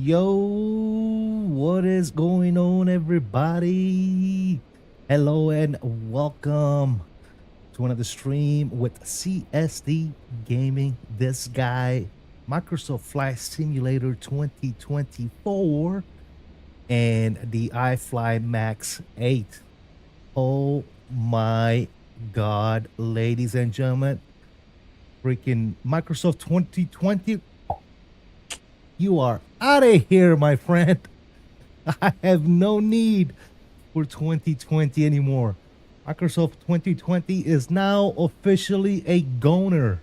Yo, what is going on, everybody? Hello and welcome to another stream with CSD Gaming. This guy, Microsoft Flight Simulator 2024 and the iFly Max-8. Oh my god, ladies and gentlemen, freaking Microsoft 2020, you are out of here, my friend. I have no need for 2020 anymore. Microsoft 2020 is now officially a goner.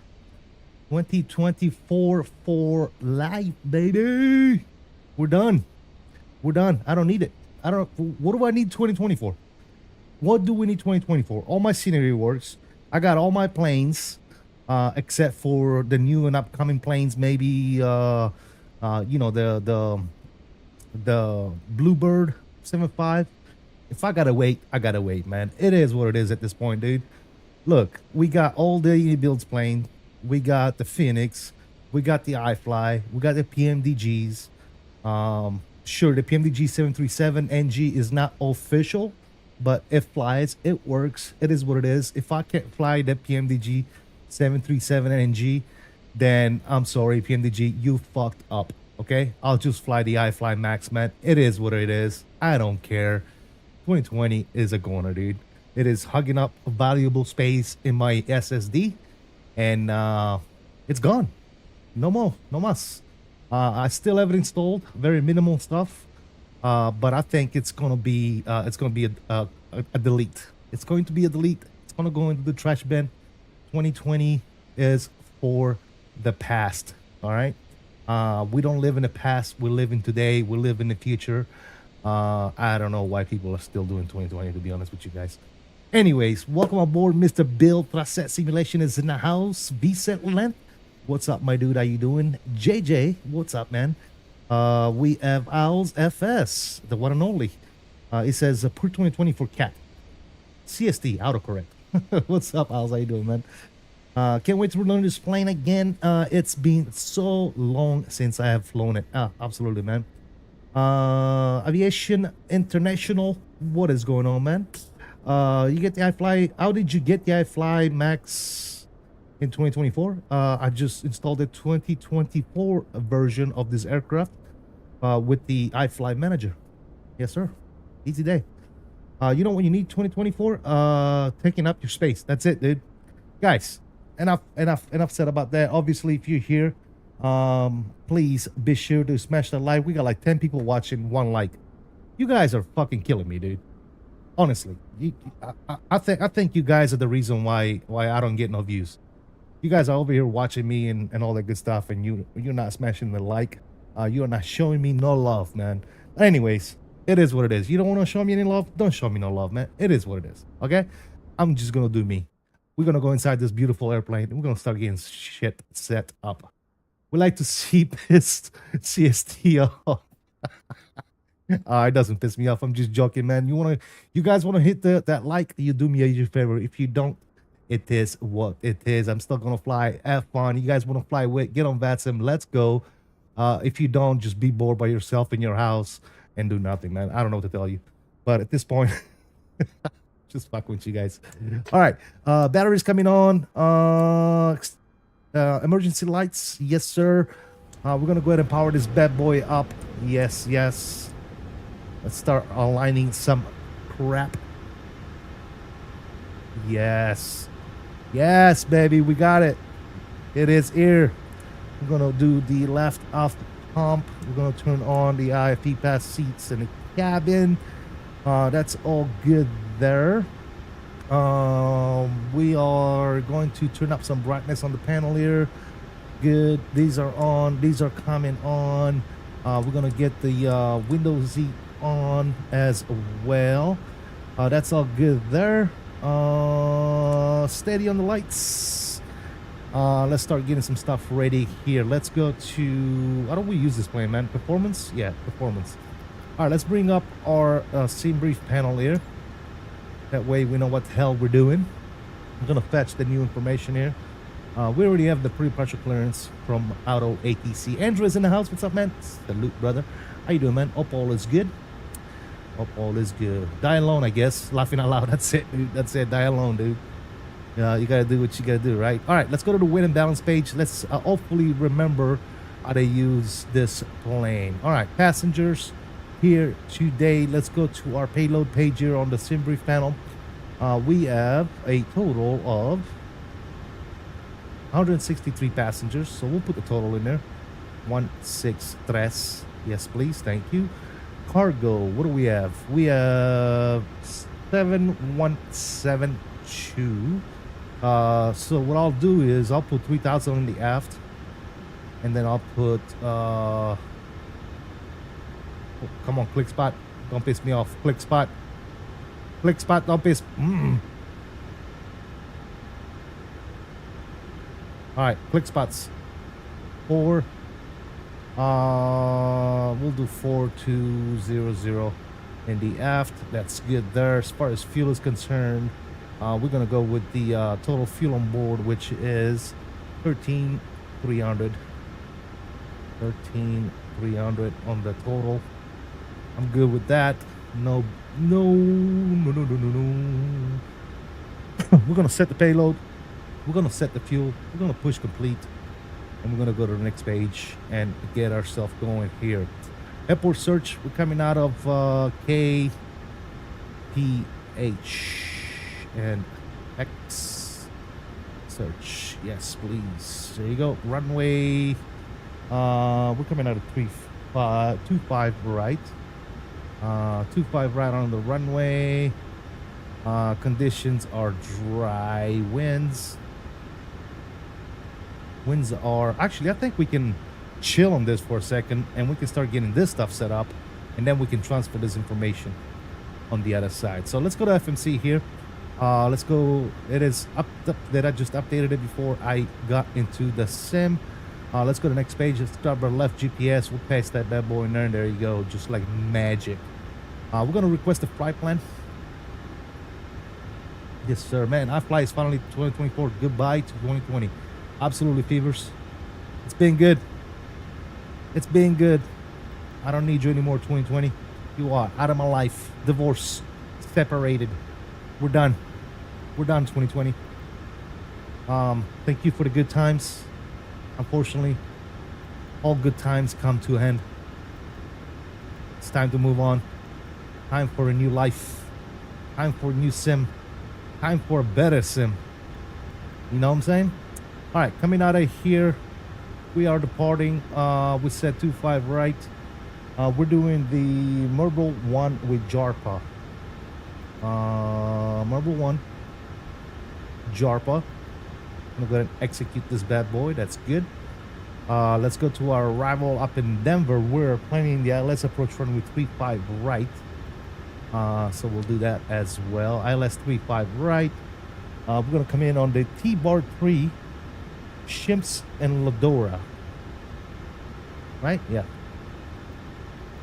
2024 for life, baby. We're done. We're done. I don't need it. What do I need 2024? What do we need 2024? All my scenery works. I got all my planes, except for the new and upcoming planes. Maybe, you know, the Bluebird 7.5. If I gotta wait, I gotta wait, man. It is what it is at this point, dude. Look, we got all the builds plane. We got the Phoenix. We got the iFly. We got the PMDGs. Sure, the PMDG 737NG is not official, but it flies. It works. It is what it is. If I can't fly the PMDG 737NG, then I'm sorry, PMDG, you fucked up. Okay, I'll just fly the iFly Max, man. It is what it is. I don't care. 2020 is a goner, dude. It is hugging up valuable space in my SSD, and it's gone. No more, no mas. I still have it installed, very minimal stuff, but I think it's gonna be a delete. It's going to be a delete. It's gonna go into the trash bin. 2020 is for the past. All right. We don't live in the past. We live in today. We live in the future. I don't know why people are still doing 2020, to be honest with you guys. Anyways, welcome aboard. Mr. Bill Tracet Simulation is in the house. Vicent Length, what's up, my dude? How you doing? JJ, what's up, man? We have Owls FS, the one and only. It says per 2024 cat. CST, autocorrect. What's up, Owls? How you doing, man? Can't wait to learn this plane again. It's been so long since I have flown it. Absolutely, man. Aviation International, what is going on, man? You get the iFly. How did you get the iFly Max in 2024? I just installed the 2024 version of this aircraft with the iFly Manager. Yes, sir. Easy day. You know what you need 2024? Taking up your space. That's it, dude. Guys, enough said about that. Obviously, if you're here, please be sure to smash the like. We got like 10 people watching, 1 like. You guys are fucking killing me, dude. Honestly, I think you guys are the reason why I don't get no views. You guys are over here watching me and all that good stuff, and you're not smashing the like. You're not showing me no love, man. Anyways, it is what it is. You don't want to show me any love? Don't show me no love, man. It is what it is. Okay? I'm just gonna do me. We're gonna go inside this beautiful airplane, and we're gonna start getting shit set up. We like to see pissed CST off. It doesn't piss me off. I'm just joking, man. You guys wanna hit that like? You do me a huge favor. If you don't, it is what it is. I'm still gonna fly. Have fun. You guys wanna fly with? Get on VATSIM. Let's go. If you don't, just be bored by yourself in your house and do nothing, man. I don't know what to tell you, but at this point, just fuck with you guys. All right, batteries coming on. Emergency lights, yes, sir. We're gonna go ahead and power this bad boy up. Yes, yes. Let's start aligning some crap. Yes. Yes, baby, we got it. It is here. We're gonna do the left off the pump. We're gonna turn on the IFE pass seats in the cabin. That's all good there. We are going to turn up some brightness on the panel here. Good. These are on. These are coming on. We're gonna get the window seat on as well. That's all good there. Steady on the lights. Let's start getting some stuff ready here. Let's go to, how do we use this plane, man? Performance? Yeah, performance. All right, let's bring up our scene brief panel here. That way we know what the hell we're doing. I'm gonna fetch the new information here. We already have the pre-pressure clearance from Auto ATC. Andrew is in the house. What's up, man? Salute, brother. How you doing, man? Hope all is good. Hope all is good. Die alone, I guess. Laughing out loud. That's it, dude. That's it. Die alone, dude. You gotta do what you gotta do, right? All right, let's go to the win and balance page. Let's hopefully remember how to use this plane. All right, passengers here today. Let's go to our payload page here on the sim brief panel. We have a total of 163 passengers, so we'll put the total in there. 163. Yes, please. Thank you. Cargo, what do we have? We have 7172. So what I'll do is I'll put 3,000 in the aft, and then I'll put oh, come on, click spot, don't piss me off. Click spot, don't piss. All right, click spots. 4. We'll do 4200 in the aft. That's good there. As far as fuel is concerned, we're gonna go with the total fuel on board, which is 13,300. 13,300 on the total. I'm good with that. No. We're gonna set the payload. We're gonna set the fuel. We're gonna push complete, and we're gonna go to the next page and get ourselves going here. Airport search. We're coming out of KPHX search. Yes, please. There you go. Runway. We're coming out of 25 right. 25 right on the runway. Conditions are dry. Winds are actually, I think we can chill on this for a second and we can start getting this stuff set up, and then we can transfer this information on the other side. So let's go to FMC here. Let's go. It is up that I just updated it before I got into the sim. Let's go to the next page. Let's start our left GPS. We'll paste that bad boy in there, and there you go, just like magic. We're gonna request a flight plan. Yes, sir, man. iFly is finally 2024. Goodbye to 2020. Absolutely, fevers. It's been good. It's been good. I don't need you anymore, 2020. You are out of my life. Divorce. Separated. We're done. We're done, 2020. Thank you for the good times. Unfortunately, all good times come to an end. It's time to move on. Time for a new life. Time for a new sim. Time for a better sim. You know what I'm saying? All right, coming out of here, we are departing. We said 25 right. We're doing the Marble 1 with JARPA. Marble 1, JARPA. I'm gonna go ahead and execute this bad boy. That's good. Let's go to our arrival up in Denver. We're planning the ILS approach runway 35 right. So we'll do that as well. ILS 35 right. We're gonna come in on the T-bar 3, Shimps and Ladora. Right? Yeah.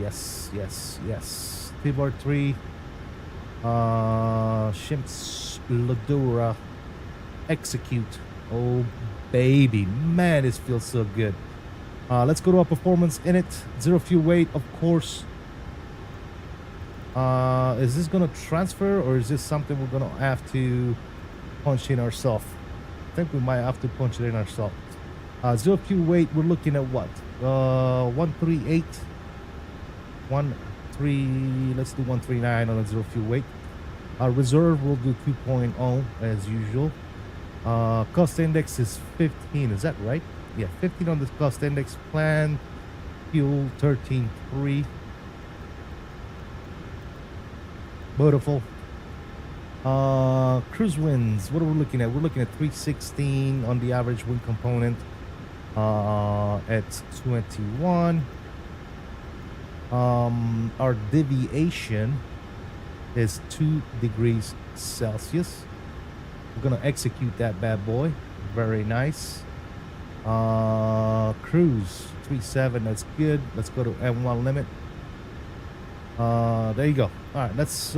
Yes, yes, yes. T-bar 3, Shimps, Ladora. Execute. Oh baby, man, this feels so good. Let's go to our performance in it. 0 fuel weight, of course. Is this gonna transfer, or is this something we're gonna have to punch in ourselves? I think we might have to punch it in ourselves. 0 fuel weight, we're looking at what? 138. 13. Let's do 139 on a 0 fuel weight. Reserve, we'll do 2.0 as usual. Cost index is 15. Is that right? Yeah, 15 on the cost index. Plan fuel 13.3. Beautiful. Cruise winds, what are we looking at? We're looking at 316 on the average wind component at 21. Our deviation is 2 degrees Celsius. We're gonna execute that bad boy. Very nice. Cruise 37, that's good. Let's go to M1 limit. There you go. All right, let's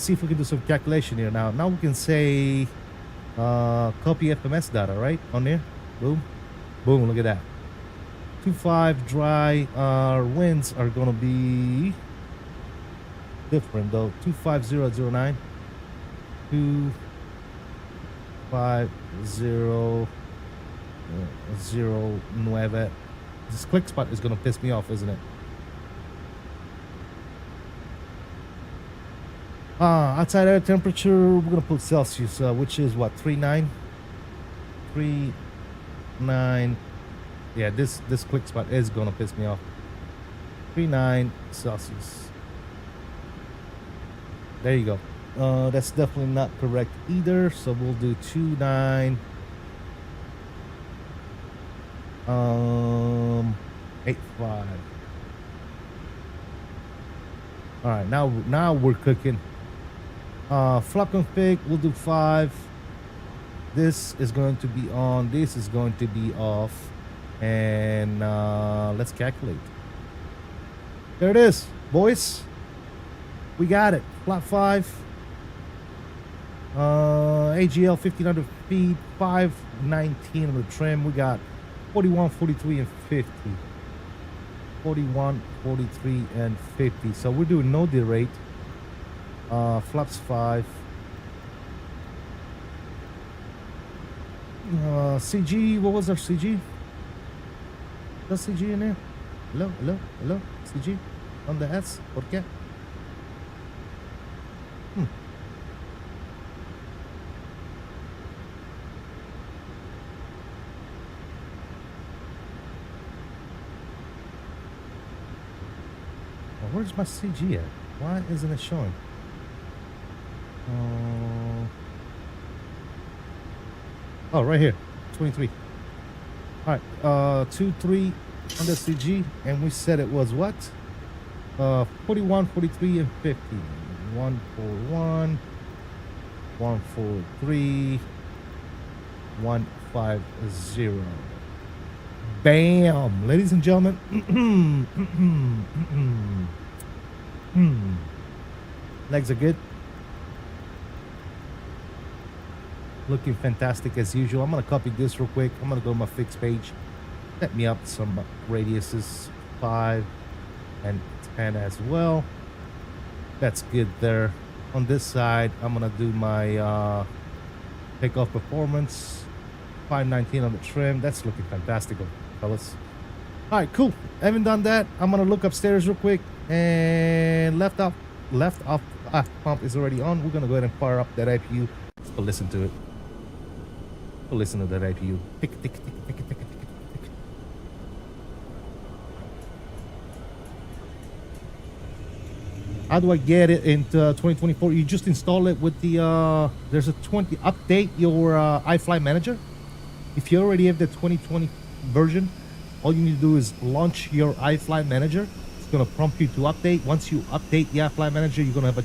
see if we can do some calculation here. Now we can say copy FMS data right on there. Boom, boom. Look at that. 25 dry. Our winds are gonna be different though. 25009. 25009. This click spot is gonna piss me off, isn't it? Outside air temperature, we're gonna put Celsius, which is what, 39? 39. Yeah, this click spot is gonna piss me off. 39 Celsius. There you go. That's definitely not correct either, so we'll do 29 85. All right, now we're cooking. Flap config, we'll do 5. This is going to be on, this is going to be off, and let's calculate. There it is, boys. We got it. Flap 5. AGL 1500 feet, 519 on the trim. We got 41, 43, and 50. 41, 43, and 50. So we're doing no derate. Flaps 5. CG, what was our CG? Does CG in there? Hello, hello, hello, CG on the S. ¿Por qué? Hmm. Well, where's my CG at? Why isn't it showing? Oh, right here. 23. All right. 2-3 on the CG. And we said it was what? 41, 43, and 50. 141, 143, 150. Bam! Ladies and gentlemen. Legs are good. Looking fantastic as usual. I'm gonna copy this real quick. I'm gonna go to my fixed page. Set me up some radiuses 5 and 10 as well. That's good there. On this side, I'm gonna do my takeoff performance. 519 on the trim. That's looking fantastic, fellas. All right, cool. Haven't done that. I'm gonna look upstairs real quick. And left off pump is already on. We're gonna go ahead and fire up that IPU. Let's go listen to it. Go listen to that IPU. Tick, tick, tick, tick, tick, tick, tick. How do I get it into 2024? You just install it with the there's a update your iFly manager. If you already have the 2020 version, all you need to do is launch your iFly manager. It's gonna prompt you to update. Once you update the iFly manager, you're gonna have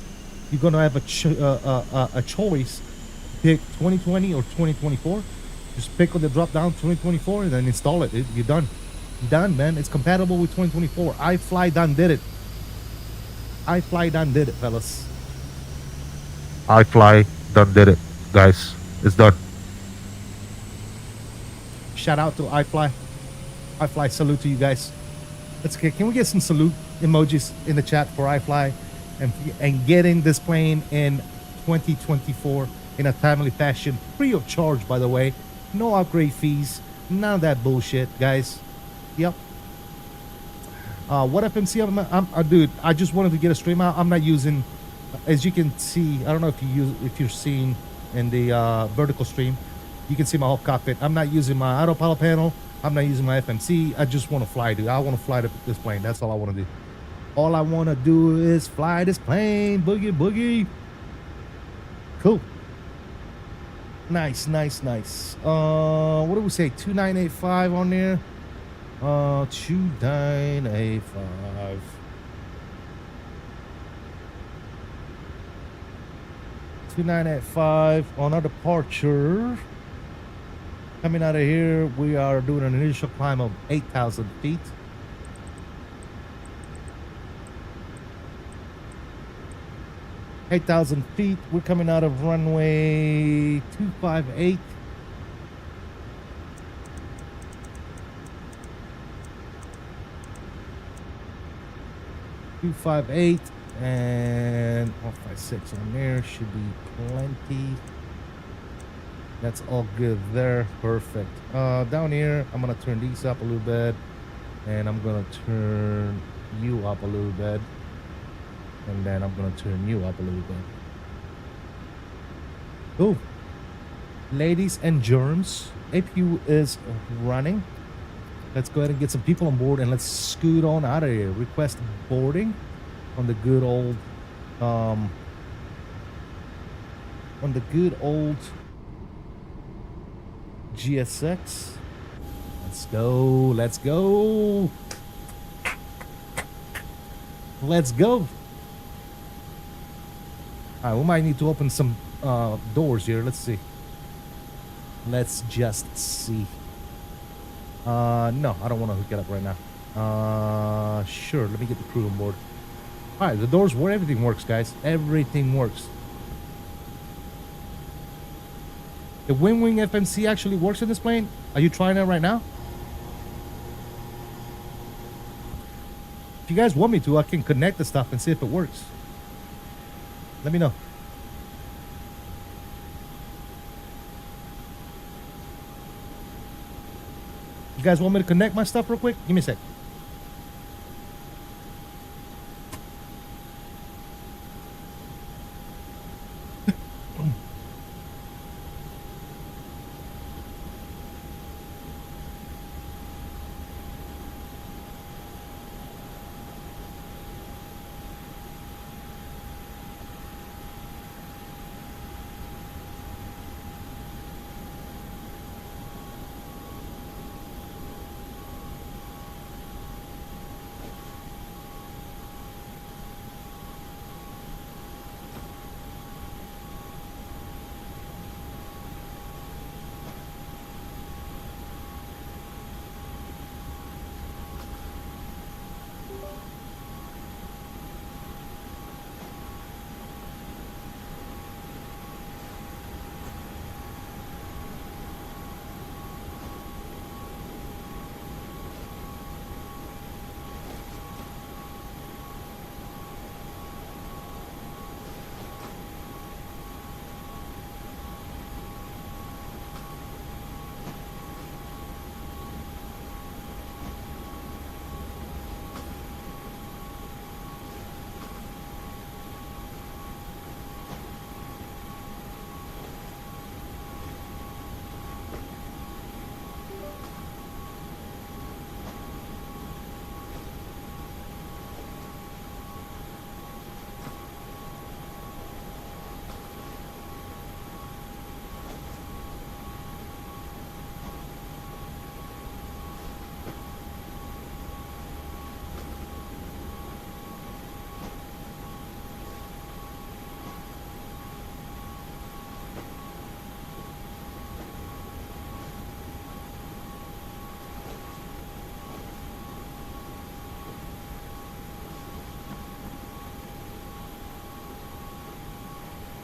a choice. Pick 2020 or 2024. Just pick on the drop down 2024 and then install it. You're done. Done, man. It's compatible with 2024. iFly done did it. iFly done did it, fellas. iFly done did it, guys. It's done. Shout out to iFly. iFly, salute to you guys. Let's get. Can we get some salute emojis in the chat for iFly and getting this plane in 2024 in a timely fashion, free of charge, by the way. No upgrade fees. None of that bullshit, guys. Yep. What FMC? Dude, I just wanted to get a stream out. I'm not using, as you can see. I don't know if you're seeing in the vertical stream. You can see my whole cockpit. I'm not using my autopilot panel. I'm not using my FMC. I just want to fly, dude. I want to fly this plane. That's all I want to do. All I want to do is fly this plane. Boogie, boogie. Cool. Nice, nice, nice. What do we say? 2985 on there. 2985. On our departure. Coming out of here, we are doing an initial climb of 8,000 feet. We're coming out of runway 258. And 156 on there should be plenty. That's all good there. Perfect. Down here, I'm gonna turn these up a little bit, and I'm gonna turn you up a little bit, and then I'm gonna turn you up a little bit. Cool. Ladies and germs, APU is running. Let's go ahead and get some people on board and let's scoot on out of here. Request boarding on the good old GSX. Let's go. Let's go. Let's go. All right, we might need to open some doors here. Let's see. Let's just see. No, I don't want to hook it up right now. Sure, let me get the crew on board. All right, the doors work. Everything works, guys. Everything works. The WINWING FMC actually works in this plane. Are you trying it right now? If you guys want me to, I can connect the stuff and see if it works. Let me know. You guys want me to connect my stuff real quick? Give me a sec.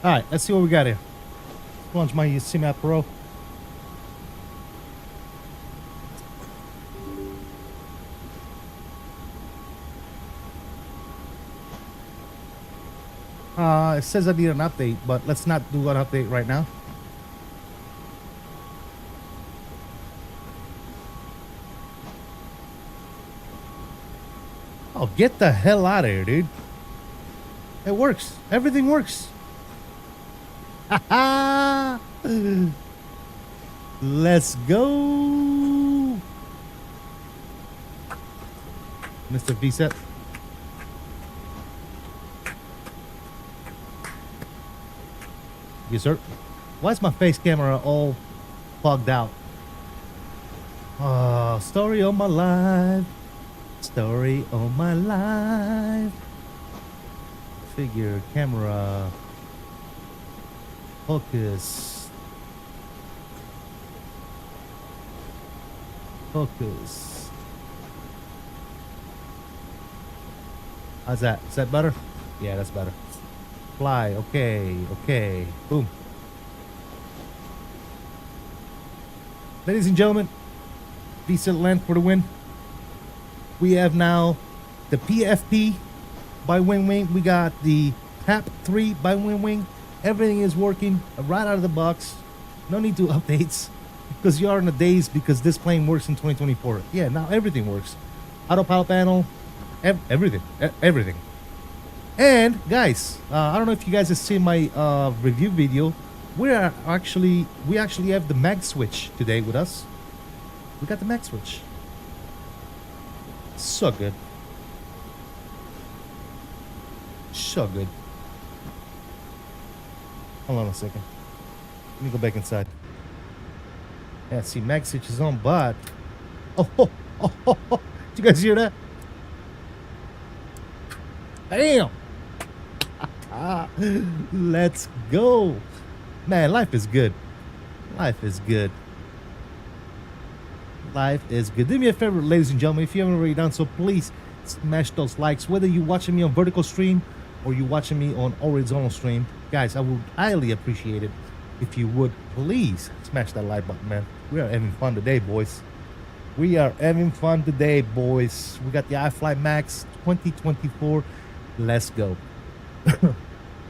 All right, let's see what we got here. Launch my CMAP Pro. It says I need an update, but let's not do an update right now. Oh, get the hell out of here, dude. It works. Everything works. Let's go. Mr. VSET. Yes, sir. Why is my face camera all fogged out? Oh, story of my life. Story of my life. Figure, camera. Focus. Focus. How's that? Is that better? Yeah, that's better. Fly. Okay. Okay. Boom. Ladies and gentlemen, decent length for the win. We have now the PFP by WinWing. We got the TAP 3 by WinWing. Everything is working right out of the box. No need to updates because you are in a daze because this plane works in 2024. Yeah, now everything works. Autopilot panel, everything. And guys, I don't know if you guys have seen my review video. We actually have the mag switch today with us. We got the mag switch. So good. So good. Hold on a second. Let me go back inside. Yeah, see, mag switch is on, but oh, did you guys hear that? Damn. Let's go. Man, life is good. Life is good. Life is good. Do me a favor, ladies and gentlemen, if you haven't already done so, please smash those likes. Whether you're watching me on vertical stream or you're watching me on horizontal stream, guys, I would highly appreciate it if you would please smash that like button, man. We are having fun today, boys. We are having fun today, boys. We got the iFly Max 2024. Let's go.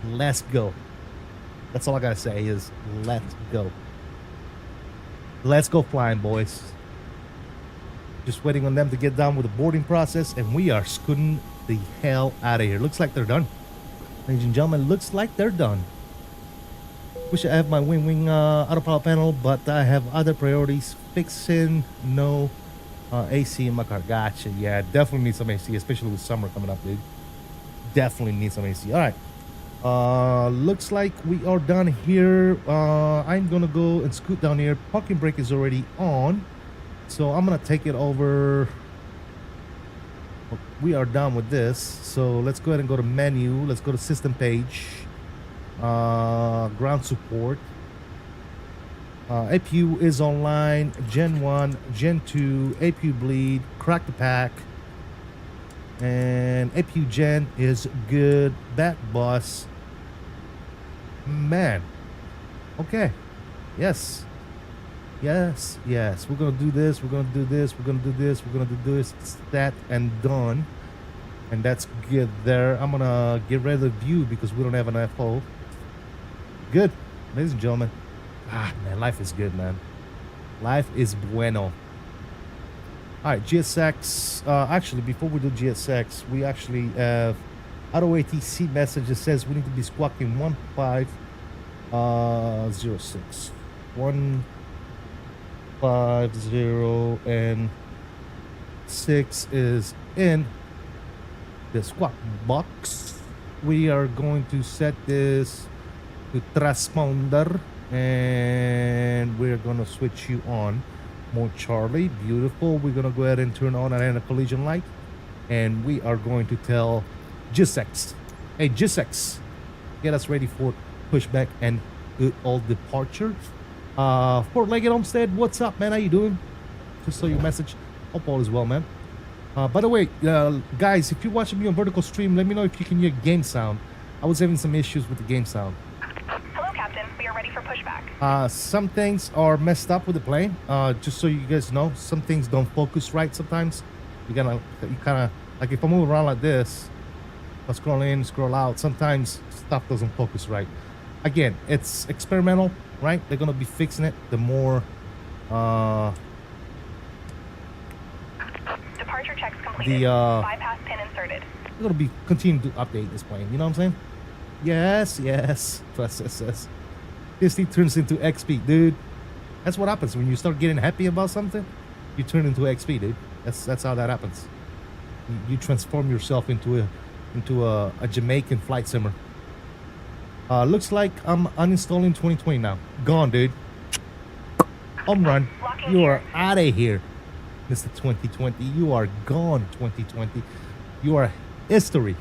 Let's go. That's all I gotta say is let's go. Let's go flying, boys. Just waiting on them to get done with the boarding process, and we are scooting the hell out of here. Looks like they're done. Ladies and gentlemen, looks like they're done. Wish I have my WinWing autopilot panel, but I have other priorities. Fixing no AC in my car. Gotcha. Yeah, definitely need some AC, especially with summer coming up, dude. Definitely need some AC. All right. Looks like we are done here. I'm gonna go and scoot down here. Parking brake is already on, so I'm gonna take it over. We are done with this, so let's go ahead and go to menu. Let's go to system page. Ground support. APU is online. Gen 1, Gen 2, APU bleed, crack the pack. And APU gen is good. Back bus. Man. Okay. Yes. Yes. Yes. We're going to do this. We're going to do this. We're going to do this. We're going to do this. That and done. And that's good there. I'm going to get rid of the view because we don't have an FO. Good. Ladies and gentlemen. Ah, man. Life is good, man. Life is bueno. All right, GSX. Actually, before we do GSX, we actually have auto ATC message that says we need to be squawking 1506. 150 and 6 is in the squawk box. We are going to set this to transponder, and we're going to switch you on. More Charlie, beautiful. We're gonna go ahead and turn on an anti-collision light, and we are going to tell GSX, hey GSX, get us ready for pushback and good old departure. Fort Leggett Homestead, what's up, man? How you doing? Just saw your message. Hope all is well, man. By the way, guys, if you're watching me on vertical stream, let me know if you can hear game sound. I was having some issues with the game sound. ready for pushback. Some things are messed up with the plane. Just so you guys know, some things don't focus right sometimes. You kind of, like if I move around like this, I scroll in, scroll out, sometimes stuff doesn't focus right. Again, it's experimental, right? They're gonna be fixing it. The more, Departure checks completed. Bypass pin inserted. they're gonna be continuing to update this plane. You know what I'm saying? Yes, yes. Trust SS. This thing turns into XP, dude. That's what happens when you start getting happy about something. You turn into XP, dude. That's how that happens. You transform yourself into a Jamaican flight simmer. Looks like I'm uninstalling 2020 now. Gone, dude. Home run. You are out of here, Mr. 2020. You are gone, 2020. You are history.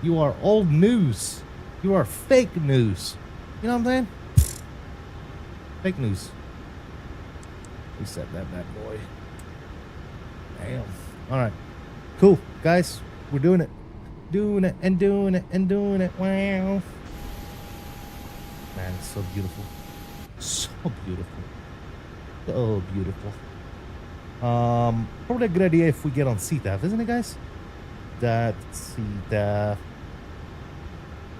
You are old news. You are fake news. You know what I'm saying? Fake news. Reset that bad boy. Damn. All right. Cool, guys. We're doing it. Doing it and doing it and doing it. Wow. Man, it's so beautiful. So beautiful. So beautiful. Probably a good idea if we get on CTAF, isn't it, guys? That's CTAF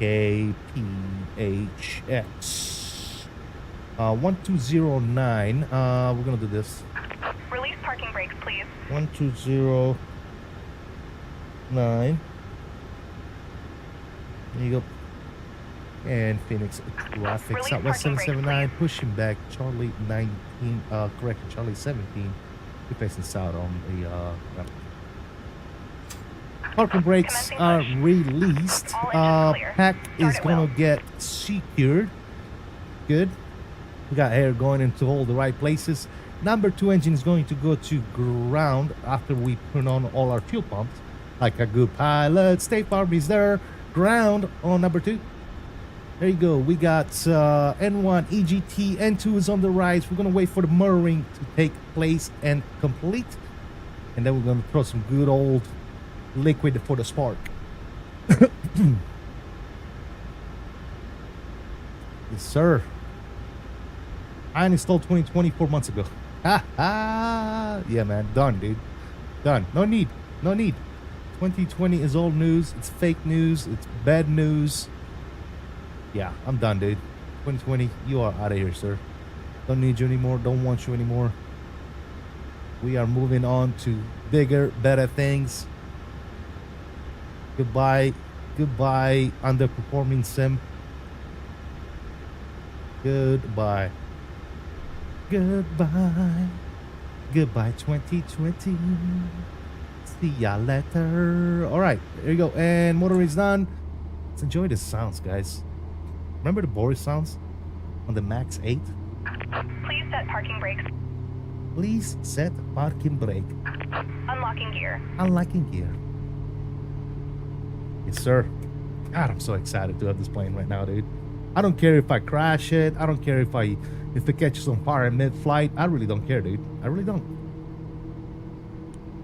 KPHX 1209. We're gonna do this. Release parking brakes, please. 1209. There you go. And Phoenix Graphics. Southwest 779. Pushing back. Charlie 19. Correction. Charlie 17. We're facing south on the. Parking brakes are released. Pack is gonna get secured. Good. We got air going into all the right places. Number 2 engine is going to go to ground after we turn on all our fuel pumps. Like a good pilot, State Farm is there. Ground on number 2. There you go. We got N1, EGT, N2 is on the rise. We're gonna wait for the mirroring to take place and complete, and then we're gonna throw some good old liquid for the spark. Yes, sir. I installed 2020 4 months ago. Ha ha. Yeah, man. Done, dude. Done. No need. No need. 2020 is old news. It's fake news. It's bad news. Yeah, I'm done, dude. 2020, you are out of here, sir. Don't need you anymore. Don't want you anymore. We are moving on to bigger, better things. Goodbye. Goodbye, underperforming sim. Goodbye. Goodbye. Goodbye, 2020. See ya later. All right, there you go. And motor is done. Let's enjoy the sounds, guys. Remember the Boris sounds on the Max-8? Please set parking brakes. Please set parking brake. Unlocking gear. Unlocking gear. Yes, sir. God, I'm so excited to have this plane right now, dude. I don't care if I crash it. I don't care if it catches on fire in mid-flight. I really don't care, dude. I really don't.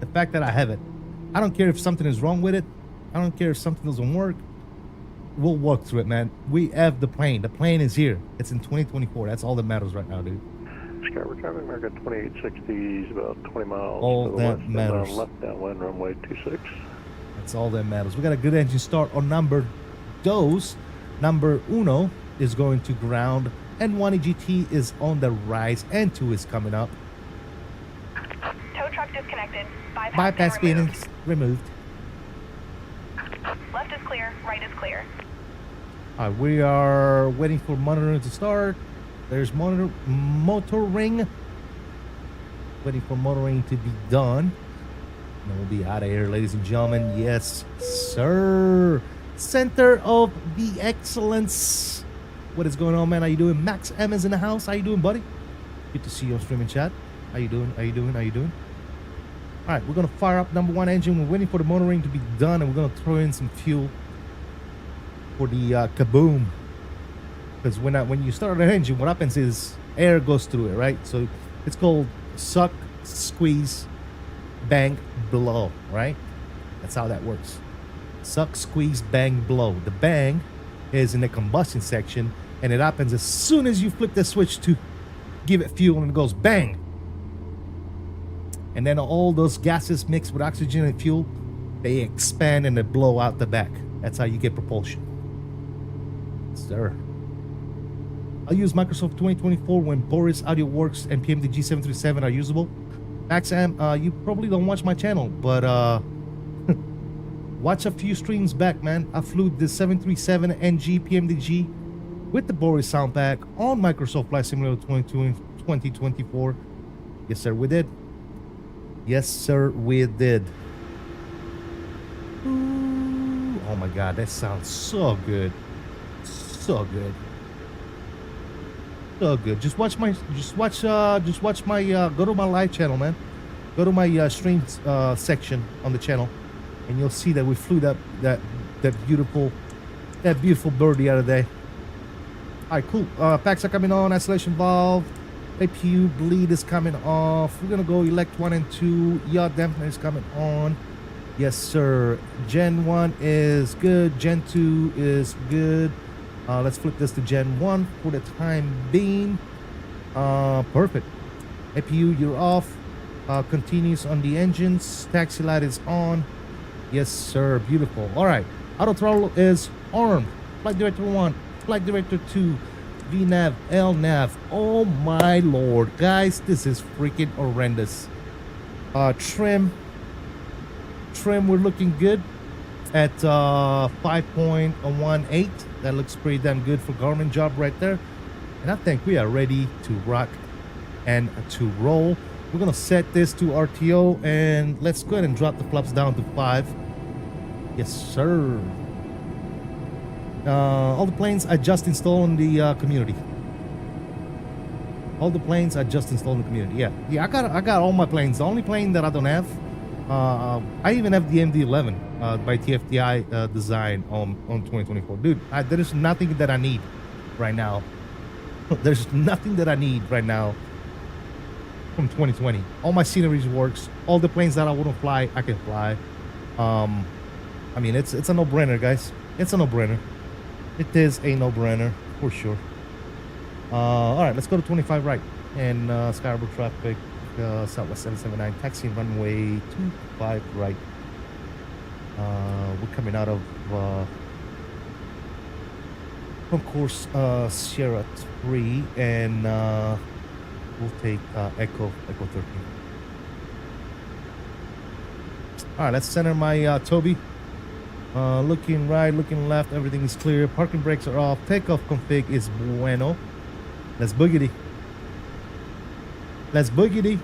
The fact that I have it. I don't care if something is wrong with it. I don't care if something doesn't work. We'll work through it, man. We have the plane. The plane is here. It's in 2024. That's all that matters right now, dude. Sky, we're driving American 2860s, about 20 miles. All to the that west, matters. Left downwind, runway 26. That's all that matters. We got a good engine start on number dos. Number uno is going to ground. N1 EGT is on the rise. N2 is coming up. Tow truck disconnected. Bypass pin being removed. removed. Left is clear. Right is clear. All right, we are waiting for monitoring to start. There's motoring. Waiting for motoring to be done. And we'll be out of here, ladies and gentlemen. Yes, sir. Center of the excellence. What is going on, man? How you doing? Max M is in the house. How you doing, buddy? Good to see you on streaming chat. How you doing? How you doing? How you doing? All right, we're gonna fire up number 1 engine. We're waiting for the motoring to be done, and we're gonna throw in some fuel for the kaboom. Because when you start an engine, what happens is air goes through it, right? So it's called suck, squeeze, bang, blow, right? That's how that works. Suck, squeeze, bang, blow. The bang is in the combustion section, And it happens as soon as you flip the switch to give it fuel, and it goes bang. And then all those gases mixed with oxygen and fuel, they expand and they blow out the back. That's how you get propulsion. Sir. I'll use Microsoft 2024 when Boris Audio Works and PMDG 737 are usable. Max-8, you probably don't watch my channel, but watch a few streams back, man. I flew the 737 NG PMDG with the Boris sound pack on Microsoft Flight Simulator 2024. Yes, sir, we did. Yes, sir, we did. Ooh, oh my God, that sounds so good. So good. So good. Just watch my go to my live channel, man. Go to my streams section on the channel, and you'll see that we flew that beautiful bird the other day. All right, cool. Packs are coming on. Isolation valve, APU bleed is coming off. We're gonna go elect 1 and 2. Yacht dampener is coming on. Yes, sir. Gen 1 is good. Gen 2 is good. Let's flip this to Gen 1 for the time being. Perfect. APU, you're off. Continues on the engines. Taxi light is on. Yes, sir. Beautiful. All right. Auto throttle is armed. Flight Director 1. Flight Director 2. VNAV. LNAV. Oh, my Lord. Guys, this is freaking horrendous. Trim, we're looking good at 5.18. That looks pretty damn good for Garmin job right there. And I think we are ready to rock and to roll. We're gonna set this to RTO, and let's go ahead and drop the flaps down to 5. Yes, sir. All the planes I just installed in the community. All the planes I just installed in the community. Yeah, I got all my planes. The only plane that I don't have, I even have the MD-11 by TFTI design on 2024. Dude, there is nothing that I need right now. There's nothing that I need right now from 2020. All my sceneries works. All the planes that I want to fly, I can fly. I mean, it's a no-brainer, guys. It's a no-brainer. It is a no-brainer for sure. All right, let's go to 25 right and Sky Harbor traffic, Southwest 779, taxiing runway 25 right. We're coming out of from course Sierra 3, and we'll take Echo 13. All right, let's center my TOBII. Looking right, looking left, everything is clear. Parking brakes are off. Takeoff config is bueno. Let's boogity. Let's boogity.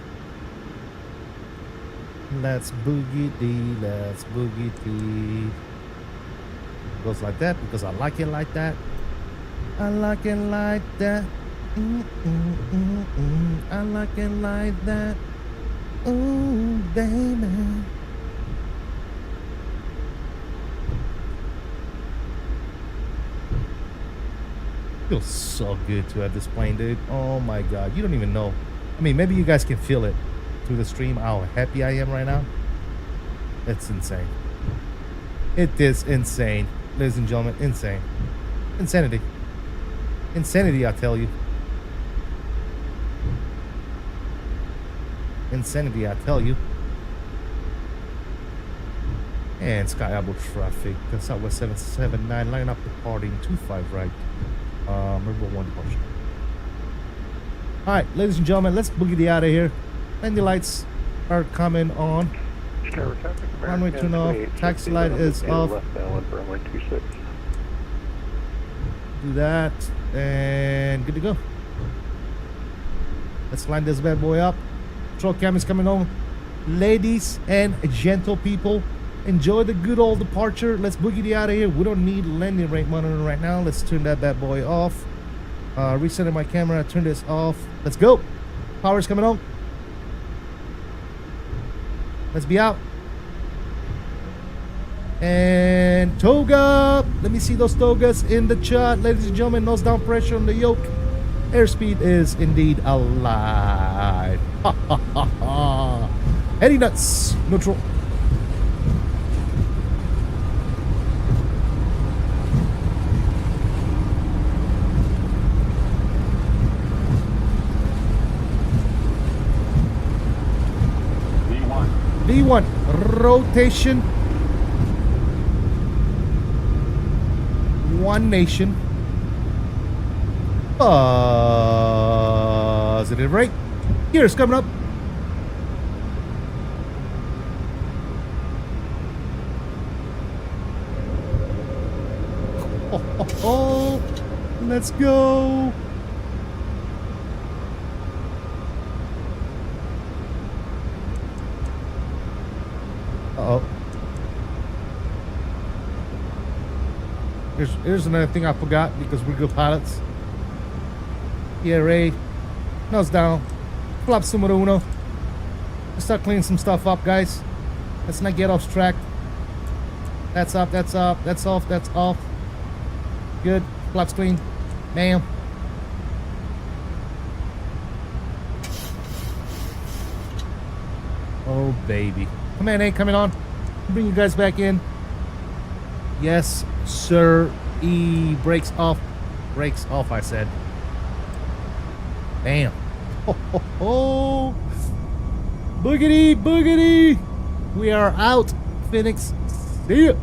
Let's boogity. Let's boogity. It goes like that because I like it like that. I like it like that. I like it like that. Ooh, baby. Feels so good to have this plane, dude. Oh my God, you don't even know. I mean, maybe you guys can feel it through the stream how happy I am right now. It's insane. It is insane, ladies and gentlemen. Insane. Insanity. Insanity, I tell you. Insanity, I tell you. And Sky Harbor traffic, Southwest 779, line up departing 25 right. Number 1 departure. All right, ladies and gentlemen, let's boogie out of here. Landing lights are coming on. Runway turn off. Taxi light is off. Do that, and good to go. Let's line this bad boy up. Control cam is coming on. Ladies and gentle people, enjoy the good old departure. Let's boogie out of here. We don't need landing rate monitor right now. Let's turn that bad boy off. Resetting my camera. Turn this off. Let's go. Power's coming on. Let's be out. And toga. Let me see those togas in the chat. Ladies and gentlemen, nose down pressure on the yoke. Airspeed is indeed alive. Ha ha ha ha. Heading nuts. Neutral. V1 rotation. One nation. Positive rate. Gears coming up. Oh, let's go. Uh-oh. Here's another thing I forgot because we're good pilots. PRA, nose down, flaps numero uno. Let's start cleaning some stuff up, guys. Let's not get off track. That's up, that's up, that's off, that's off. Good, flaps clean. Bam. Oh, baby. Come on, coming on. Bring you guys back in. Yes, sir. Brakes off. Brakes off, I said. Bam. Oh, oh, oh. Boogity, boogity. We are out, Phoenix. See ya.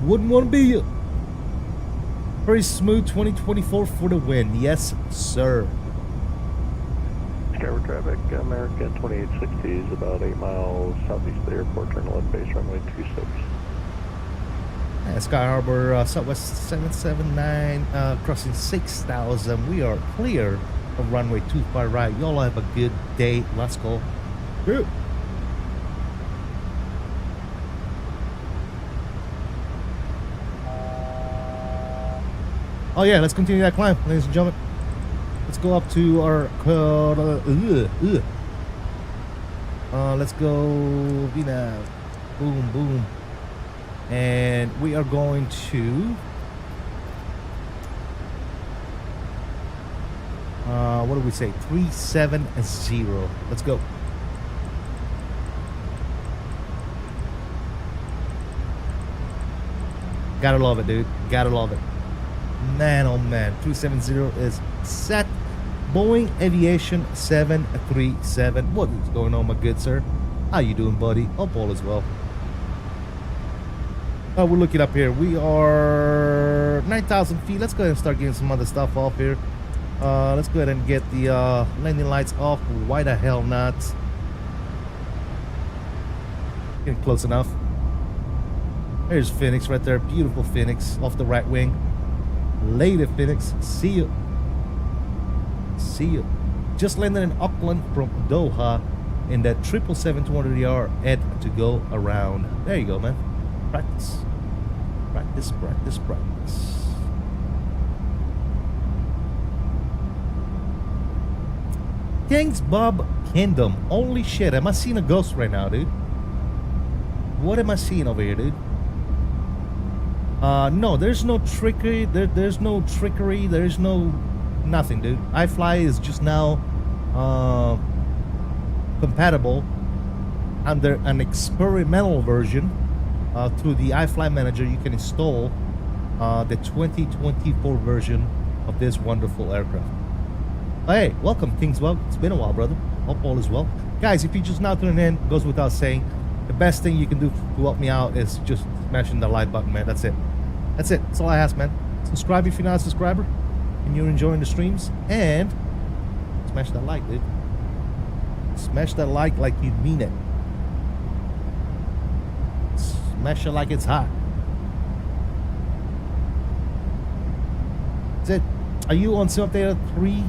Wouldn't want to be you. Very smooth 2024 for the win. Yes, sir. Skyward traffic, American 2860 is about 8 miles southeast of the airport, turn left base runway 26. Sky Harbor, Southwest 779, crossing 6,000. We are clear of runway 25 right. Y'all have a good day. Let's go. Good. Oh yeah, let's continue that climb, ladies and gentlemen. Let's go up to our let's go VNAV. Boom, boom. And we are going to what do we say? 370. Let's go. Gotta love it, dude. Gotta love it. Man, oh man, 370 is set. Boeing Aviation 737. What is going on, my good sir? How you doing, buddy? Hope all is well. We're looking up here. We are 9,000 feet. Let's go ahead and start getting some other stuff off here. Let's go ahead and get the landing lights off. Why the hell not? Getting close enough. There's Phoenix right there. Beautiful Phoenix off the right wing. Later, Phoenix. See you. See you. Just landed in Auckland from Doha in that 777-200ER head to go around. There you go, man. Practice. Practice, practice, practice. Thanks, Bob Kingdom. Holy shit, am I seeing a ghost right now, dude? What am I seeing over here, dude? No, there's no trickery. There's no trickery. There's no nothing, dude. iFly is just now compatible under an experimental version through the iFly Manager. You can install the 2024 version of this wonderful aircraft. Hey, welcome, Kingswell. It's been a while, brother. Hope all is well. Guys, if you're just now tuning in, goes without saying, the best thing you can do to help me out is just smashing the like button, man. That's it. That's it. That's all I ask, man. Subscribe if you're not a subscriber and you're enjoying the streams. And smash that like, dude. Smash that like you mean it. Smash it like it's hot. That's it. Are you on Simulator 3?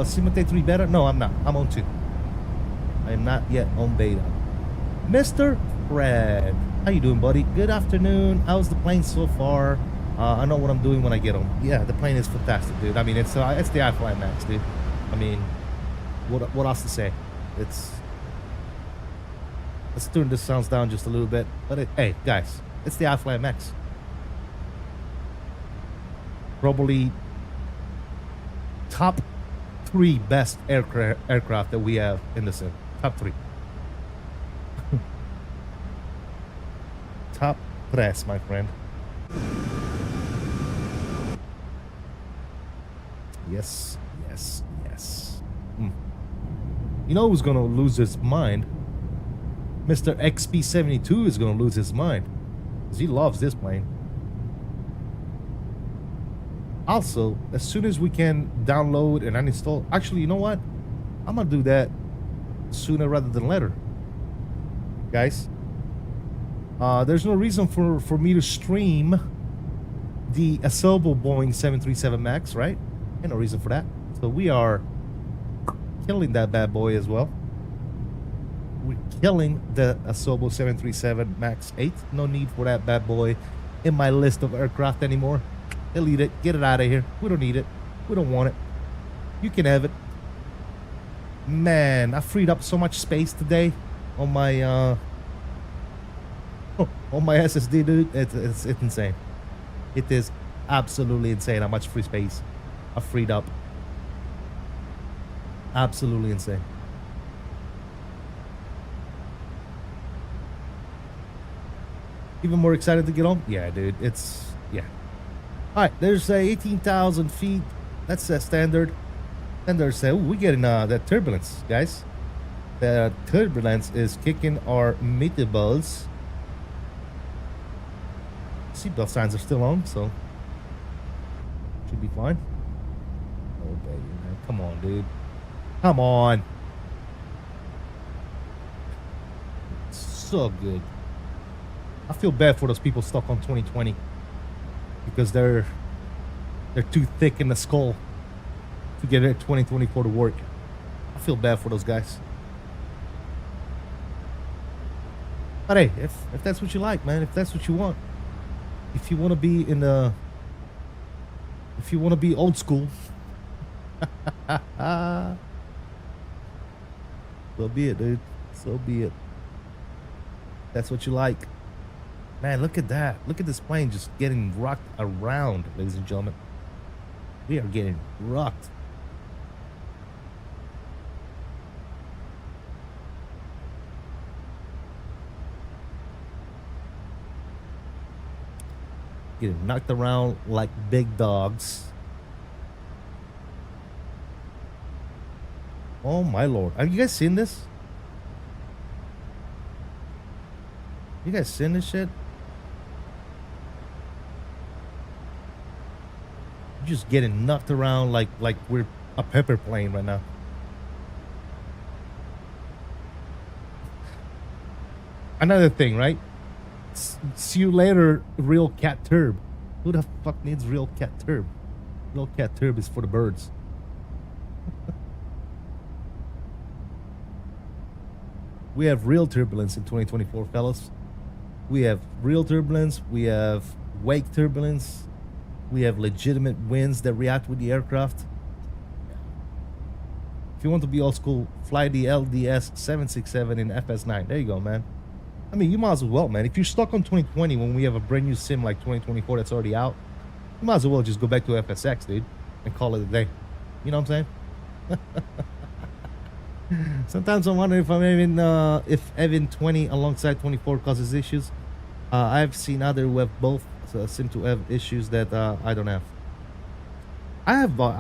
Simulator 3 beta? No, I'm not. I'm on 2. I am not yet on beta. Mr. Fred, how you doing, buddy? Good afternoon. How's the plane so far? I know what I'm doing when I get home. Yeah, the plane is fantastic, dude. I mean, it's the iFly Max, dude. I mean, what else to say? Let's turn this sounds down just a little bit. But hey, guys, it's the iFly Max. Probably top 3 best aircraft that we have in the sim. Top 3. Top press, my friend. Yes, yes, yes. You know who's gonna lose his mind? Mr. XP72 is gonna lose his mind. Because he loves this plane. Also, as soon as we can download and uninstall... Actually, you know what? I'm gonna do that sooner rather than later. Guys. There's no reason for me to stream the Asobo Boeing 737 MAX, right? Ain't no reason for that. So we are killing that bad boy as well. We're killing the Asobo 737 Max-8. No need for that bad boy in my list of aircraft anymore. Delete it. Get it out of here. We don't need it. We don't want it. You can have it. Man, I freed up so much space today on my on my SSD, dude. It's insane. It is absolutely insane how much free space I freed up. Absolutely insane. Even more excited to get home? Yeah, dude. It's, yeah. All right, there's 18,000 feet. That's standard. And there's, we're getting that turbulence, guys. The turbulence is kicking our meatables. Seatbelt signs are still on, so should be fine. Oh, baby, man. Come on, dude. Come on. So good. I feel bad for those people stuck on 2020 because they're too thick in the skull to get it 2024 to work. I feel bad for those guys. But hey, if that's what you like, man, if that's what you want, if you want to be in the, if you want to be old school, so be it, dude. So be it. That's what you like. Man, look at that. Look at this plane just getting rocked around, ladies and gentlemen. We are getting rocked. Getting knocked around like big dogs. Oh my lord. Have you guys seen this? You guys seen this shit? Just getting knocked around like we're a pepper plane right now. Another thing, right? See you later, real cat turb. Who the fuck needs real cat turb? Real cat turb is for the birds. We have real turbulence in 2024, fellas. We have real turbulence. We have wake turbulence. We have legitimate winds that react with the aircraft. If you want to be old school, fly the LDS 767 in FS9. There you go, man. I mean, you might as well, man. If you're stuck on 2020 when we have a brand new sim like 2024 that's already out, you might as well just go back to FSX, dude, and call it a day. You know what I'm saying? Sometimes I wonder if I'm even, if having 20 alongside 24 causes issues. I've seen other who have both seem to have issues that I don't have. I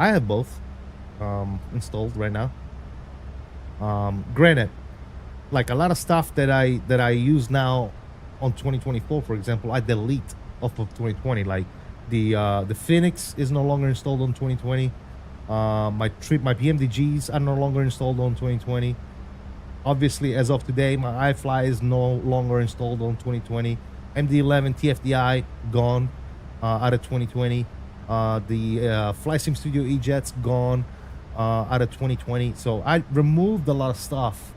have both installed right now. Granted, like a lot of stuff that I use now on 2024, for example, I delete off of 2020. Like the Phoenix is no longer installed on 2020. My PMDGs are no longer installed on 2020. Obviously, as of today, my iFly is no longer installed on 2020. MD11 TFDI gone out of 2020. The FlightSim Studio E-Jets gone out of 2020. So I removed a lot of stuff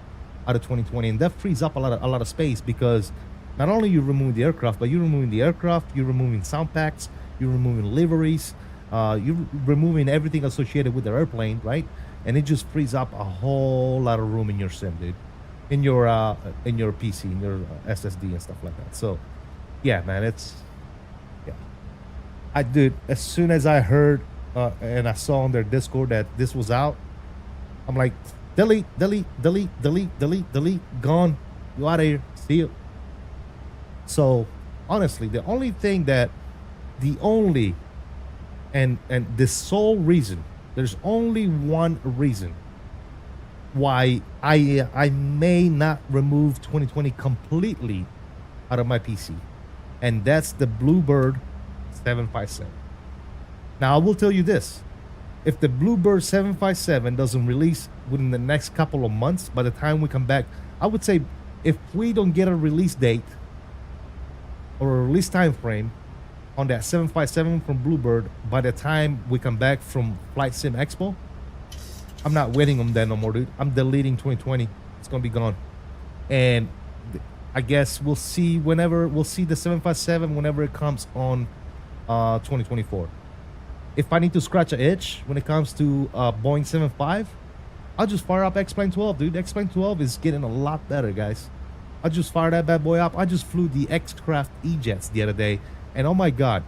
out of 2020, and that frees up a lot of space, because not only you remove the aircraft, but you're removing the aircraft, you're removing sound packs, you're removing liveries, you're removing everything associated with the airplane, right? And it just frees up a whole lot of room in your sim, dude, in your PC, in your SSD and stuff like that. So yeah, man, it's, yeah. Dude, as soon as I heard and I saw on their Discord that this was out, I'm like, delete, delete, delete, delete, delete, delete, gone. You out of here. See you. So honestly, the only thing that, the only and the sole reason There's only one reason why I may not remove 2020 completely out of my PC, and that's the Bluebird 757. Now, I will tell you this. If the Bluebird 757 doesn't release within the next couple of months, by the time we come back, I would say if we don't get a release date or a release time frame on that 757 from Bluebird by the time we come back from FlightSimExpo, I'm not waiting on that no more, dude. I'm deleting 2020. It's gonna be gone. And I guess we'll see the 757 whenever it comes on 2024. If I need to scratch an itch when it comes to Boeing 75, I'll just fire up X-Plane 12, dude. X-Plane 12 is getting a lot better, guys. I just fired that bad boy up. I just flew the X-Craft E-Jets the other day, and oh my god,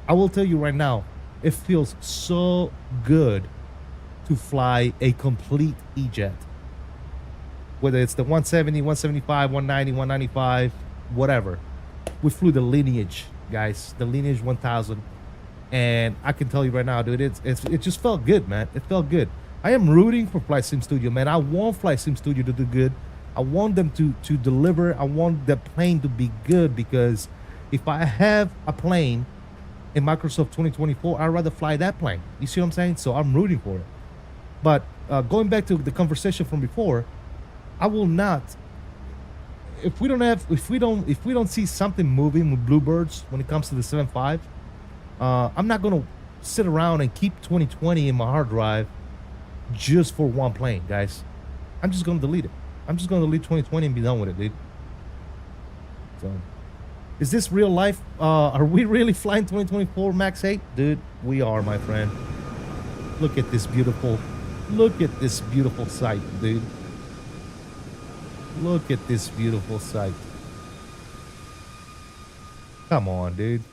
I will tell you right now, it feels so good to fly a complete E-Jet. Whether it's the 170, 175, 190, 195, whatever. We flew the Lineage, guys, the Lineage 1000. And I can tell you right now, dude, it just felt good, man. It felt good. I am rooting for Flight Sim Studio, man. I want Flight Sim Studio to do good. I want them to deliver. I want the plane to be good, because if I have a plane in Microsoft 2024, I'd rather fly that plane. You see what I'm saying? So I'm rooting for it. But going back to the conversation from before, I will not. If we don't see something moving with Bluebirds when it comes to the 7.5, I'm not gonna sit around and keep 2020 in my hard drive just for one plane, guys. I'm just gonna delete it. I'm just gonna delete 2020 and be done with it, dude. So, is this real life? Are we really flying 2024 Max-8? Dude, we are, my friend. Look at this beautiful sight, dude. Look at this beautiful sight. Come on, dude.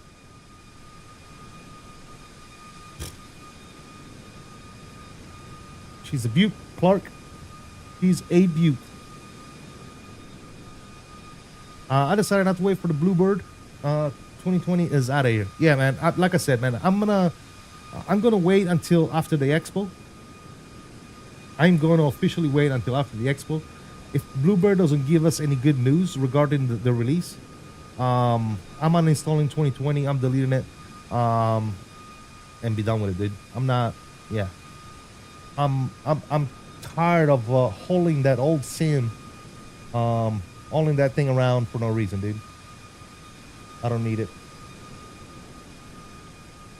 She's a beaut, Clark. She's a beaut. I decided not to wait for the Bluebird. 2020 is out of here. Yeah, man. Like I said, man, I'm gonna wait until after the expo. I'm going to officially wait until after the expo. If Bluebird doesn't give us any good news regarding the release, I'm uninstalling 2020. I'm deleting it, and be done with it, dude. I'm not. Yeah. I'm tired of holding that old sim, holding that thing around for no reason, dude. I don't need it.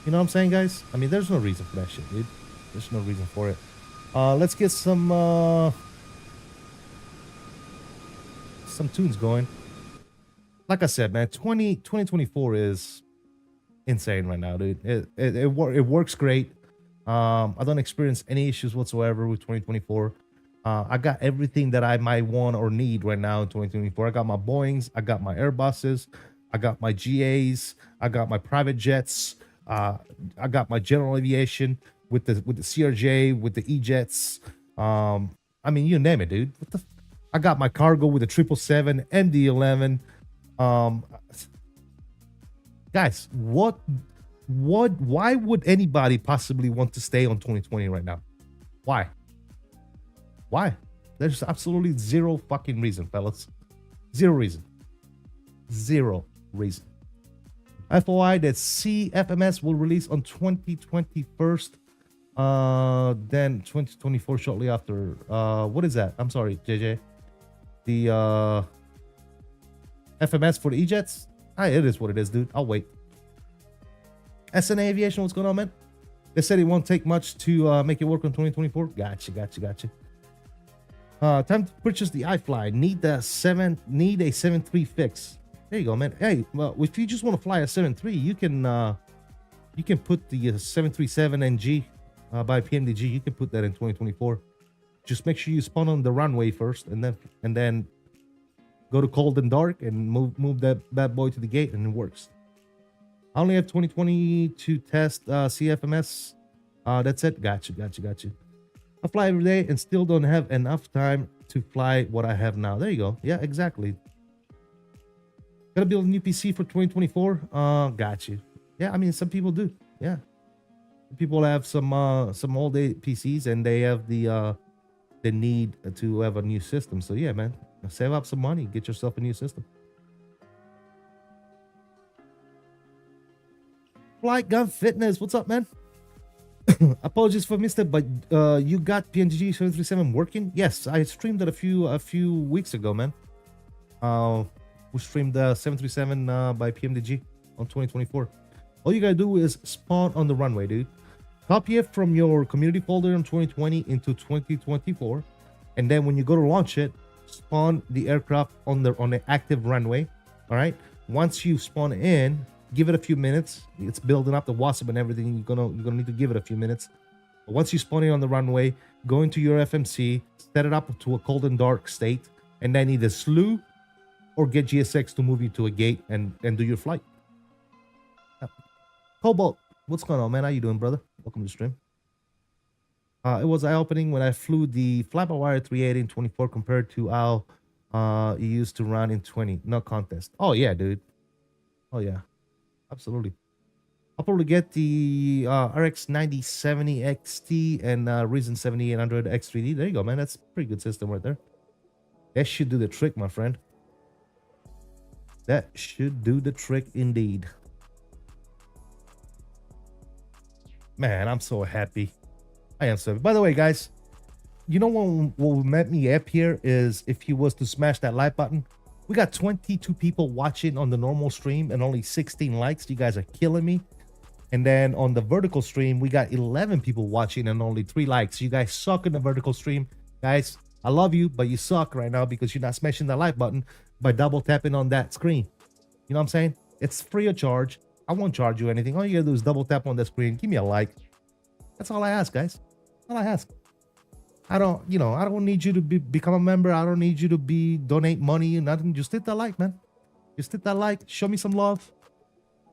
You know what I'm saying, guys? I mean, there's no reason for that shit, dude. There's no reason for it. Let's get some tunes going. Like I said, man, 2024 is insane right now, dude. It works great. I don't experience any issues whatsoever with 2024. I got everything that I might want or need right now in 2024. I got my Boeings, I got my Airbuses, I got my GAs, I got my private jets, I got my general aviation with the CRJ, with the E-Jets. I mean, you name it, dude. I got my cargo with the 777, MD-11. Guys, why would anybody possibly want to stay on 2020 right now? Why? There's absolutely zero fucking reason, fellas. Zero reason. FOI that CFMS will release on 2021. Then 2024 shortly after. What is that? I'm sorry, JJ. The FMS for the E-Jets? It is what it is, dude. I'll wait. SNA Aviation, what's going on, man? They said it won't take much to make it work on 2024. Gotcha. Time to purchase the iFly. Need a 7.3 fix. There you go, man. Hey, well, if you just want to fly a 7.3, you can put the 737NG by PMDG. You can put that in 2024. Just make sure you spawn on the runway first, and then go to cold and dark and move that bad boy to the gate, and it works. I only have 2020 to test CFMS. That's it. Got you. I fly every day and still don't have enough time to fly what I have now. There you go. Yeah, exactly. Gotta build a new PC for 2024. Got you. Yeah, I mean, some people do. Yeah. People have some old PCs and they have the need to have a new system. So yeah, man, save up some money, get yourself a new system. Flight Gun Fitness, what's up, man? Apologies for missed it, but you got PNG 737 working? Yes, I streamed it a few weeks ago, man. We streamed the 737 by PMDG on 2024. All you gotta do is spawn on the runway, dude. Copy it from your community folder in 2020 into 2024, and then when you go to launch it, spawn the aircraft on the active runway. All right. Once you spawn in, give it a few minutes. It's building up the WASP and everything. You're gonna need to give it a few minutes. But once you spawn in on the runway, go into your FMC, set it up to a cold and dark state, and then either slew or get GSX to move you to a gate and do your flight. Cobalt, what's going on, man? How you doing, brother? Welcome to the stream. It was eye-opening when I flew the fly-by-wire 380 in 24 compared to how it used to run in 20. No contest. Oh yeah, dude. Oh yeah, absolutely. I'll probably get the RX 9070 XT and Reason 7800 X3D. There you go, man. That's a pretty good system right there. That should do the trick, my friend. That should do the trick indeed. Man, I'm so happy. I am so happy. By the way, guys, you know what met me up here is if he was to smash that like button. We got 22 people watching on the normal stream and only 16 likes. You guys are killing me. And then on the vertical stream, we got 11 people watching and only 3 likes. You guys suck in the vertical stream. Guys, I love you, but you suck right now because you're not smashing the like button by double tapping on that screen. You know what I'm saying? It's free of charge. I won't charge you anything. All you gotta do is double tap on the screen. Give me a like. That's all I ask, guys. That's all I ask. I don't need you to become a member. I don't need you to donate money and nothing. Just hit that like, man. Just hit that like. Show me some love.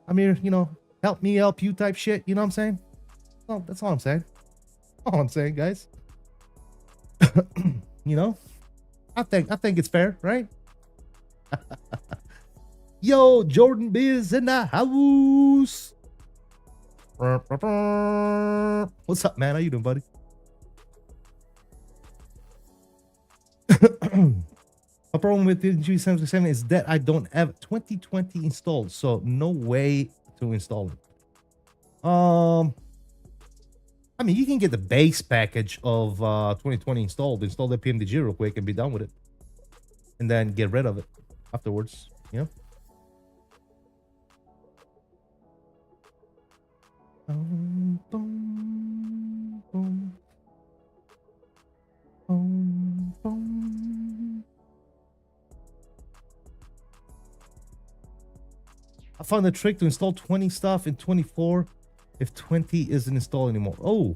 I'm here, help me help you type shit. You know what I'm saying? Oh, that's all I'm saying. All I'm saying, guys. I think it's fair, right? Yo, Jordan Biz in the house. What's up, man? How you doing, buddy? A problem with the G737 is that I don't have 2020 installed, so no way to install it. I mean, you can get the base package of 2020 installed, install the PMDG real quick and be done with it, and then get rid of it afterwards. Boom, boom, boom. Boom, boom. I found a trick to install 20 stuff in 24 if 20 isn't installed anymore. Oh,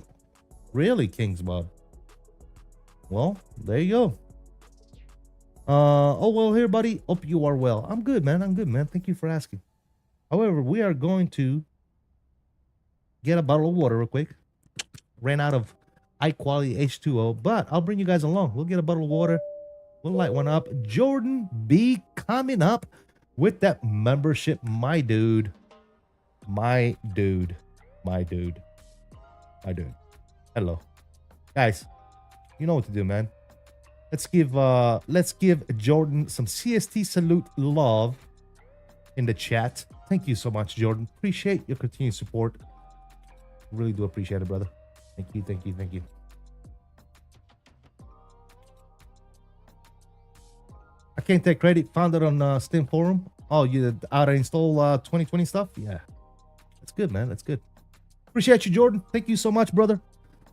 really, Kingsbud? Well, there you go. Oh, well, here, buddy. Hope you are well. I'm good, man. I'm good, man. Thank you for asking. However, we are going to get a bottle of water real quick. Ran out of high quality H2O, but I'll bring you guys along. We'll get a bottle of water. We'll light one up. Jordan B coming up with that membership. My dude. My dude. My dude. My dude. Hello. Guys, you know what to do, man. Let's give Jordan some CST salute love in the chat. Thank you so much, Jordan. Appreciate your continued support. Really do appreciate it, brother. Thank you, thank you, thank you. I can't take credit. Found it on Steam forum. Oh, you ought to install 2020 stuff? Yeah. That's good, man. That's good. Appreciate you, Jordan. Thank you so much, brother.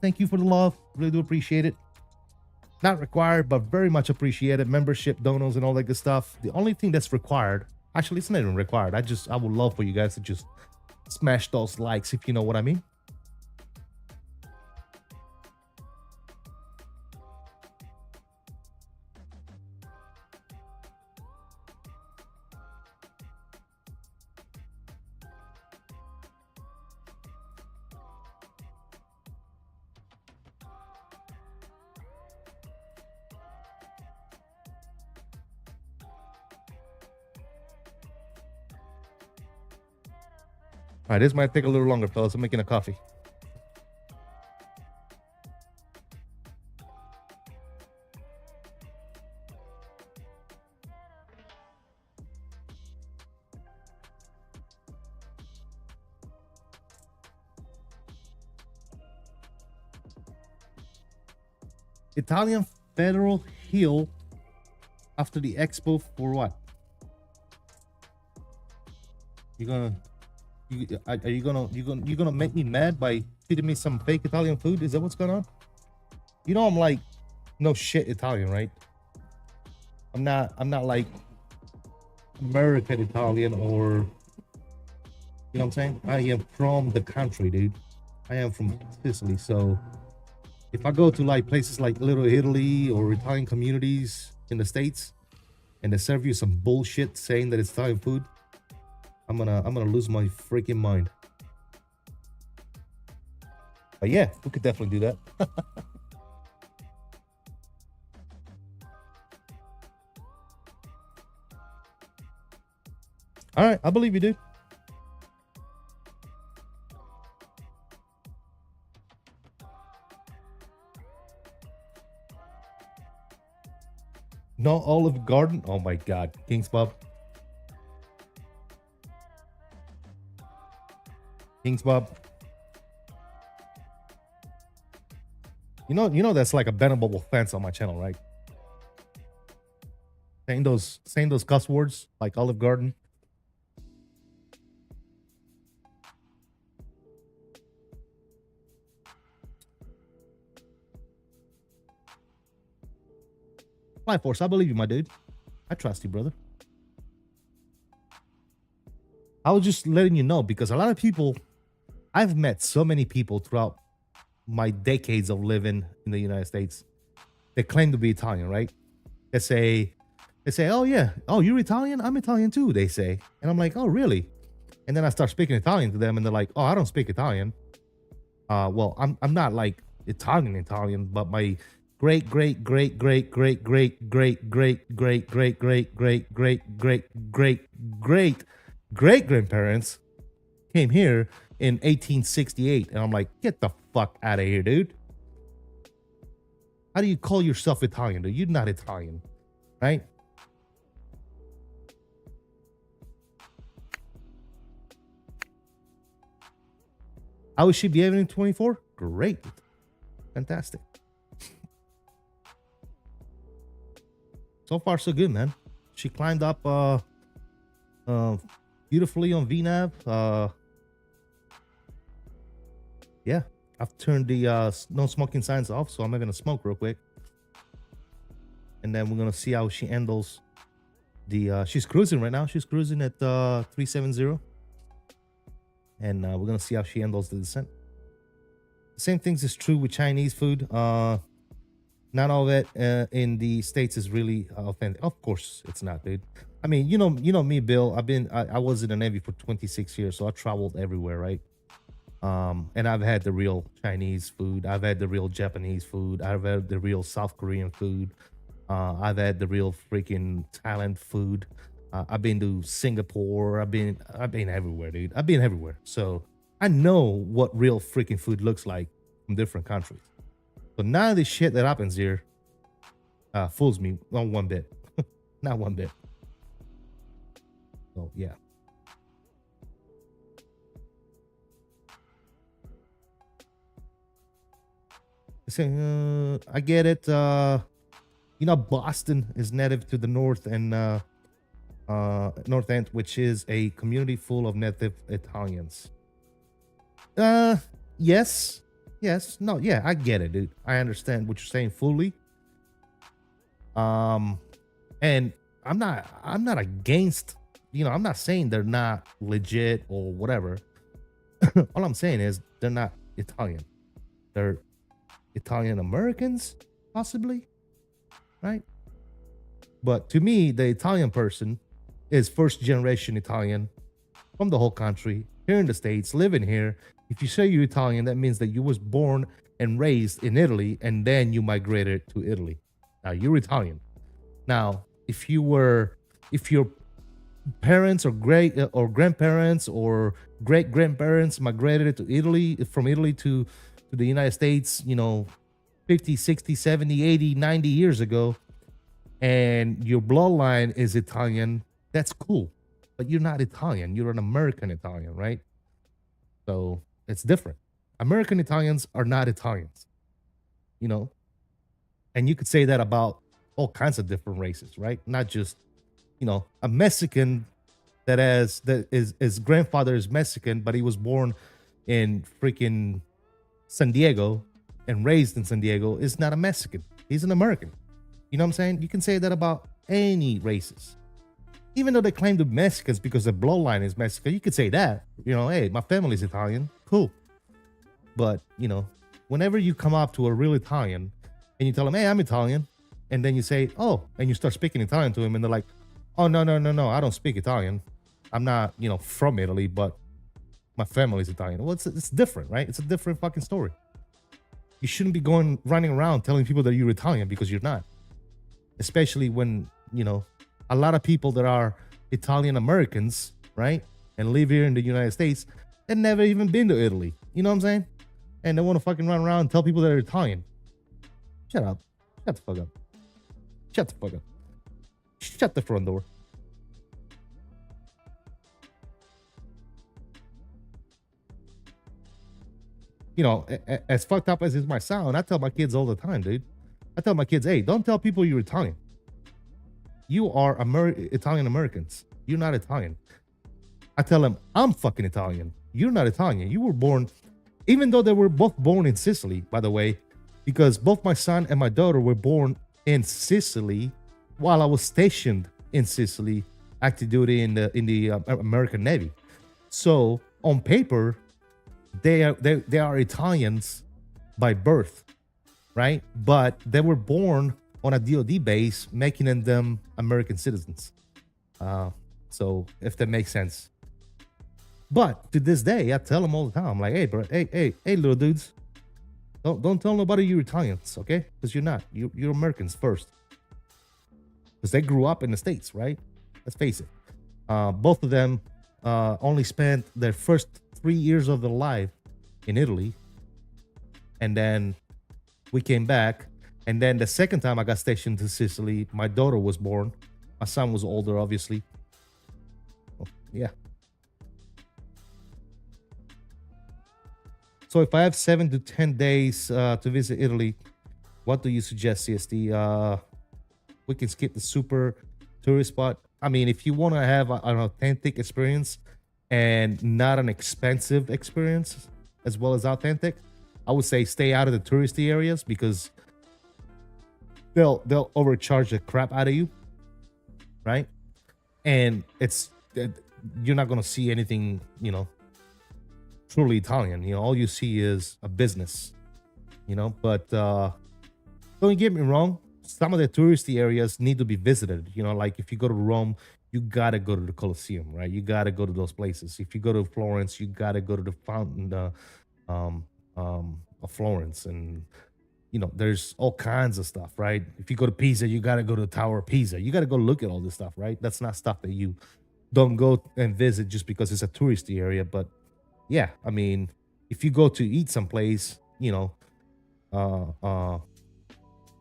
Thank you for the love. Really do appreciate it. Not required, but very much appreciated. Membership, donos, and all that good stuff. The only thing that's required, actually, it's not even required. I would love for you guys to just smash those likes, if you know what I mean. All right, this might take a little longer, fellas. I'm making a coffee. Italian Federal Hill after the expo for what? Are you gonna make me mad by feeding me some fake Italian food? Is that what's going on? You know I'm like no shit Italian, right? I'm not like American Italian, or you know what I'm saying? I am from the country, dude. I am from Sicily, so if I go to like places like Little Italy or Italian communities in the States and they serve you some bullshit saying that it's Italian food, I'm gonna lose my freaking mind. But yeah, we could definitely do that. All right, I believe you, dude. No Olive Garden. Oh my God, King's Pub. King's Pub. You know that's like a bannable offense on my channel, right? Saying those cuss words like Olive Garden. Fly Force, I believe you, my dude. I trust you, brother. I was just letting you know because a lot of people, I've met so many people throughout my decades of living in the United States. They claim to be Italian, right? They say, oh yeah, oh you're Italian? I'm Italian too, they say. And I'm like, oh really? And then I start speaking Italian to them and they're like, oh, I don't speak Italian. Well, I'm not like Italian, but my great grandparents came here in 1868, and I'm like, get the fuck out of here, dude. How do you call yourself Italian, dude? You're not Italian, right? How is she behaving in 24? Great, fantastic. So far, so good, man. She climbed up beautifully on VNAV. Yeah, I've turned the no smoking signs off, so I'm not gonna smoke real quick. And then we're gonna see how she handles the she's cruising right now. She's cruising at 370. And we're gonna see how she handles the descent. The same things is true with Chinese food. Not all of it in the States is really authentic. Of course, it's not, dude. I mean, you know me, Bill. I was in the Navy for 26 years, so I traveled everywhere, right? And I've had the real Chinese food. I've had the real Japanese food. I've had the real South Korean food. I've had the real freaking Thailand food. I've been to Singapore. I've been everywhere, dude. I've been everywhere. So I know what real freaking food looks like from different countries. So none of this shit that happens here fools me, not one bit. Not one bit. So yeah. I get it. Boston is native to the north and North End, which is a community full of native Italians. Yes. No, yeah, I get it, dude. I understand what you're saying fully. And I'm not against, I'm not saying they're not legit or whatever. All I'm saying is they're not Italian. They're Italian Americans, possibly, right? But to me, the Italian person is first generation Italian from the whole country, here in the States, living here. If you say you're Italian, that means that you was born and raised in Italy and then you migrated to Italy. Now you're Italian. Now, if your parents or grandparents or great grandparents migrated to Italy, from Italy to the United States, 50, 60, 70, 80, 90 years ago, and your bloodline is Italian, that's cool. But you're not Italian. You're an American Italian, right? So it's different. American Italians are not Italians, And you could say that about all kinds of different races, right? Not just, you know, a Mexican that his grandfather is Mexican, but he was born in freaking San Diego and raised in San Diego is not a Mexican. He's an American. You know what I'm saying? You can say that about any races. Even though they claim to be Mexicans because their bloodline is Mexican, you could say that. You know, hey, my family's Italian. Cool. But, you know, whenever you come up to a real Italian and you tell them, hey, I'm Italian, and then you say, oh, and you start speaking Italian to him, and they're like, oh, no, I don't speak Italian. I'm not, you know, from Italy, but my family's Italian. Well, it's different, right? It's a different fucking story. You shouldn't be running around telling people that you're Italian because you're not. Especially when, you know, a lot of people that are Italian Americans, right, and live here in the United States, and never even been to Italy. You know what I'm saying? And they want to fucking run around and tell people that they're Italian. Shut up. Shut the fuck up. Shut the fuck up. Shut the front door. You know, as fucked up as it might sound, I tell my kids all the time, dude. I tell my kids, hey, don't tell people you're Italian. You are Italian Americans. You're not Italian. I tell them, I'm fucking Italian. You're not Italian. You were born, even though they were both born in Sicily, by the way, because both my son and my daughter were born in Sicily while I was stationed in Sicily, active duty in the American Navy. So on paper, they are Italians by birth, right? But they were born on a DoD base, making them American citizens. So if that makes sense. But to this day, I tell them all the time, I'm like, hey, bro, hey, little dudes, don't tell nobody you're Italians, okay? Because you're not. You're Americans first. Because they grew up in the States, right? Let's face it. Both of them only spent their first 3 years of their life in Italy, and then we came back, and then the second time I got stationed to Sicily, my daughter was born. My son was older, obviously. Oh, yeah. So if I have 7 to 10 days to visit Italy, what do you suggest, CSD? We can skip the super tourist spot. I mean, if you want to have an authentic experience and not an expensive experience, as well as authentic, I would say stay out of the touristy areas because they'll overcharge the crap out of you, right? And you're not gonna see anything, you know, truly Italian. You know, all you see is a business, you know. But don't get me wrong, some of the touristy areas need to be visited. You know, like if you go to Rome, you gotta go to the Colosseum, right? You gotta go to those places. If you go to Florence, you gotta go to the fountain of Florence, and you know, there's all kinds of stuff, right? If you go to Pisa, you gotta go to the Tower of Pisa. You gotta go look at all this stuff, right? That's not stuff that you don't go and visit just because it's a touristy area. But yeah, I mean, if you go to eat someplace, you know,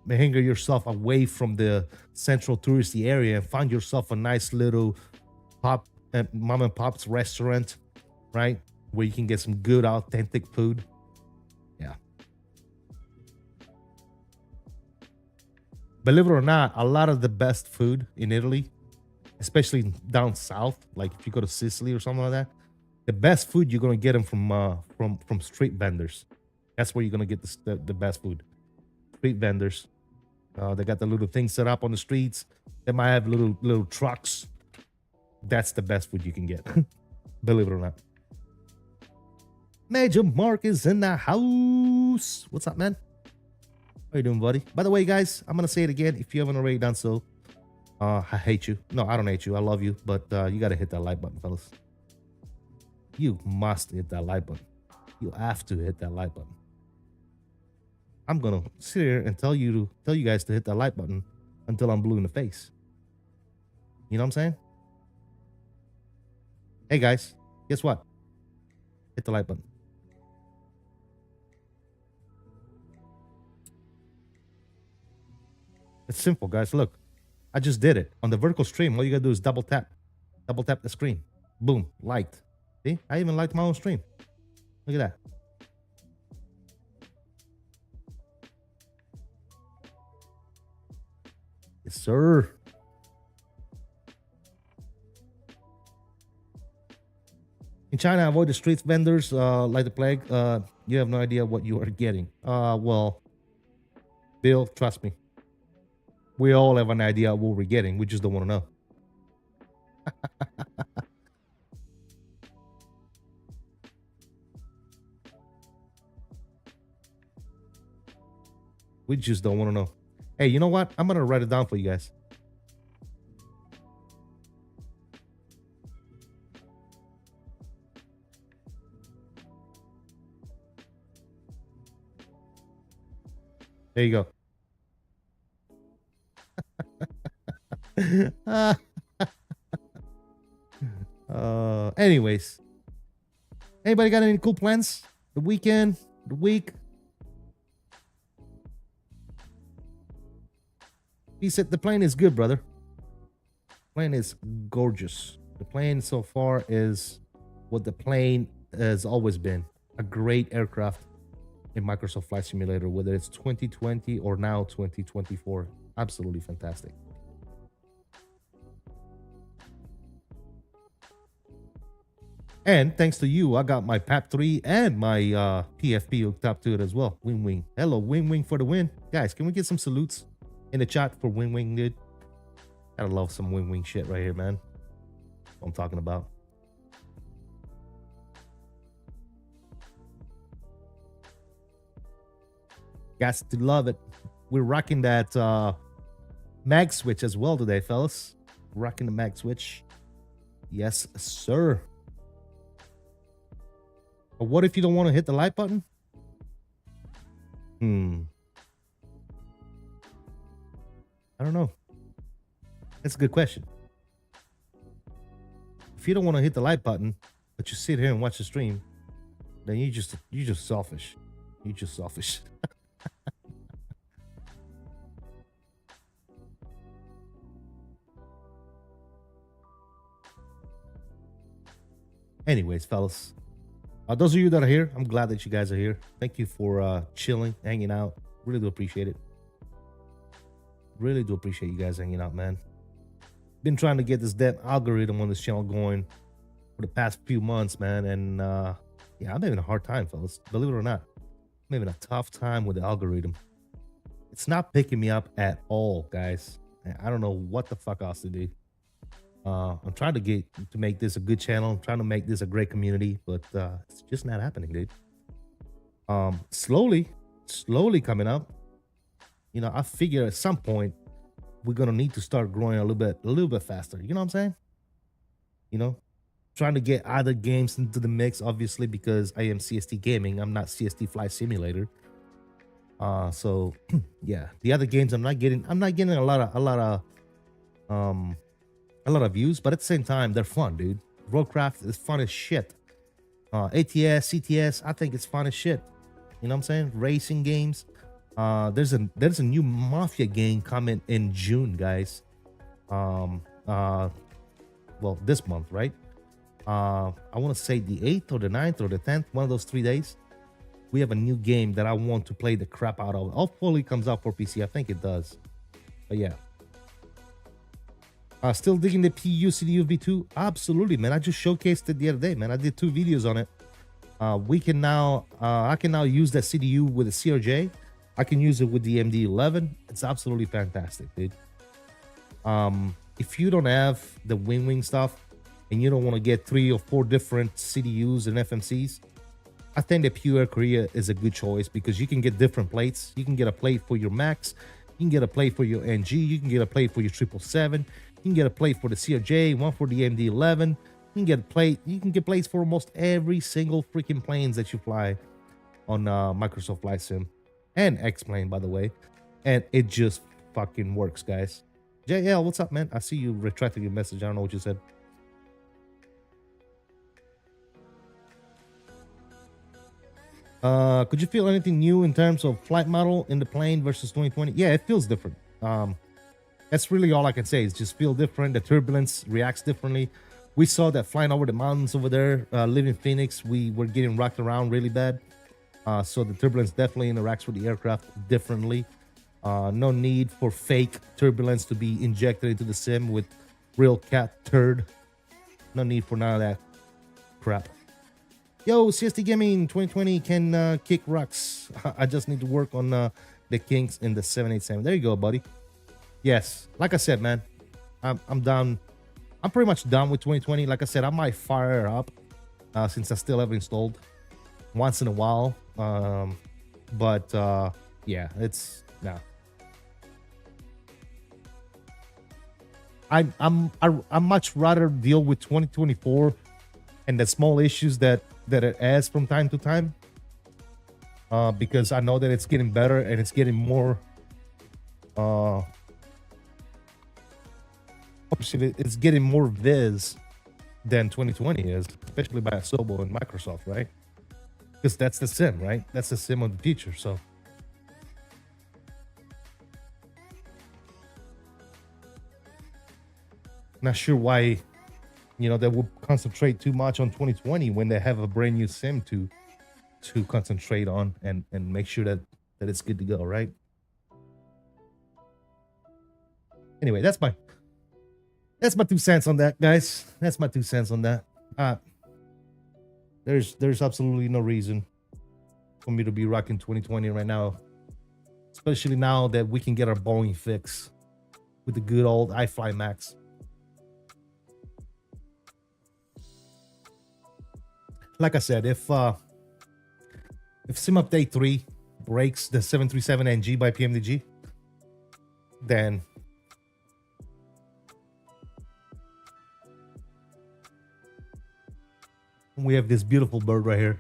hang yourself away from the central touristy area and find yourself a nice little mom and pop's restaurant, right, where you can get some good authentic food. Yeah. Believe it or not, a lot of the best food in Italy, especially down south, like if you go to Sicily or something like that, the best food you're gonna get them from street vendors. That's where you're gonna get the best food. Street vendors. They got the little things set up on the streets. They might have little trucks. That's the best food you can get. Believe it or not. Major Mark is in the house. What's up, man? How you doing, buddy? By the way, guys, I'm gonna say it again. If you haven't already done so, I hate you. No, I don't hate you. I love you, but you gotta hit that like button, fellas. You must hit that like button. You have to hit that like button. I'm gonna sit here and tell you guys to hit that like button until I'm blue in the face. You know what I'm saying? Hey guys, guess what? Hit the like button. It's simple, guys. Look, I just did it on the vertical stream. All you gotta do is double tap the screen. Boom, liked. See, I even liked my own stream. Look at that. Yes, sir. In China, avoid the street vendors like the plague. You have no idea what you are getting. Well, Bill, trust me. We all have an idea of what we're getting. We just don't want to know. We just don't want to know. Hey, you know what? I'm going to write it down for you guys. There you go. Anyways, anybody got any cool plans? The weekend, the week? He said the plane is good, brother. Plane is gorgeous. The plane so far is what the plane has always been. A great aircraft in Microsoft Flight Simulator, whether it's 2020 or now 2024. Absolutely fantastic. And thanks to you, I got my PAP3 and my PFP hooked up to it as well. WinWing. Hello, WinWing for the win. Guys, can we get some salutes in the chat for WinWing, dude? Gotta love some WinWing shit right here, man. That's what I'm talking about. Guys, to love it. We're rocking that mag switch as well today, fellas. Rocking the mag switch. Yes, sir. But what if you don't want to hit the like button? I don't know. That's a good question. If you don't want to hit the like button, but you sit here and watch the stream, then you just selfish. You just selfish. Anyways, fellas. Those of you that are here, I'm glad that you guys are here. Thank you for chilling, hanging out. Really do appreciate it. Really do appreciate you guys hanging out, man. Been trying to get this damn algorithm on this channel going for the past few months, man. And yeah, I'm having a hard time, fellas. Believe it or not, I'm having a tough time with the algorithm. It's not picking me up at all, guys. I don't know what the fuck else to do. I'm trying to make this a good channel. I'm trying to make this a great community, but it's just not happening, dude. Slowly coming up. You know, I figure at some point we're gonna need to start growing a little bit faster. You know what I'm saying? You know, trying to get other games into the mix, obviously, because I am CST gaming. I'm not CST Flight Simulator. So yeah, the other games I'm not getting a lot of views, but at the same time, they're fun, dude. Roadcraft is fun as shit. ATS, CTS, I think it's fun as shit. You know what I'm saying? Racing games. There's a new Mafia game coming in June, guys. Well, this month, right? I want to say the 8th or the 9th or the 10th, one of those 3 days. We have a new game that I want to play the crap out of. Hopefully it comes out for PC. I think it does. But yeah. Still digging the PU CDU V2? Absolutely, man. I just showcased it the other day, man. I did 2 videos on it. I can now use that CDU with a CRJ. I can use it with the MD-11. It's absolutely fantastic, dude. If you don't have the WinWing stuff and you don't want to get 3 or 4 different CDUs and FMCs, I think the PU Korea is a good choice because you can get different plates. You can get a plate for your Max. You can get a plate for your NG. You can get a plate for your 777. You can get a plate for the CRJ, one for the MD-11. You can get a plate. You can get plates for almost every single freaking planes that you fly on Microsoft Flight Sim and X-Plane, by the way. And it just fucking works, guys. JL, what's up, man? I see you retracted your message. I don't know what you said. Could you feel anything new in terms of flight model in the plane versus 2020? Yeah, it feels different. That's really all I can say. Is just feel different. The turbulence reacts differently. We saw that flying over the mountains over there, living in Phoenix, we were getting rocked around really bad. So the turbulence definitely interacts with the aircraft differently. No need for fake turbulence to be injected into the sim with real cat turd. No need for none of that crap. Yo, CST Gaming 2020 can kick rocks. I just need to work on the kinks in the 787. There you go, buddy. Yes, like I said, man, I'm done. I'm pretty much done with 2020. Like I said, I might fire it up since I still have it installed once in a while. But yeah, it's nah. I much rather deal with 2024 and the small issues that it has from time to time, because I know that it's getting better and it's getting more it's getting more viz than 2020 is, especially by Asobo and Microsoft, right? Because that's the sim, right? That's the sim of the future. So not sure why, you know, they would concentrate too much on 2020 when they have a brand new sim to concentrate on and make sure that it's good to go, right? Anyway, that's my 2 cents on that, guys. That's my 2 cents on that. There's absolutely no reason for me to be rocking 2020 right now, especially now that we can get our Boeing fix with the good old iFly Max. Like I said, if Sim Update 3 breaks the 737NG by PMDG, then we have this beautiful bird right here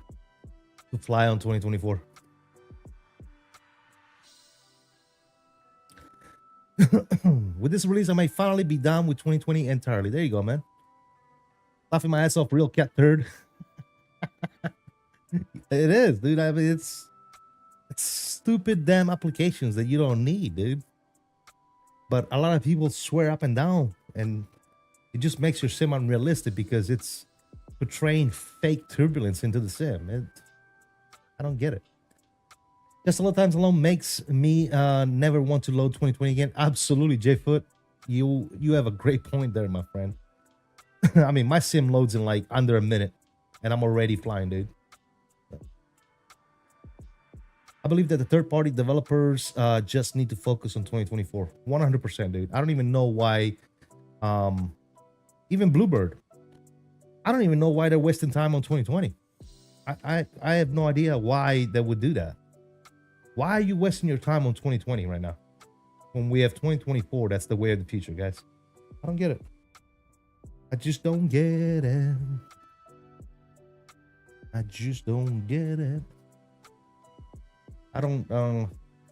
to fly on 2024. With this release, I might finally be done with 2020 entirely. There you go, man. Laughing my ass off, real cat turd. It is, dude. I mean, it's stupid damn applications that you don't need, dude. But a lot of people swear up and down, and it just makes your sim unrealistic because it's portraying fake turbulence into the sim. I don't get it. Just a lot of times alone makes me never want to load 2020 again. Absolutely, J-Foot. You have a great point there, my friend. I mean, my sim loads in like under a minute, and I'm already flying, dude. I believe that the third-party developers just need to focus on 2024. 100%, dude. I don't even know why. Even Bluebird, I don't even know why they're wasting time on 2020. I have no idea why they would do that. Why are you wasting your time on 2020 right now when we have 2024? That's the way of the future, guys. I don't get it. I just don't get it. I just don't get it. I don't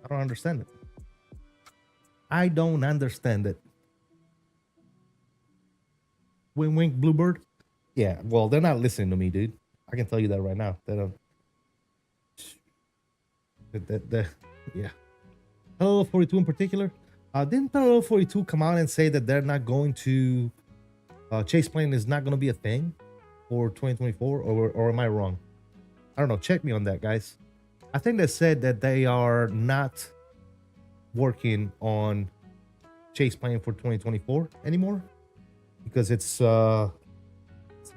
understand it. I don't understand it. WINWING, Bluebird. Yeah, well, they're not listening to me, dude. I can tell you that right now. They don't. Yeah. Hello 42 in particular. Didn't Hello 42 come out and say that they're not going to chase plane is not going to be a thing for 2024, or am I wrong? I don't know. Check me on that, guys. I think they said that they are not working on chase plane for 2024 anymore because it's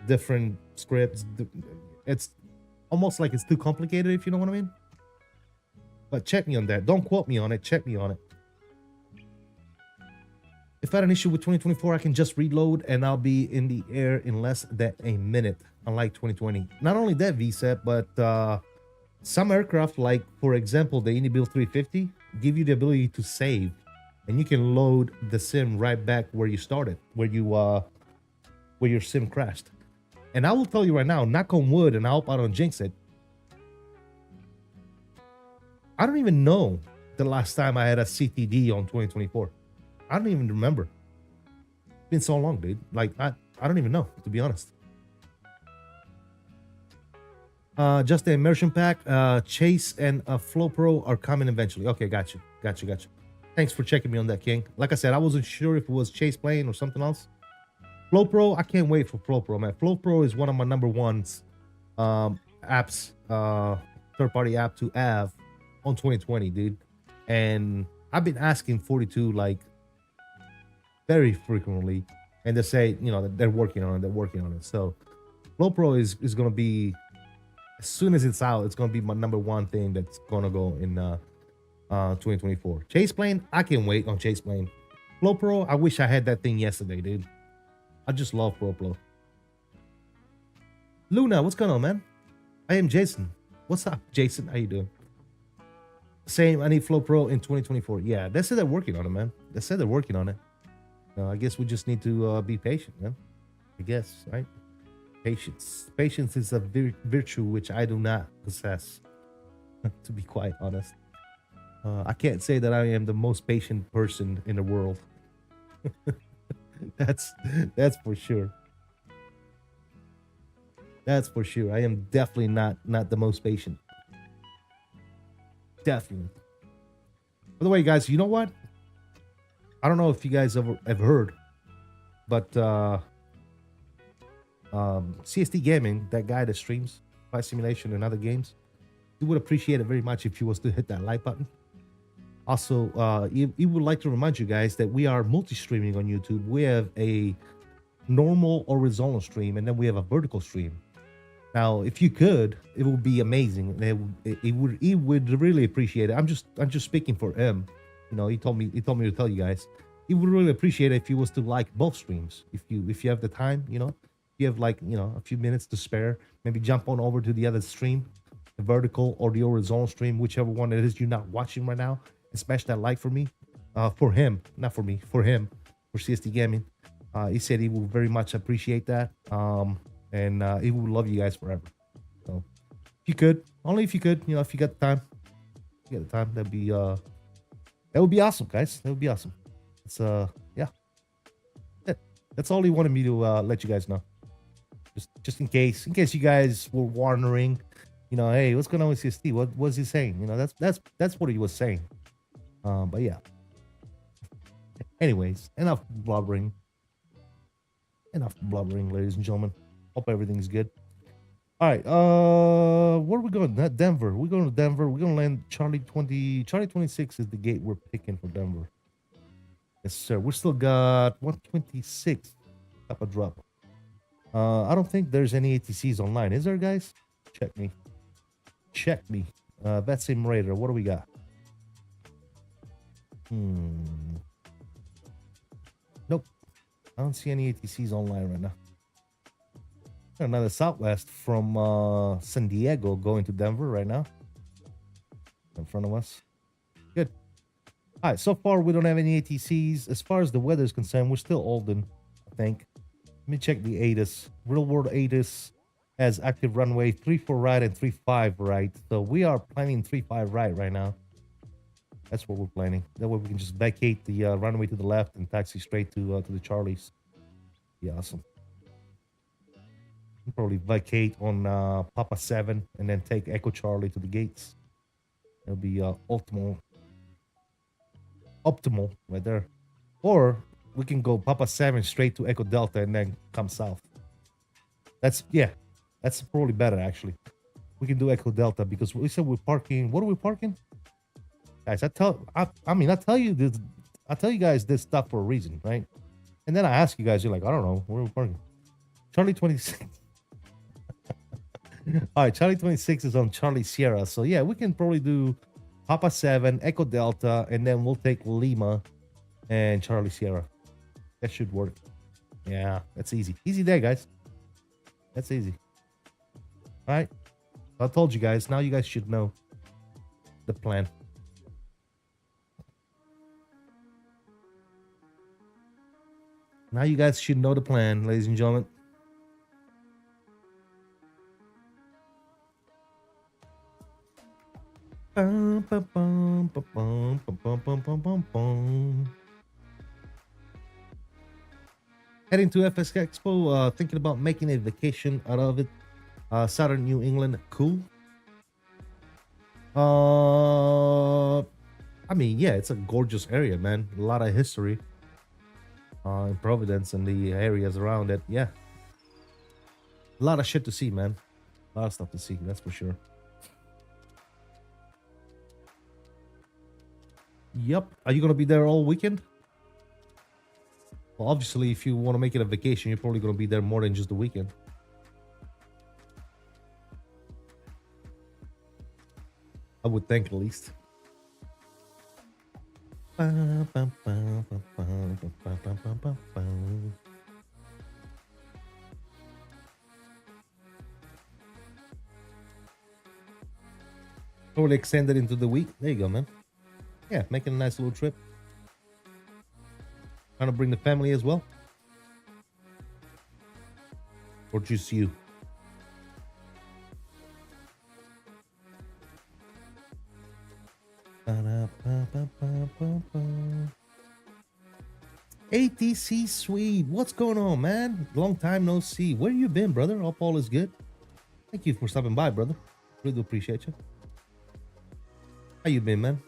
different scripts. It's almost like it's too complicated, if you know what I mean. But check me on that. Don't quote me on it. Check me on it. If I had an issue with 2024, I can just reload and I'll be in the air in less than a minute, unlike 2020. Not only that, VSET, but some aircraft, like for example the Build 350, give you the ability to save, and you can load the sim right back where you started, where your sim crashed. And I will tell you right now, knock on wood, and I hope I don't jinx it, I don't even know the last time I had a CTD on 2024. I don't even remember. It's been so long, dude. Like, I don't even know, to be honest. Just the immersion pack, Chase and Flow Pro are coming eventually. Okay, got you. Thanks for checking me on that, King. Like I said, I wasn't sure if it was Chase plane or something else. Flow Pro, I can't wait for Flow Pro, man. Flow Pro is one of my number ones apps, third-party app to have on 2020, dude. And I've been asking 42 like very frequently, and they say, you know, that they're working on it. They're working on it. So Flow Pro is gonna be, as soon as it's out, it's gonna be my #1 thing that's gonna go in 2024. Chase plane, I can wait on Chase plane. Flow Pro, I wish I had that thing yesterday, dude. I just love Flow Pro. Luna, what's going on, man? I am Jason. What's up, Jason? How you doing? Same, I need Flow Pro in 2024. Yeah, they said they're working on it, man. They said they're working on it. I guess we just need to be patient, man. I guess, right? Patience. Patience is a virtue which I do not possess, to be quite honest. I can't say that I am the most patient person in the world. That's for sure. That's for sure. I am definitely not the most patient. Definitely. By the way, guys, you know what? I don't know if you guys have heard, but CST Gaming, that guy that streams Flight Simulation and other games, he would appreciate it very much if you was to hit that like button. Also, he would like to remind you guys that we are multi-streaming on YouTube. We have a normal horizontal stream, and then we have a vertical stream. Now, if you could, it would be amazing. He would really appreciate it. I'm just speaking for him. You know, he told me to tell you guys. He would really appreciate it if you was to like both streams. If you have the time, you know, if you have like, you know, a few minutes to spare, maybe jump on over to the other stream, the vertical or the horizontal stream, whichever one it is you're not watching right now, and smash that like for me, for him, not for me, for him, for CST Gaming. He said he would very much appreciate that, and he would love you guys forever. So if you could, only if you could, you know, if you got the time, that'd be that would be awesome, guys. That would be awesome. It's yeah, that's all he wanted me to let you guys know. Just in case you guys were wondering, you know, hey, what's going on with CST? What was he saying? You know, that's what he was saying. But yeah. Anyways, enough blubbering, ladies and gentlemen. Hope everything's good. All right, where are we going? Not Denver. We're going to Denver. We're gonna land Charlie 26 is the gate we're picking for Denver. Yes, sir. We still got 126 up a drop. I don't think there's any ATCs online. Is there, guys? Check me. FlightSim Raider. What do we got? Nope. I don't see any ATCs online right now. Another Southwest from San Diego going to Denver right now. In front of us. Good. All right, so far we don't have any ATCs. As far as the weather is concerned, we're still Alden, I think. Let me check the ATIS. Real world ATIS has active runway 34 right and 35 right. So we are planning 35 right now. That's what we're planning. That way we can just vacate the runway to the left and taxi straight to the Charlies. Be awesome. We'll probably vacate on Papa 7 and then take Echo Charlie to the gates. It'll be optimal right there. Or we can go Papa 7 straight to Echo Delta and then come south. That's probably better actually. We can do Echo Delta because we said we're parking. What are we parking? Guys, I tell you guys this stuff for a reason, right? And then I ask you guys, you're like, I don't know, where are we parking? Charlie 26. All right, Charlie 26 is on Charlie Sierra. So yeah, we can probably do Papa 7, Echo Delta, and then we'll take Lima and Charlie Sierra. That should work. Yeah, that's easy. Easy there, guys. That's easy. All right. I told you guys. Now you guys should know the plan. Now you guys should know the plan, ladies and gentlemen. Heading to FSXexpo, thinking about making a vacation out of it. Southern New England, cool. I mean, yeah, it's a gorgeous area, man. A lot of history in Providence and the areas around it. Yeah, a lot of shit to see, man. A lot of stuff to see, that's for sure. Yep. Are you gonna be there all weekend? Well, obviously, if you want to make it a vacation, you're probably gonna be there more than just the weekend. I would think, at least. Probably extend it into the week. There you go, man. Yeah, making a nice little trip. Trying to bring the family as well. Or just you? ATC Swede, what's going on, man? Long time no see. Where you been, brother? Hope all is good. Thank you for stopping by, brother. Really do appreciate you. How you been, man?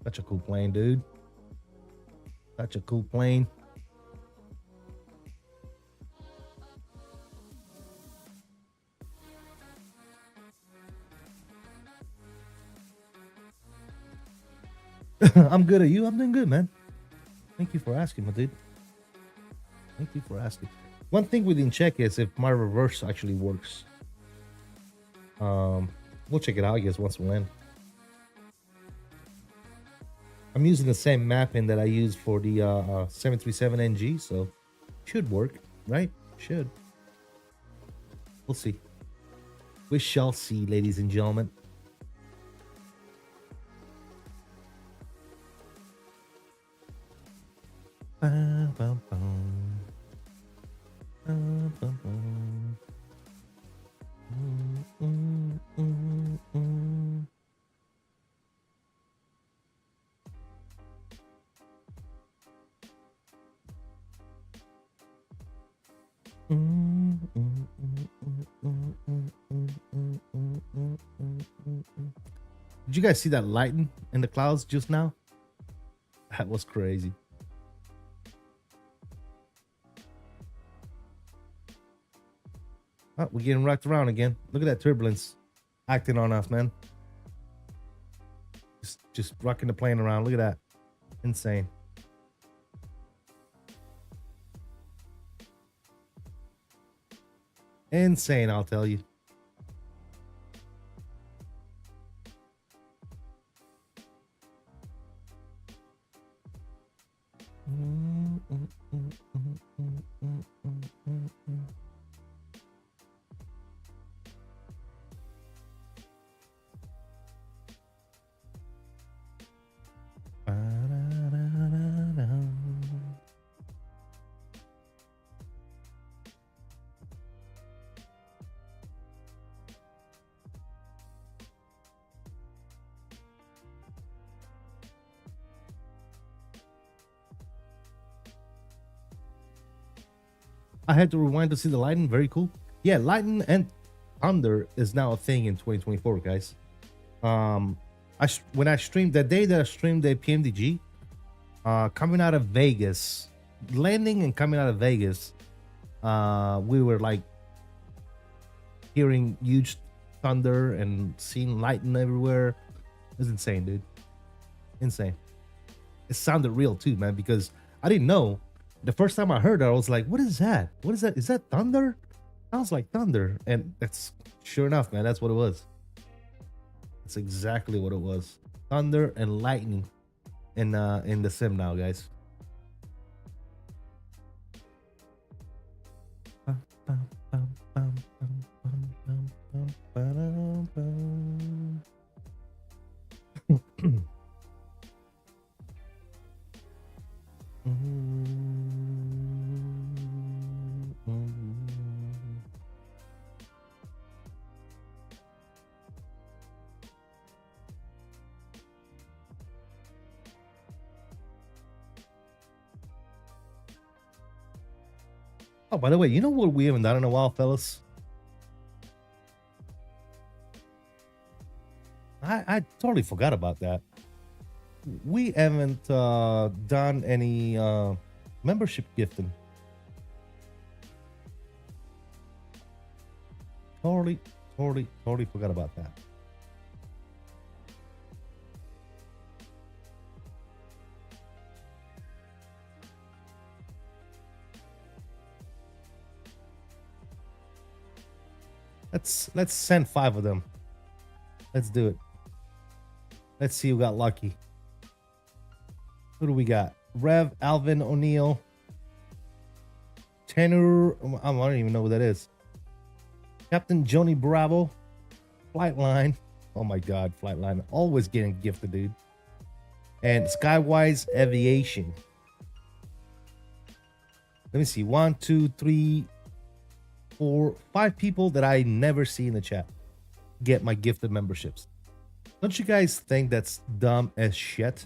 Such a cool plane, dude. Such a cool plane. I'm good. At you? I'm doing good, man. Thank you for asking, my dude. Thank you for asking. One thing we didn't check is if my reverse actually works. We'll check it out, I guess, once we land. I'm using the same mapping that I use for the 737NG, so should work, right? Should. We'll see. We shall see, ladies and gentlemen. Did you guys see that lightning in the clouds just now? That was crazy. Oh, we're getting rocked around again. Look at that turbulence acting on us, man. Just rocking the plane around. Look at that. Insane. Insane, I'll tell you. I had to rewind to see the lightning. Very cool. Yeah, lightning and thunder is now a thing in 2024, guys. When I streamed that day that I streamed the PMDG, coming out of Vegas, landing and coming out of Vegas, we were like hearing huge thunder and seeing lightning everywhere. It was insane, dude. Insane. It sounded real too, man, because I didn't know. The first time I heard it, I was like, what is that? What is that? Is that thunder? Sounds like thunder. And that's sure enough, man, that's what it was. That's exactly what it was. Thunder and lightning in the sim now, guys. Oh, by the way, you know what we haven't done in a while, fellas? I totally forgot about that. We haven't done any membership gifting. Totally forgot about that. Let's send 5 of them. Let's do it. Let's see who got lucky. Who do we got? Rev, Alvin, O'Neill, Tanner. I don't even know who that is. Captain Joni Bravo, Flightline. Oh my God, Flightline always getting gifted, dude. And Skywise Aviation. Let me see. 1, 2, 3, 4, 5 people that I never see in the chat get my gifted memberships. Don't you guys think that's dumb as shit?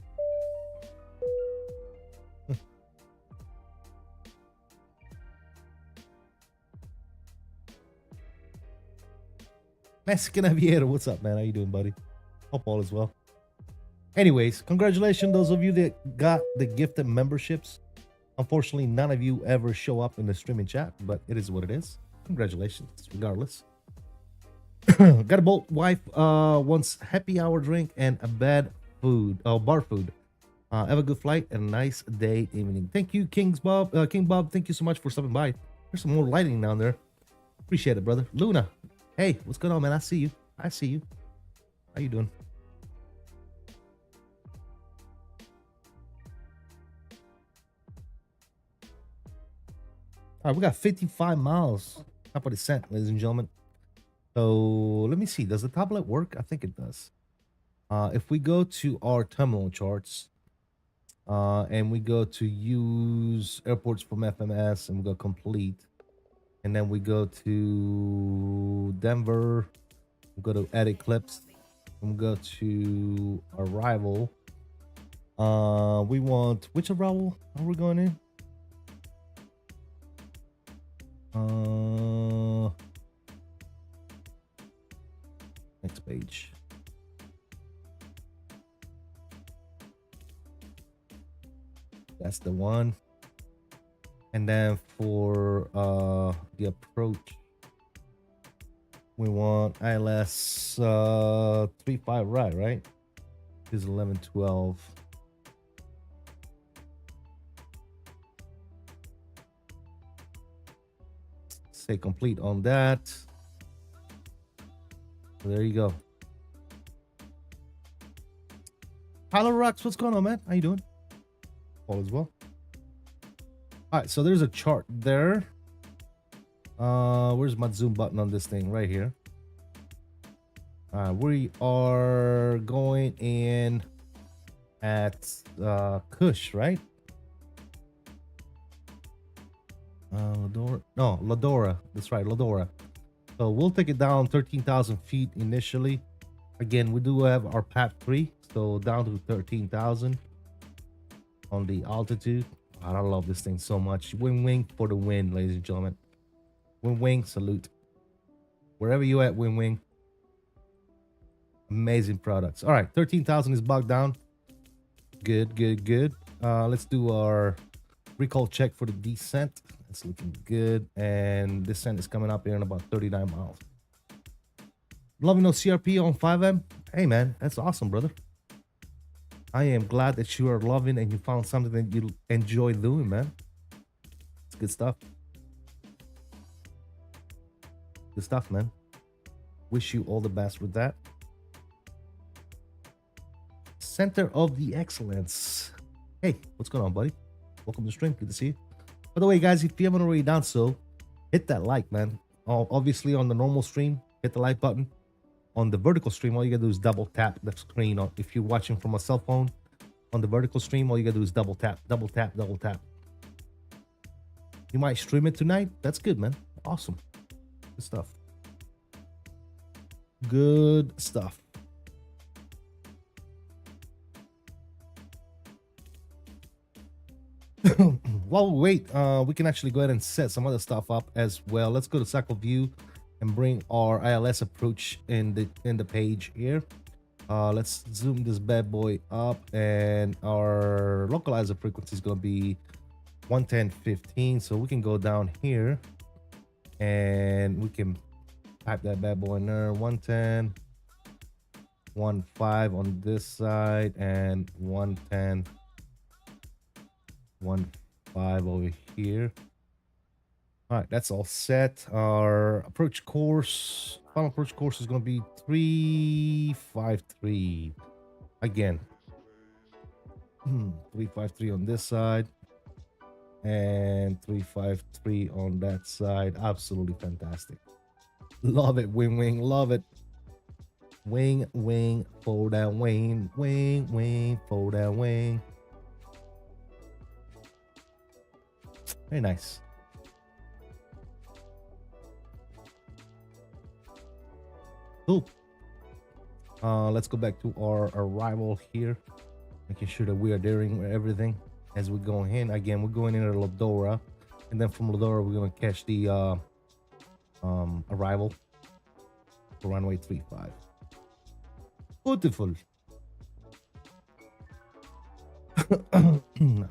Mexican Aviator, what's up, man? How you doing, buddy? Hope all is well. Anyways, congratulations, those of you that got the gifted memberships. Unfortunately, none of you ever show up in the streaming chat, but it is what it is. Congratulations, regardless. Got a bolt wife wants happy hour drink and a bad food, bar food. Have a good flight and a nice day evening. Thank you, King Bob. Thank you so much for stopping by. There's some more lighting down there. Appreciate it, brother. Luna, hey, what's going on, man? I see you. I see you. How you doing? All right, we got 55 miles. Top of the descent, ladies and gentlemen. So let me see. Does the tablet work? I think it does. If we go to our terminal charts and we go to use airports from FMS and we go complete, and then we go to Denver, we go to edit clips, and we go to arrival. We want, which arrival are we going in? Next page. That's the one. And then for the approach, we want ILS 35 right? Is 1112. Say complete on that. So there you go. Tyler Rocks, what's going on, man? How you doing? All as well. All right, so there's a chart there. Where's my zoom button on this thing? Right here. We are going in at Cush, right? Ladora. That's right, Ladora. So we'll take it down 13,000 feet initially. Again, we do have our PAP 3, so down to 13,000 on the altitude. God, I love this thing so much. WINWING for the win, ladies and gentlemen. WINWING, salute. Wherever you at, WINWING. Amazing products. All right, 13,000 is bogged down. Good. Let's do our recall check for the descent. It's looking good, and descent is coming up here in about 39 miles. Loving no CRP on 5M. Hey man, that's awesome, brother. I am glad that you are loving and you found something that you enjoy doing, man. It's good stuff. Good stuff, man. Wish you all the best with that. Center of the Excellence. Hey, what's going on, buddy? Welcome to the stream. Good to see you. By the way, guys, if you haven't already done so, hit that like, man. Obviously, on the normal stream, hit the like button. On the vertical stream, all you gotta do is double tap the screen. If you're watching from a cell phone, on the vertical stream, all you gotta do is double tap. You might stream it tonight. That's good, man. Awesome. Good stuff. Good stuff. While we wait, we can actually go ahead and set some other stuff up as well. Let's go to cycle view and bring our ILS approach in the page here. Let's zoom this bad boy up, and our localizer frequency is going to be 110.15. So we can go down here and we can type that bad boy in there. 110.15 on this side and 110.15 over here. All right, that's all set. Our approach course, final approach course is going to be 353 again. 353 on this side and 353 on that side. Absolutely fantastic. Love it, wing, love it. Wing, fold down, wing, fold down, wing. Very nice. Cool. Let's go back to our arrival here, making sure that we are doing everything as we're going in. Again, we're going in at Lodora, and then from Lodora we're going to catch the arrival for runway 35. Beautiful.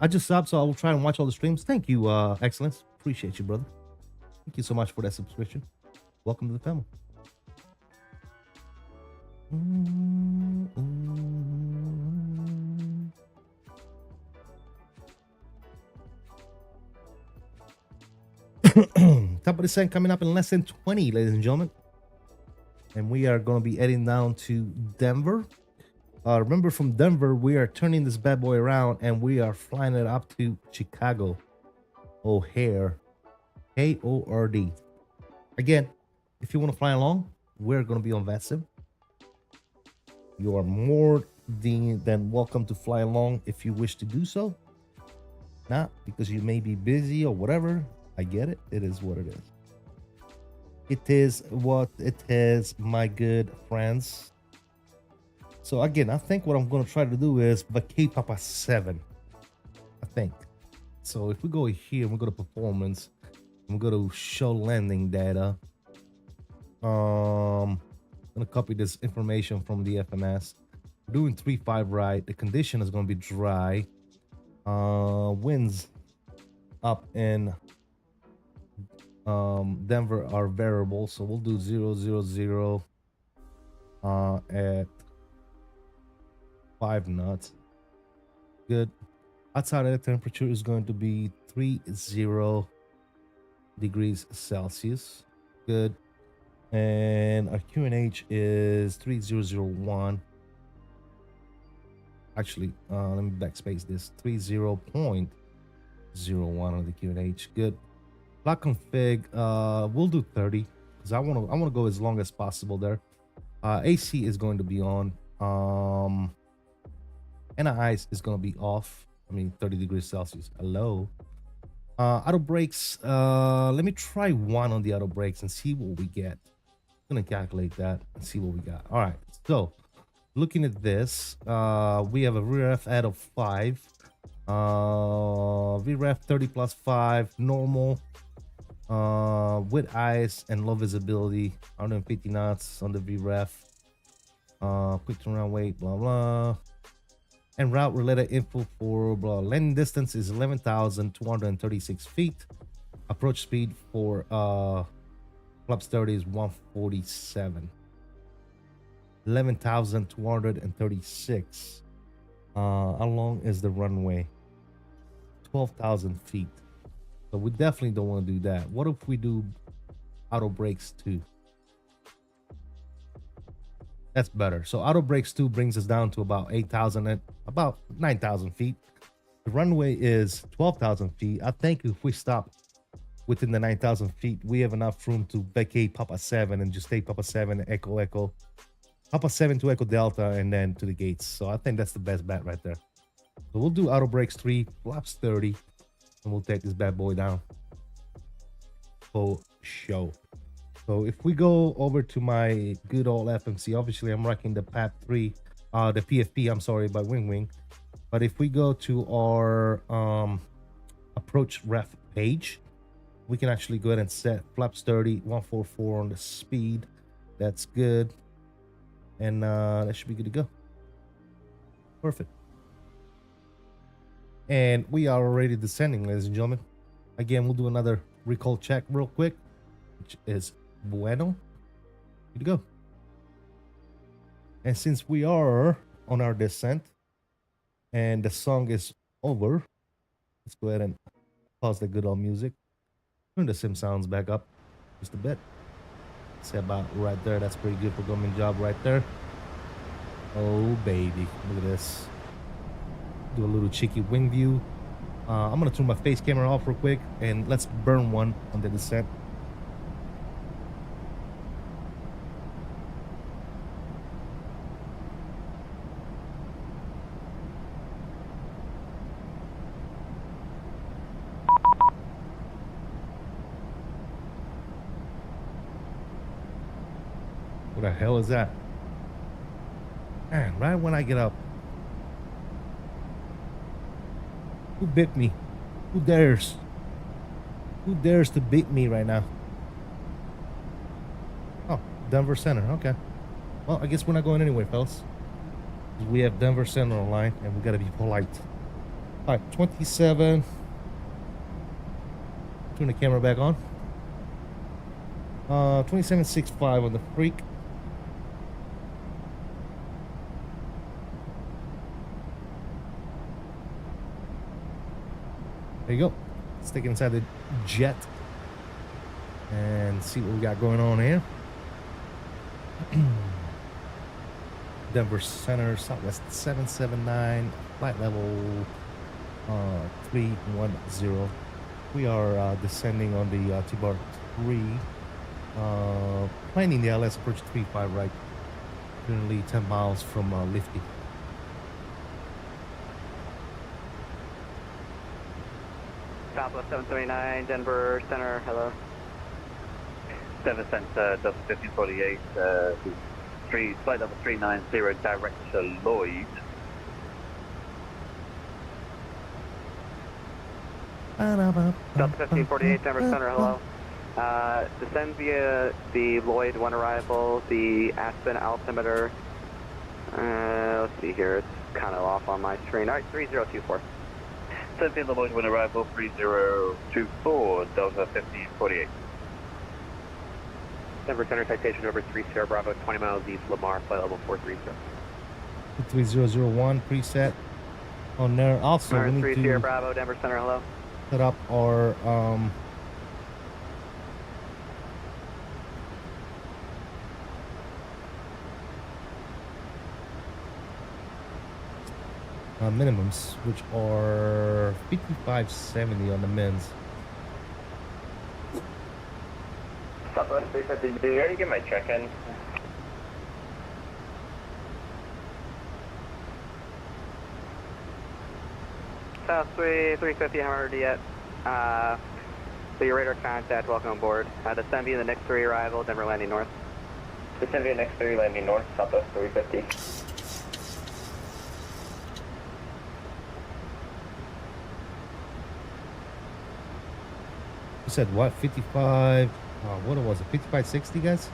I just subbed, so I will try and watch all the streams. Thank you, Excellence. Appreciate you, brother. Thank you so much for that subscription. Welcome to the family. Top of the set coming up in less than 20, ladies and gentlemen. And we are going to be heading down to Denver. Remember, from Denver, we are turning this bad boy around and we are flying it up to Chicago O'Hare, KORD. Again, if you want to fly along, we're going to be on VATSIM. You are more than welcome to fly along if you wish to do so. Not because you may be busy or whatever. I get it. It is what it is. It is what it is, my good friends. So again, I think what I'm going to try to do is vacate Papa 7. I think. So if we go here, we go to performance, and we go to show landing data. I'm going to copy this information from the FMS. We're doing 3.5 right. The condition is going to be dry. Winds up in Denver are variable, so we'll do 000 at 5 knots. Good. Outside of the temperature is going to be 30 degrees Celsius. Good. And our QNH is 3001. Actually, let me backspace this. 30.01 on the QNH. Good. Clock config, we'll do 30 because I want to go as long as possible there. AC is going to be on. NIIs is going to be off. I mean, 30 degrees Celsius. Hello. Auto brakes. Let me try one on the auto brakes and see what we get. I'm going to calculate that and see what we got. All right. So, looking at this, we have a VREF out of 5. VREF 30 plus 5. Normal. With ice and low visibility. 150 knots on the VREF. Quick turnaround weight. Blah, blah. And route related info for blah. Landing distance is 11,236 feet. Approach speed for Club 30 is 147. 11,236. How long is the runway? 12,000 feet. So we definitely don't want to do that. What if we do auto brakes 2? That's better. So auto brakes 2 brings us down to about 8,000 and about 9,000 feet. The runway is 12,000 feet. I think if we stop within the 9,000 feet, we have enough room to vacate Papa 7 and just stay Papa 7, Echo, Echo. Papa 7 to Echo Delta and then to the gates. So I think that's the best bet right there. So we'll do auto brakes 3, flaps 30, and we'll take this bad boy down. For show. So if we go over to my good old FMC, obviously I'm rocking the PAP 3, the PFP, I'm sorry, by WINWING. But if we go to our approach ref page. We can actually go ahead and set flaps 30, 144 on the speed. That's good. And that should be good to go. Perfect. And we are already descending, ladies and gentlemen. Again, we'll do another recall check real quick, which is bueno. Good to go. And since we are on our descent and the song is over, let's go ahead and pause the good old music. Turn the sim sounds back up just a bit. Say about right there. That's pretty good programming job right there. Oh baby, look at this. Do a little cheeky wing view. I'm gonna turn my face camera off real quick and let's burn one on the descent. What the hell is that? Man, right when I get up. Who bit me? Who dares? Who dares to beat me right now? Oh, Denver Center. Okay. Well, I guess we're not going anywhere, fellas. We have Denver Center online, and we gotta be polite. All right, 27. Turn the camera back on. 27.65 on the freak. There you go. Let's take it inside the jet and see what we got going on here. Denver Center, Southwest 779, flight level 310. We are descending on the T-bar 3, planning the LS approach 35 right, currently 10 miles from Lifty. Southwest 779, Denver Center, hello. Denver Center, Delta 1548, flight level 390, direct to Lloyd. Delta 1548, Denver Center, hello. Descend via the Lloyd 1 arrival, the Aspen altimeter. Let's see here, it's kind of off on my screen. All right, 3024. Descend via the Lloyd 1 arrival, 3024, Delta 1548. Denver Center, citation over 3 Sierra Bravo, 20 miles east, Lamar, flight level 430. 3001 preset on there. Also, All right, we 3 need Sierra to Bravo, Denver Center, hello. set up our minimums, which are 5570 on the mins. Southwest 350, did you already get my check-in? South 350, haven't heard yet. So your radar contact, welcome aboard. Descend via the next 3 arrival, Denver landing north. Descend via next 3 landing north, Southwest 350. You said what? 55. What was it? 5560, guys?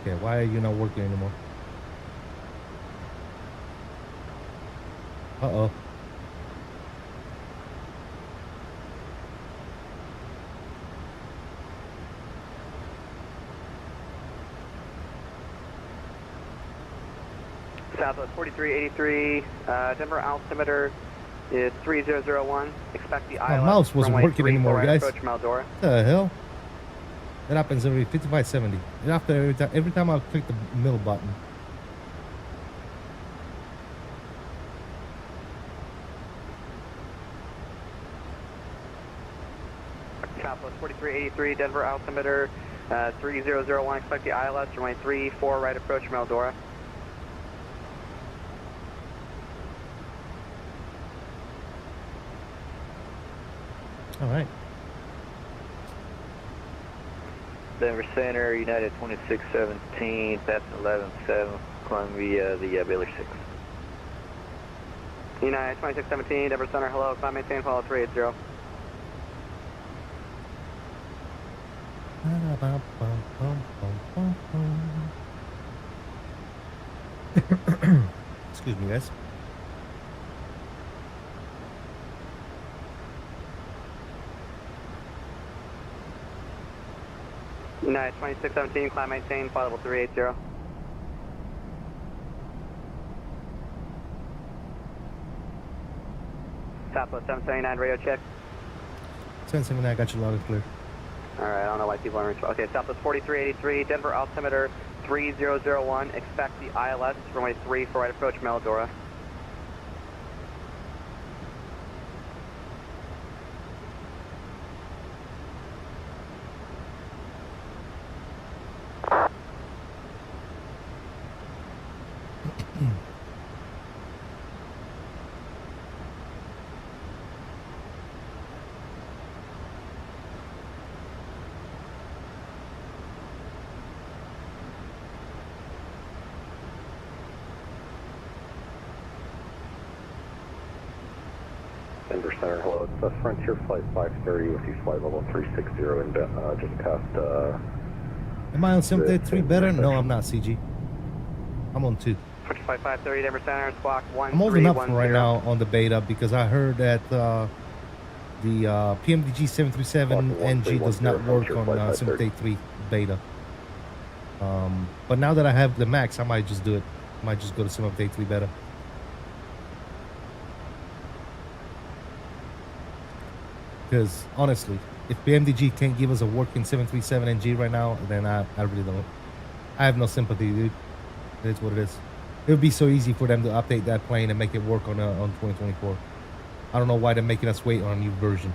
Okay, why are you not working anymore? Uh-oh. Southwest 4383, Denver altimeter is 3001. Expect the ILS. My mouse wasn't working anymore, guys. Approach Maldora. What the hell? That happens every 5570. It after every time I click the middle button. Southwest 4383, Denver altimeter 3001. Expect the ILS. Runway 34 right approach Maldora. All right. Denver Center, United 2617, passing 117, climb via the Baylor 6. United 2617, Denver Center, hello, climb maintain, follow 380. Excuse me, guys. United 2617, climb maintain, flight level 380. Southwest 779, radio check. 1079, got you loud and clear. Alright, I don't know why people aren't responding. Okay, Southwest 4383, Denver altimeter 3001, expect the ILS, runway 3 for right approach, Meldora. Denver Center, hello. It's Frontier Flight 530 with you, flight level 360, and just past. Am I on 783 better? No, I'm not, CG. I'm on 2. Frontier Flight 530, Denver Center, squawk 1310. I'm holding up for right now on the beta because I heard that the PMDG 737 NG does not work on 783 beta. But now that I have the Max, I might just do it. I might just go to 783 beta. Because honestly, if PMDG can't give us a working 737 NG right now, then I really don't. I have no sympathy, dude. It is what it is. It would be so easy for them to update that plane and make it work on 2024. I don't know why they're making us wait on a new version.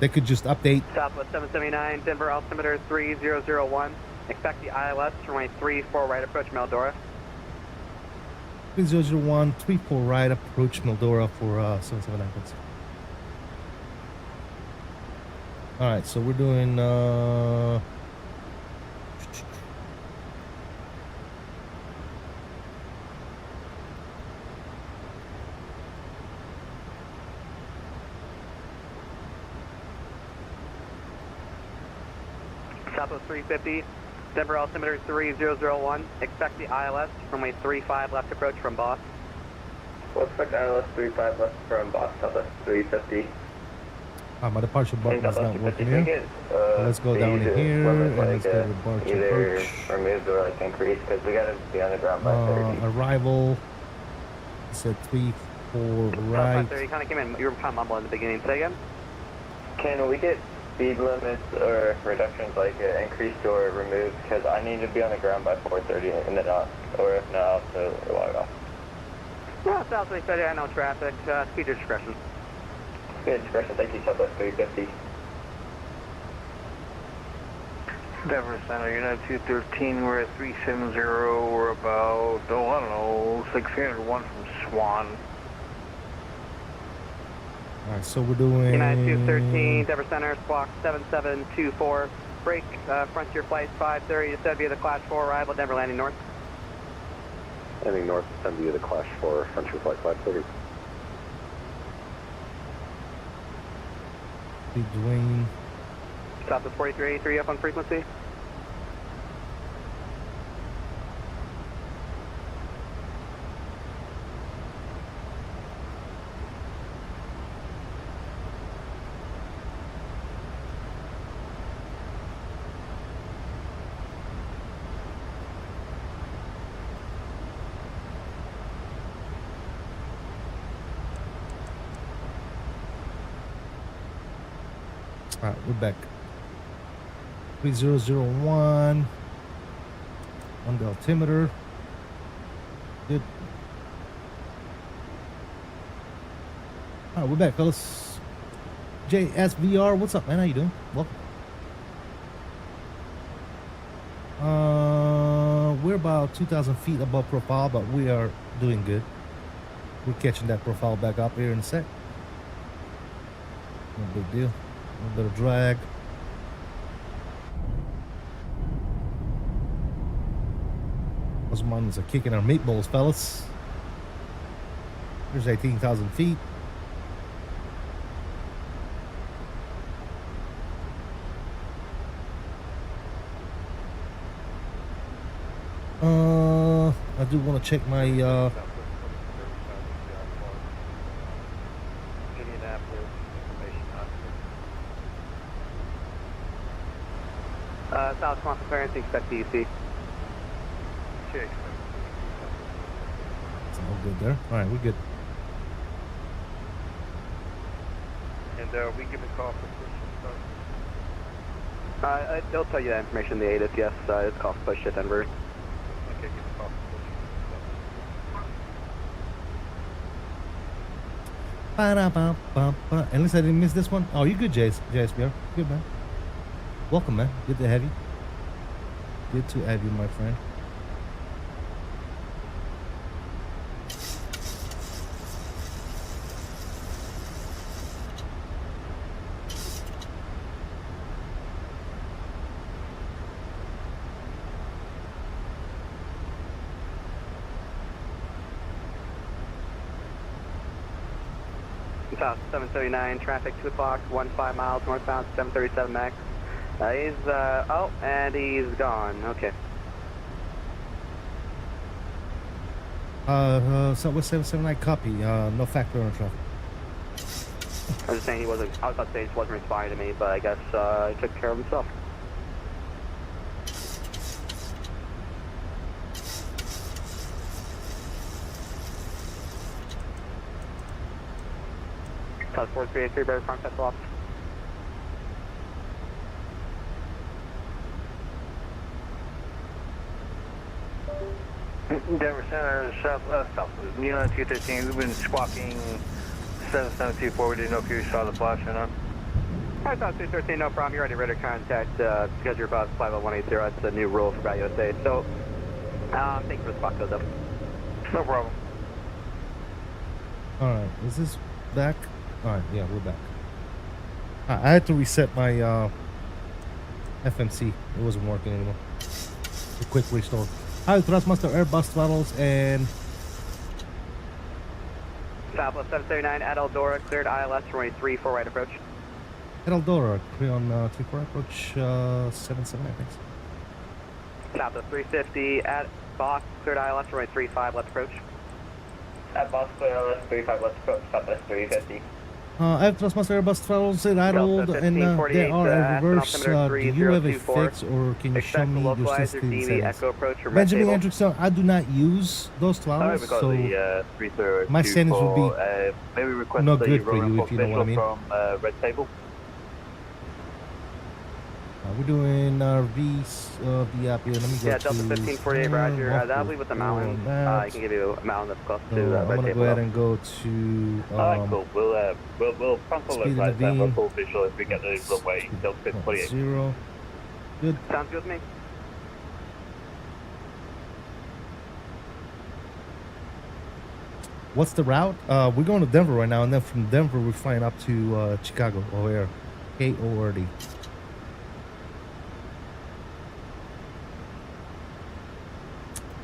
They could just update. Southwest 779, Denver altimeter 3001, expect the ILS, runway 34 right approach, Meldora. 3001, 34 right approach Meldora for 779. All right, so we're doing Southwest 350, Denver altimeter 3001, expect the ILS, runway 35 left approach from Boss. We'll expect ILS 35 left from Boss, Southwest 350. my departure button is not working here. Let's go down in here and let's go to departure either approach. removed or like increased because we gotta be on the ground by 30. Arrival. It's at 34 right. 530, kind of came in, you were kind of mumbling in the beginning. Say again? Can we get speed limits or reductions like increased or removed? Because I need to be on the ground by 4:30 and then not, or if not, so log off. No, South 350, I know traffic, speed your discretion. Good discretion, thank you, Southwest 350. Denver Center, United 213, we're at 370, we're about, I don't know, 601 from Swan. All right, so we're doing United 213, Denver Center, squawk 7724, break Frontier Flight 530, descend via the Clash 4, arrival, Denver landing north. Landing north, send via the Clash 4, Frontier Flight 530. Dwayne. Southwest 4383 up on frequency. All right, we're back. 3001 on the altimeter. Good. All right, we're back, fellas. JSVR, what's up, man? How you doing? Welcome. We're about 2,000 feet above profile, but we are doing good. We're catching that profile back up here in a sec. No big deal. A little bit of drag. Those ones are kicking our meatballs, fellas. There's 18,000 feet. I do want to check my Indianapolis information officer. South Quantum clearance, expect TC. Okay. it's all good there. All right, we're good. And we give a call for push. They'll tell you that information. The ATIS, yes. It's called push at Denver. Okay, give a call for Ba-da-ba-ba-ba. Unless I didn't miss this one. Oh, you good, JSBR. Good, man. Welcome, man. Good to have you. Good to have you, my friend. South 739, traffic 2 o'clock, 15 miles northbound, 737 Max. Oh, and he's gone. Okay. Southwest 779 copy. No factor on traffic. I was just saying he wasn't, I was about to say he just wasn't responding to me, but I guess he took care of himself. South 4383, better front test off. Denver Center, south, Neon 213, we've been squawking 7724, we didn't know if you saw the flash or not. Alright, South 213, no problem, you're ready to contact, because you're about 50180, that's the new rule for Value USA, so, thank you for the spot code though. No problem. All right, is this back? All right, yeah, we're back. I had to reset my FMC. It wasn't working anymore. A quick restore. Hi, Thrustmaster Airbus throttles and Southwest 739 at Eldora, cleared ILS, runway 34 right approach. at Eldora, on 34 approach 77, I think. Southwest 350 at Boss, cleared ILS, runway 35 left approach. At Boss Clear, LS 35, let's approach Southwest 350. I have Thrustmaster Airbus throttles rattled and they are a reverse. Do you have a fix or can you show me your system settings? Benjamin Hendrickson, I do not use those throttles, so my settings would be maybe request not good for you if you know what I mean. From Red Table. We're doing VS of the app here. Let me go yeah, to Delta 1548, Roger. That'll be with the mountain. I can give you a mountain that's close to I'm Red gonna Table. go ahead and go to Alright, cool. We'll cancel speed those in the lights and we'll beam. full visual if we get the runway Delta 1548. 0. Good. Sounds good to me. What's the route? We're going to Denver right now, and then from Denver we're flying up to Chicago, O'Hare, KORD.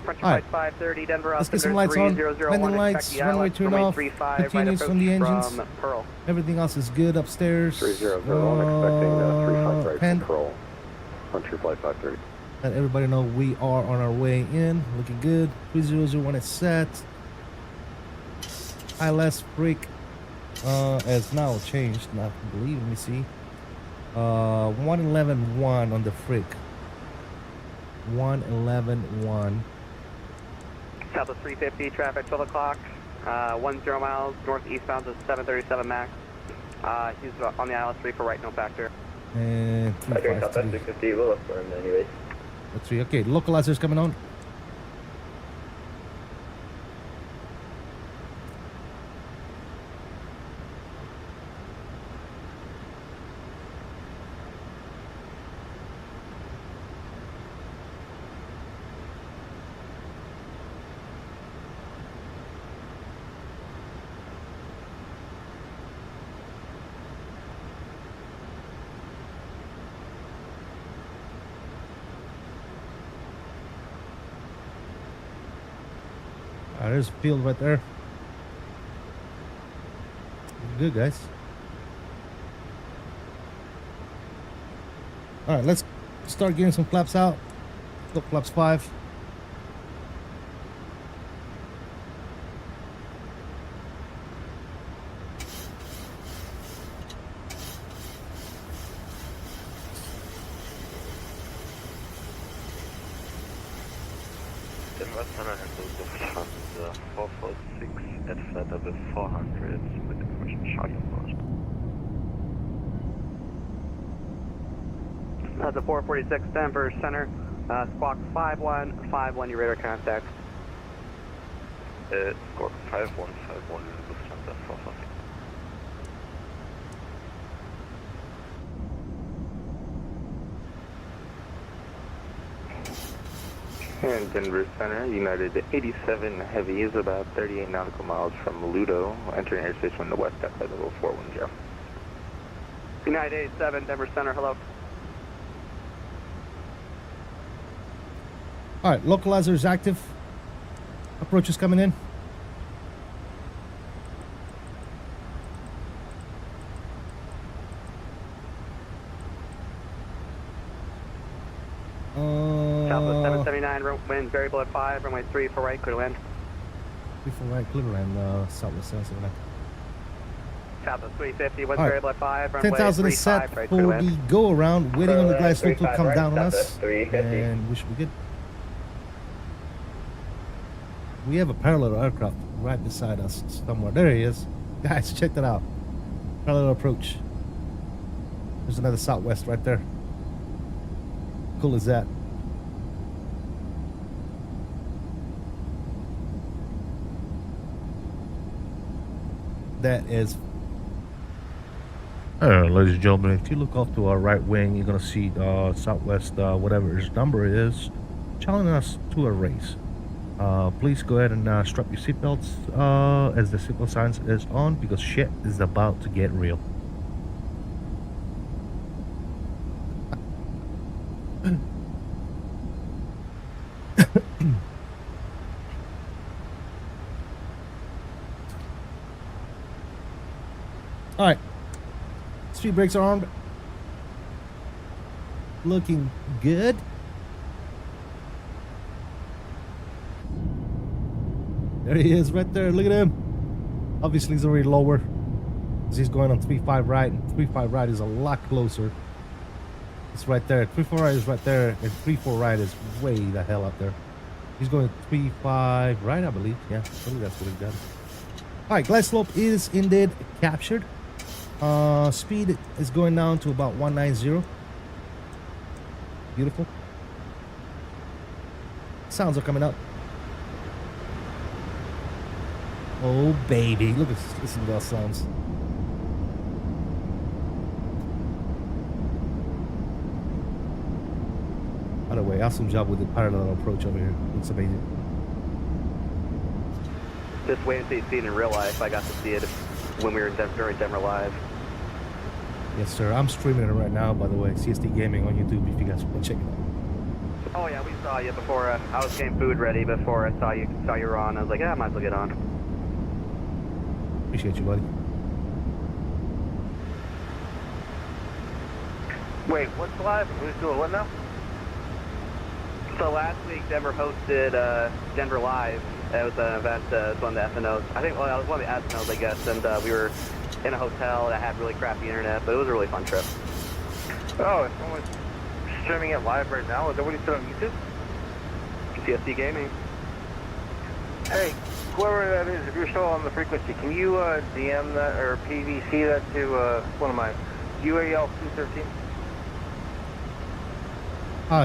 French Alright. Flight 530, Denver, Let's get some lights on. Landing lights, runway turn off, continuous on the engines. From Pearl. Everything else is good upstairs. 300, expecting 35 right Pen. control. On True Flight 530. Let everybody know we are on our way in. Looking good. 3001 is set. ILS freak has now changed. I believe. Let me see. 111.1 on the freak. 111.1. Southwest 350, traffic 12 o'clock, 10 miles, northeastbound to 737 Max. He's on the ILS 3 for right, no factor. And Okay, Southwest 353. 350, we'll look for him anyways. That's 3. Okay, localizers coming on. there's a field right there. Good, guys. All right, let's start getting some flaps out. Go flaps 5. Center handles the front, the 446 at flat over 400 with the commission shotgun post. That's a 446 Denver Center. Squawk 5151, your radar contact. Squawk 5151, Lufthansa 446. And Denver Center, United 87 Heavy is about 38 nautical miles from Ludo, entering airspace from the west at level 410. United 87, Denver Center, hello. All right, localizer is active. Approach is coming in. Southwest 779, wind variable at 5, runway 3 for right, clear to land. 3 for right, clear to land, Southwest 779. Southwest 350, wind All right. variable at 5, runway 10,000 3 is set 5, right, for clear to land. the go around, waiting on the glass to come right, down on us. Southwest 350. And we should be good. We have a parallel aircraft right beside us somewhere. There he is. Guys, check that out. Parallel approach. There's another Southwest right there. Cool as that. That is. Ladies and gentlemen, if you look off to our right wing, you're gonna see Southwest, whatever his number is, challenging us to a race. Please go ahead and strap your seatbelts as the seatbelt signs is on, because shit is about to get real. All right, speed brakes are armed. Looking good. There he is right there. Look at him. Obviously, he's already lower because he's going on 3-5 right, and 3-5 right is a lot closer. It's right there. 3-4 right is right there, and 3-4 right is way the hell up there. He's going 3-5 right, I believe. Yeah, I believe that's what he got. All right, glide slope is indeed captured. Speed is going down to about 190. Beautiful. Sounds are coming up. Oh baby, look at listen to those sounds. By the way, awesome job with the parallel approach over here. Looks amazing. Just wait until you see it in real life. I got to see it when we were during Denver Live. Yes, sir. I'm streaming it right now, by the way. CST Gaming on YouTube if you guys want to check it out. Oh yeah, we saw you before. I was getting food ready before I saw you were on. I was like, yeah, I might as well get on. Appreciate you, buddy. Wait, what's live? Who's doing what now? So last week Denver hosted Denver Live. It was an event. It was one of the FNOs. I think well, it was one of the FNOs, I guess. And we were in a hotel that had really crappy internet, but it was a really fun trip. Oh, it's someone streaming it live right now. Is that what you said on YouTube? CST Gaming. Hey, whoever that is, if you're still on the frequency, can you DM that or PVC that to one of my UAL 213?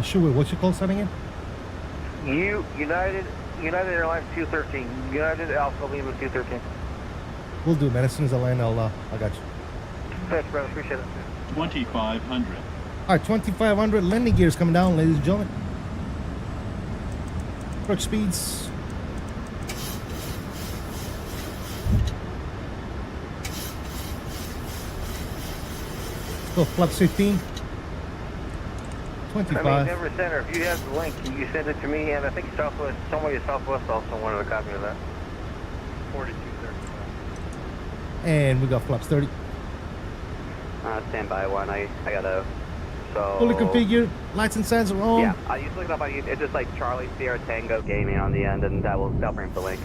Sure. What's your call sign again? United Airlines 213. United Alpha Lima 213. We'll do, man. As soon as I land, I got you. Thanks, brother. Appreciate it. 2500. All right, 2500 landing gears coming down, ladies and gentlemen. Approach speeds. Go flaps 15. 25. I mean, Denver Center, if you have the link, can you send it to me? And I think Southwest, somebody at Southwest also wanted a copy of that. And we got flaps 30. Stand by one. I gotta. So. Fully configured. Lights and sensor on. Yeah, I usually look it up on YouTube. It's just like Charlie Sierra Tango Gaming on the end, and that'll bring up the link.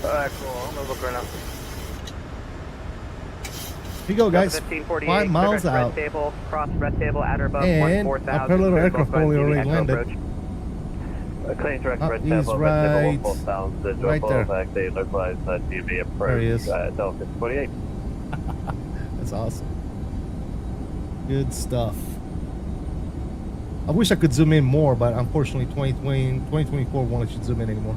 Alright, cool. I'm gonna look right now. Here you go, guys. 1548. 5 miles red out. Table, cross red table, at or above And 14,000. our parallel aircraft probably already landed. Clean direct Up, red he's table, right- red table, 4,000, right there. they localized TOBII approach, There he is. Delta 48. That's awesome. Good stuff. I wish I could zoom in more, but unfortunately 2024 won't let you zoom in anymore.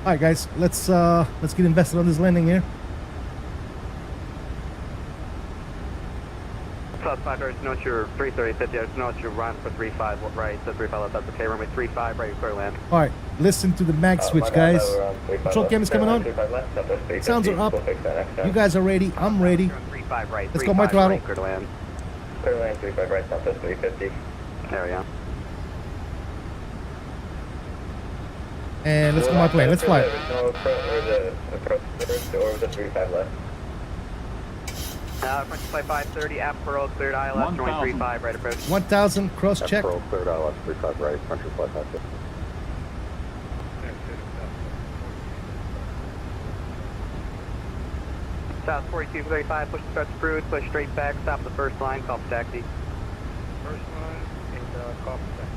Alright guys, let's get invested on this landing here. Plus 5, I just know it's your 33050. I just know it's your run for 35 right. So 35 left, that's okay. Runway 35 right, clear land. Alright, listen to the mag switch, guys. Control cam is coming on. Sounds are up. You guys are ready. I'm ready. 35 right. Let's go, my throttle. Clear to land. Clear land 35 right, Southwest 350. There we go. And let's go my plane. Let's fly. Original approach, or the 35 left. French flight 530, app Pearl, cleared ILS, runway 35 right approach. 1000 cross check. Pearl cleared ILS 35 right, Frontier Flight 550. South 4235, push the start approved, push straight back, stop the first line, call for taxi. First line and call for taxi.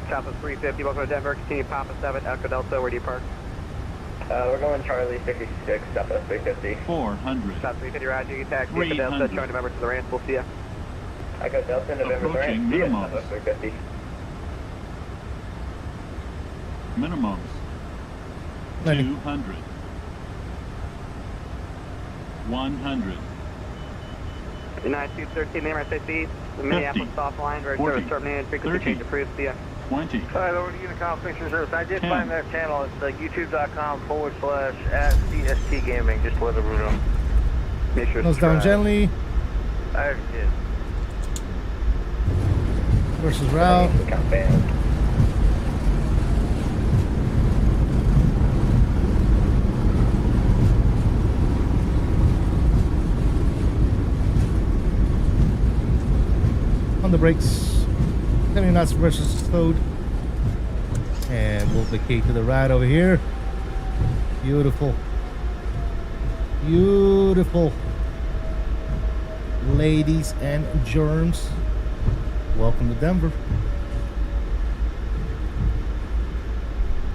Southwest 350, welcome to Denver, continue Papa 7, Echo Delta, where do you park? We're going Charlie 66, Southwest 350. 400. South 350, roger, you taxi, Echo Delta, join November to the ramp, we'll see ya. Echo Delta, November Approaching 3, minimums. Southwest 350. Minimums. Landing. 200. 100. United 213, name SAC, the Minneapolis soft line, very 40, service terminated, frequency 30. change approved, see ya. 20. Alright, over to Unicom Picture Service. I did 10. find their channel. It's youtube.com/@CST Gaming. Just to let everyone know. Make sure to Nose down subscribe. gently. I already did. Versus route. Count band. On the brakes. 70 knots versus code. And we'll vacate to the right over here. Beautiful. Beautiful. Ladies and germs. Welcome to Denver.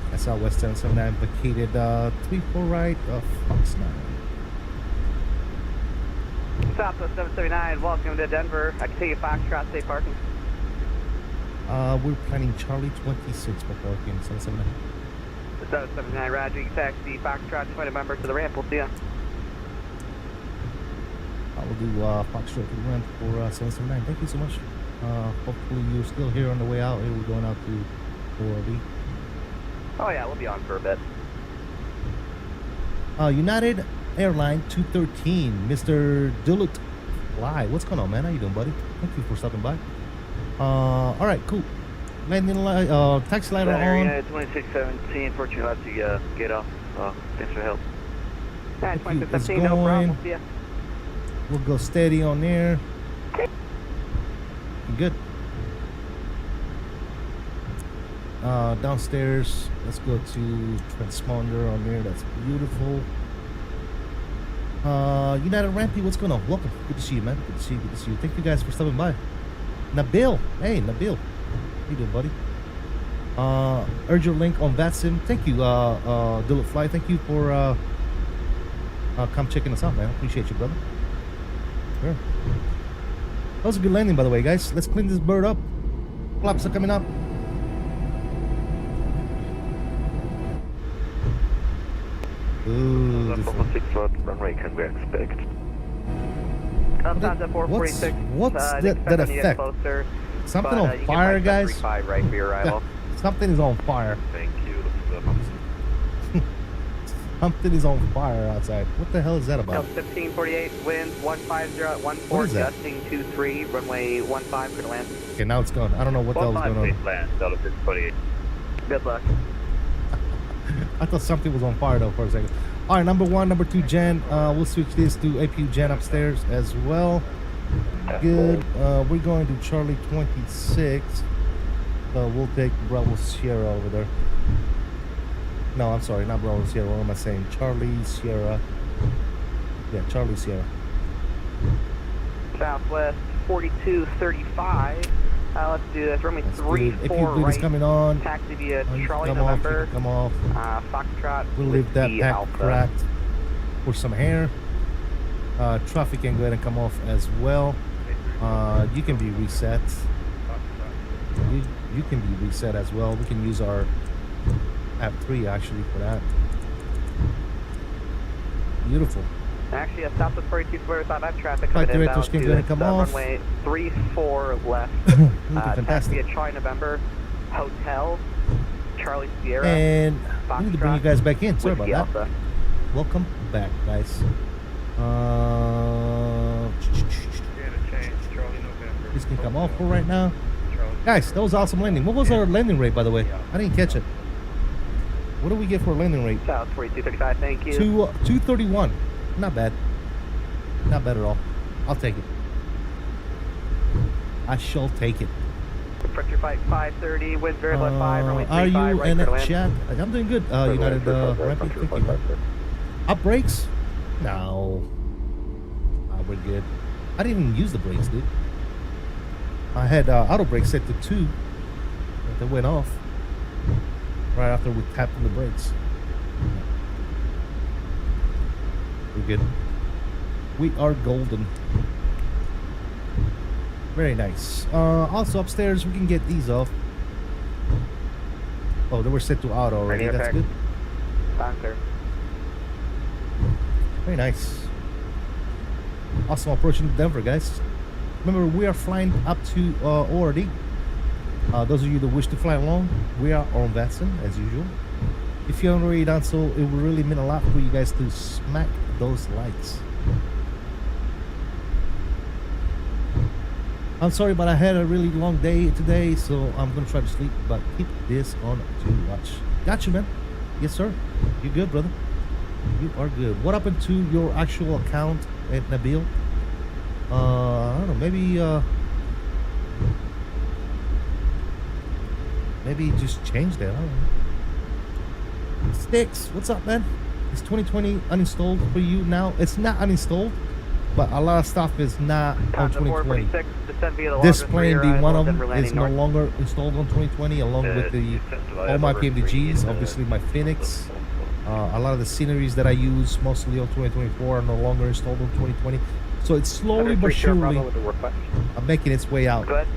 That's Southwest 779 vacated 34 right of Fox 9. Southwest 779, welcome to Denver. I can take you Foxtrot, safe parking. We're planning Charlie 26 for parking 779. Southwest 779, roger, you can taxi Foxtrot, join November to the ramp, we'll see ya. I will do Foxtrot to the ramp for 779. Thank you so much. Hopefully you're still here on the way out. We're going out to 4B. Oh yeah, we'll be on for a bit. United Airline 213, Mr. Duluth Fly. What's going on, man? How you doing, buddy? Thank you for stopping by. All right, cool. Landing light, taxi light on. 2617, fortunately you'll have to get off. Thanks for help. Alright, Thank you. 2617, It's no problem, going. we'll see ya. We'll go steady on there. Good. Downstairs, let's go to transponder on there. That's beautiful. United Rampy, what's going on? Welcome. Good to see you, man. Good to see you. Good to see you. Thank you guys for stopping by. Nabil. Hey, Nabil. How you doing, buddy? Urge your link on VATSIM. Thank you, Duluth Fly. Thank you for come checking us out, man. Appreciate you, brother. Sure. That was a good landing, by the way, guys. Let's clean this bird up. Flaps are coming up. Ooh, this- runway can we expect? Sometimes at 446. what's that effect? Closer. something But, on you can fire, flight guys. 735 right for your arrival. Something is on fire. Thank you, Lufthansa. Something is on fire outside. What the hell is that about? Delta 1548, winds 150 at 14, What is that? gusting 23, runway 15 for the land. Okay, now it's gone. I don't know what the hell is going on. land, Delta 1548. Good luck. I thought something was on fire though for a second. All right, number 1, number 2 gen. We'll switch this to APU gen upstairs as well. Good. We're going to Charlie 26. So we'll take Bravo Sierra over there. No, I'm sorry, not Bravo Sierra. What am I saying? Charlie Sierra. Yeah, Charlie Sierra. Southwest 4235. Let's do this. Runway That's 3, good. 4 APU bleed is right. coming on. Taxi via You can Charlie come off, you November. can come off. Foxtrot. We'll leave that Whiskey pack Alpha. cracked for some hair. Traffic can go ahead and come off as well. You can be reset. You can be reset as well. We can use our app 3 actually for that. Beautiful. Actually, a Southwest 4245. I have traffic Flight coming directors inbound can to go ahead and come off. runway 34 left. Looking Taxi fantastic. via Charlie November. Hotel. Charlie Sierra. And we need to bring you guys back in. Sorry about Whiskey that. Alpha. Welcome back, guys. This can come off for right now. Guys, that was awesome landing. What was our landing rate, by the way? I didn't catch it. What do we get for a landing rate? South 4235, thank you. 231. Not bad. Not bad at all. I'll take it. I shall take it. Approach flight 530, winds very low 5, runway Are 35, you right in for the the land. chat? I'm doing good. United Ramping, thank you. Up brakes? No. We're good. I didn't even use the brakes, dude. I had auto brakes set to 2. But they went off right after we tapped on the brakes. We're good. We are golden. Very nice. Also upstairs, we can get these off. Oh, they were set to auto already. Radio That's check. good. Bunker. Very nice. Awesome approaching Denver, guys. Remember, we are flying up to ORD. Those of you that wish to fly along, we are on Vatson as usual. If you haven't already done so, it would really mean a lot for you guys to smack those likes. I'm sorry, but I had a really long day today, so I'm gonna try to sleep. But keep this on to watch. Got you, man. Yes, sir. You good, brother? You are good. What happened to your actual account at Nabil? I don't know. Maybe just changed it. I don't know. Strix, what's up, man? Is 2020 uninstalled for you now? It's not uninstalled, but a lot of stuff is not on 2020. 446, descend via the This longest plane, rear the one arrival, of then them, we're landing is no north. longer installed on 2020, along with the all my PMDGs. Obviously, my Phoenix. A lot of the sceneries that I use mostly on 2024 are no longer installed on 2020. So it's slowly but surely making its way out. Go ahead.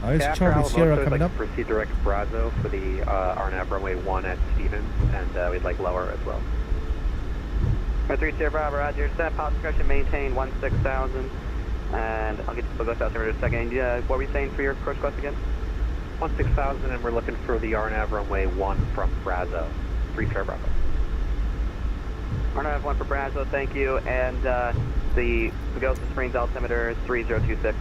There's Charlie Sierra coming up. Proceed direct Brazos for the RNAV runway 1 at Stevens, and we'd like lower as well. 3 Sierra Bravo, Roger. Set pilot discretion, maintain 16,000. And I'll get to the altimeter in a second. What were you saying for your approach request again? 16,000, and we're looking for the RNAV runway 1 from Brazos. 3 Sierra Bravo. RNAV 1 for Brazos, thank you. And the Pagosa Springs altimeter is 3026.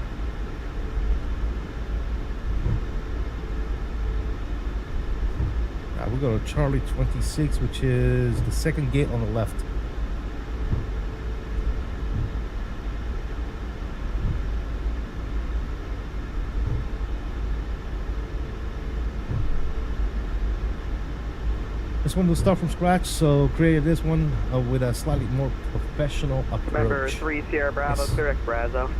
We go to Charlie 26, which is the second gate on the left. This one will start from scratch, so created this one with a slightly more professional approach. Remember, 3 Sierra Bravo, Yes. clear Brazo.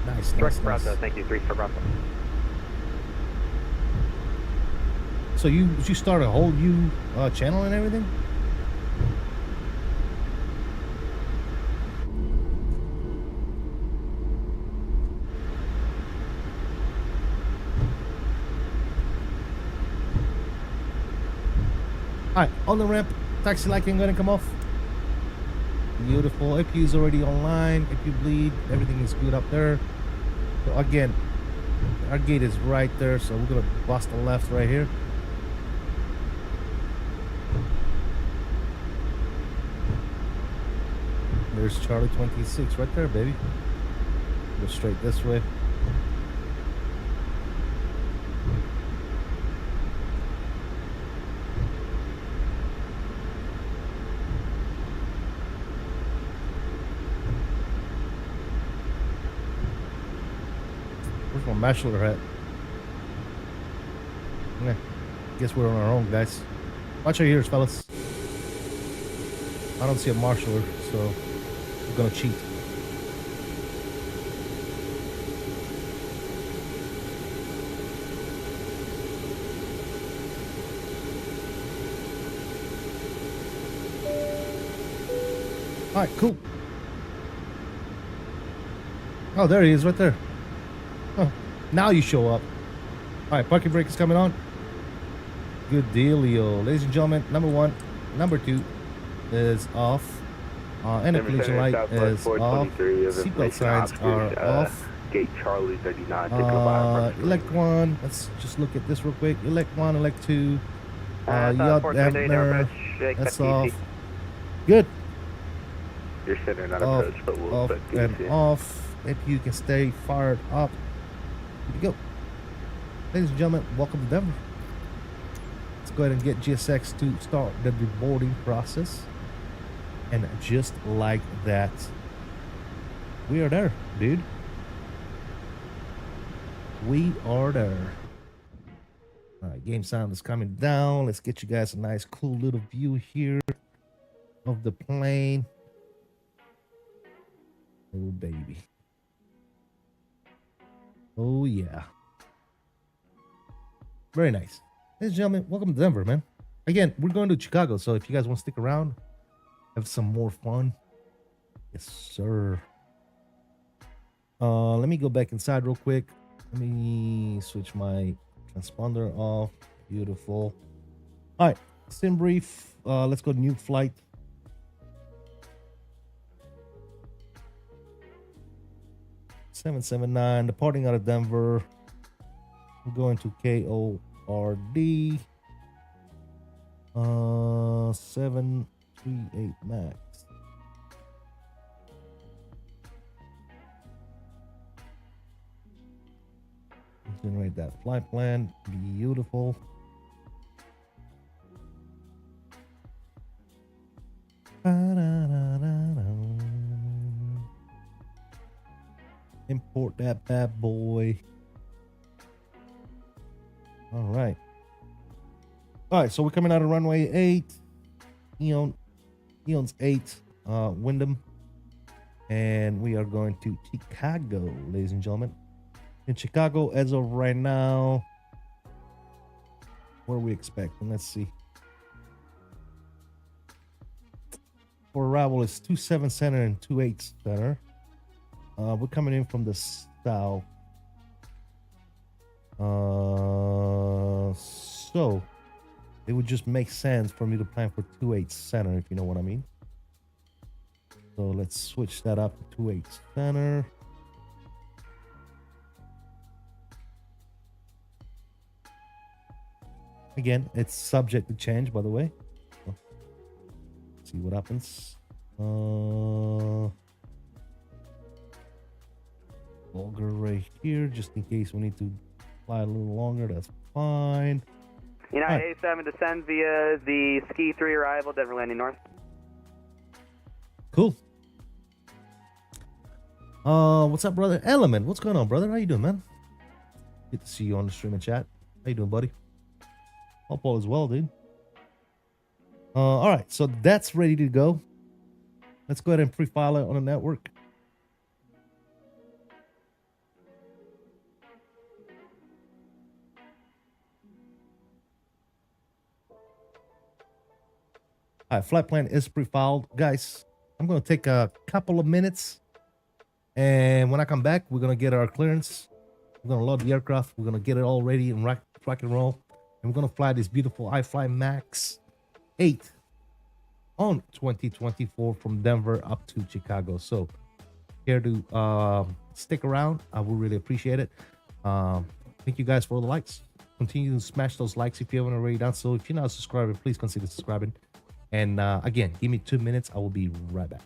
Nice, Direct nice, Brazo, nice. thank you, 3 for Bravo. So you start a whole new channel and everything? Alright, on the ramp, taxi lighting gonna come off. Beautiful. APU is already online. APU bleed, everything is good up there. So again, our gate is right there, so we're gonna bust a left right here. There's Charlie 26 right there, baby. Go straight this way. Where's my marshaller at? Yeah, guess we're on our own, guys. Watch our ears, fellas. I don't see a marshaller, so we're gonna cheat. All right, cool. Oh, there he is, right there. Oh, now you show up. All right, parking brake is coming on. Good dealio, ladies and gentlemen. Number 1, number 2 is off, and the collision light is off. Seatbelt signs are off. Gate Charlie 39. Elect 1. Let's just look at this real quick. Elect 1, elect 2. Yacht dampener. That's off. Good. You're sitting on Off, approach, but we'll off, expect and off. If you can stay fired up. Here we go. Ladies and gentlemen, welcome to Denver. Let's go ahead and get GSX to start the deboarding process. And just like that, we are there, dude. We are there. All right, game sound is coming down. Let's get you guys a nice, cool little view here of the plane. Oh, baby. Oh, yeah. Very nice. Ladies and gentlemen, welcome to Denver, man. Again, we're going to Chicago, so if you guys want to stick around, have some more fun. Yes, sir. Let me go back inside real quick. Let me switch my transponder off. Beautiful. All right, sim brief. Let's go to new flight. $779, departing out of Denver. We're going to KORD. 738 Max. Generate that flight plan. Beautiful. Import that bad boy. All right. All right, so we're coming out of runway 8. Eon's 8, Wyndham. And we are going to Chicago, ladies and gentlemen. In Chicago, as of right now, what are we expecting? Let's see. For arrival, it's 27 center and 28 center. We're coming in from the south. So it would just make sense for me to plan for 28 center, if you know what I mean. So let's switch that up to 28 center. Again, it's subject to change, by the way. So, let's see what happens. Vulgar right here, just in case we need to fly a little longer. That's fine. United 87 descend via the Ski 3 arrival, Denver landing north. Cool. What's up, brother? Element, what's going on, brother? How you doing, man? Good to see you on the stream and chat. How you doing, buddy? Hope all is well, dude. All right, so that's ready to go. Let's go ahead and pre-file it on the network. All right, flight plan is pre-filed. Guys, I'm going to take a couple of minutes. And when I come back, we're going to get our clearance. We're going to load the aircraft. We're going to get it all ready and rock and roll. And we're going to fly this beautiful iFly Max-8 on 2024 from Denver up to Chicago. So here to stick around. I will really appreciate it. Thank you guys for all the likes. Continue to smash those likes if you haven't already done so. If you're not a subscriber, please consider subscribing. And again, give me 2 minutes. I will be right back.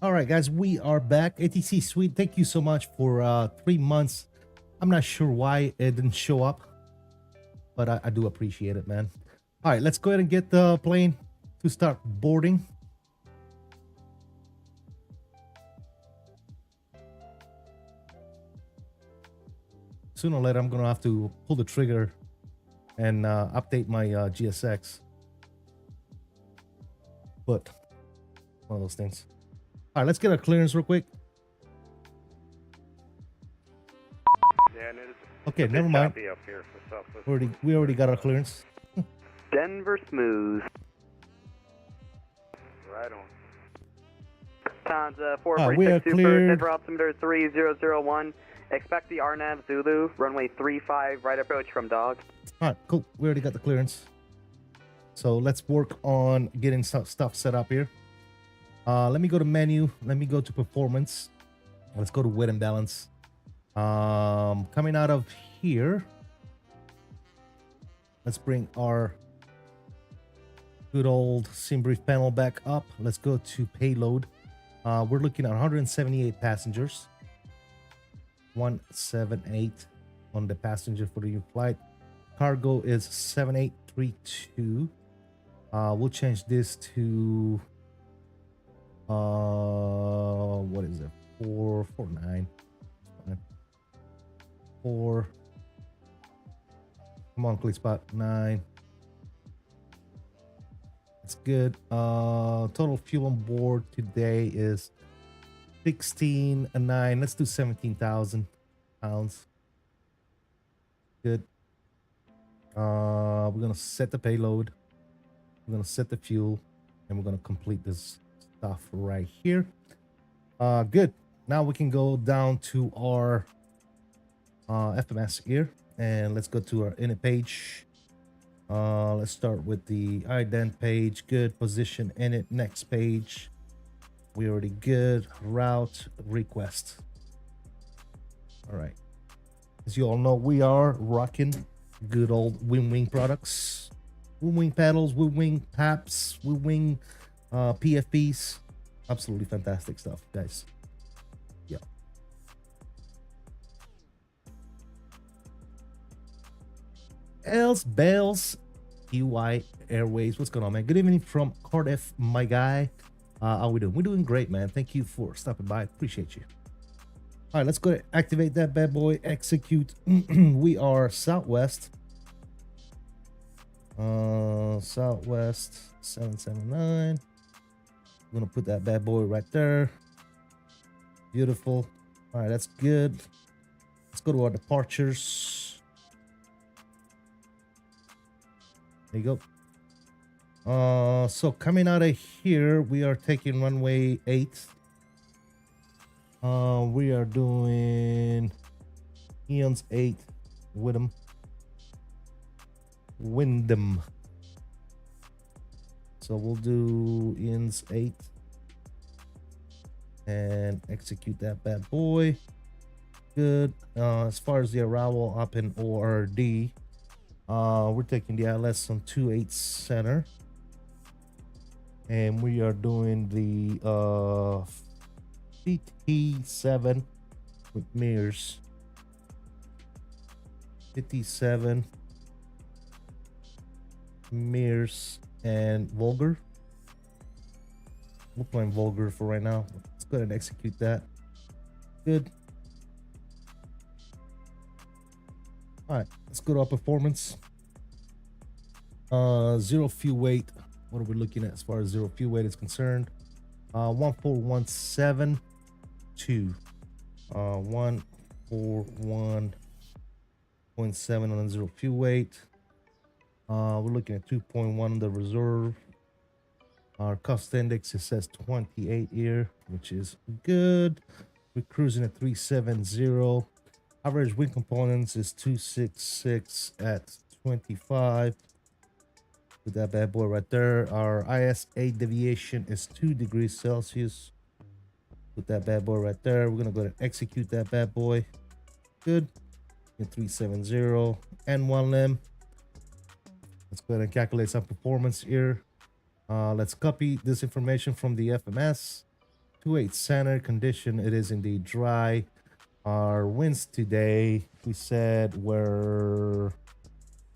All right, guys, we are back. ATC Suite, thank you so much for 3 months. I'm not sure why it didn't show up, but I do appreciate it, man. All right, let's go ahead and get the plane to start boarding. Sooner or later, I'm going to have to pull the trigger and update my GSX. But one of those things. All right, let's get our clearance real quick. Yeah, and it is Okay, never mind. choppy up here for Southwest. We already got our clearance. Denver smooth. Right on. Lufthansa we are 446 Super, cleared. Denver altimeter 3001. Expect the RNAV Zulu, runway 35, right approach from Dog. All right, cool. We already got the clearance. So let's work on getting some stuff set up here. Let me go to menu. Let me go to performance. Let's go to weight and balance. Coming out of here, let's bring our good old sim brief panel back up. Let's go to payload. We're looking at 178 passengers. 178 on the passenger for the flight. Cargo is 7832. We'll change this to what is it? 449. 4. Come on, click spot 9. That's good. Total fuel on board today is 16 and 9. Let's do 17,000 pounds. Good. We're gonna set the payload. We're gonna set the fuel, and we're gonna complete this stuff right here. Good. Now we can go down to our FMS here, and let's go to our init page. Let's start with the ident page. Good. Position init. Next page. We already good. Route request. All right. As you all know, we are rocking good old WinWing products. WinWing paddles, WinWing PAPs, WinWing PFPs. Absolutely fantastic stuff, guys. Yeah. Els Bells UI Airways. What's going on, man? Good evening from Cardiff, my guy. How we doing? We're doing great, man. Thank you for stopping by. Appreciate you. All right, let's go ahead and activate that bad boy. Execute. We are Southwest. Southwest 779. I'm gonna put that bad boy right there. Beautiful. All right, that's good. Let's go to our departures. There you go. So coming out of here, we are taking runway 8. We are doing Eons 8 Wyndham. So we'll do Eons 8 and execute that bad boy. Good. As far as the arrival up in ORD, we're taking the ILS on 28 center, and we are doing the PT7 with mirrors. 57 mirrors and vulgar. We're playing vulgar for right now. Let's go ahead and execute that. Good. All right, let's go to our performance. Zero fuel weight. What are we looking at as far as zero fuel weight is concerned? 14172. 141.7 on the zero fuel weight. We're looking at 2.1 on the reserve. Our cost index, it says 28 here, which is good. We're cruising at 370. Average wind components is 266 at 25. Put that bad boy right there. Our ISA deviation is 2 degrees Celsius. Put that bad boy right there. We're gonna go ahead and execute that bad boy. Good. In 370 and 1 limb. Let's go ahead and calculate some performance here. Let's copy this information from the FMS. 28 center condition. It is indeed dry. Our winds today, we said, were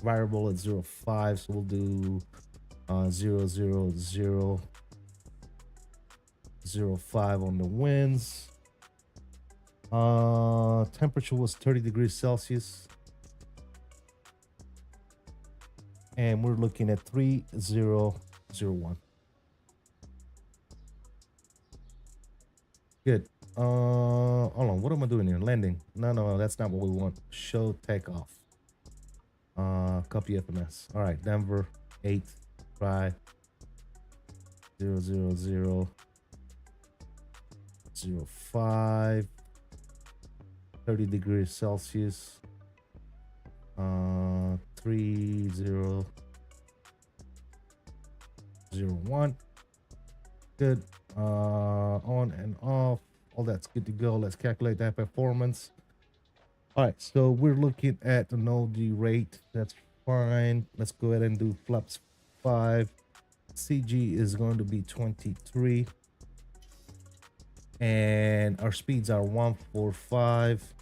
variable at 0.5, so we'll do 0.005 on the winds. Temperature was 30 degrees Celsius. And we're looking at 3001. Good. Hold on. What am I doing here? Landing. No, that's not what we want. Show takeoff. Copy FMS. All right. Denver 8. Try 00005. 30 degrees Celsius. 3001. Good. On and off. All that's good to go. Let's calculate that performance. All right, so we're looking at an OD rate. That's fine. Let's go ahead and do flaps 5. CG is going to be 23. And our speeds are 145,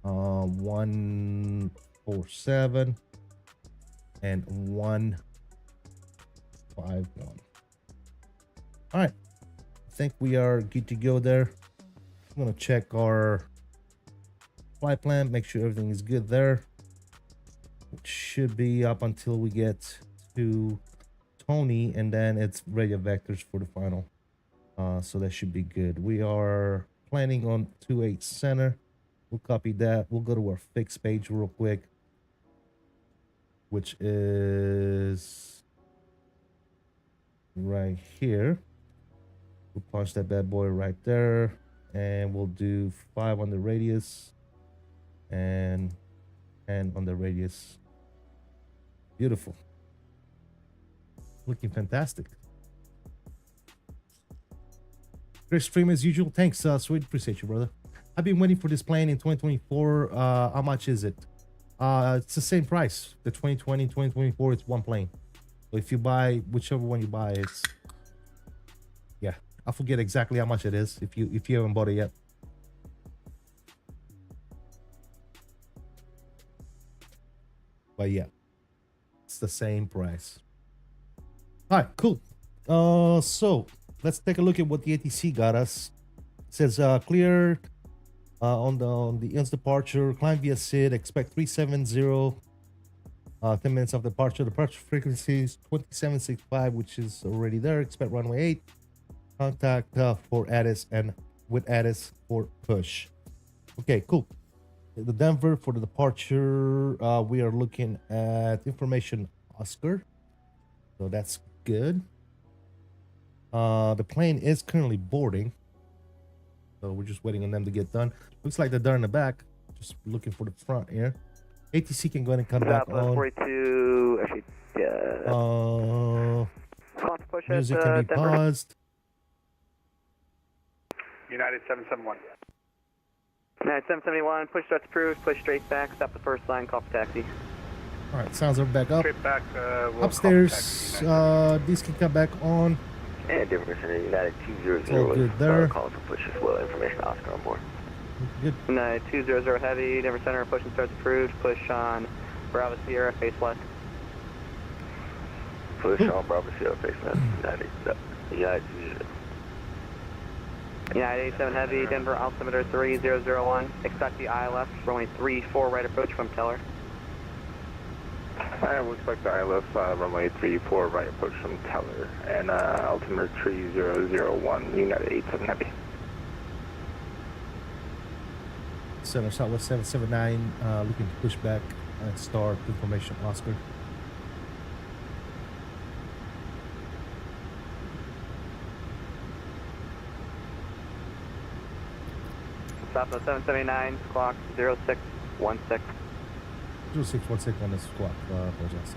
147, and 151. All right, I think we are good to go there. I'm gonna check our flight plan, make sure everything is good there. It should be up until we get to Tony, and then it's radio vectors for the final. So that should be good. We are planning on 28 center. We'll copy that. We'll go to our fixed page real quick, which is right here. We'll punch that bad boy right there, and we'll do 5 on the radius and on the radius. Beautiful. Looking fantastic. Great stream as usual. Thanks, Sweet. Appreciate you, brother. I've been waiting for this plane in 2024. How much is it? It's the same price. The 2020, 2024, it's one plane. So if you buy whichever one you buy, it's, yeah, I forget exactly how much it is if you haven't bought it yet. But yeah, it's the same price. All right, cool. So let's take a look at what the ATC got us. It says clear on the ILS departure, climb via SID, expect 370, 10 minutes of departure. Departure frequency is 2765, which is already there. Expect runway 8. Contact for ATIS and with ATIS for push. Okay, cool. The Denver for the departure, we are looking at information Oscar. So that's good. The plane is currently boarding, so we're just waiting on them to get done. Looks like they're done in the back. Just looking for the front here. ATC can go ahead and come back on. 42. Actually, music can be paused. United 771. United 771. Push starts approved. Push straight back. Stop the first line. Call for taxi. All right, sounds are back up. Straight back. We'll upstairs, these can come back on. And Denver Center, United 200 all good there. Calling for push as well. Information Oscar on board. Good. United 200 heavy. Denver Center. Push and starts approved. Push on Bravo Sierra. Face left. Push on Bravo Sierra, face left. United 200. United 87 heavy. Denver altimeter 3001. Expect the ILF. Runway 34 right approach from Teller. I will expect the ILF runway 34 right approach from Teller and altimeter 3001, United 87 heavy. Center Southwest 779, looking to push back and start information Oscar. Stop at 779, clock 0616. 0616 on this squawk, apologize,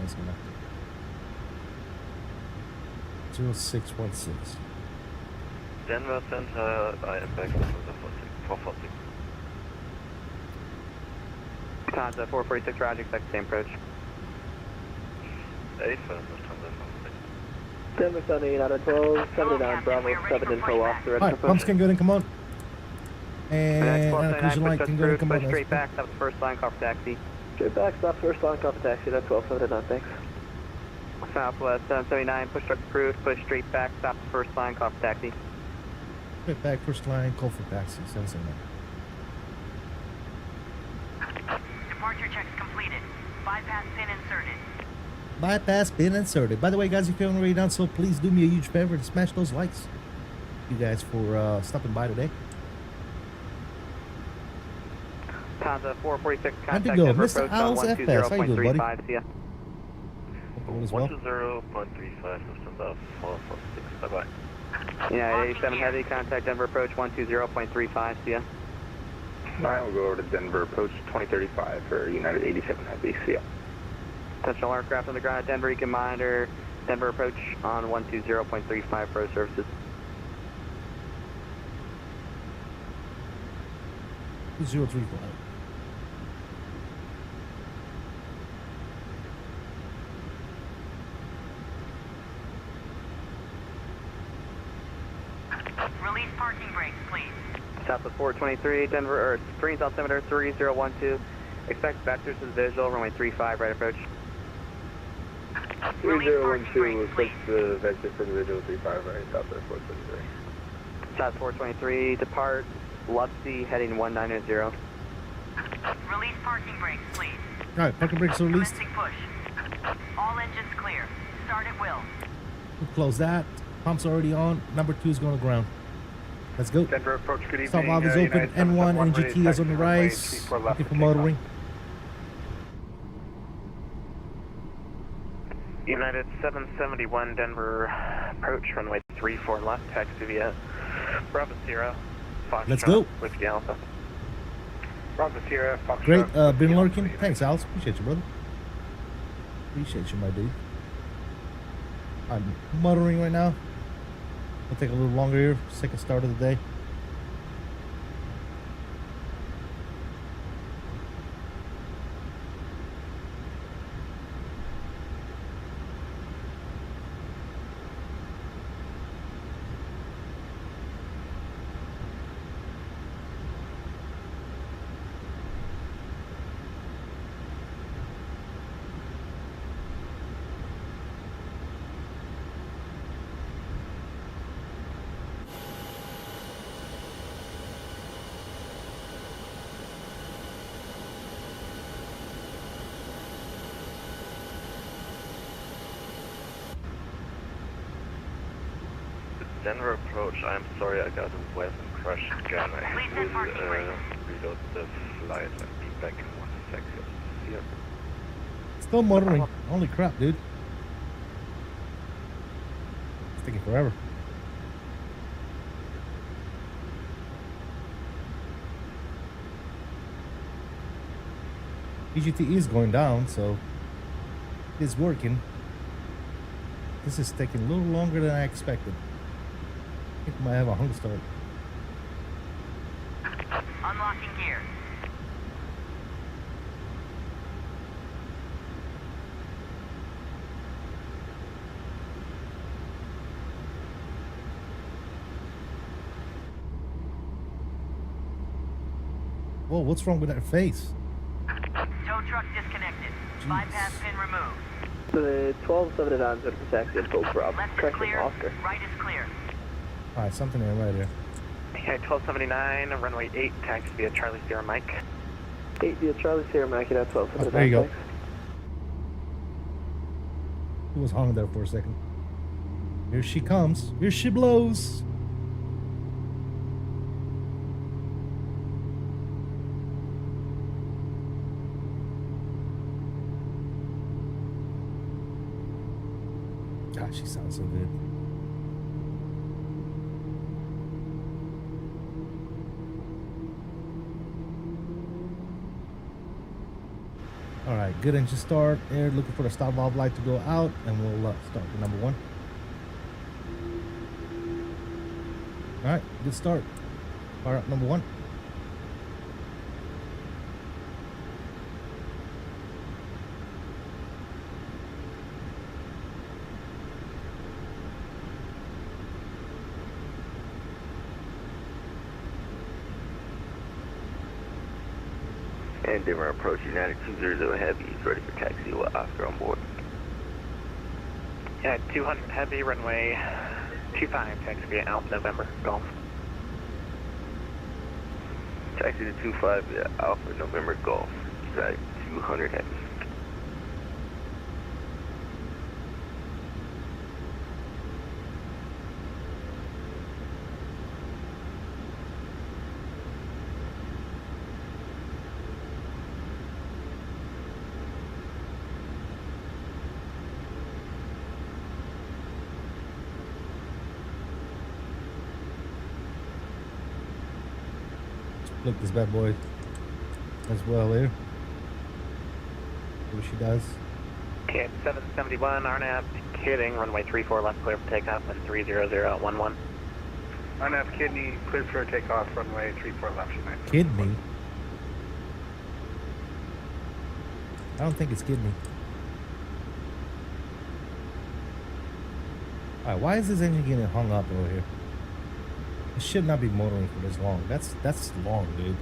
0616. Denver Center, I am back to the 446. Contact 446, Roger, expect the same approach. 8 versus Thunder 46. Denver Sunny, out of 12, 79, Bravo, 7 info off the All right, pumps can go in, come on. And cruising light can go in, come on. Straight back, stop the first line, call for taxi. Straight back, stop first line, call for taxi, that's 12, 79, thanks. Southwest 779, push truck approved, push straight back, stop the first line, call for taxi. Straight back, first line, call for taxi, 779. Departure checks completed. Bypass pin inserted. Bypass pin inserted. By the way, guys, if you haven't already done so, please do me a huge favor and smash those likes. Thank you guys for stopping by today. Tonza 446, How'd you contact go, Denver Mr. approach on ALS-FS? How you doing, buddy? 120.35, see ya. Hope all is well. 120.35, systems off, 446, bye-bye. United 87 Heavy, contact Denver approach 120.35, see ya. Alright, we'll go over to Denver approach 2035 for United 87 Heavy. See ya. Touchdown aircraft on the ground at Denver, you can monitor Denver approach on 120.35 pro services. 035. Release parking brakes, please. Southwest 423, Denver, or Green's altimeter 3012. Expect vectors to the visual, runway 35, right approach. 3012 will switch the vector for the visual 35 right, Southwest 423. South 423, depart, Lupsy, heading 190. Release parking brakes, please. All right, parking brakes are released. Commencing push. All engines clear. Start at will. We'll close that. Pumps already on. Number 2 is going to ground. Let's go. Denver approach, good evening. Stop valve is open. N1, NGT is on the rise. Looking for motoring. United 771, Denver approach, runway 34 left, taxi via Bravo Sierra, Foxtrot, Let's go. Whiskey Alpha. Bravo Sierra, Foxtrot. Great. Been lurking. Thanks, Alex. Appreciate you, brother. Appreciate you, my dude. I'm muttering right now. It'll take a little longer here. Second start of the day. Denver approach, I'm sorry I got a weapon crash again. I will reload the flight and be back in 1 second. See ya. Still muttering. Holy crap, dude. It's taking forever. PGT is going down, so it's working. This is taking a little longer than I expected. I think I might have a hunger start. Unlocking gear. Whoa, what's wrong with that face? Tow truck disconnected. Jeez. Bypass pin removed. The 1279 is for taxi info Bravo. Left is Correction, clear. Oscar. Right is clear. Alright, something in right here. Okay, 1279, runway 8, taxi via Charlie Sierra Mike. 8 via Charlie Sierra Mike, that's 1279. There you go. thanks. It was hung there for a second. Here she comes. Here she blows. God, she sounds so good. All right, good engine start. Air looking for the stop valve light to go out, and we'll start with number 1. All right, good start. Fire up number 1. And Denver approach United 200 Heavy is ready for taxi with Oscar on board. Yeah, 200 Heavy, runway 25, taxi via Alpha November, Golf. Taxi to 25 via Alpha November Golf, side 200 Heavy. Look, this bad boy as well there. What she does. Okay, 771, RNAV, kidding, runway 34 left clear for takeoff, and 30011. RNAV kidney, clear for takeoff, runway 34 left. Kidney? I don't think it's kidney. Alright, why is this engine getting hung up over here? It should not be motoring for this long. That's long, dude.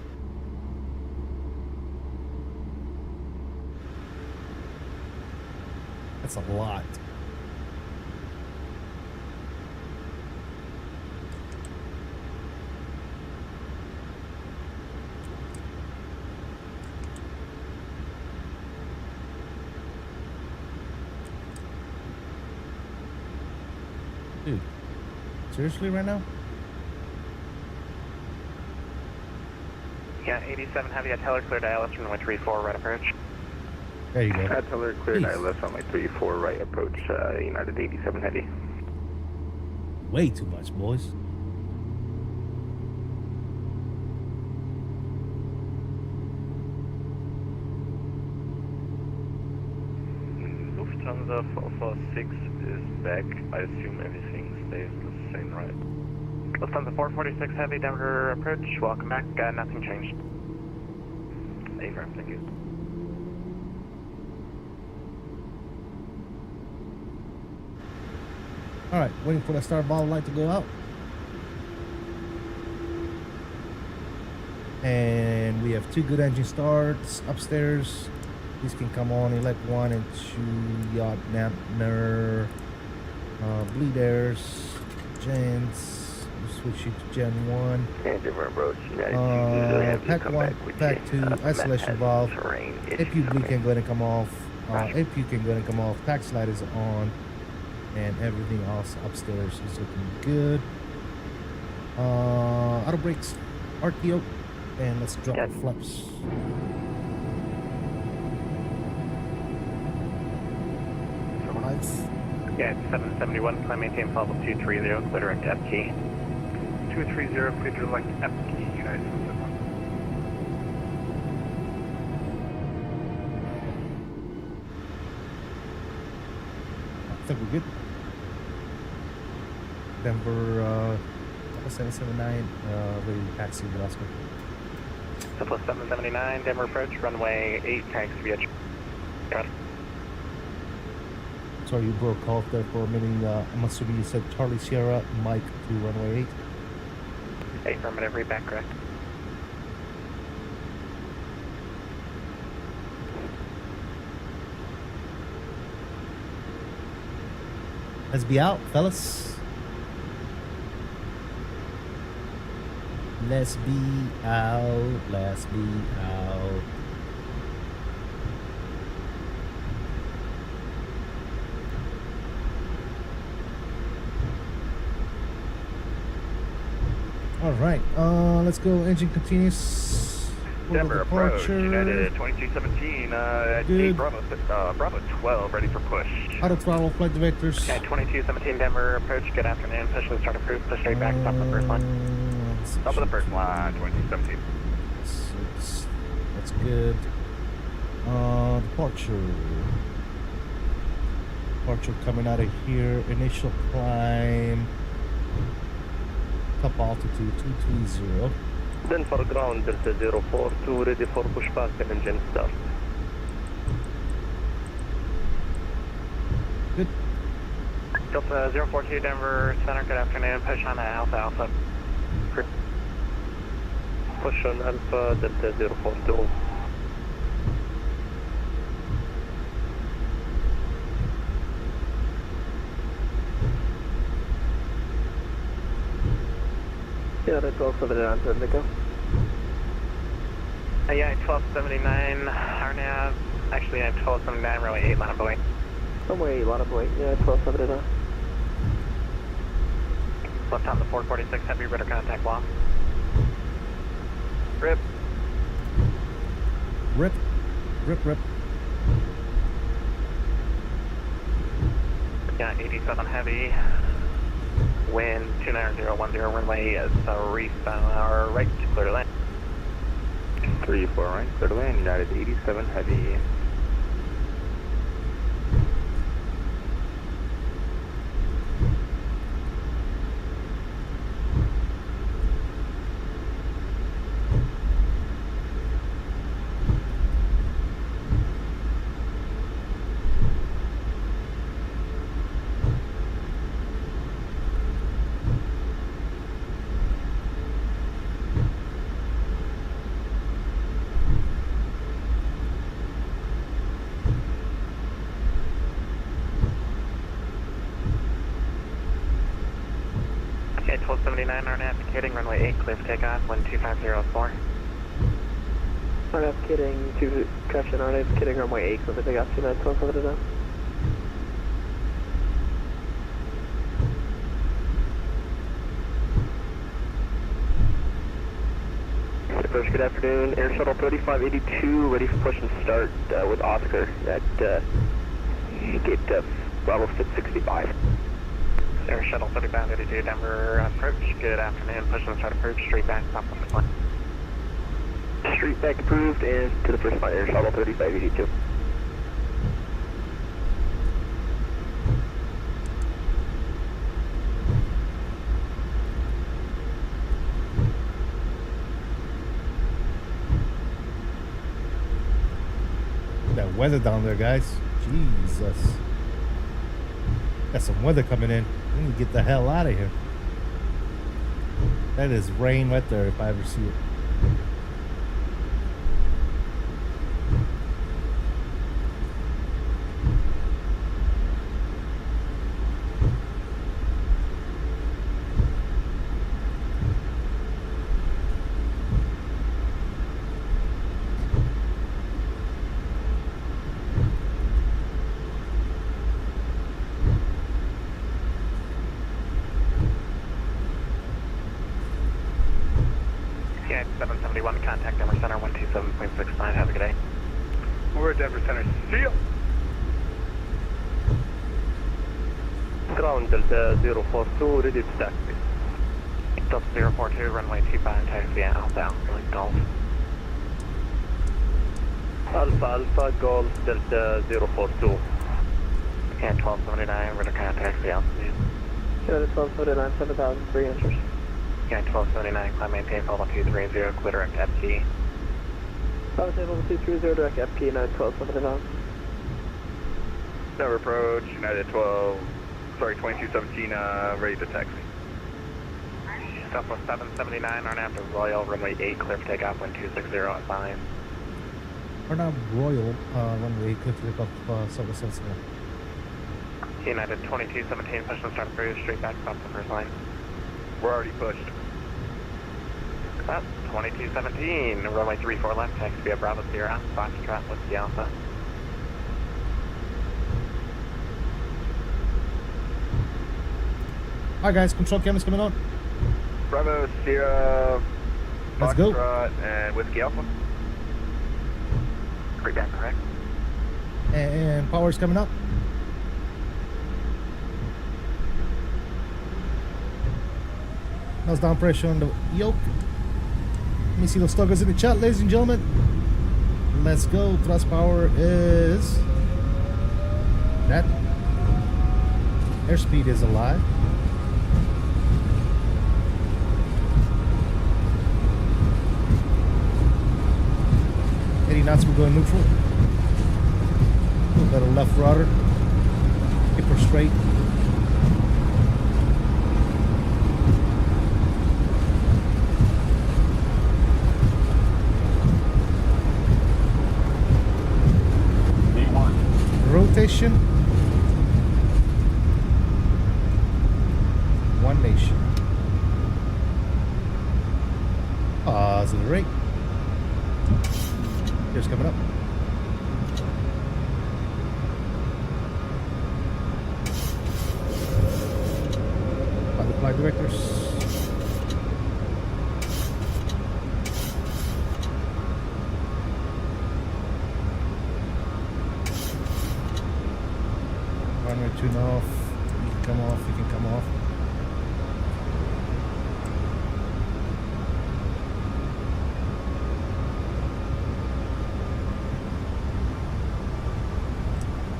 That's a lot. Dude, seriously right now? Yeah, 87 Heavy, Teller cleared ILS, runway 34, right approach. There you go. Teller cleared ILS runway 34, right approach, United 87 Heavy. Way too much, boys. Lufthansa 446 is back. I assume everything stays the same, right? Lufthansa 446 Heavy, Denver approach, welcome back, nothing changed. Affirm, thank you. Alright, waiting for the start ball light to go out. And we have two good engine starts upstairs. These can come on, elect 1 and 2, yacht Napner, bleed airs, gens. We'll switch you to Gen 1. And Denver approach United 200 Pack 1, Pack 2, isolation valve. APU blue can go ahead and come off. APU can go ahead and come off. Pack slide is on. And everything else upstairs is looking good. Auto brakes, RTO, and let's drop the flaps. Yeah, 771, climb maintain level 230, clear direct F key. 230, clear direct F key, United 771. I think we're good. Denver 779, ready to taxi the last one. Plus 779, Denver approach, runway 8, taxi via Sorry, you broke off there for a minute. I'm assuming you said Charlie Sierra, Mike to runway 8. Affirmative, read back correct. Let's be out, fellas. Let's be out. Let's be out. All right. Let's go. Engine continues. Denver approach, United 2217, Bravo 12, ready for push. Auto throttle, flight vectors. Okay, 2217 Denver approach, good afternoon, push to the start approved, push straight back, top of the first line. Top of the first line, 2217. That's good. Departure. Departure coming out of here. Initial climb. Top altitude 230. Then for ground Delta 042, ready for pushback and engine start. Good. Delta 042 Denver Center, good afternoon, push on Alpha. Push on Alpha, Delta 042. Yeah, that's 1279, turn to go. Yeah, 1279, RNAV. Actually, I have 1279, runway 8, line of Boeing. Runway 8, line of Boeing. Yeah, 1279. Left on the 446, heavy rudder contact lost. Rip. Rip. Rip, rip. Yeah, 87 heavy. Wind 29010, runway 3 right, clear to land. 34 right, clear to land, United 87 heavy. Okay, 1279, RNAV indicating runway 8, clear for takeoff, 12504. RNAV kidding, correction, RNAV kidding, runway 8, clear for takeoff, 291279. First, good afternoon. Air Shuttle 3582, ready for push and start with Oscar at gate Bravo 665. Air Shuttle 3582, Denver approach. Good afternoon. Push and start approach. Straight back, stop on the plane. Street back approved and to the first flight, Air Shuttle 3582. That weather down there, guys. Jesus. Got some weather coming in. We need to get the hell out of here. That is rain right there if I ever see it. Yeah, 771, contact Denver Center 127.69. Have a good day. We're at Denver Center. See ya! Ground Delta 042, ready to taxi. Delta 042, runway 25, taxi outbound, like Golf. Alpha Alpha Golf Delta 042. Yeah, 1279, rudder contact, the altitude. United 1279, 7,003 inches. Yeah, 1279, climb maintain, fall 230, clear direct FT. Bravo table 230, direct FP, United 1279. Denver approach, United 2217, ready to taxi. Southwest 779, on after Royal, runway 8, clear for takeoff, 1260 at 5. We're not Royal, runway, clear to take off, Southwest 77. United 2217, push and start approach, straight back, stop the first line. We're already pushed. Up, 2217, runway 34 left, taxi via Bravo Sierra, Foxtrot, Whiskey Alpha. Alright guys, control cameras coming on. Bravo, Sierra, Let's go. Foxtrot, and Whiskey Alpha. Straight back, correct. And power's coming up. Nose down pressure on the yoke. Let me see those sluggers in the chat, ladies and gentlemen. Let's go. Thrust power is that. Airspeed is alive. Knots, we're going neutral. A little bit of left rudder. Keep her straight. Rotation. One nation. auxiliary. Here's coming up. By the flight directors. Runway tune off. You can come off. You can come off.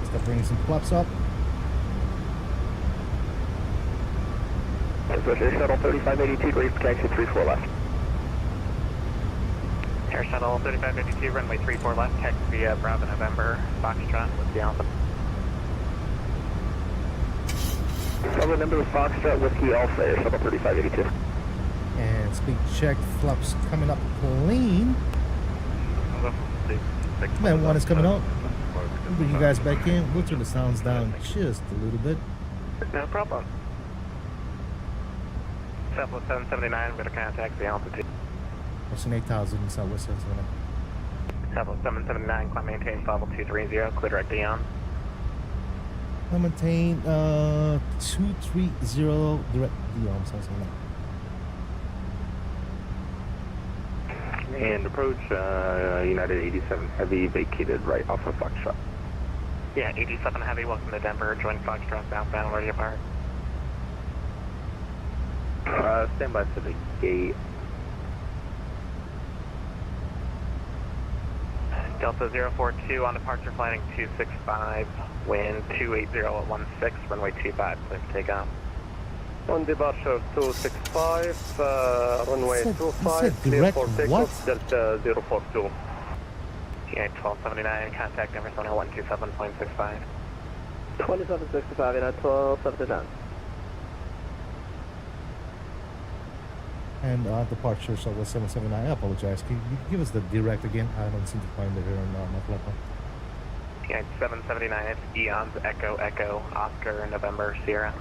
Start bringing some flaps up. Shuttle 3582, ready for taxi 34 left. Air Shuttle 3552, runway 34 left, taxi via Bravo November, Foxtrot with the Alpha. Bravo November Foxtrot Whiskey Alpha, Air Shuttle 3582. And speed check. Flaps coming up clean. Man, one is coming out. We'll bring you guys back in. We'll turn the sounds down just a little bit. No problem. Southwest 779, we're going to contact the altitude. Western 8000, Southwest 779. Southwest 779, climb maintain level 230, clear direct Dion. I maintain 230 direct Dion, 779. And approach United 87 Heavy, vacated right off of Foxtrot. Yeah, 87 Heavy, welcome to Denver, join Foxtrot southbound, where do you park? Stand by for the gate. Delta 042 on departure, flying 265, wind 280 at 16, runway 25, clear for takeoff. On departure 265, runway 25, clear direct for what? takeoff, Delta 042. TA 1279, contact Denver Center 127.65. 2765 in at 1279. And departure, Southwest 779. I apologize. Can you give us the direct again? I don't seem to find it here on my platform. Yeah, 779, it's Eons, Echo, Echo, Oscar, November, Sierra.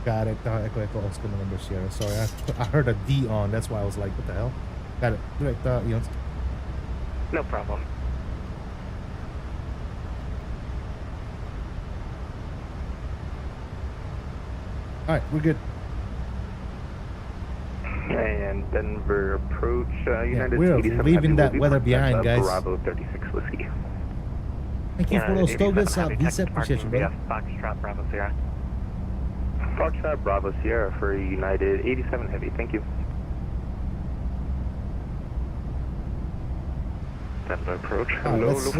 Got it. Echo, Echo, Oscar, November, Sierra. Sorry, I heard a D on. That's why I was like, what the hell? Got it. Direct, Eons. No problem. All right, we're good. And Denver approach United we're 87 leaving Heavy that will be weather parked behind, at, guys. Bravo 36 Whiskey. Thank you for those 87 togas. Heavy, Visa, taxi appreciate you, parking brother. via Foxtrot, Bravo, Sierra. Foxtrot Bravo Sierra for United 87 Heavy. Thank you. Denver approach. Hello, let's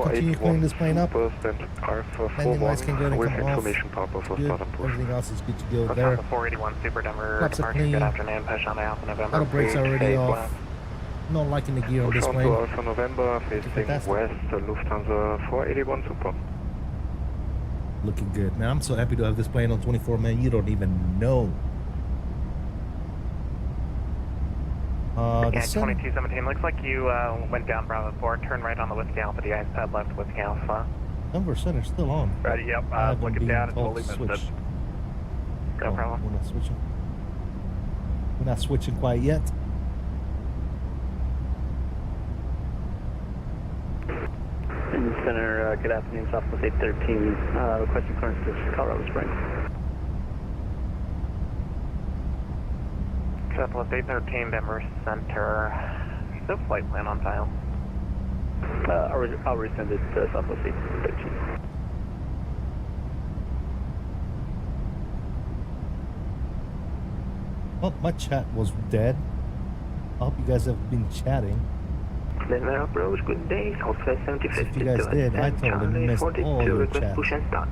continue cleaning this plane up. Landing lights can go and come off. Good. Everything else is good to go there. 481 Super Denver, Flaps are departure, clean. good afternoon, push on the Alpha November. Auto brakes are already off. left. Not liking the gear on this Push on plane. to Alpha November, facing Fantastic. west, Lufthansa 481 Super. Looking good, man. I'm so happy to have this plane on 24, man. You don't even know. Yeah, The sun- 2217, looks like you went down Bravo 4, turn right on the Whiskey Alpha, the ice pad left Whiskey Alpha. Denver Center's still on. Ready, yep, I've been looking being down, it's told fully to misted. switch. No Oh, problem. We're not switching. We're not switching quite yet. Center, good afternoon, Southwest 813, requesting clearance to Colorado Springs. Southwest 813, Denver Center. No flight plan on file. I'll resend it to Southwest 813. Well, my chat was dead. I hope you guys have been chatting. Denver approach, good day, Southwest 75. If you guys did, I totally missed all your chat. Push and start.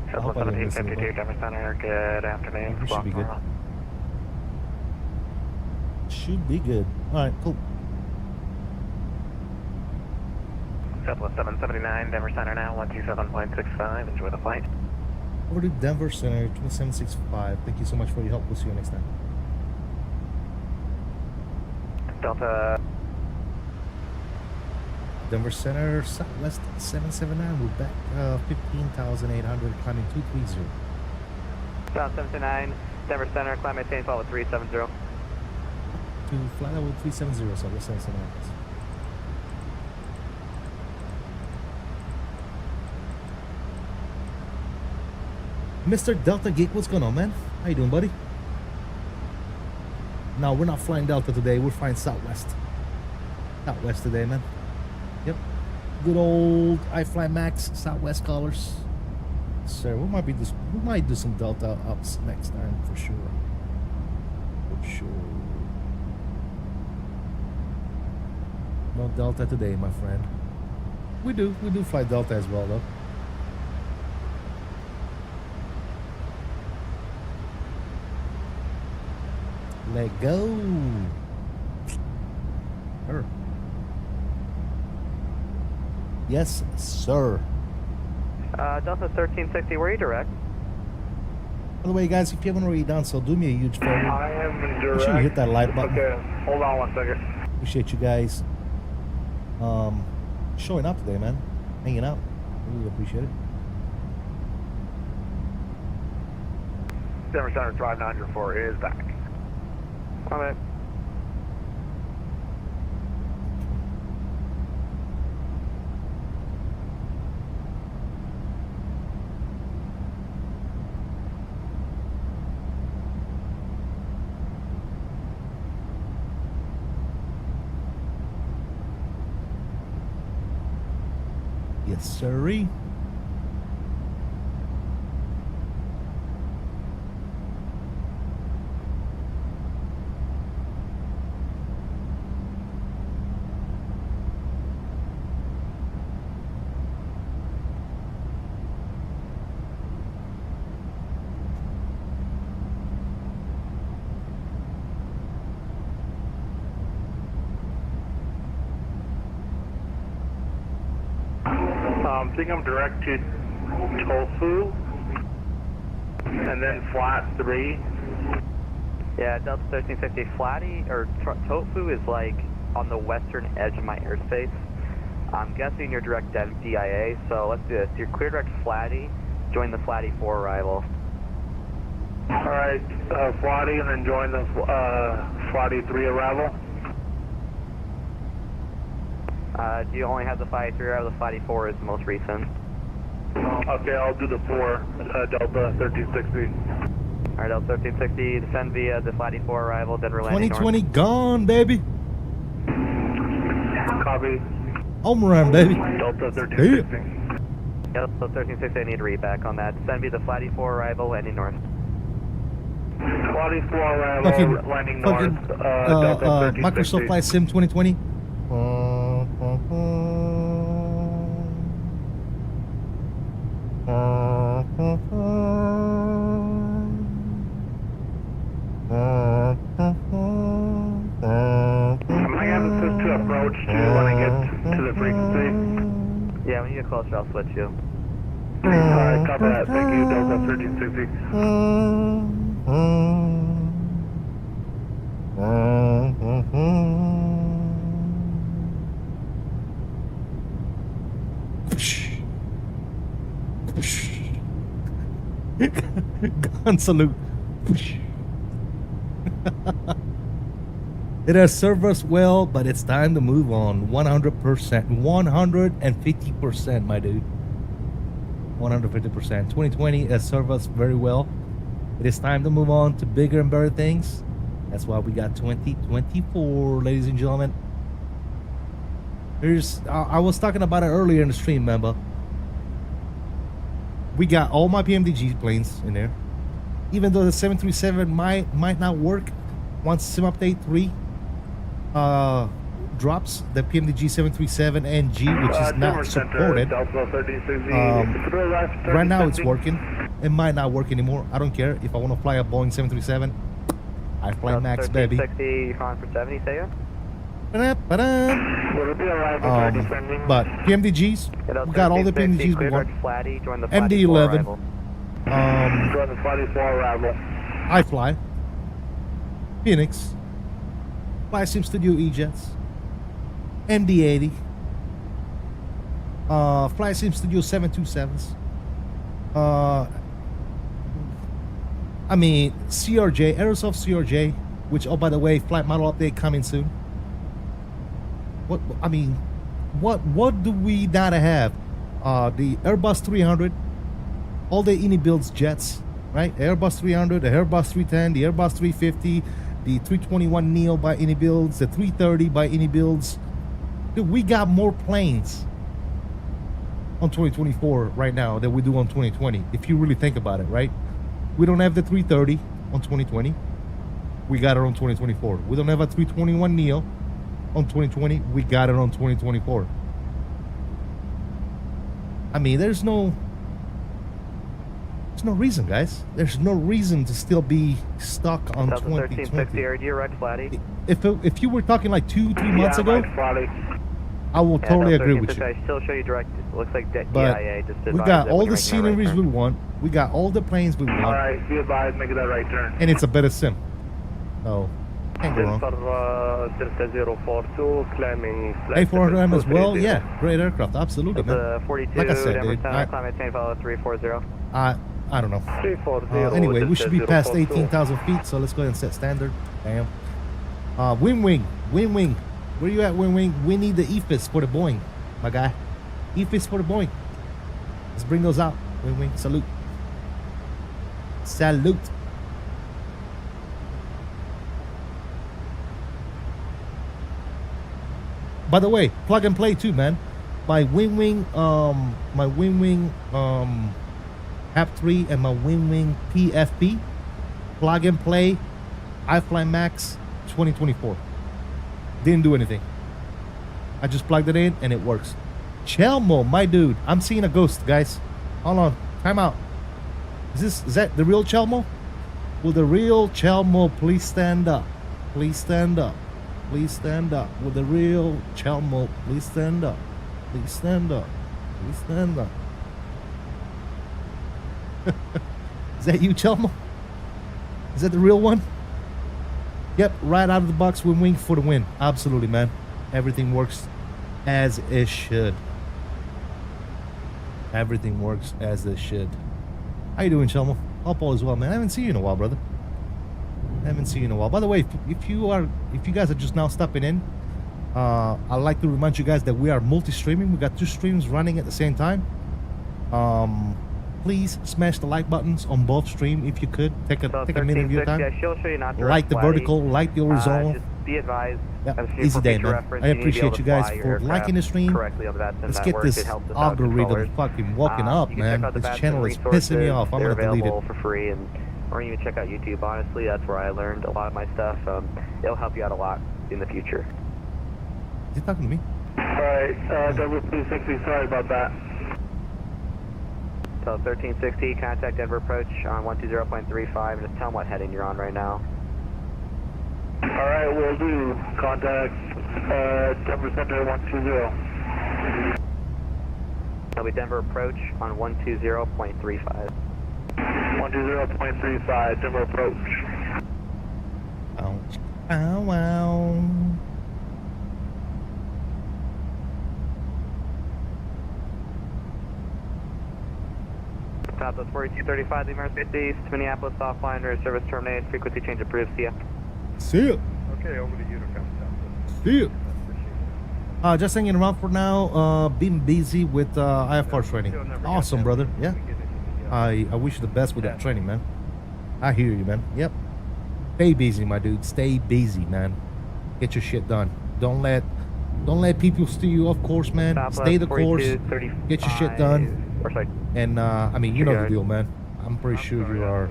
I hope I didn't miss 1752, anything. Denver Center, good afternoon. We should be good. Squawk Should be good. Alright, cool. Southwest 779, Denver Center now, 127.65, enjoy the flight. Over to Denver Center, 2765. Thank you so much for your help. We'll see you next time. Delta, Denver Center, Southwest 779. We're back 15,800, climbing 230. South 729, Denver Center, climb maintain, follow 370. To flight level 370, so let's send some out. Mr. Delta Geek, what's going on, man? How you doing, buddy? No, we're not flying Delta today. We're flying Southwest. Southwest today, man. Yep. Good old iFly Max Southwest colors. Sir, we might do some Delta ups next time for sure. For sure. No Delta today, my friend. We do fly Delta as well, though. Let go. Sure. Yes, sir. Delta 1360, where are you direct? By the way, guys, if you haven't already done so, do me a huge favor. I am direct. Make sure you hit that like button. Okay, hold on 1 second. Appreciate you guys showing up today, man. Hanging out. Really appreciate it. Denver Center Drive 904 is back. On it. Yes, sirree. I think I'm direct to Tofu, and then flat 3. Yeah, Delta 1350, Flatty, or Tofu is like on the western edge of my airspace. I'm guessing you're direct DIA, so let's do this. You're clear direct Flatty, join the Flatty 4 arrival. Alright, Flatty, and then join the Flatty 3 arrival. Do you only have the Flatty 3 or the Flatty 4 is the most recent? Okay, I'll do the 4, Delta 1360. Alright, Delta 1360, descend via the Flatty 4 arrival, Denver landing 2020 gone, baby. Copy. Home run, baby. Delta 1360. Delta 1360, I need a read back on that. Descend via the Flatty 4 arrival, landing north. Flatty 4 arrival, landing north, Delta 1360. Microsoft Flight Sim 2020. Am I going to approach to when I get to the frequency? Yeah, when you get closer, I'll switch you. Alright, copy that. Thank you, Delta 1360. Gun salute. It has served us well, but it's time to move on. 100%, 150%, my dude. 150%. 2020 has served us very well. It is time to move on to bigger and better things. That's why we got 2024, ladies and gentlemen. I was talking about it earlier in the stream, remember? We got all my PMDG planes in there. Even though the 737 might not work once Sim Update 3 drops, the PMDG 737NG, which is not supported. Right now it's working. It might not work anymore. I don't care. If I want to fly a Boeing 737, I fly Max, baby. 60, you're calling for 70, say ya? But PMDGs, we got all the PMDGs we want. MD-11, Join the Flatty 4 arrival. iFly, Phoenix, FlightSim Studio E-Jets, MD-80, FlightSim Studio 727s, I mean, CRJ, AEROSOFT CRJ, which, oh, by the way, flight model update coming soon. What, I mean, what do we not have? The Airbus 300, all the ini builds jets, right? Airbus 300, the Airbus 310, the Airbus 350, the 321 Neo by ini builds, the 330 by ini builds. Dude, we got more planes on 2024 right now than we do on 2020, if you really think about it, right? We don't have the 330 on 2020. We got it on 2024. We don't have a 321 Neo on 2020. We got it on 2024. I mean, there's no reason, guys. There's no reason to still be stuck on 2020. 1360, you're right, Flatty. If you were talking like 2-3 months ago, I will totally agree with you. I still show you direct. It looks like But DIA just we got all the sceneries we want. We got all the planes we want. All right, be advised, make that right turn. And it's a better sim. So, can't go wrong. A400M as well, yeah, great aircraft, absolutely, man. 42, like I said, dude, climate change follow 340. I don't know. Anyway, we should be past 18,000 feet, so let's go ahead and set standard. Bam. WINWING, where you at, WINWING? We need the EFIS for the Boeing, my guy. EFIS for the Boeing. Let's bring those out. WINWING, salute. Salute. By the way, plug and play too, man. My WINWING App 3 and my WINWING PFP, plug and play, iFly Max 2024. Didn't do anything. I just plugged it in and it works. Chelmo, my dude, I'm seeing a ghost, guys. Hold on, time out. Is that the real Chelmo? Will the real Chelmo please stand up? Please stand up. Please stand up. Will the real Chelmo please stand up? Please stand up. Please stand up. Is that you, Chelmo? Is that the real one? Yep, right out of the box, WINWING for the win. Absolutely, man. Everything works as it should. Everything works as it should. How you doing, Chelmo? Hope all is well, man. I haven't seen you in a while, brother. I haven't seen you in a while. By the way, if you guys are just now stopping in, I'd like to remind you guys that we are multi-streaming. We got 2 streams running at the same time. Please smash the like buttons on both streams if you could. Take a minute of your time. Like the vertical, like the horizontal. Just be advised. Yeah, easy day, man. I appreciate you guys for liking the stream. Let's get this algorithm fucking woken up, man. This channel is pissing me off. I'm gonna delete it for free, or you can check out YouTube. Honestly, that's where I learned a lot of my stuff. It'll help you out a lot in the future. Is he talking to me? Alright, W360, sorry about that. So 1360, contact Denver approach on 120.35 and just tell them what heading you're on right now. Alright, will do. Contact Denver Center 120. That'll be Denver approach on 120.35. 120.35, Denver approach. Ouch. Ow, ow. Southwest 4235, the American East, Minneapolis offline, rear service terminated, frequency change approved, see ya. See ya. Okay, over to you to come south. See ya. Just hanging around for now, being busy with IFR training. Awesome, brother. Yeah. I wish you the best with that training, man. I hear you, man. Yep. Stay busy, my dude. Stay busy, man. Get your shit done. Don't let people steer you off course, man. Stay the course. Get your shit done. And I mean, you know the deal, man. I'm pretty sure you are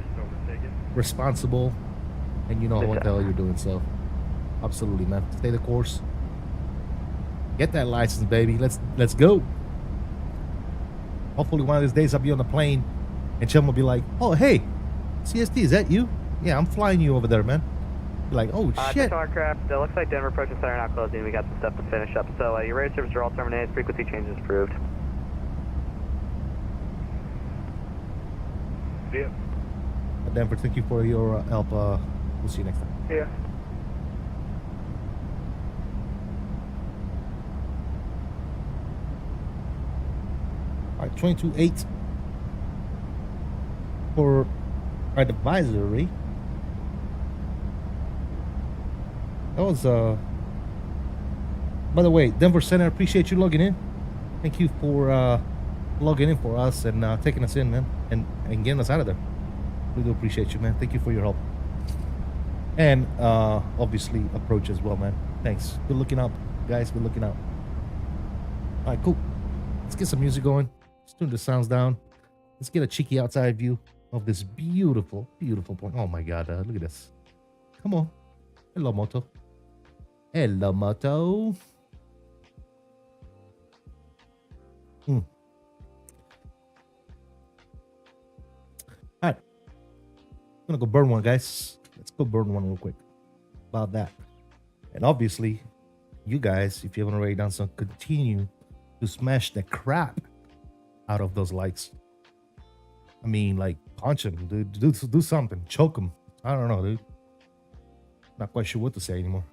responsible and you know what the hell you're doing. So, absolutely, man. Stay the course. Get that license, baby. Let's go. Hopefully, one of these days I'll be on the plane and Chum will be like, "Oh, hey, CST, is that you? Yeah, I'm flying you over there, man." Be like, "Oh shit." Aircraft. It looks like Denver approach and center not closing. We got some stuff to finish up. So your radar services are all terminated. Frequency changes approved. Yeah. Denver, thank you for your help. We'll see you next time. Yeah. All right, 22.8 for advisory. That was by the way, Denver Center, appreciate you logging in. Thank you for logging in for us and taking us in, man, and getting us out of there. We do appreciate you, man. Thank you for your help. And obviously approach as well, man. Thanks. Good looking out, guys. Good looking out. All right, cool. Let's get some music going. Let's tune the sounds down. Let's get a cheeky outside view of this beautiful, beautiful point. Oh my God, look at this. Come on. Hello, Moto. Hello, Moto. All right. I'm gonna go burn one, guys. Let's go burn one real quick about that. And obviously, you guys, if you haven't already done so, continue to smash the crap out of those likes. I mean, like, punch them, dude. Do something. Choke them. I don't know, dude. Not quite sure what to say anymore.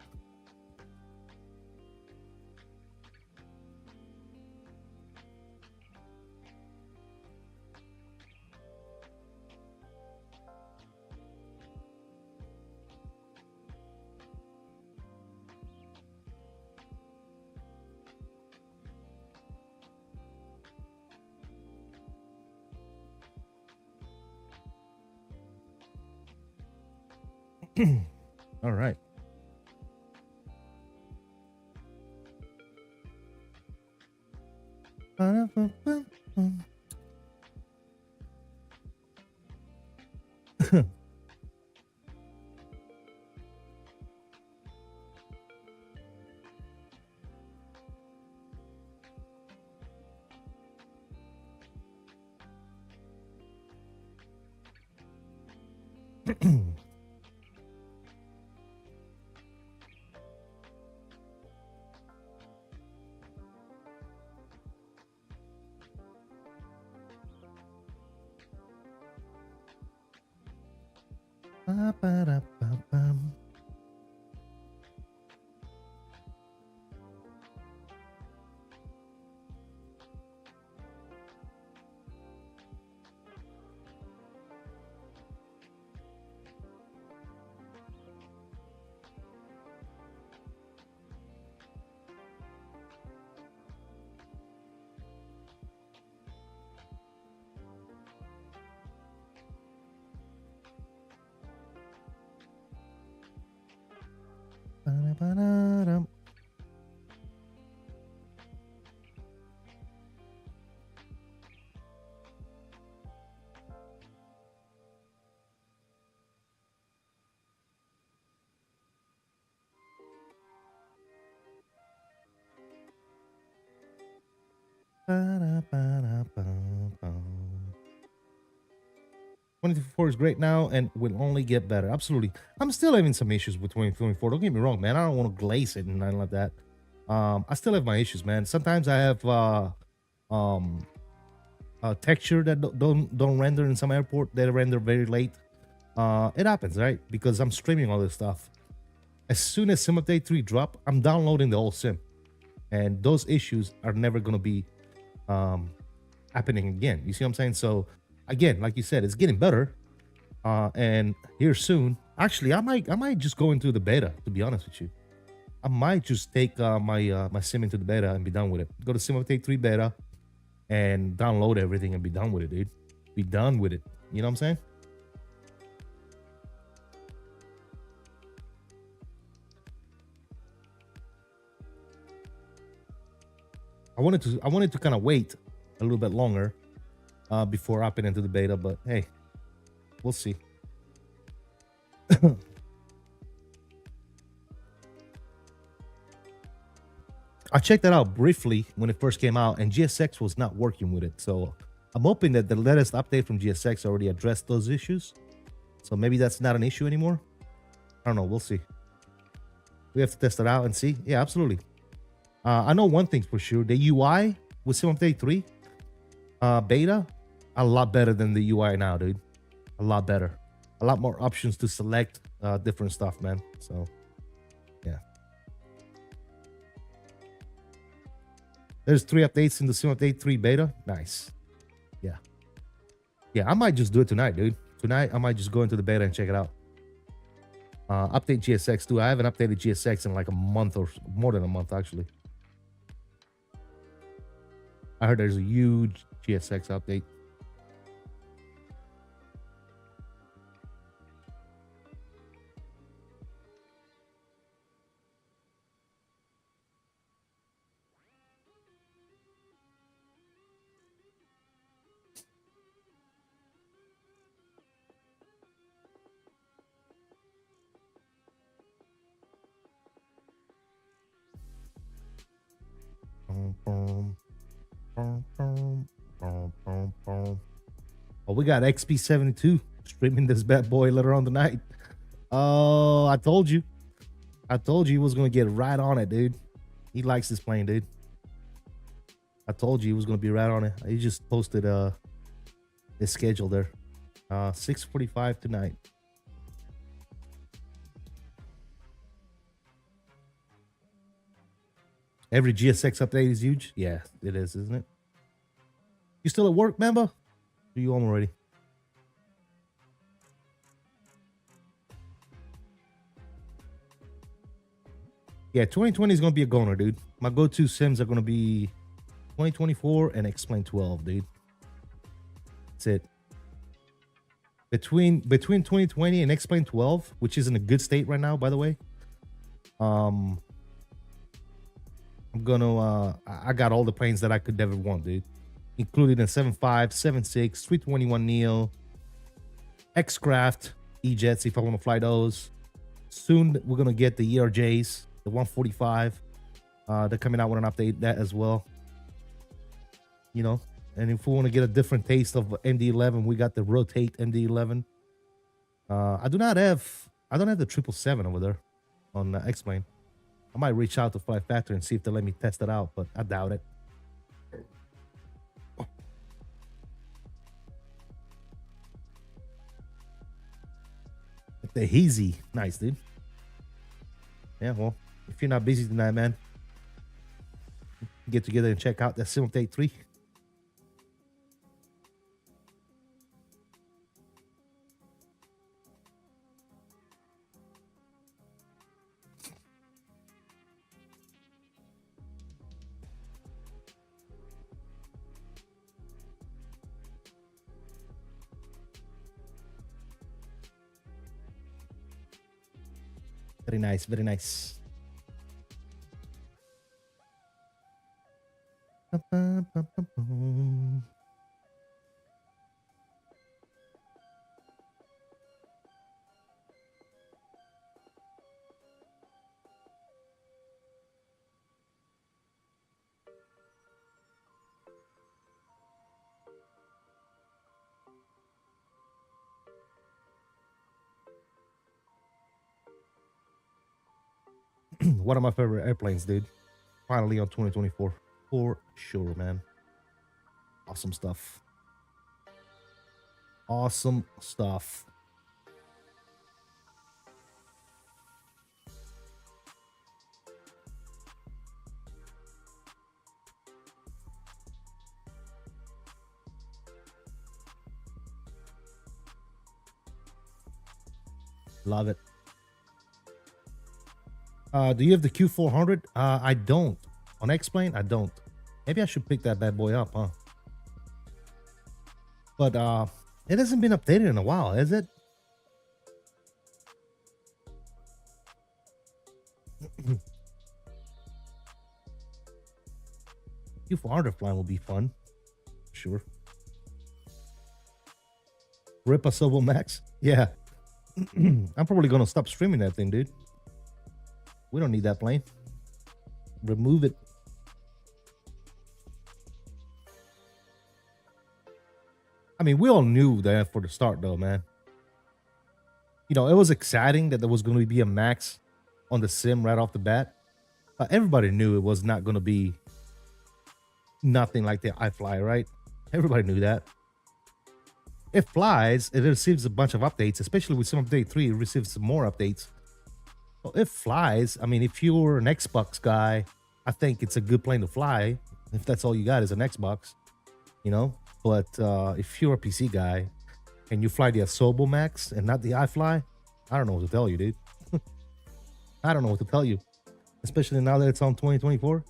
All right. $24 is great now and will only get better. Absolutely. I'm still having some issues with 2024. Don't get me wrong, man. I don't want to glaze it and nothing like that. I still have my issues, man. Sometimes I have texture that don't render in some airport. They render very late. It happens, right? Because I'm streaming all this stuff. As soon as Sim Update 3 drop, I'm downloading the whole sim. And those issues are never going to be happening again. You see what I'm saying? So again, like you said, it's getting better. And here soon, actually, I might just go into the beta, to be honest with you. I might just take my sim into the beta and be done with it. Go to Sim Update 3 beta and download everything and be done with it, dude. Be done with it. You know what I'm saying? I wanted to kind of wait a little bit longer before hopping into the beta, but hey, we'll see. I checked that out briefly when it first came out, and GSX was not working with it. So I'm hoping that the latest update from GSX already addressed those issues. So maybe that's not an issue anymore. I don't know. We'll see. We have to test it out and see. Yeah, absolutely. I know one thing for sure. The UI with Sim Update 3 beta, a lot better than the UI now, dude. A lot better. A lot more options to select different stuff, man. So, yeah. There's 3 updates in the Sim Update 3 beta. Nice. Yeah. Yeah, I might just do it tonight, dude. tonight I might just go into the beta and check it out. Update GSX too. I haven't updated GSX in like a month or more than a month actually. I heard there's a huge GSX update. Oh, we got XP72 streaming this bad boy later on tonight. Oh, I told you he was gonna get right on it, dude. He likes this plane, dude. I told you he was gonna be right on it. He just posted his schedule there. 6:45 tonight. Every GSX update is huge. Yeah, it is, isn't it? You still at work, member? Are you home already? Yeah, 2020 is gonna be a goner, dude. My go-to sims are gonna be 2024 and Explain 12, dude. That's it. Between 2020 and Explain 12, which is in a good state right now, by the way. I'm gonna I got all the planes that I could ever want, dude, including a 7.5, 7.6, 321 Neo, X-Craft, E-Jets if I want to fly those. Soon we're gonna get the ERJs, the 145. They're coming out with an update that as well. You know, and if we want to get a different taste of MD-11, we got the Rotate MD-11. I don't have the 777 over there on X-Plane. I might reach out to Flight Factory and see if they let me test it out, but I doubt it. The Heezy. Nice, dude. Yeah, well, if you're not busy tonight, man, get together and check out that Sim Update 3. Very nice, very nice. One of my favorite airplanes, dude. Finally on 2024. For sure, man. Awesome stuff. Awesome stuff. Love it. Do you have the Q400? I don't. On X-Plane, I don't. Maybe I should pick that bad boy up, huh? But it hasn't been updated in a while, has it? Q400 flying will be fun. Sure. Rip a Sobo Max? Yeah. I'm probably gonna stop streaming that thing, dude. We don't need that plane. Remove it. I mean, we all knew that for the start, though, man. You know, it was exciting that there was going to be a Max on the sim right off the bat. Everybody knew it was not going to be nothing like the iFly, right? Everybody knew that. It flies. It receives a bunch of updates, especially with Sim Update 3. It receives some more updates. Well, it flies. I mean, if you're an Xbox guy, I think it's a good plane to fly. If that's all you got is an Xbox, you know. But if you're a PC guy, and you fly the Asobo Max and not the iFly, I don't know what to tell you, dude. I don't know what to tell you, especially now that it's on 2024.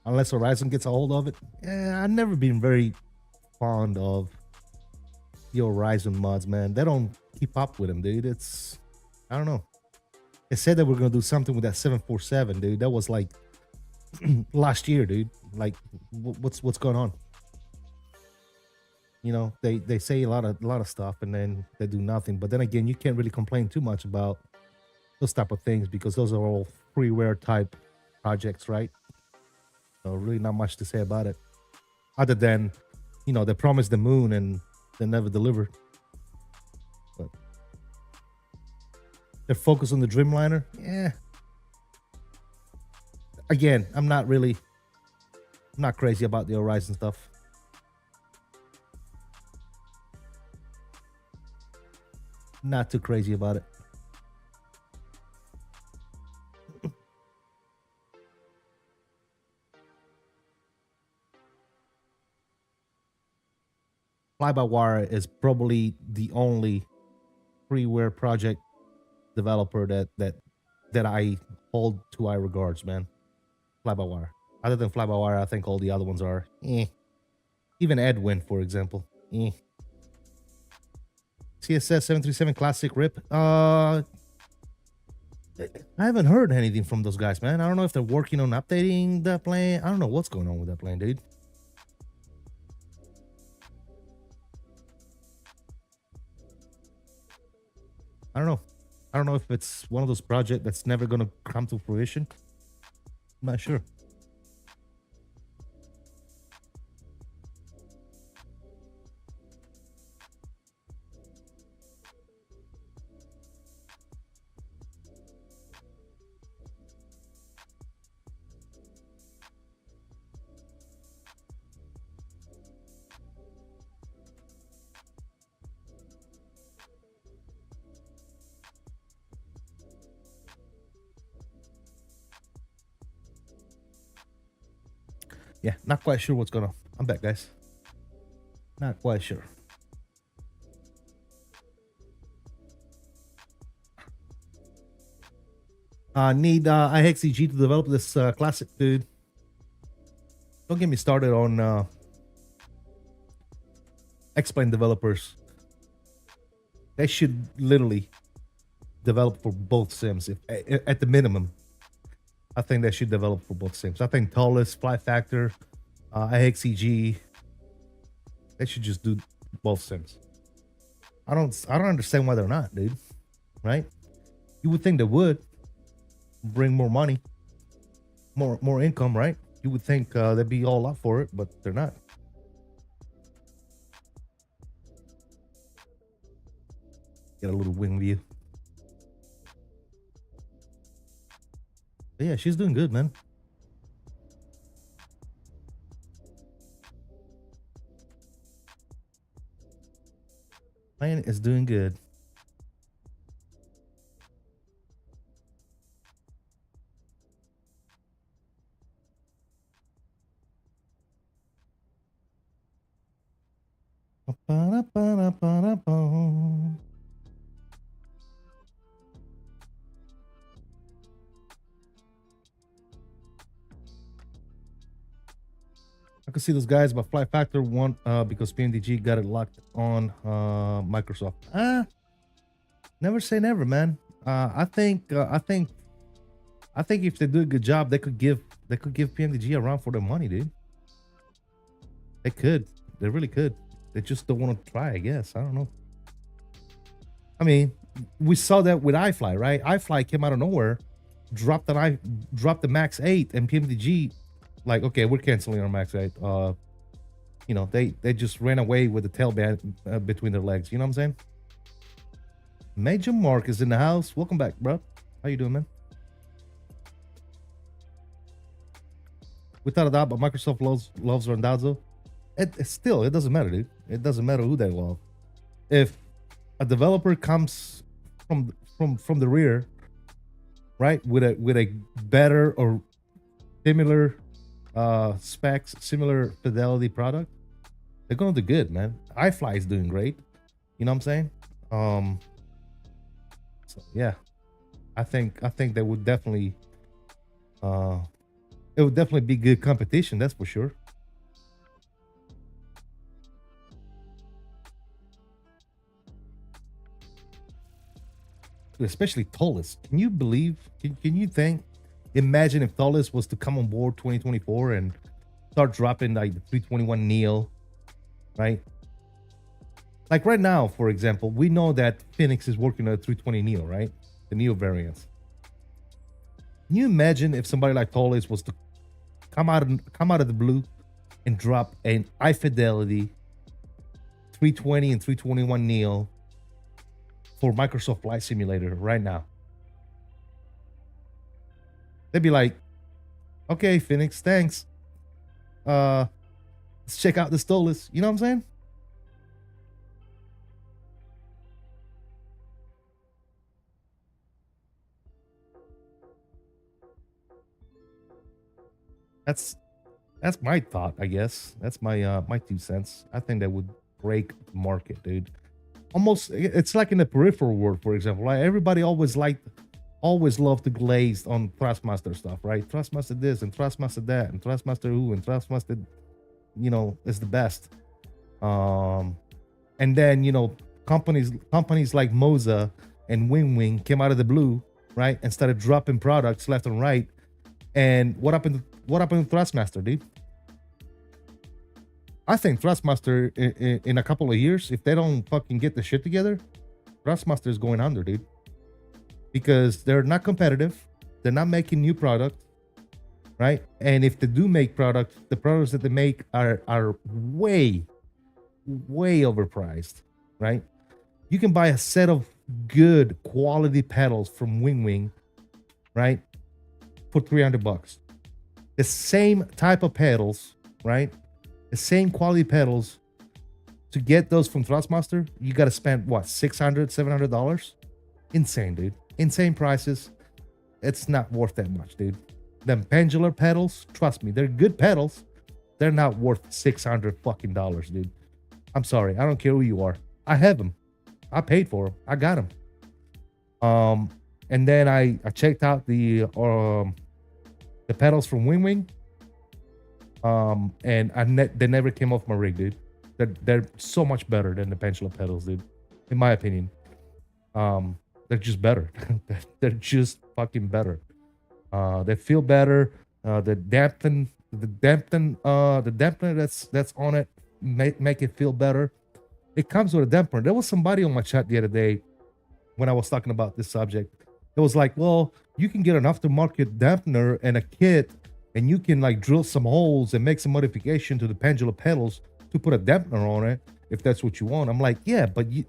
Unless Horizon gets a hold of it. I've never been very fond of the Horizon mods, man. They don't keep up with them, dude. It's, I don't know. They said that we're gonna do something with that 747, dude. That was like last year, dude. Like, what's going on? You know, they say a lot of stuff and then they do nothing. But then again, you can't really complain too much about those type of things because those are all freeware type projects, right? So really not much to say about it, other than, you know, they promised the moon and they never delivered. But they're focused on the Dreamliner. Yeah. Again, I'm not crazy about the Horizon stuff. Not too crazy about it. Fly-by-wire is probably the only freeware project developer that I hold to high regards, man. Fly-by-wire. Other than Fly-by-wire, I think all the other ones are Even Edwin, for example. CSS 737 Classic RIP. I haven't heard anything from those guys, man. I don't know if they're working on updating that plane. I don't know what's going on with that plane, dude. I don't know. I don't know if it's one of those projects that's never going to come to fruition. I'm not sure. Yeah, not quite sure what's going on. I'm back, guys. Not quite sure. Need iXEG to develop this classic, dude. Don't get me started on X-Plane developers. They should literally develop for both sims, at the minimum. I think they should develop for both sims. I think Tallest, Fly Factor, iXEG, they should just do both sims. I don't understand why they're not, dude. Right? You would think they would bring more money, more income, right? You would think they'd be all up for it, but they're not. Get a little wing view. But yeah, she's doing good, man. Plane is doing good. I could see those guys, but Fly Factor won because PMDG got it locked on Microsoft. Never say never, man. I think if they do a good job, they could give PMDG a run for their money, dude. They could. They really could. They just don't want to try, I guess. I don't know. I mean, we saw that with iFly, right? iFly came out of nowhere, dropped the Max-8, and PMDG, like, okay, we're canceling our Max-8. You know, they just ran away with the tail between their legs. You know what I'm saying? Major Mark is in the house. Welcome back, bro. How you doing, man? Without a doubt, but Microsoft loves Randazzo. It still, it doesn't matter, dude. It doesn't matter who they love. If a developer comes from the rear, right, with a better or similar specs, similar fidelity product, They're gonna do good, man. iFly is doing great. You know what I'm saying? So yeah, I think they would definitely it would definitely be good competition, that's for sure. Especially Takeoff. Can you believe, can you think, imagine if Takeoff was to come on board 2024 and start dropping like the 321 Neo, right? Like right now, for example, we know that Phoenix is working on a 320 Neo, right? The Neo variants. Can you imagine if somebody like Takeoff was to come out of the blue and drop an high fidelity 320 and 321 Neo for Microsoft Flight Simulator right now? They'd be like, okay, Phoenix, thanks. Let's check out the Takeoff. You know what I'm saying? That's my thought, I guess. That's my my 2 cents. I think that would break the market, dude. Almost, it's like in the peripheral world, for example. Like everybody always loved the glazed on Thrustmaster stuff, right? Thrustmaster this and Thrustmaster that and Thrustmaster who and Thrustmaster, you know, is the best. And then, you know, companies like Moza and WINWING came out of the blue, right, and started dropping products left and right. And what happened to Thrustmaster, dude? I think Thrustmaster in a couple of years, if they don't fucking get the shit together, Thrustmaster is going under, dude. Because they're not competitive. They're not making new product, right? And if they do make product, the products that they make are way overpriced, right? You can buy a set of good quality pedals from WINWING, right, for $300. The same type of pedals, right? The same quality pedals. To get those from Thrustmaster, you got to spend what, $600, $700? Insane, dude. Insane prices. It's not worth that much, dude. Them pendular pedals, trust me, they're good pedals. They're not worth $600 fucking dollars, dude. I'm sorry, I don't care who you are. I have them. I paid for them. I got them. And then I checked out the pedals from WINWING. And they never came off my rig, dude. They're so much better than the pendular pedals, dude. In my opinion. They're just better. They're just fucking better. They feel better. The dampener that's on it make it feel better. It comes with a dampener. There was somebody on my chat the other day when I was talking about this subject. It was like, well, you can get an aftermarket dampener and a kit, and you can like drill some holes and make some modification to the pendular pedals to put a dampener on it if that's what you want. I'm like, yeah, but you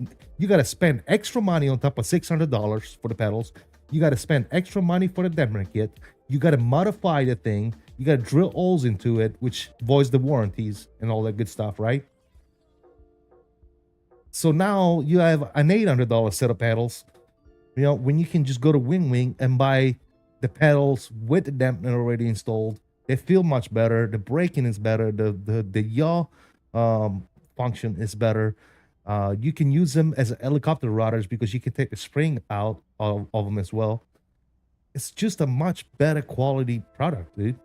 got to spend extra money on top of $600 for the pedals. You got to spend extra money for the dampener kit. You got to modify the thing. You got to drill holes into it, which voids the warranties and all that good stuff, right? So now you have an $800 set of pedals, you know, when you can just go to WINWING and buy the pedals with the dampener already installed. They feel much better. The braking is better. The yaw function is better. You can use them as helicopter routers because you can take the spring out of them as well. It's just a much better quality product, dude.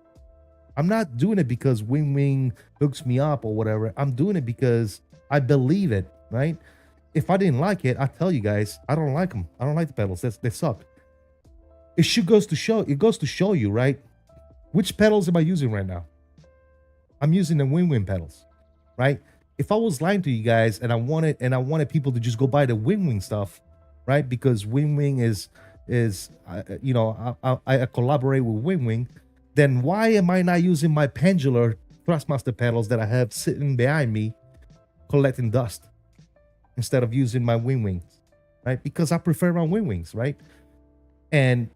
I'm not doing it because WINWING hooks me up or whatever. I'm doing it because I believe it, right? If I didn't like it, I tell you guys, I don't like them. I don't like the pedals. They suck. It goes to show you, right? Which pedals am I using right now? I'm using the WINWING pedals, right? If I was lying to you guys and I wanted people to just go buy the WINWING stuff, right? Because WINWING is you know, I collaborate with WINWING, then why am I not using my pendular Thrustmaster pedals that I have sitting behind me collecting dust instead of using my WINWINGs, right? Because I prefer my WINWINGs, right? And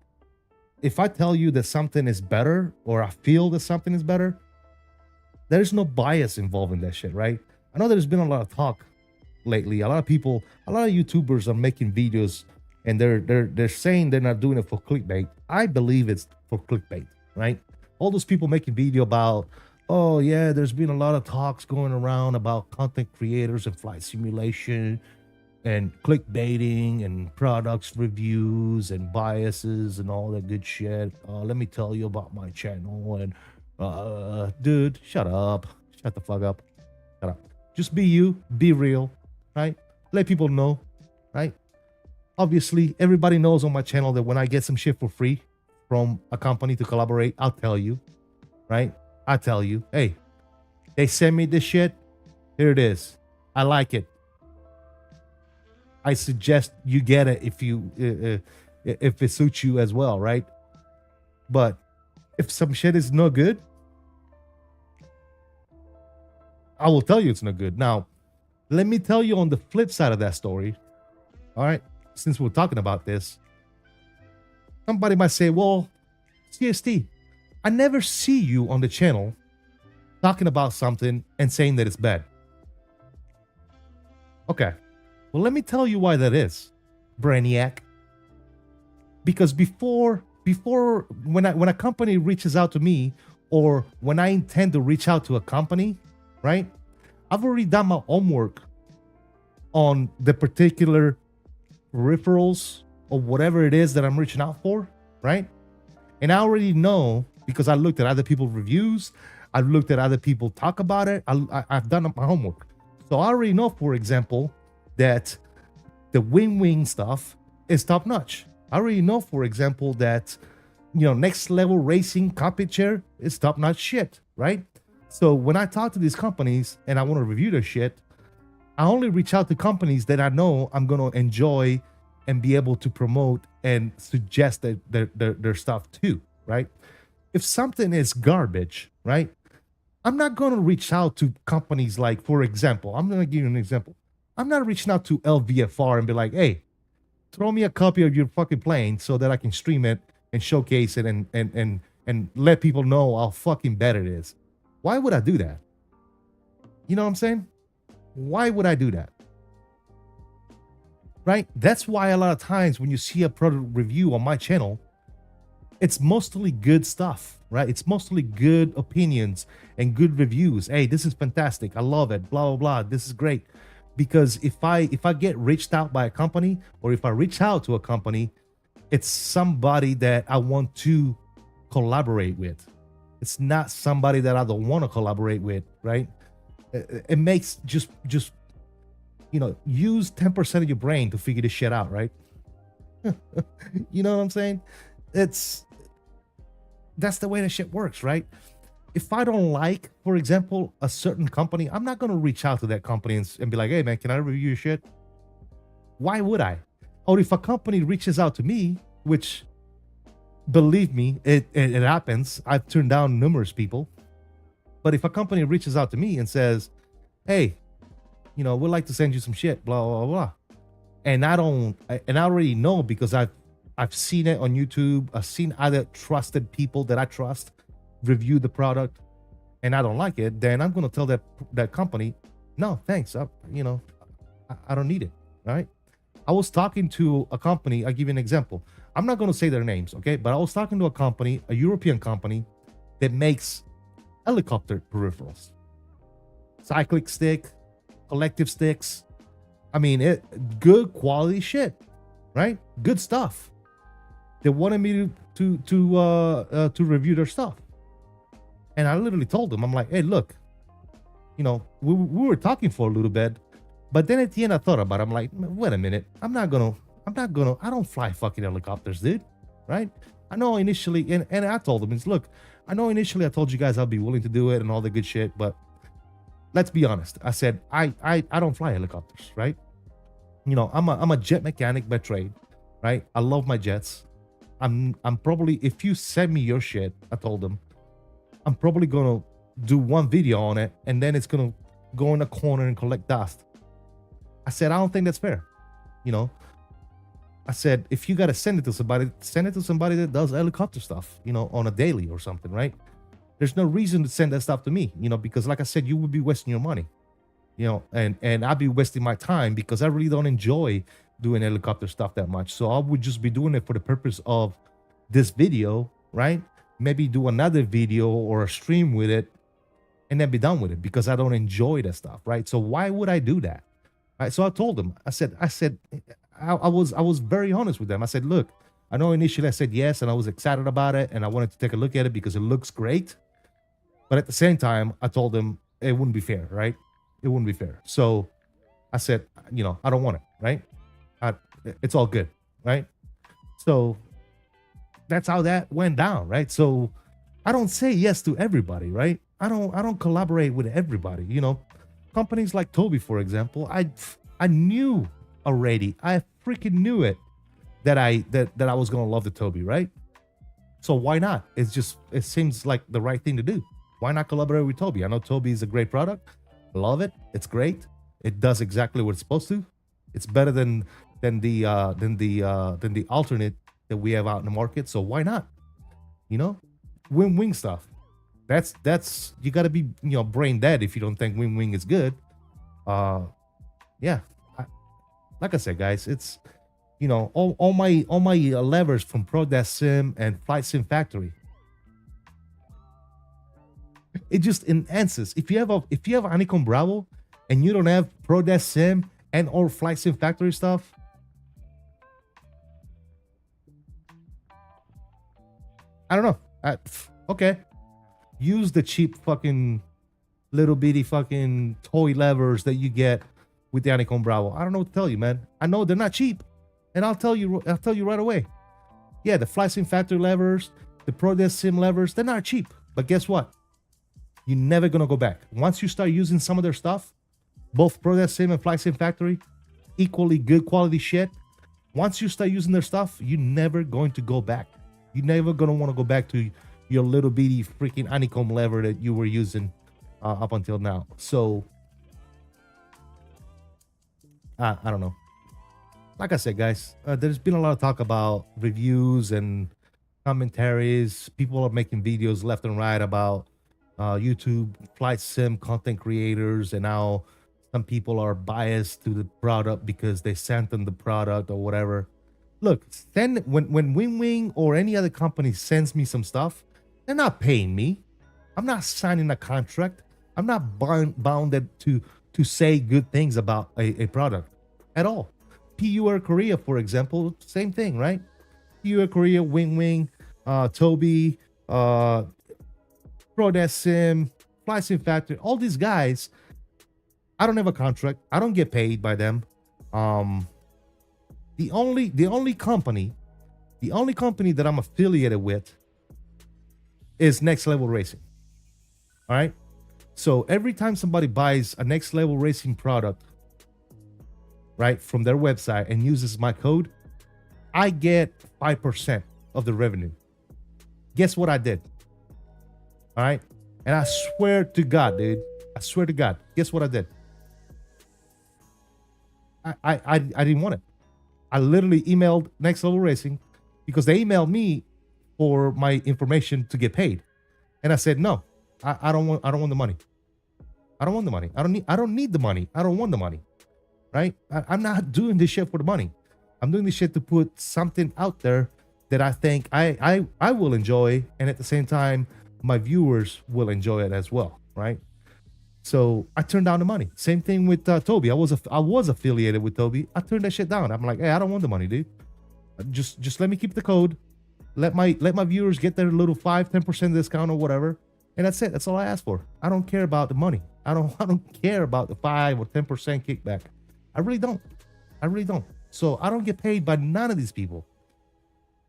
if I tell you that something is better or I feel that something is better, there's no bias involved in that shit, right? I know there's been a lot of talk lately. A lot of YouTubers are making videos and they're saying they're not doing it for clickbait. I believe it's for clickbait, right? All those people making video about oh yeah, there's been a lot of talks going around about content creators and flight simulation and clickbaiting and products reviews and biases and all that good shit. Let me tell you about my channel. And dude, shut up. Shut the fuck up. Shut up. Just be you. Be real. Right? Let people know. Right? Obviously, everybody knows on my channel that when I get some shit for free from a company to collaborate, I'll tell you. Right? I tell you, hey, they send me this shit. Here it is. I like it. I suggest you get it if it suits you as well, right? But if some shit is no good, I will tell you it's no good. Now, let me tell you on the flip side of that story. All right, since we're talking about this, somebody might say, well, CST, I never see you on the channel talking about something and saying that it's bad. Okay. Well, let me tell you why that is, Brainiac. Because before when a company reaches out to me, or when I intend to reach out to a company, right? I've already done my homework on the particular peripherals or whatever it is that I'm reaching out for, right? And I already know because I looked at other people's reviews, I've looked at other people talk about it. I've done my homework, so I already know, for example, that the WINWING stuff is top notch. I already know, for example, that, you know, next level racing cockpit chair is top notch shit, right? So when I talk to these companies and I want to review their shit, I only reach out to companies that I know I'm going to enjoy and be able to promote and suggest their stuff too, right? If something is garbage, right, I'm not going to reach out to companies like, for example, I'm going to give you an example. I'm not reaching out to LVFR and be like, hey, throw me a copy of your fucking plane so that I can stream it and showcase it and let people know how fucking bad it is. Why would I do that? You know what I'm saying? Why would I do that? Right? That's why a lot of times when you see a product review on my channel, it's mostly good stuff, right? It's mostly good opinions and good reviews. Hey, this is fantastic. I love it. Blah, blah, blah. This is great. Because if I get reached out by a company, or if I reach out to a company, it's somebody that I want to collaborate with. It's not somebody that I don't want to collaborate with, right? It makes just you know, use 10% of your brain to figure this shit out, right? You know what I'm saying? That's the way that shit works, right? If I don't like, for example, a certain company, I'm not going to reach out to that company and be like, hey, man, can I review your shit? Why would I? Or if a company reaches out to me, which, believe me, it happens. I've turned down numerous people. But if a company reaches out to me and says, hey, you know, we'd like to send you some shit, blah, blah, blah. And I already know because I've seen it on YouTube. I've seen other trusted people that I trust review the product, and I don't like it, then I'm going to tell that company, no, thanks. I don't need it. Right? I was talking to a company. I'll give you an example. I'm not going to say their names, okay? But I was talking to a company, a European company that makes helicopter peripherals, cyclic stick, collective sticks. I mean, good quality shit, right? Good stuff. They wanted me to review their stuff. And I literally told them, I'm like, hey, look, you know, we were talking for a little bit, but then at the end I thought about it. I'm like, wait a minute. I don't fly fucking helicopters, dude. Right? I know initially, and I told them, look, I know initially I told you guys I'll be willing to do it and all the good shit, but let's be honest. I said, I don't fly helicopters, right? You know, I'm a jet mechanic by trade, right? I love my jets. I'm probably, if you send me your shit, I told them, I'm probably going to do one video on it, and then it's going to go in a corner and collect dust. I said, I don't think that's fair. You know, I said, if you got to send it to somebody that does helicopter stuff, you know, on a daily or something, right? There's no reason to send that stuff to me, you know, because like I said, you would be wasting your money, you know, and I'd be wasting my time because I really don't enjoy doing helicopter stuff that much. So I would just be doing it for the purpose of this video, right? Maybe do another video or a stream with it and then be done with it because I don't enjoy that stuff, right? So why would I do that? Right? So I told them, I was very honest with them. I said, look, I know initially I said yes, and I was excited about it, and I wanted to take a look at it because it looks great. But at the same time, I told them it wouldn't be fair, right? It wouldn't be fair. So I said, you know, I don't want it, right? It's all good, right? So that's how that went down, right? So I don't say yes to everybody, right? I don't collaborate with everybody, you know. Companies like TOBII, for example, I knew already. I freaking knew it that I was gonna love the TOBII, right? So why not? It seems like the right thing to do. Why not collaborate with TOBII? I know TOBII is a great product. I love it. It's great. It does exactly what it's supposed to. It's better than the alternate that we have out in the market. So why not? You know, WINWING stuff. That's you got to be, you know, brain dead if you don't think WINWING is good. Yeah, like I said, guys, it's, you know, all my levers from PRODESKSIM and FlightSim Factory. It just enhances. If you have Honeycomb Bravo and you don't have PRODESKSIM and or FlightSim Factory stuff, I don't know. Okay, use the cheap fucking little bitty fucking toy levers that you get with the Honeycomb Bravo. I don't know what to tell you, man. I know they're not cheap, and I'll tell you right away. Yeah, the FlightSim Factory levers, the PRODESKSIM levers, they're not cheap. But guess what? You're never gonna go back. Once you start using some of their stuff, both PRODESKSIM and FlightSim Factory, equally good quality shit. Once you start using their stuff, you're never going to go back. You're never gonna want to go back to your little bitty freaking honeycomb lever that you were using up until now. So I don't know. Like I said, guys, there's been a lot of talk about reviews and commentaries. People are making videos left and right about YouTube flight sim content creators, and now some people are biased to the product because they sent them the product or whatever. Look, when WinWing or any other company sends me some stuff, they're not paying me. I'm not signing a contract. I'm not bounded to say good things about a product at all. PU Korea, for example, same thing, right? PU Korea, WinWing, TOBII, PRODESKSIM, FlightSim Factory, all these guys, I don't have a contract. I don't get paid by them. The only company that I'm affiliated with is Next Level Racing. All right. So every time somebody buys a Next Level Racing product, right, from their website and uses my code, I get 5% of the revenue. Guess what I did? All right. And I swear to God, dude, I swear to God, guess what I did? I didn't want it. I literally emailed Next Level Racing because they emailed me for my information to get paid. And I said, no, I don't want the money. I don't want the money. I don't need the money. I don't want the money. Right? I'm not doing this shit for the money. I'm doing this shit to put something out there that I think I will enjoy, and at the same time, my viewers will enjoy it as well, right? So I turned down the money. Same thing with TOBII. I was affiliated with TOBII. I turned that shit down. I'm like, hey, I don't want the money, dude. Just let me keep the code. Let my viewers get their little 5-10% discount or whatever, and that's it. That's all I ask for. I don't care about the money. I don't care about the 5 or 10% kickback. I really don't. I really don't. So I don't get paid by none of these people.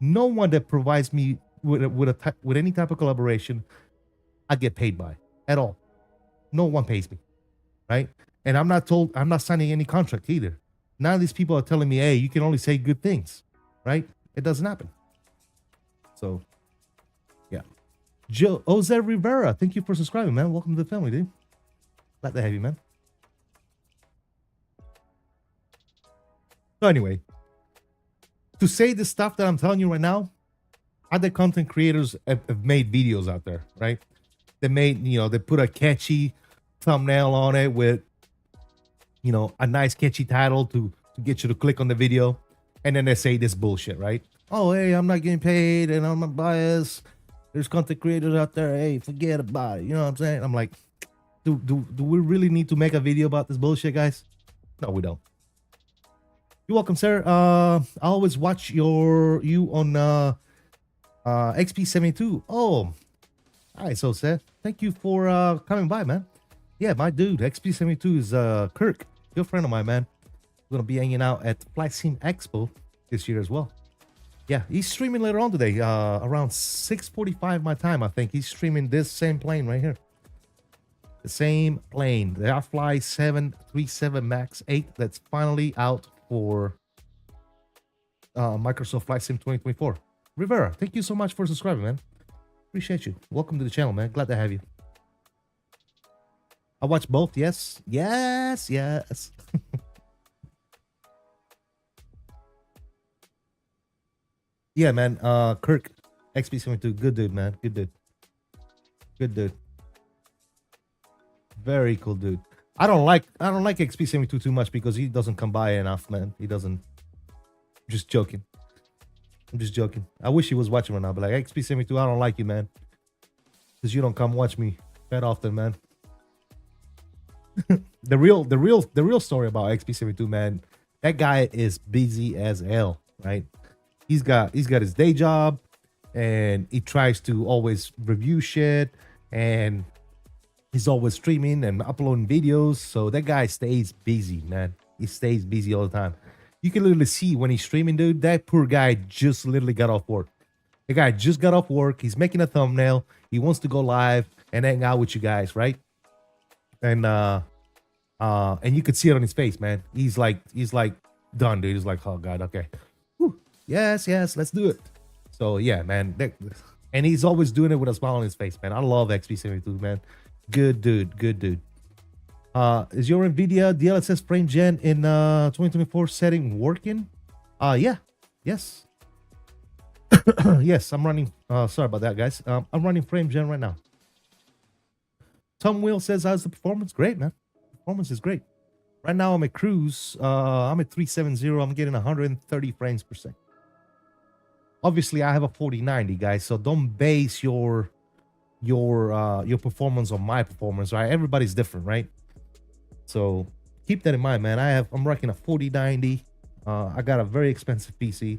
No one that provides me with any type of collaboration, I get paid by at all. No one pays me, right? And I'm not signing any contract either. None of these people are telling me, hey, you can only say good things, right? It doesn't happen. So, yeah. Jose Rivera, thank you for subscribing, man. Welcome to the family, dude. Glad to have you, man. So anyway, to say the stuff that I'm telling you right now, other content creators have made videos out there, right? They made, they put a catchy thumbnail on it with, a nice catchy title to get you to click on the video. And then they say this bullshit, right? Oh, hey, I'm not getting paid and I'm not biased. There's content creators out there. Hey, forget about it. You know what I'm saying? I'm like, Do we really need to make a video about this bullshit, guys? No, we don't. You're welcome, sir. I always watch you on XP72. Oh, all right, so Seth, thank you for coming by, man. Yeah, my dude, XP72 is Kirk, good friend of mine, man. We're gonna be hanging out at FlightSimExpo this year as well. Yeah, he's streaming later on today, around 6:45 my time, I think. He's streaming this same plane right here. The same plane, the iFly 737 Max-8 that's finally out for Microsoft Flight Sim 2024. Rivera, thank you so much for subscribing, man. Appreciate you. Welcome to the channel, man. Glad to have you. I watch both, yes. Yes, yes. Yeah, man. Kirk, XP72, good dude, man. Good dude. Good dude. Very cool dude. I don't like XP72 too much because he doesn't come by enough, man. He doesn't. I'm just joking. I'm just joking. I wish he was watching right now, but like XP72, I don't like you, man. Because you don't come watch me that often, man. the real story about XP72, man. That guy is busy as hell, right? He's got his day job, and he tries to always review shit, and he's always streaming and uploading videos. So that guy stays busy, man. He stays busy all the time. You can literally see when he's streaming, dude, that poor guy just literally got off work. The guy just got off work. He's making a thumbnail. He wants to go live and hang out with you guys, right? And you could see it on his face, man. He's like done, dude. He's like, oh God, okay. Whew. Yes, let's do it. So yeah, man. And he's always doing it with a smile on his face, man. I love XP72, man. Good dude, good dude. Is your NVIDIA DLSS frame gen in 2024 setting working? Yeah, yes. Yes, I'm running. Sorry about that, guys. I'm running frame gen right now. Tom Will says, how's the performance? Great, man. Performance is great. Right now I'm at cruise. I'm at 370. I'm getting 130 frames per second. Obviously, I have a 4090, guys. So don't base your performance on my performance, right? Everybody's different, right? So keep that in mind, man. I'm rocking a 4090. I got a very expensive PC,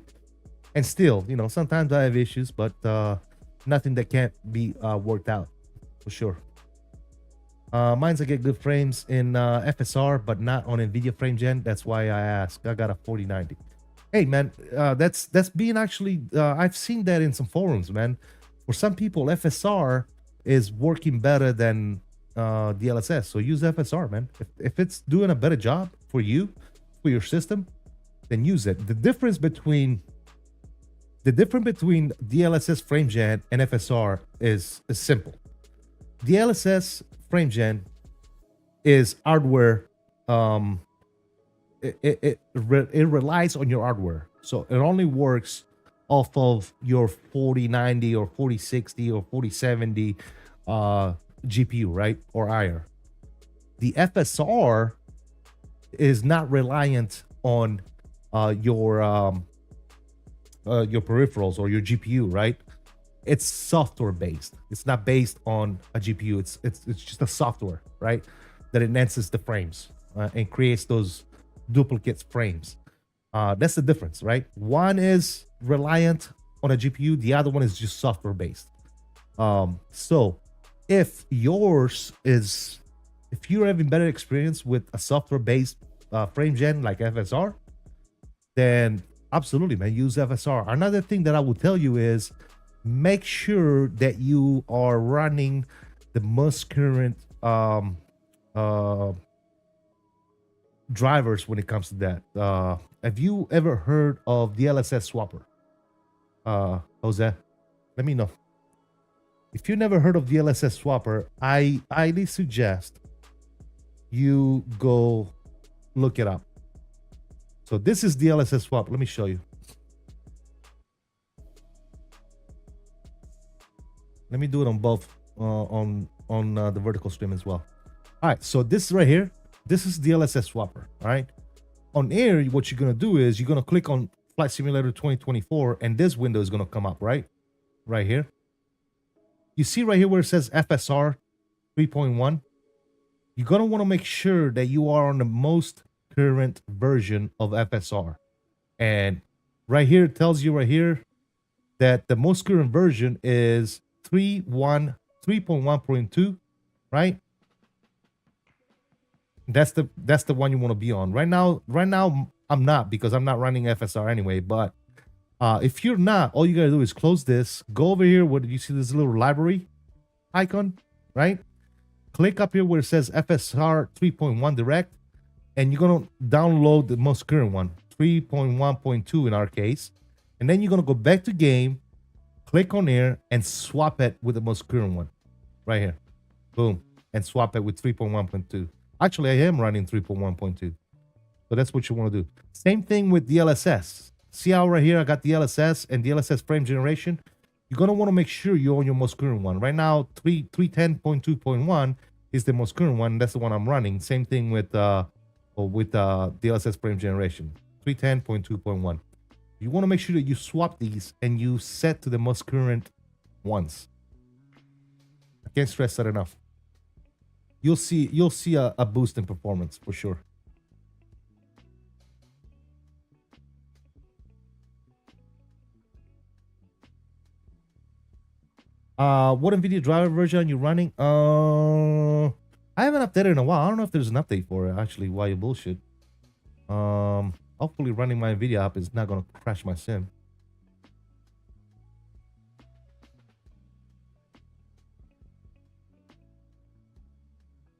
and still, you know, sometimes I have issues, but nothing that can't be worked out for sure. Mine's I get good frames in FSR, but not on NVIDIA frame gen. That's why I asked. I got a 4090. Hey, man, that's being actually. I've seen that in some forums, man. For some people, FSR is working better than DLSS. So use FSR, man. If it's doing a better job for you, for your system, then use it. The difference between DLSS frame gen and FSR is simple. DLSS frame gen is hardware. It relies on your hardware, so it only works off of your 4090 or 4060 or 4070 GPU, right, or higher. The FSR is not reliant on your peripherals or your GPU, right? It's software based. It's not based on a GPU. It's just a software, right, that enhances the frames and creates those duplicate frames. That's the difference, right? One is reliant on a GPU, the other one is just software based. So if you're having better experience with a software based frame gen like FSR, then absolutely, man, use FSR. Another thing that I will tell you is make sure that you are running the most current drivers when it comes to that. Have you ever heard of DLSS swapper? Jose, let me know. If you never heard of DLSS swapper, I highly suggest you go look it up. So this is DLSS swap. Let me show you. Let me do it on both on the vertical stream as well. All right, so this right here, this is DLSS swapper. All right, on air, what you're gonna do is you're gonna click on Flight Simulator 2024, and this window is gonna come up right here. You see right here where it says FSR 3.1. you're gonna want to make sure that you are on the most current version of FSR. And right here, it tells you right here that the most current version is 3.1.2, right? That's the one you want to be on. Right now, I'm not, because I'm not running FSR anyway. But if you're not, all you gotta do is close this, go over here where you see this little library icon, right? Click up here where it says FSR 3.1 direct, and you're gonna download the most current one, 3.1.2 in our case. And then you're gonna go back to game, click on here, and swap it with the most current one right here. Boom. And swap it with 3.1.2. Actually, I am running 3.1.2. So that's what you want to do. Same thing with DLSS. See how right here I got DLSS and DLSS frame generation? You're going to want to make sure you're on your most current one. Right now, 310.2.1 is the most current one. That's the one I'm running. Same thing with DLSS frame generation, 310.2.1. You want to make sure that you swap these and you set to the most current ones. I can't stress that enough. You'll see a boost in performance for sure. What NVIDIA driver version are you running? I haven't updated in a while. I don't know if there's an update for it, actually, while you bullshit. Hopefully running my NVIDIA app is not gonna crash my sim.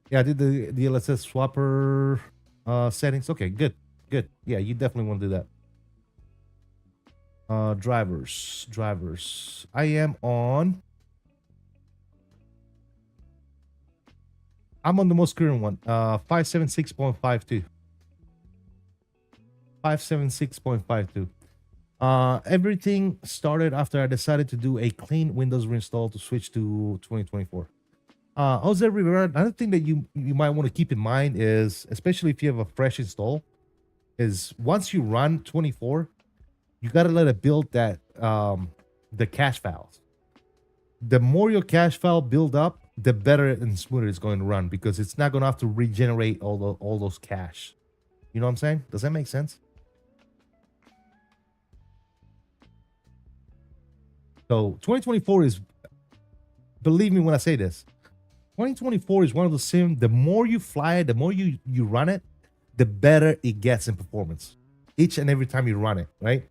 Yeah, I did the DLSS swapper settings. Okay, good. Yeah, you definitely want to do that. Drivers. I am on. I'm on the most current one, 576.52. 576.52. Everything started after I decided to do a clean Windows reinstall to switch to 2024. Also, another thing that you might want to keep in mind is, especially if you have a fresh install, is once you run 24, you got to let it build that the cache files. The more your cache file build up, the better and smoother it's going to run, because it's not going to have to regenerate all those cache. You know what I'm saying? Does that make sense? So 2024 is, believe me when I say this, 2024 is one of the sim, the more you fly it, the more you run it, the better it gets in performance. Each and every time you run it, right?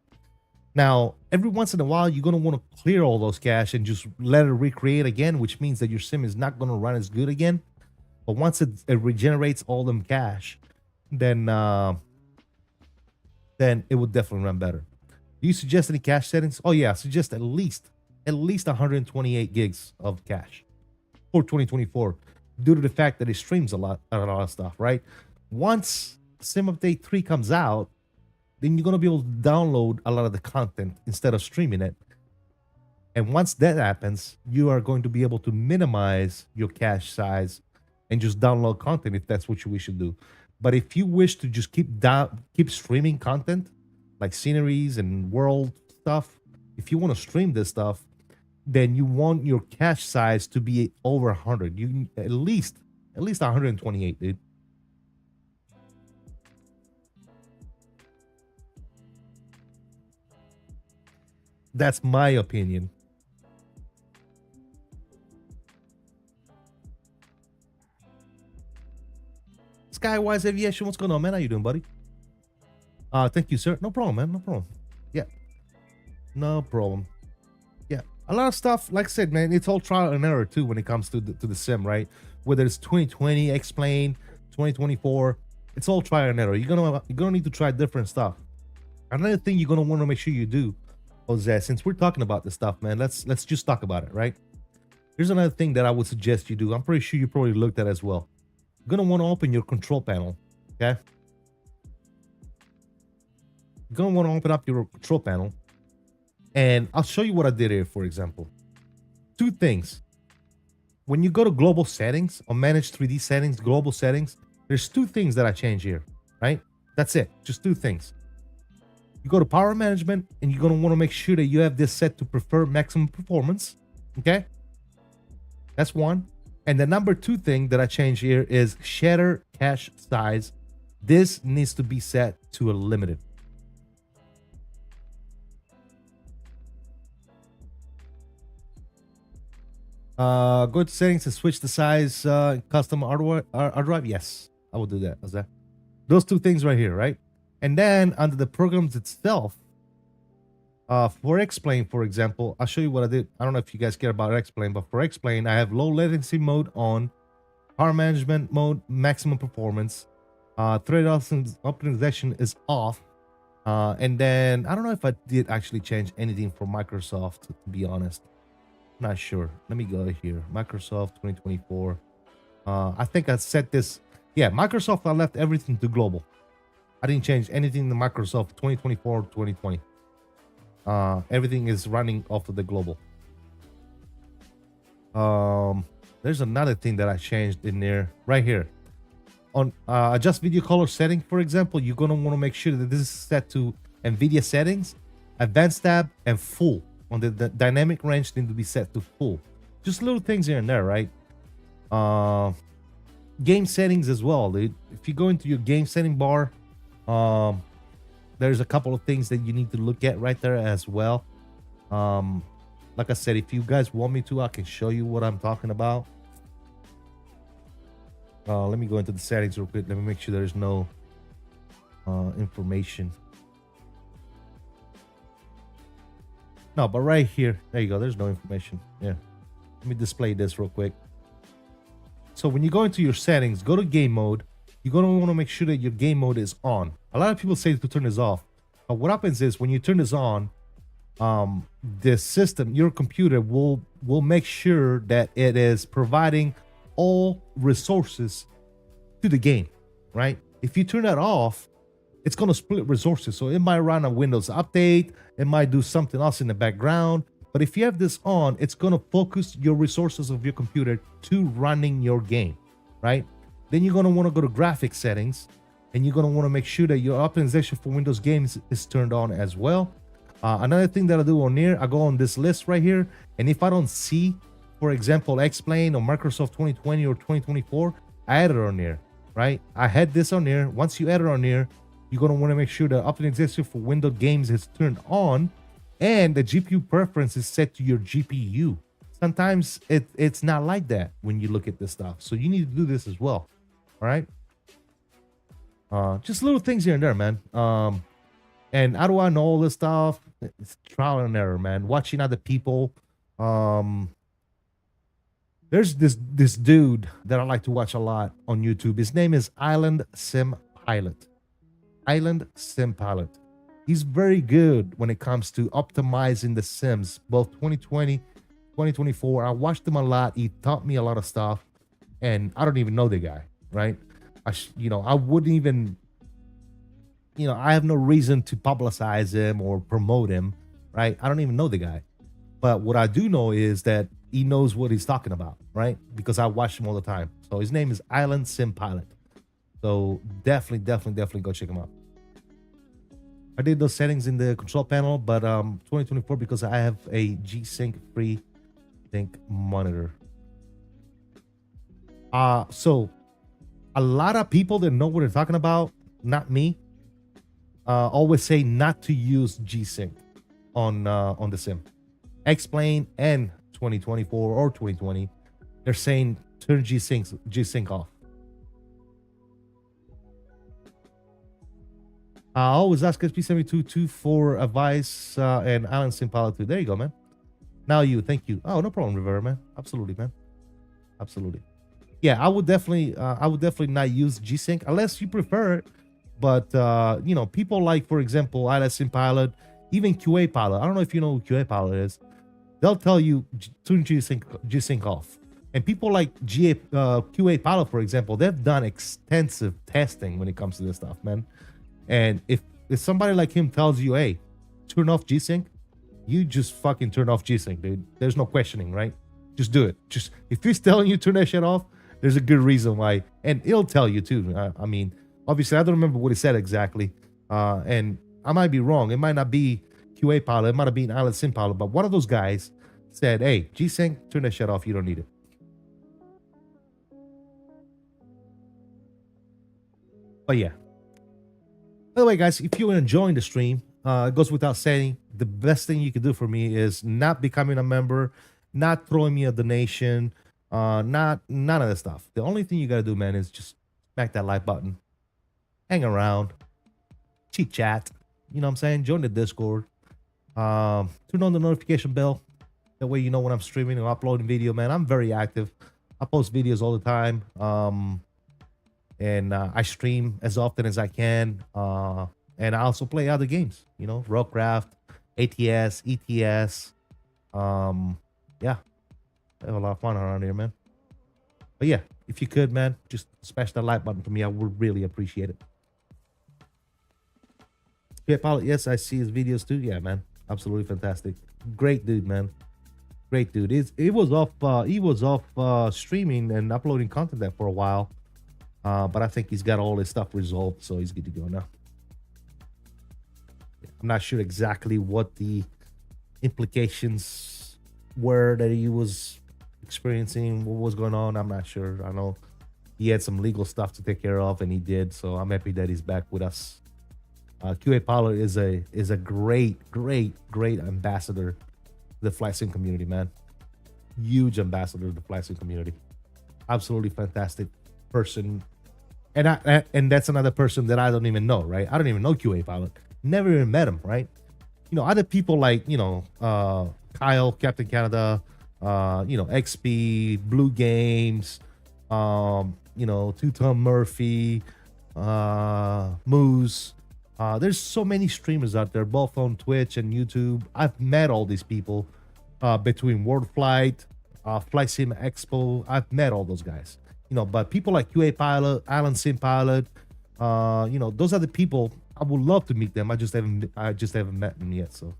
Now, every once in a while, you're going to want to clear all those cache and just let it recreate again, which means that your sim is not going to run as good again. But once it regenerates all them cache, then it would definitely run better. Do you suggest any cache settings? Oh yeah, I suggest at least 128 gigs of cache for 2024, due to the fact that it streams a lot of stuff, right? Once Sim Update 3 comes out, then you're going to be able to download a lot of the content instead of streaming it. And once that happens, you are going to be able to minimize your cache size and just download content if that's what you wish to do. But if you wish to just keep streaming content, like sceneries and world stuff, if you want to stream this stuff, then you want your cache size to be over 100. You at least 128, dude. That's my opinion. Skywise Aviation, what's going on, man? How you doing, buddy? Thank you, sir. No problem, man. No problem. Yeah. No problem. Yeah. A lot of stuff, like I said, man, it's all trial and error too when it comes to the sim, right? Whether it's 2020, Explain, 2024, it's all trial and error. You're gonna need to try different stuff. Another thing you're gonna want to make sure you do, Jose, since we're talking about this stuff, man, let's just talk about it, right? Here's another thing that I would suggest you do. I'm pretty sure you probably looked at as well. You're gonna want to open your control panel, okay? You're gonna want to open up your control panel, and I'll show you what I did here. For example, two things. When you go to global settings or manage 3D settings, global settings, there's two things that I change here, right? That's it, just two things. You go to power management, and you're gonna want to make sure that you have this set to prefer maximum performance, okay? That's one. And the number 2 thing that I changed here is shader cache size. This needs to be set to a limited. Go to settings and switch the size, custom hard drive. Yes, I will do that. How's that? Those 2 things right here, right? And then under the programs itself, for X-Plane, for example, I'll show you what I did. I don't know if you guys care about X-Plane, but for X-Plane, I have low latency mode on, power management mode, maximum performance, thread optimization is off, and then I don't know if I did actually change anything for Microsoft, to be honest. I'm not sure. Let me go here. Microsoft 2024. I think I set this. Yeah, Microsoft, I left everything to global. I didn't change anything to Microsoft 2024 or 2020. Everything is running off of the global. There's another thing that I changed in there right here. On adjust video color setting, for example, you're going to want to make sure that this is set to NVIDIA settings, advanced tab, and full. On the dynamic range need to be set to full. Just little things here and there, right? Game settings as well, dude. If you go into your game setting bar, there's a couple of things that you need to look at right there as well. Like I said, if you guys want me to, I can show you what I'm talking about. Let me go into the settings real quick. Let me make sure there's no information. No, but right here, there you go. There's no information. Yeah. Let me display this real quick. So when you go into your settings, go to game mode. You're going to want to make sure that your game mode is on. A lot of people say to turn this off. But what happens is when you turn this on, the system, your computer will make sure that it is providing all resources to the game, right? If you turn that off, it's going to split resources. So it might run a Windows update. It might do something else in the background. But if you have this on, it's going to focus your resources of your computer to running your game, right? Then you're going to want to go to graphics settings, and you're going to want to make sure that your optimization for Windows games is turned on as well. Another thing that I do on here, I go on this list right here, and if I don't see, for example, X-Plane or Microsoft 2020 or 2024, I add it on there, right? I had this on there. Once you add it on there, you're going to want to make sure the optimization for Windows games is turned on, and the GPU preference is set to your GPU. Sometimes it's not like that when you look at this stuff. So you need to do this as well. All right. Just little things here and there, man. And how do I know all this stuff? It's trial and error, man. Watching other people. There's this dude that I like to watch a lot on YouTube. His name is Island Sim Pilot. Island Sim Pilot. He's very good when it comes to optimizing the Sims, both 2020, 2024. I watched him a lot. He taught me a lot of stuff, and I don't even know the guy, right? I wouldn't even, I have no reason to publicize him or promote him, right? I don't even know the guy. But what I do know is that he knows what he's talking about, right? Because I watch him all the time. So his name is Island Sim Pilot. So definitely go check him out. I did those settings in the control panel, but 2024 because I have a G-Sync free sync monitor. So a lot of people that know what they're talking about, not me, always say not to use G-Sync on the sim. X-Plane and 2024 or 2020, they're saying turn G-Sync off. I always ask SP72 for advice and Island Sim Pilot 2. There you go, man. Now you, thank you. Oh, no problem, Rivera, man. Absolutely, man. Absolutely. Yeah, I would definitely not use G-Sync unless you prefer it. But people like, for example, Island Sim Pilot, even QA Pilot. I don't know if you know who QA Pilot is. They'll tell you turn G-Sync off. And people like QA Pilot, for example, they've done extensive testing when it comes to this stuff, man. And if somebody like him tells you, hey, turn off G-Sync, you just fucking turn off G-Sync, dude. There's no questioning, right? Just do it. Just if he's telling you turn that shit off, there's a good reason why. And he'll tell you too. I mean, obviously, I don't remember what he said exactly. And I might be wrong. It might not be QA Pilot. It might have been Island Sim Pilot. But one of those guys said, hey, G-Sync, turn that shit off. You don't need it. But yeah. By the way, guys, if you're enjoying the stream, it goes without saying, the best thing you can do for me is not becoming a member, not throwing me a donation, none of that stuff. The only thing you gotta do, man, is just smack that like button, hang around, chit chat. You know what I'm saying? Join the Discord. Turn on the notification bell. That way you know when I'm streaming or uploading video, man. I'm very active. I post videos all the time. And I stream as often as I can. And I also play other games, you know, Rockcraft, ATS, ETS. Yeah, I have a lot of fun around here, man. But yeah, if you could, man, just smash that like button for me. I would really appreciate it. Yeah, Pilot, yes, I see his videos too. Yeah, man, absolutely fantastic. Great dude, man. Great dude. He was off streaming and uploading content there for a while. But I think he's got all his stuff resolved, so he's good to go now. I'm not sure exactly what the implications were that he was experiencing, what was going on. I'm not sure. I know he had some legal stuff to take care of, and he did. So I'm happy that he's back with us. QA Pilot is a great ambassador to the flight sim community, man. Huge ambassador to the flight sim community. Absolutely fantastic person. And that's another person that I don't even know, right? I don't even know QA Pilot. Never even met him, right? You know, other people like, you know, Kyle, Captain Canada, you know, XP, Blue Games, you know, Two-Tone Murphy, Moose. There's so many streamers out there, both on Twitch and YouTube. I've met all these people between World Flight, FlightSimExpo. I've met all those guys. You know, but people like QA Pilot, Alan Sim Pilot, you know, those are the people I would love to meet them. I just haven't met them yet. So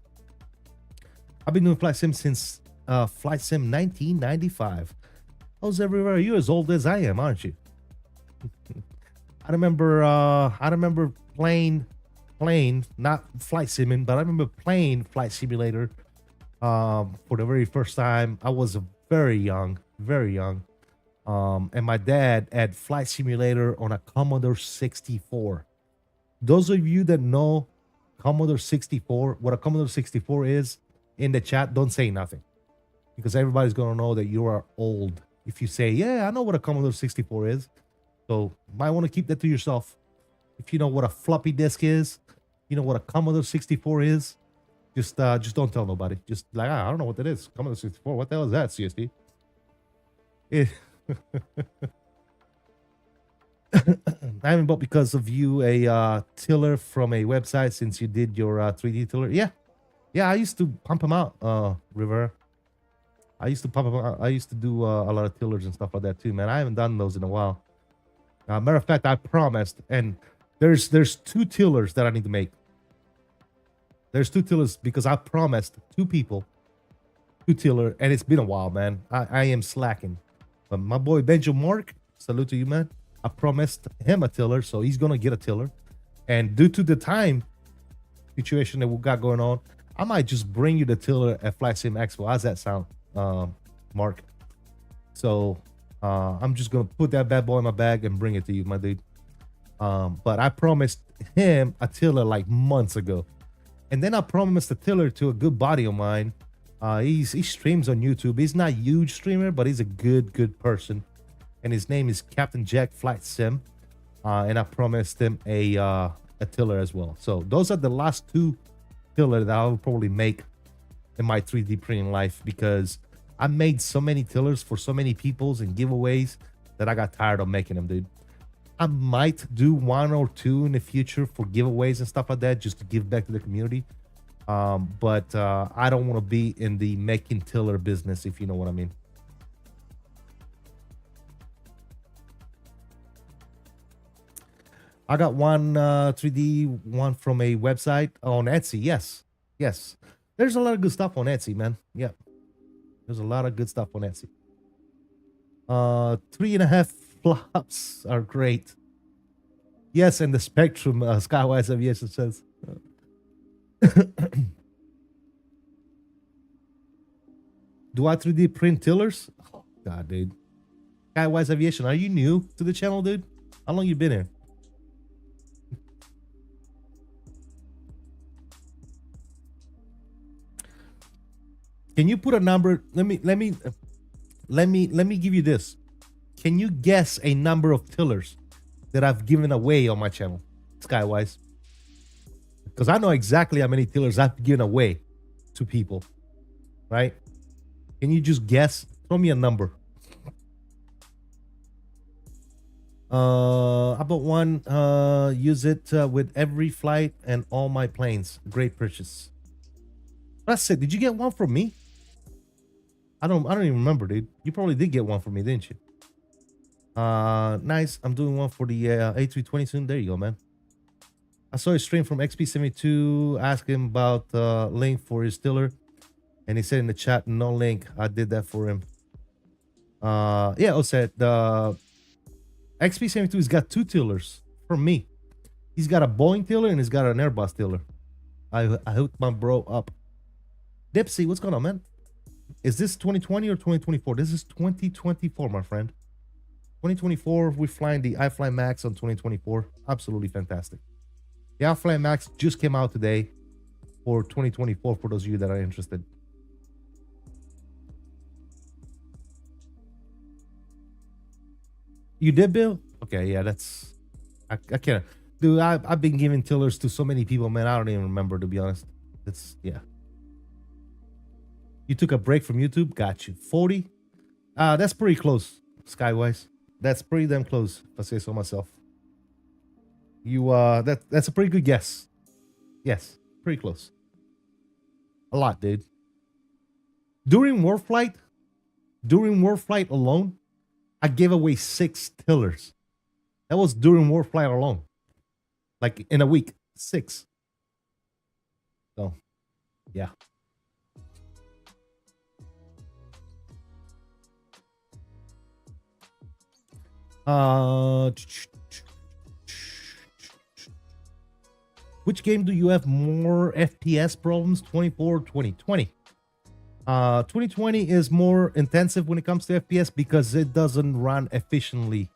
I've been doing flight sim since flight sim 1995. How's everywhere? You're as old as I am, aren't you? I remember playing, not flight simming, but I remember playing Flight Simulator for the very first time. I was very young. And my dad had Flight Simulator on a Commodore 64. Those of you that know Commodore 64, what a Commodore 64 is, in the chat, don't say nothing. Because everybody's going to know that you are old. If you say, yeah, I know what a Commodore 64 is. So, might want to keep that to yourself. If you know what a floppy disk is, you know what a Commodore 64 is, just don't tell nobody. Just like, I don't know what that is. Commodore 64, what the hell is that, CSD? I haven't bought because of you a tiller from a website since you did your 3D tiller. Yeah, I used to pump them out, River. I used to pump them out. I used to do a lot of tillers and stuff like that too, man. I haven't done those in a while. Matter of fact, I promised, and there's 2 tillers that I need to make. There's 2 tillers because I promised 2 people 2 tiller, and it's been a while, man. I am slacking. But my boy Benjo Mark, salute to you, man. I promised him a tiller, so he's gonna get a tiller. And due to the time situation that we got going on, I might just bring you the tiller at FlightSimExpo. How's that sound, Mark? So I'm just gonna put that bad boy in my bag and bring it to you, my dude. But I promised him a tiller like months ago, and then I promised a tiller to a good buddy of mine. He streams on YouTube. He's not a huge streamer, but he's a good person. And his name is Captain Jack Flight Sim. And I promised him a tiller as well. So those are the last 2 tiller that I'll probably make in my 3D printing life, because I made so many tillers for so many peoples and giveaways that I got tired of making them, dude. I might do 1 or 2 in the future for giveaways and stuff like that, just to give back to the community. But I don't want to be in the making tiller business, if you know what I mean. I got one 3D one from a website on Etsy. Yes. There's a lot of good stuff on Etsy, man. Yeah. There's a lot of good stuff on Etsy. 3.5 flops are great. Yes, and the Spectrum, Skywise Aviation says. Do I 3D print tillers? Oh, God, dude. Skywise Aviation, are you new to the channel, dude? How long you been here? Can you put a number? Let me give you this. Can you guess a number of tillers that I've given away on my channel, Skywise? Because I know exactly how many tillers I've given away to people, right? Can you just guess? Throw me a number. How about one? Use it with every flight and all my planes. Great purchase. That's it. Did you get one from me? I don't even remember, dude. You probably did get one from me, didn't you? Nice. I'm doing one for the A320 soon. There you go, man. I saw a stream from XP72 asking about link for his tiller, and he said in the chat, no link. I did that for him. Yeah, Osset, the XP72 has got 2 tillers from me. He's got a Boeing tiller and he's got an Airbus tiller. I hooked my bro up. Dipsy, what's going on, man? Is this 2020 or 2024? This is 2024, my friend. 2024, we're flying the iFly Max on 2024. Absolutely fantastic. The iFly Max just came out today for 2024 for those of you that are interested. You did, Bill? Okay, yeah, that's... I can't... Dude, I've been giving tillers to so many people, man. I don't even remember, to be honest. It's... Yeah. You took a break from YouTube? Got you. 40? That's pretty close, Skywise. That's pretty damn close, if I say so myself. You, that's a pretty good guess. Yes, pretty close. A lot, dude. During Warflight alone, I gave away 6 tillers. That was during Warflight alone. Like in a week, 6. So, yeah. Which game do you have more FPS problems, 24 or 2020? 2020 is more intensive when it comes to FPS because it doesn't run efficiently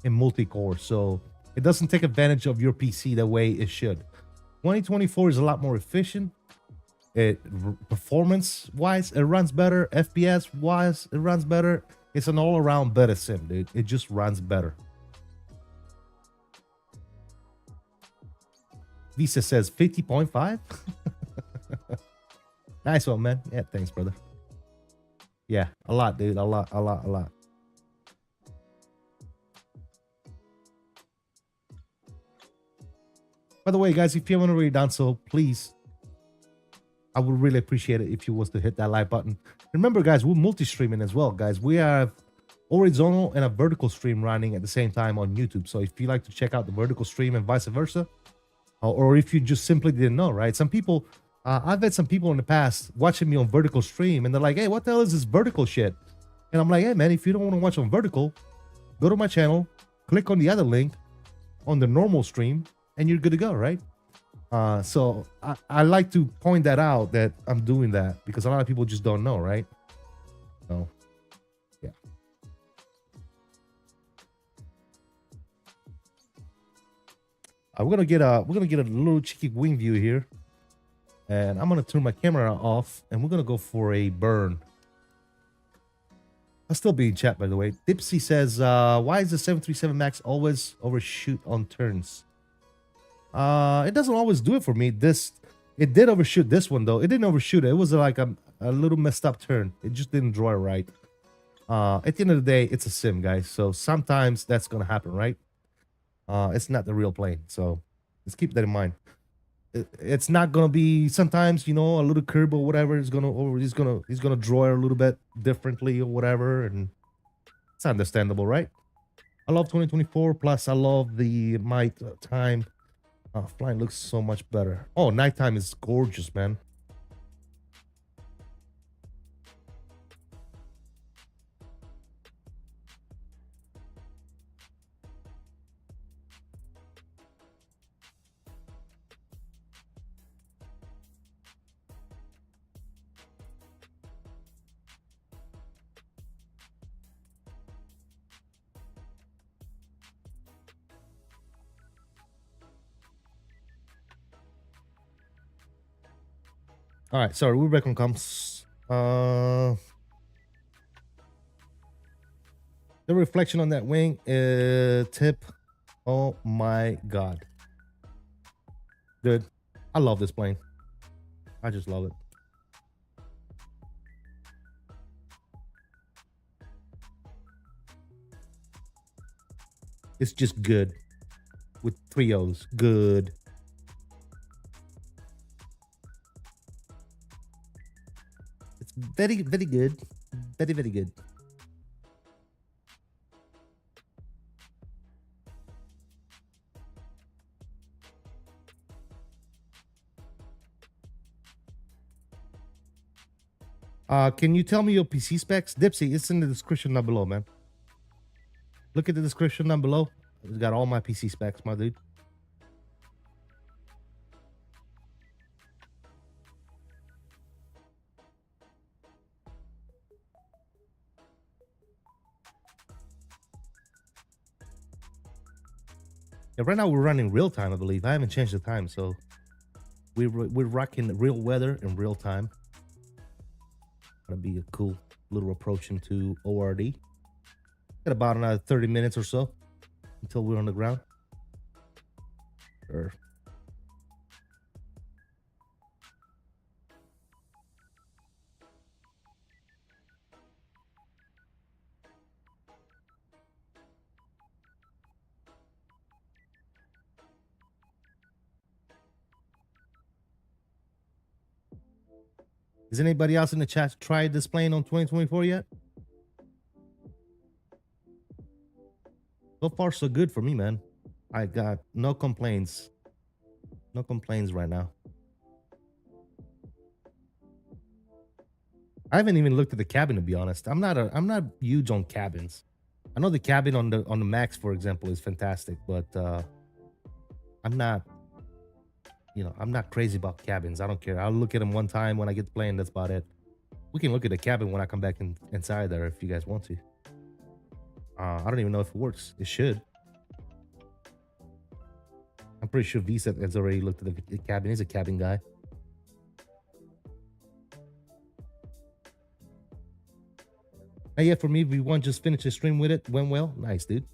in multi-core, so it doesn't take advantage of your PC the way it should. 2024 is a lot more efficient. Performance-wise, it runs better. FPS-wise, it runs better. It's an all-around better sim, dude. It just runs better. Visa says 50.5. Nice one, man. Yeah, thanks, brother. Yeah, a lot, dude. A lot. By the way, guys, if you haven't already done so, please, I would really appreciate it if you was to hit that like button. Remember, guys, we're multi-streaming as well, guys. We have horizontal and a vertical stream running at the same time on YouTube. So if you like to check out the vertical stream and vice versa, or if you just simply didn't know, right? Some people, I've had some people in the past watching me on vertical stream, and they're like, hey, what the hell is this vertical shit? And I'm like, hey, man, if you don't want to watch on vertical, go to my channel, click on the other link on the normal stream, and you're good to go, right? So I like to point that out, that I'm doing that, because a lot of people just don't know, right? So, yeah. We're gonna get a little cheeky wing view here, and I'm gonna turn my camera off, and we're gonna go for a burn. I'll still be in chat, by the way. Dipsy says, why is the 737 Max always overshoot on turns? It doesn't always do it for me. It did overshoot this one, though. It didn't overshoot it. It was like a little messed up turn. It just didn't draw it right. At the end of the day, it's a sim, guys. So sometimes that's gonna happen, right? It's not the real plane, so let's keep that in mind. It's not gonna be, sometimes, you know, a little curb or whatever is gonna, or he's gonna draw it a little bit differently or whatever, and it's understandable, right? I love 2024. Plus, I love the nighttime. Flying looks so much better. Oh, nighttime is gorgeous, man. All right, sorry, we're back on comms. The reflection on that wing tip. Oh my god, dude, I love this plane. I just love it. It's just good with 3 O's. Good. It's very, very good. Very, very good. Can you tell me your PC specs? Dipsy, it's in the description down below, man. Look at the description down below. It's got all my PC specs, my dude. Yeah, right now we're running real time, I believe. I haven't changed the time, so we're rocking real weather in real time. Gonna be a cool little approach into ORD. Got about another 30 minutes or so until we're on the ground. Sure. Is anybody else in the chat tried this plane on 2024 yet? So far, so good for me, man. I got no complaints. No complaints right now. I haven't even looked at the cabin, to be honest. I'm not huge on cabins. I know the cabin on the Max, for example, is fantastic, but I'm not, you know, I'm not crazy about cabins. I don't care. I'll look at them one time when I get the plane. That's about it. We can look at the cabin when I come back inside there if you guys want to. I don't even know if it works. It should. I'm pretty sure Visa has already looked at the cabin. He's a cabin guy. Yeah, for me, V1 just finished the stream with it. Went well. Nice, dude.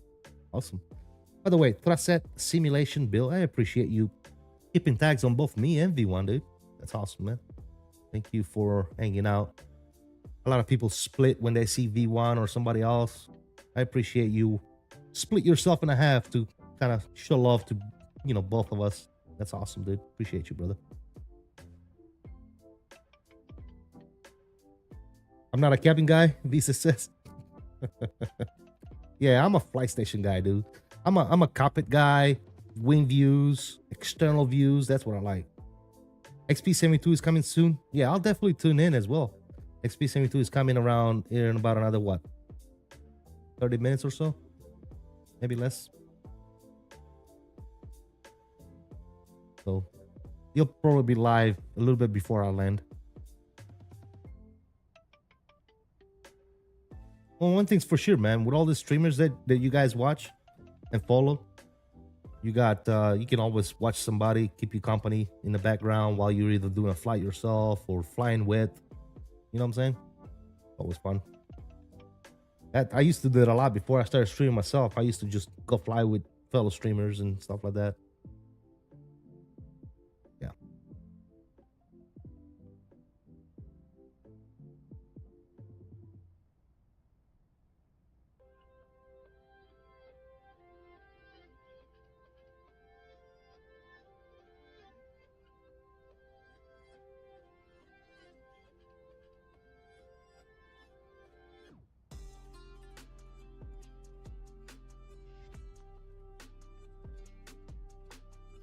Awesome. By the way, Thrasset Simulation Bill, I appreciate you keeping tags on both me and V1, dude. That's awesome, man. Thank you for hanging out. A lot of people split when they see V1 or somebody else. I appreciate you split yourself in half to kind of show love to, you know, both of us. That's awesome, dude. Appreciate you, brother. I'm not a cabin guy, Visa says. Yeah, I'm a flight station guy, dude. I'm a cockpit guy, wing views, external views. That's what I like. XP72 is coming soon. Yeah, I'll definitely tune in as well. XP72 is coming around here in about another, what, 30 minutes or so? Maybe less. So you'll probably be live a little bit before I land. Well, one thing's for sure, man. With all the streamers that you guys watch and follow, you got you can always watch somebody keep you company in the background while you're either doing a flight yourself or flying with. You know what I'm saying? Always fun. I used to do it a lot before I started streaming myself. I used to just go fly with fellow streamers and stuff like that. Yeah.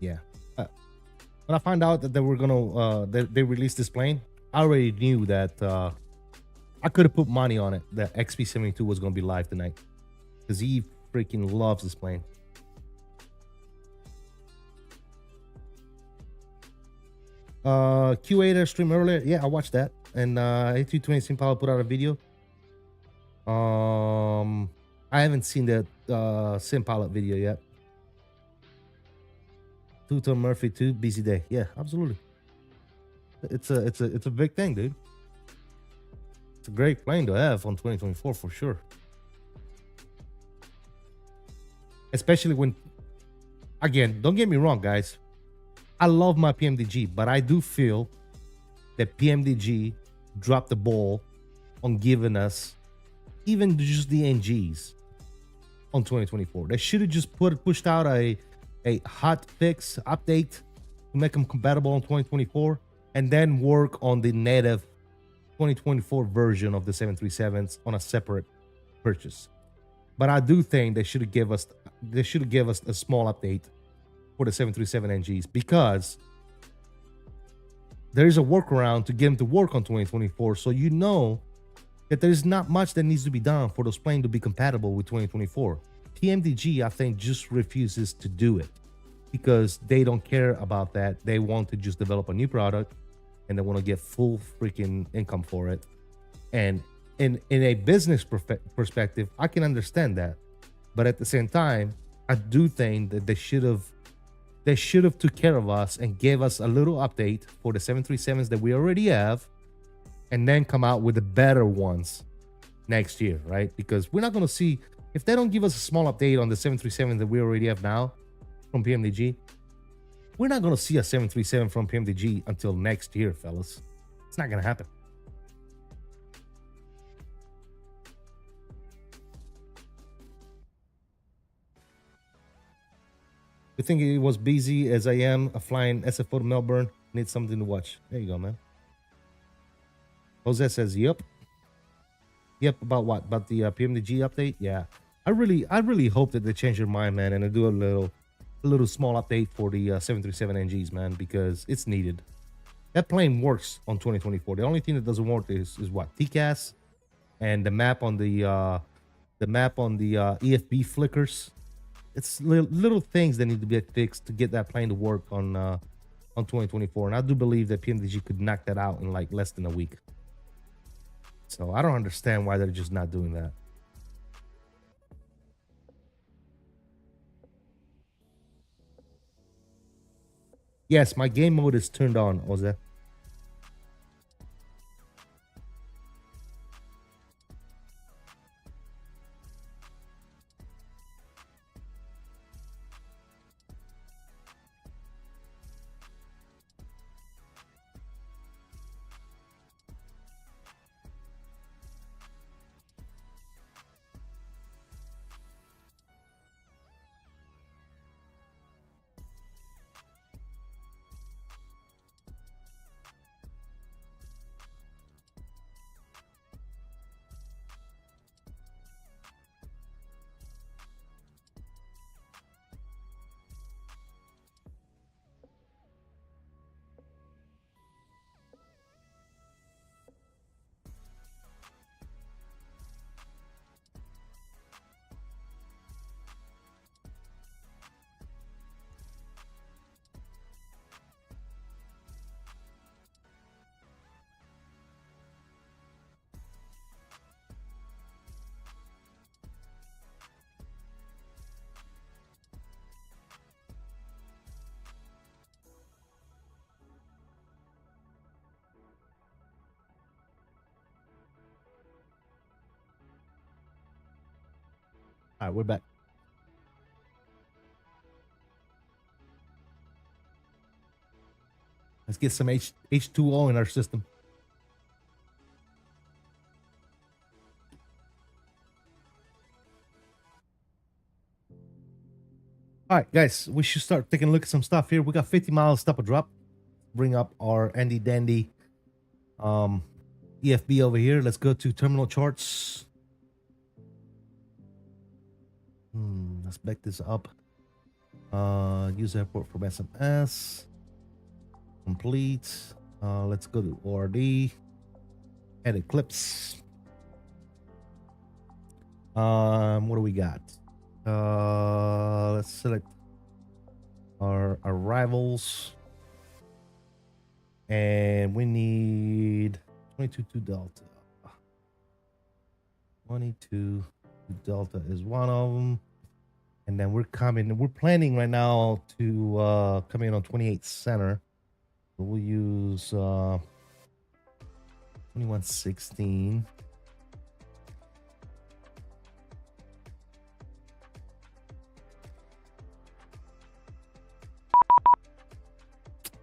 Yeah. When I found out that they were gonna they released this plane, I already knew that I could have put money on it that XP72 was gonna be live tonight, because he freaking loves this plane. Q8 stream earlier, yeah, I watched that, and A220 Simpala put out a video. I haven't seen that Simpala video yet. Two-Tone Murphy 2, busy day. Yeah, absolutely. It's a big thing, dude. It's a great plane to have on 2024 for sure. Especially when, again, don't get me wrong, guys. I love my PMDG, but I do feel that PMDG dropped the ball on giving us even just the NGs on 2024. They should have just pushed out a hot fix update to make them compatible on 2024, and then work on the native 2024 version of the 737s on a separate purchase. But I do think they should have give us a small update for the 737 NGs, because there is a workaround to get them to work on 2024. So you know that there's not much that needs to be done for those planes to be compatible with 2024. PMDG, I think, just refuses to do it because they don't care about that. They want to just develop a new product and they want to get full freaking income for it. And in a business perspective, I can understand that. But at the same time, I do think that they should have took care of us and gave us a little update for the 737s that we already have, and then come out with the better ones next year, right? Because we're not going to see, if they don't give us a small update on the 737 that we already have now from PMDG, we're not going to see a 737 from PMDG until next year, fellas. It's not going to happen. You think it was busy as I am flying SF4 to Melbourne? Need something to watch. There you go, man. Jose says, yep. Yep, about what? About the PMDG update? Yeah. I really hope that they change their mind, man, and they do a little small update for the 737 NGs, man, because it's needed. That plane works on 2024. The only thing that doesn't work is what? TCAS and the map on the EFB flickers. It's little things that need to be fixed to get that plane to work on 2024. And I do believe that PMDG could knock that out in like less than a week. So I don't understand why they're just not doing that. Yes, my game mode is turned on, Jose. All right, we're back. Let's get some H2O in our system. All right, guys, we should start taking a look at some stuff here. We got 50 miles stop and drop. Bring up our handy dandy EFB over here. Let's go to terminal charts. Let's back this up. Use airport from SMS. Complete. Let's go to ORD. Edit clips. What do we got? Let's select our arrivals. And we need 22 Delta. 22 Delta is one of them. And then we're planning right now to come in on 28 center. So we'll use 2116.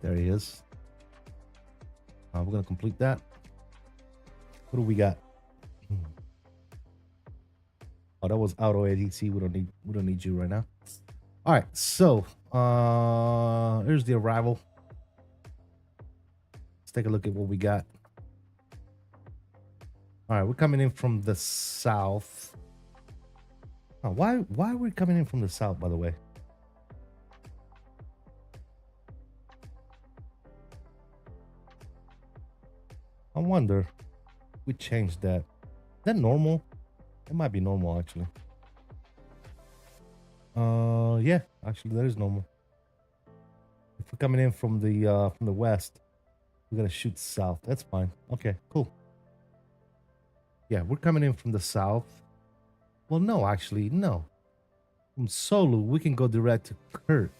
There he is. We're gonna complete that. What do we got? Oh, that was auto ADC. We don't need you right now. All right, so here's the arrival. Let's take a look at what we got. All right, we're coming in from the south. Oh, why are we coming in from the south, by the way? I wonder if we changed that. Is that normal? It might be normal, actually. Yeah, actually that is normal. If we're coming in from the west, we're gonna shoot south. That's fine. Okay, cool. Yeah, we're coming in from the south. Well, no, actually, no. From Solu, we can go direct to Kirk.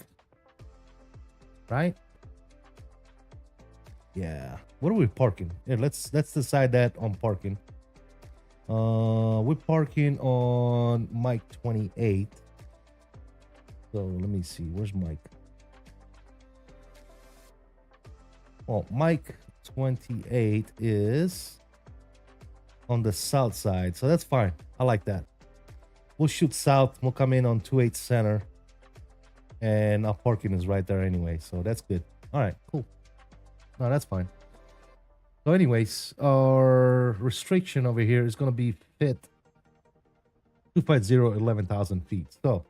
Right? Yeah. What are we parking? Yeah, let's decide that on parking. We're parking on Mike 28. So let me see. Where's Mike? Oh, Mike 28 is on the south side. So that's fine. I like that. We'll shoot south. We'll come in on 28 center. And our parking is right there anyway. So that's good. All right, cool. No, that's fine. So anyways, our restriction over here is going to be fit 250 11,000 feet. So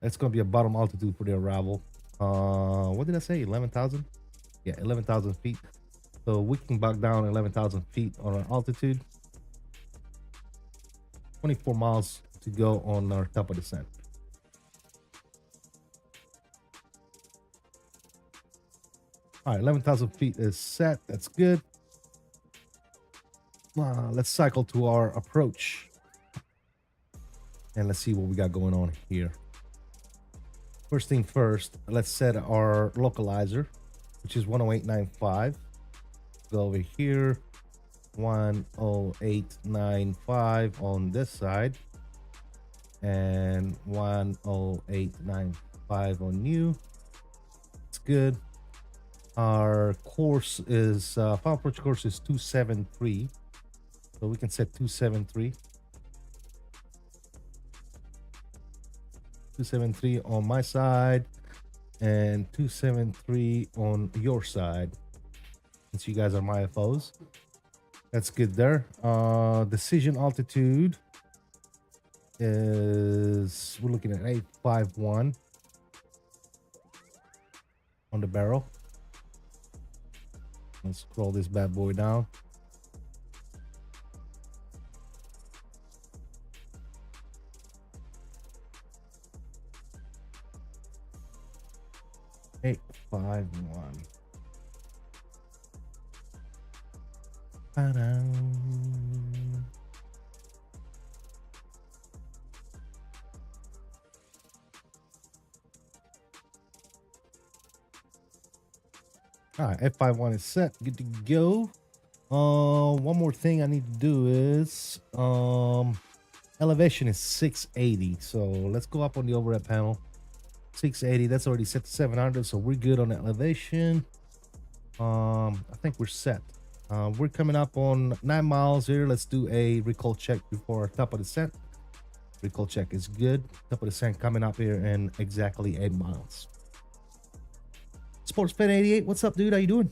that's going to be a bottom altitude for the arrival. What did I say? 11,000? Yeah, 11,000 feet. So we can back down 11,000 feet on our altitude. 24 miles to go on our top of descent. All right, 11,000 feet is set. That's good. Let's cycle to our approach. And let's see what we got going on here. First thing first, let's set our localizer, which is 108.95. Go over here, 108.95 on this side. And 108.95 on you. It's good. Our course is final approach course is 273, so we can set 273. 273 on my side and 273 on your side, since you guys are my FOs. That's good there. Decision altitude is, we're looking at 851 on the barrel. Let's scroll this bad boy down. Eight, 5, 1. Ta-da. All right, F51 is set, good to go. One more thing I need to do is elevation is 680. So let's go up on the overhead panel. 680, that's already set to 700, so we're good on elevation. I think we're set. We're coming up on 9 miles here. Let's do a recall check before our top of descent. Recall check is good. Top of descent coming up here in exactly 8 miles. Sportsfan 88, what's up, dude? How you doing?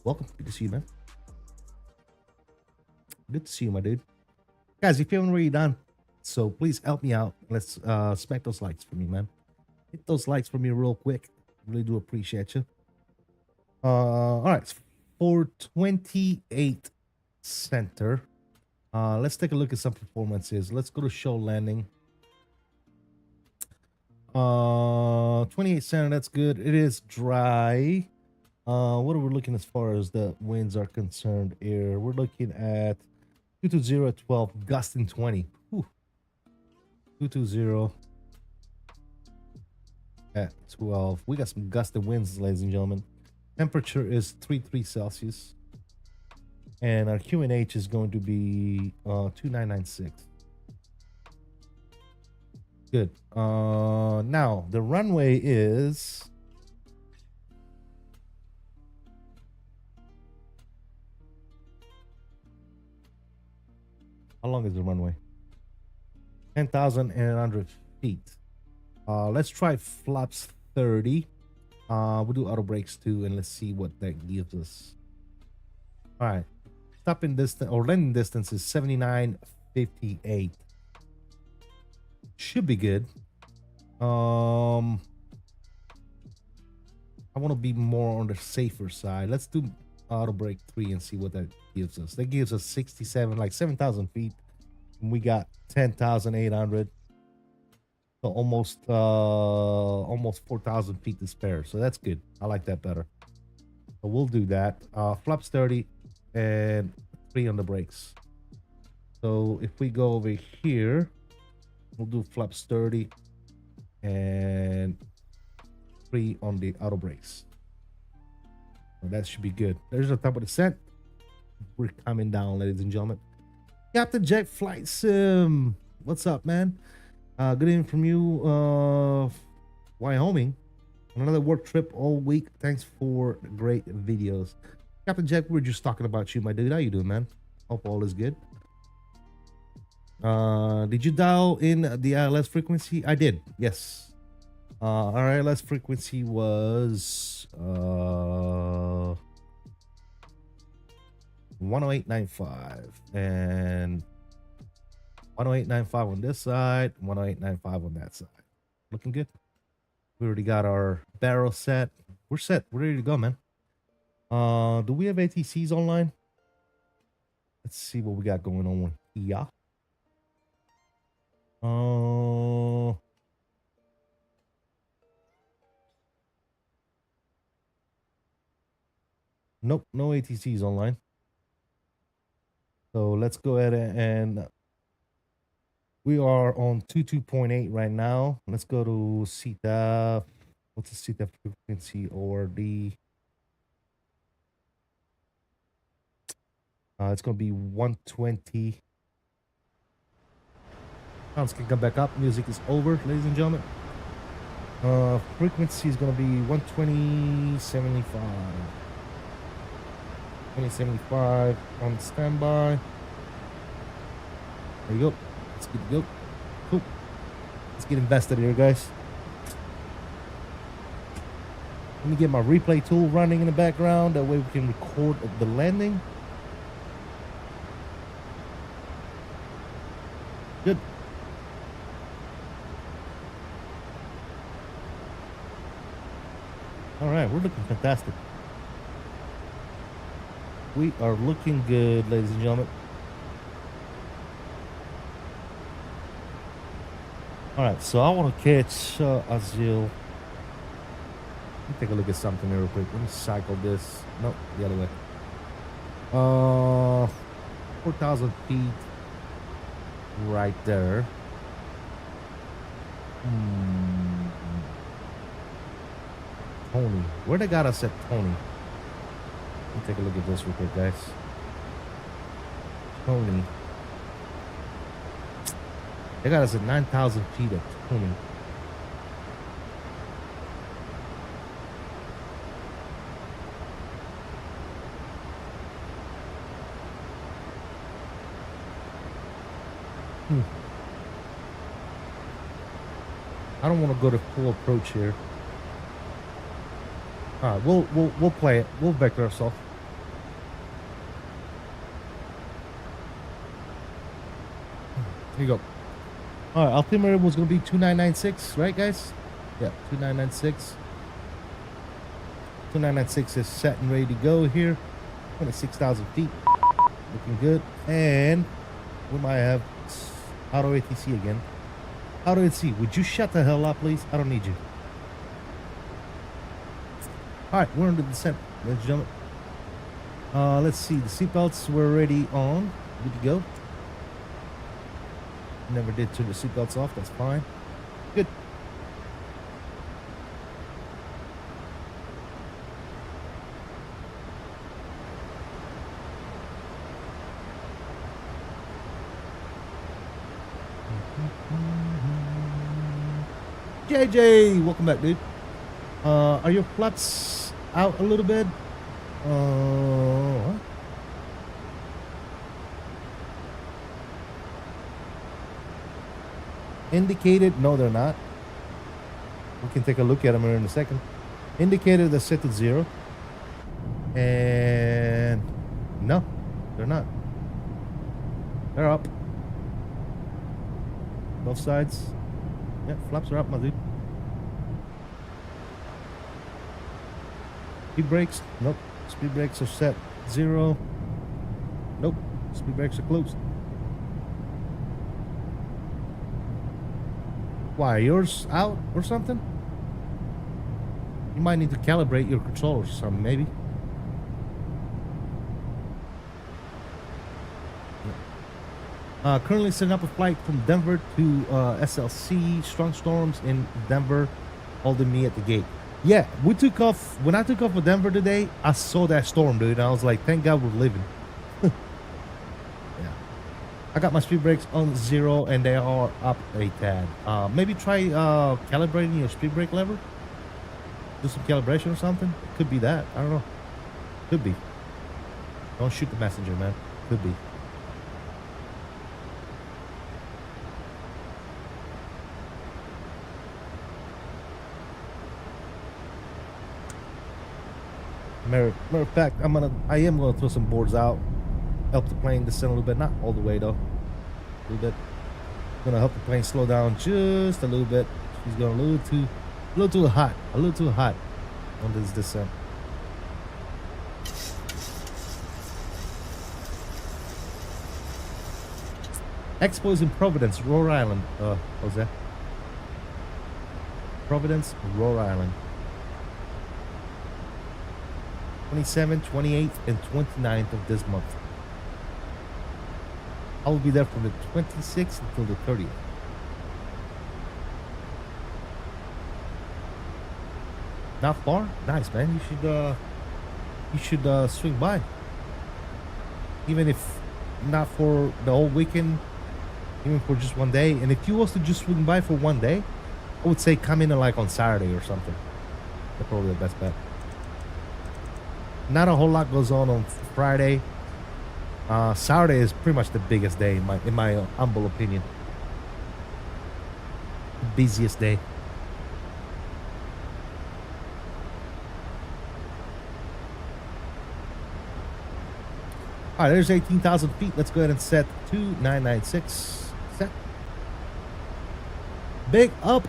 Welcome. Good to see you, man. Good to see you, my dude. Guys, if you haven't already done so, please help me out. Let's smack those likes for me, man. Hit those likes for me real quick. Really do appreciate you. All right, for 28 center, let's take a look at some performances. Let's go to show landing. 28 center, that's good. It is dry. What are we looking as far as the winds are concerned here? We're looking at 220 at 12, gusting 20. Whew. 220 at 12. We got some gusty winds, ladies and gentlemen. Temperature is 33 Celsius. And our QNH is going to be 2996. Good. Now the runway is how long is the runway? 10,800 feet. Let's try flaps 30. We'll do auto brakes too, and let's see what that gives us. All right, stopping distance or landing distance is 79.58. Should be good. I want to be more on the safer side. Let's do auto brake 3 and see what that gives us. That gives us 67, like 7,000 feet. And we got 10,800. So almost 4,000 feet to spare. So that's good. I like that better. So we'll do that. Flaps 30 and 3 on the brakes. So if we go over here, we'll do flaps 30 and 3 on the auto brakes. So that should be good. There's the top of the set. We're coming down, ladies and gentlemen. Captain Jack Flight Sim. What's up, man? Good evening from you, Wyoming. Another work trip all week. Thanks for the great videos. Captain Jack, we were just talking about you, my dude. How you doing, man? Hope all is good. Did you dial in the ILS frequency? I did, yes. Our ILS frequency was 108.95 and 108.95 on this side, 108.95 on that side. Looking good. We already got our barrel set. We're set. We're ready to go, man. Do we have ATCs online? Let's see what we got going on here. Nope, no ATCs online. So let's go ahead and we are on 22.8 right now. Let's go to CTAF. What's the CTAF frequency or the? It's going to be 120. Sounds can come back up. Music is over, ladies and gentlemen. Frequency is going to be 120.75. 2075 on standby. There you go. Let's get to go. Cool. Let's get invested here, guys. Let me get my replay tool running in the background. That way we can record the landing. Good. All right, we're looking fantastic. We are looking good, ladies and gentlemen. All right, so I want to catch Azil. Let me take a look at something here real quick. Let me cycle this. Nope, the other way. 4,000 feet right there. Tony. Where they got us at Tony? Let me take a look at this real quick, guys. Tony. They got us at 9,000 feet at Tony. I don't want to go to full approach here. All right, we'll play it. We'll vector ourselves. Here you go. All right, altimeter was going to be 2996, right, guys? Yeah, 2996. 2996 is set and ready to go here. 26,000 feet. Looking good. And we might have auto ATC again. Auto ATC, would you shut the hell up, please? I don't need you. All right, we're on the descent, ladies and gentlemen. Let's see, the seatbelts were already on. Good to go. Never did turn the seatbelts off, that's fine. Good. JJ, welcome back, dude. Are your flaps out a little bit? Indicated, no, they're not. We can take a look at them here in a second. Indicated, they're set to 0. And no, they're not. They're up. Both sides. Yeah, flaps are up, my dude. Speed brakes, nope. Speed brakes are set 0. Nope. Speed brakes are closed. Why, yours out or something? You might need to calibrate your controllers or something, maybe. Currently setting up a flight from Denver to SLC, strong storms in Denver, holding me at the gate. Yeah, we took off. When I took off for Denver today, I saw that storm, dude. And I was like, thank God we're living. Yeah. I got my speed brakes on 0 and they are up a tad. Maybe try calibrating your speed brake lever. Do some calibration or something. Could be that. I don't know. Could be. Don't shoot the messenger, man. Could be. Matter of fact, I am gonna throw some boards out, help the plane descend a little bit, not all the way though, a little bit. Gonna help the plane slow down just a little bit. She's going a little too hot on this descent. Expo is in Providence, Rhode Island. What's that? Providence, Rhode Island. 27th, 28th, and 29th of this month. I will be there from the 26th until the 30th. Not far? Nice, man. You should swing by. Even if not for the whole weekend, even for just one day. And if you was to just swing by for one day, I would say come in like on Saturday or something. That's probably the best bet. Not a whole lot goes on Friday. Saturday is pretty much the biggest day in my humble opinion. The busiest day. All right, there's 18,000 feet. Let's go ahead and set 2996. Set. Big up,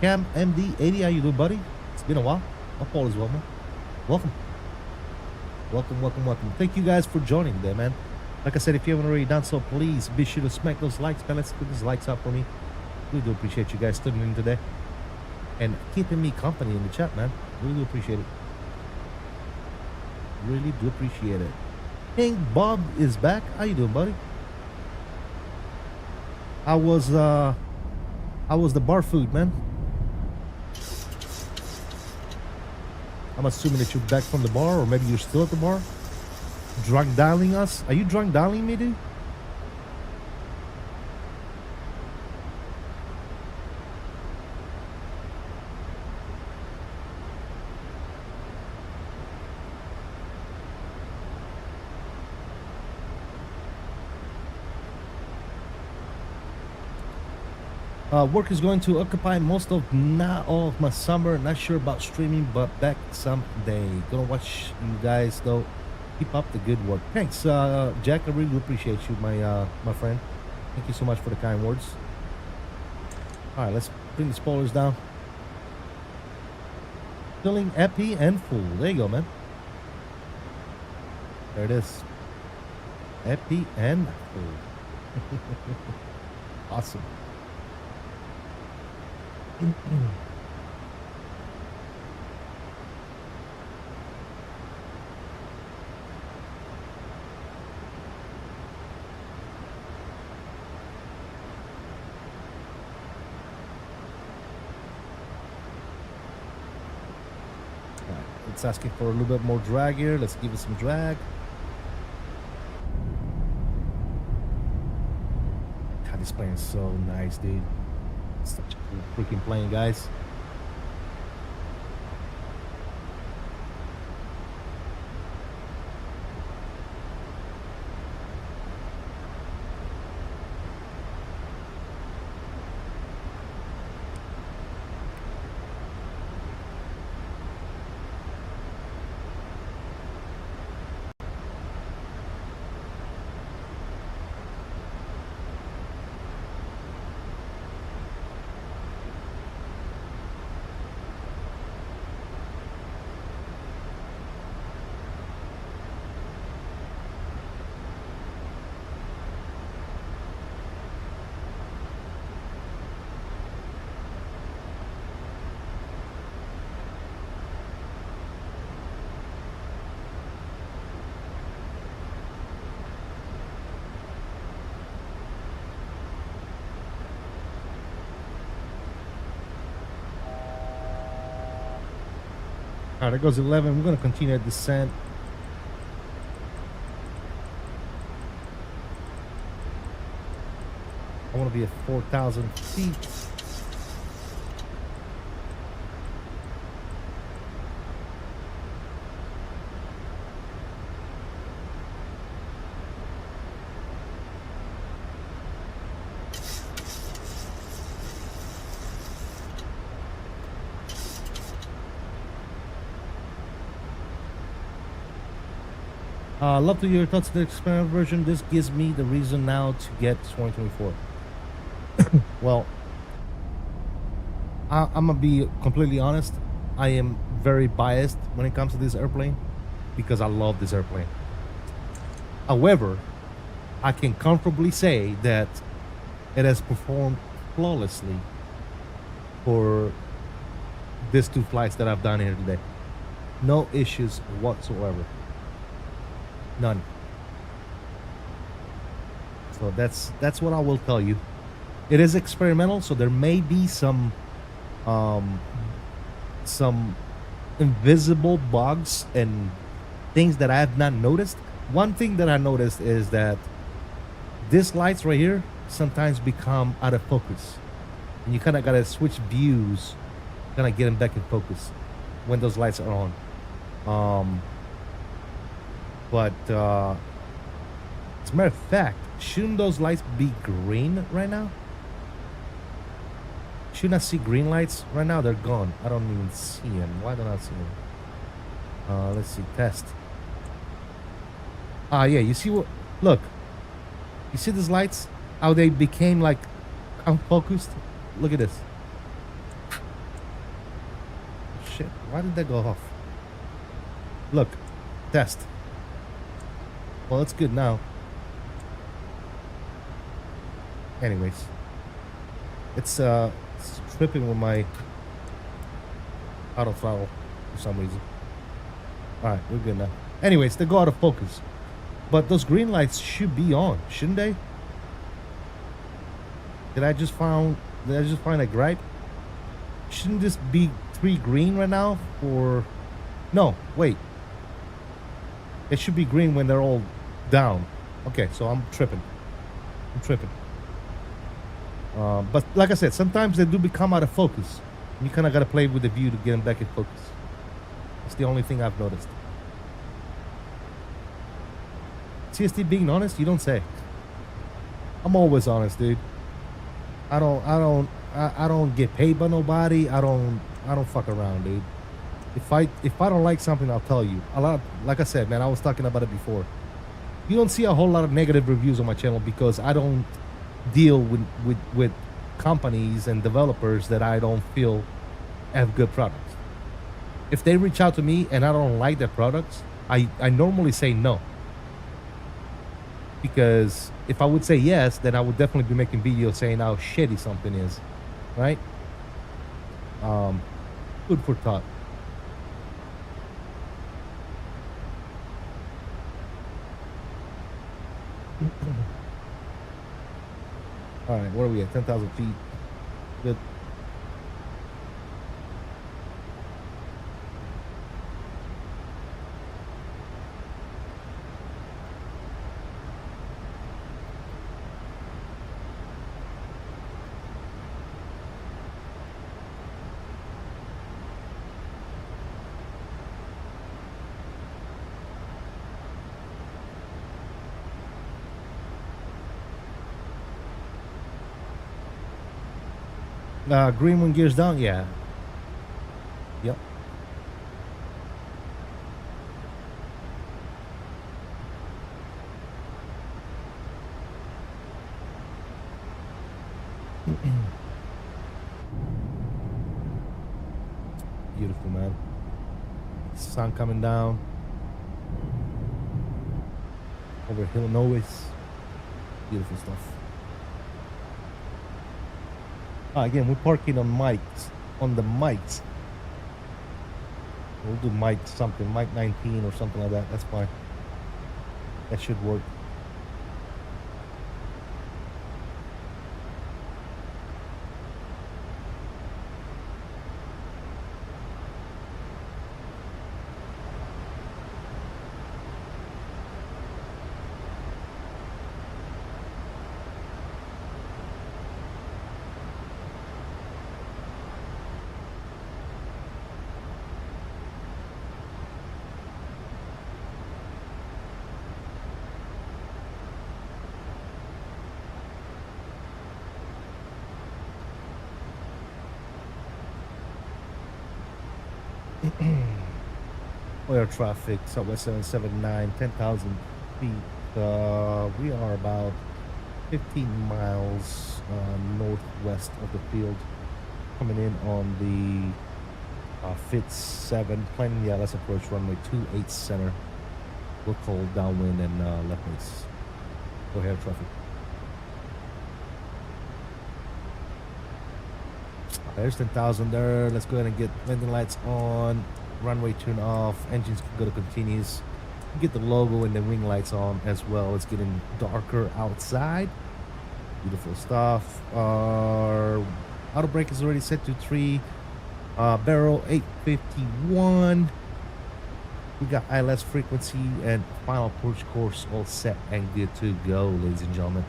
Cam MD80. How you doing, buddy? It's been a while. Hope all is well, man. Welcome. Thank you guys for joining there, man. Like I said, if you haven't already done so, please be sure to smack those likes, man. Let's put those likes up for me. We do appreciate you guys tuning in today and keeping me company in the chat, man. Really do appreciate it. Really do appreciate it. King Bob is back. How you doing, buddy? I was the bar food, man. I'm assuming that you're back from the bar, or maybe you're still at the bar. Drunk dialing us? Are you drunk dialing me, dude? Work is going to occupy most of, not all of my summer. Not sure about streaming, but back someday. Gonna watch you guys though. Keep up the good work. Thanks, Jack. I really appreciate you, my friend. Thank you so much for the kind words. All right, let's bring the spoilers down. Filling epi and full. There you go, man. There it is. Epi and full. Awesome. It's asking for a little bit more drag here. Let's give it some drag. God, this plane is so nice, dude. Such a freaking plane, guys. All right, there goes 11. We're going to continue our descent. I want to be at 4,000 feet. Love to hear your thoughts on the experimental version. This gives me the reason now to get 2024. Well, I'm gonna be completely honest. I am very biased when it comes to this airplane because I love this airplane. However, I can comfortably say that it has performed flawlessly for these 2 flights that I've done here today. No issues whatsoever. None. So that's what I will tell you. It is experimental, so there may be some invisible bugs and things that I have not noticed. One thing that I noticed is that these lights right here sometimes become out of focus, and you kind of gotta switch views, kind of get them back in focus when those lights are on. But as a matter of fact, shouldn't those lights be green right now? Shouldn't I see green lights right now? They're gone. I don't even see them. Why don't I see them? Let's see. Test. Yeah. You see what? Look. You see these lights? How they became like unfocused? Look at this. Shit. Why did that go off? Look. Test. Well, it's good now. Anyways, it's tripping with my auto throttle for some reason. All right, we're good now. Anyways, they go out of focus, but those green lights should be on, shouldn't they? Did I just find a gripe? Shouldn't this be 3 green right now? Or no? Wait. It should be green when they're all down. Okay, so I'm tripping. But like I said, sometimes they do become out of focus. You kind of got to play with the view to get them back in focus. It's the only thing I've noticed. CST being honest, you don't say. I'm always honest, dude. I don't get paid by nobody. I don't fuck around, dude. If I don't like something, I'll tell you. Like I said, man, I was talking about it before. You don't see a whole lot of negative reviews on my channel because I don't deal with companies and developers that I don't feel have good products. If they reach out to me and I don't like their products, I normally say no. Because if I would say yes, then I would definitely be making videos saying how shitty something is, right? Food for thought. All right, where are we at? 10,000 feet. Good. Green when gears down, yeah. Yep. Beautiful, man. Sun coming down. Over Illinois. Beautiful stuff. Again, we're parking on mics. On the mics. We'll do mic something. Mic 19 or something like that. That's fine. That should work. Air traffic, Southwest 779, 10,000 feet. We are about 15 miles northwest of the field. Coming in on the Fitz 7 plane. Yeah, let's approach runway 28 center. We'll call downwind and left base. Go ahead, traffic. There's 10,000 there. Let's go ahead and get landing lights on. Runway turn off. Engines go to continuous. Get the logo and the wing lights on as well. It's getting darker outside. Beautiful stuff. Our auto brake is already set to 3. Barrel 851. We got ILS frequency and final approach course all set and good to go, ladies and gentlemen.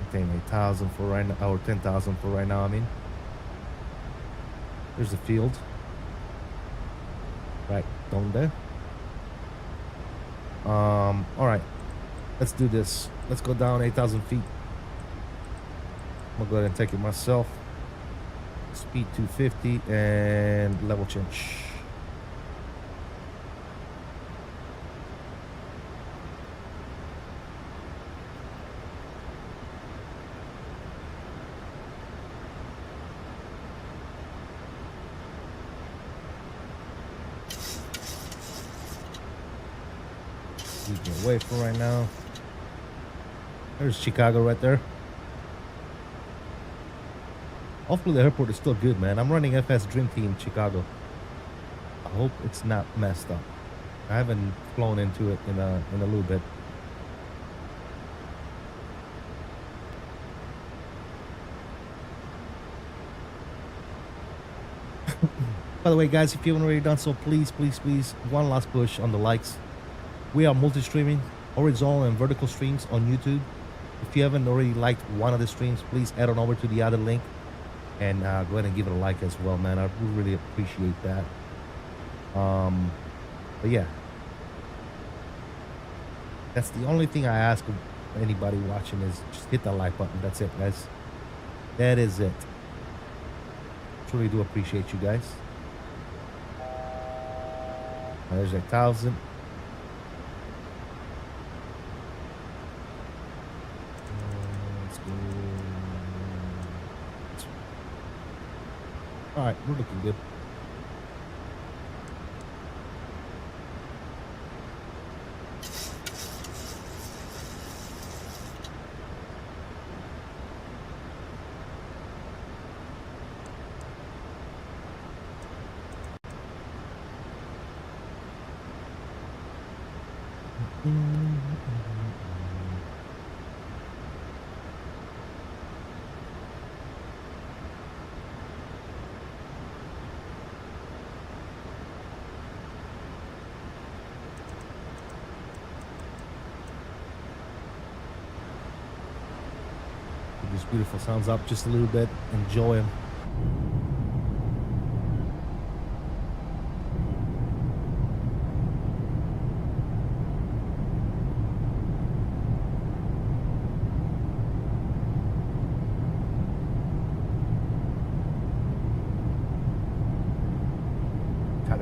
Obtain 8,000 for right now, or 10,000 for right now. I mean, there's the field right down there. All right, let's do this. Let's go down 8,000 feet. I'm gonna go ahead and take it myself. Speed 250 and level change. Away from right now. There's Chicago right there. Hopefully the airport is still good, man. I'm running FS Dream Team Chicago. I hope it's not messed up. I haven't flown into it in a little bit. By the way, guys, if you haven't already done so, please, one last push on the likes. We are multi-streaming horizontal and vertical streams on YouTube. If you haven't already liked one of the streams, please head on over to the other link and go ahead and give it a like as well, man. I would really appreciate that. But yeah, that's the only thing I ask of anybody watching is just hit the like button. That's it, guys. That is it. Truly do appreciate you guys. There's 1,000. All right, we're looking good. These beautiful sounds up just a little bit. Enjoy them.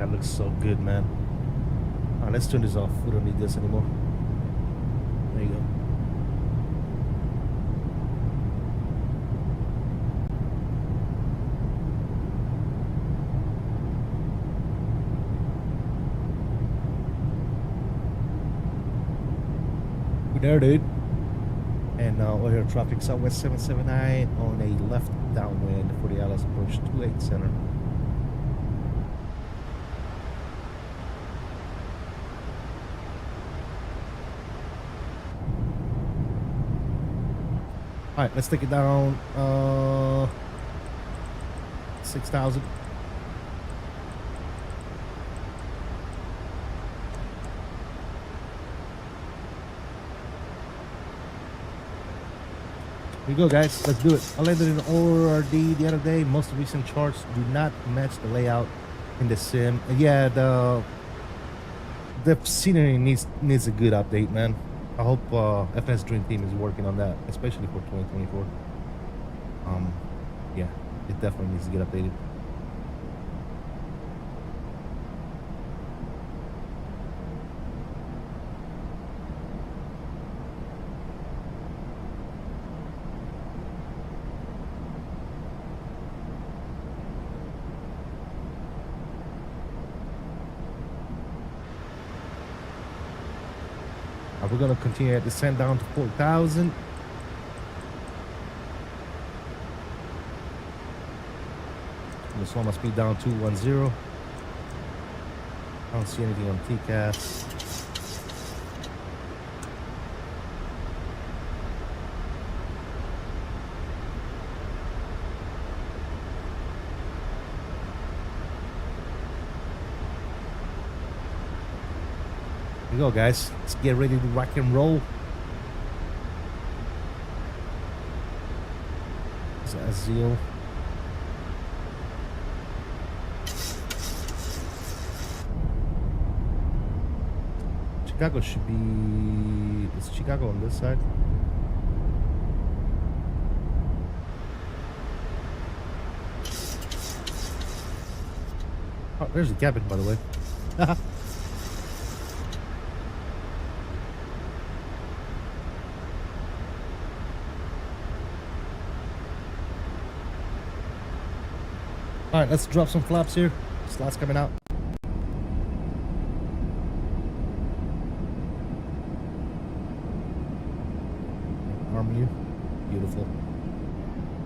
That looks so good, man. Alright, let's turn this off. We don't need this anymore. There you go. We there, dude. And we're here traffic Southwest 779 on a left downwind for the Alice approach 28 center. All right, let's take it down 6,000. Here we go, guys. Let's do it. I landed in ORD the other day. Most recent charts do not match the layout in the sim. Yeah, the scenery needs a good update, man. I hope FS Dream Team is working on that, especially for 2024. Yeah, it definitely needs to get updated. We're gonna continue at descent down to 4,000. I'm gonna slow my speed down to 210. I don't see anything on TCAS. Here we go, guys. Let's get ready to rock and roll. Is that Azil? Chicago should be... Is Chicago on this side? Oh, there's the cabin, by the way. Alright, let's drop some flaps here. Slots coming out. Arm you. Beautiful.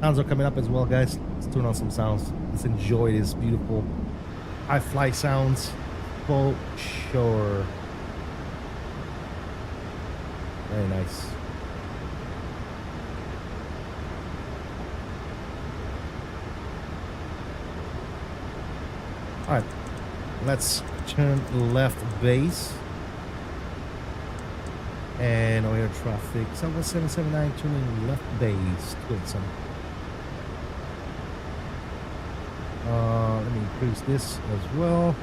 Sounds are coming up as well, guys. Let's turn on some sounds. Let's enjoy this beautiful iFly sounds. For sure. Very nice. Alright, let's turn left base. And on your traffic, Southwest 779 turning left base. Good, son. Let me increase this as well.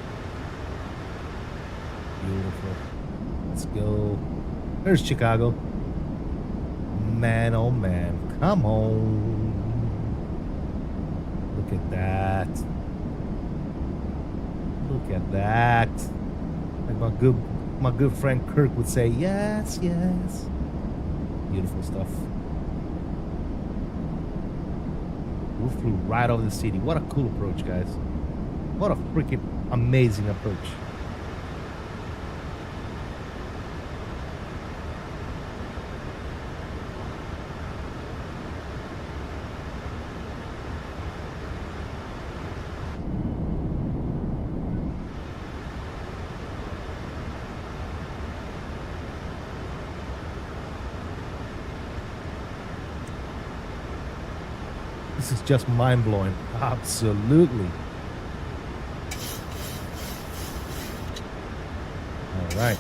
Beautiful. Let's go. There's Chicago. Man, oh man. Come on. Look at that. Look at that. Like my good friend Kirk would say, yes, yes. Beautiful stuff. We flew right over the city. What a cool approach, guys. What a freaking amazing approach. This is just mind-blowing. Absolutely. All right.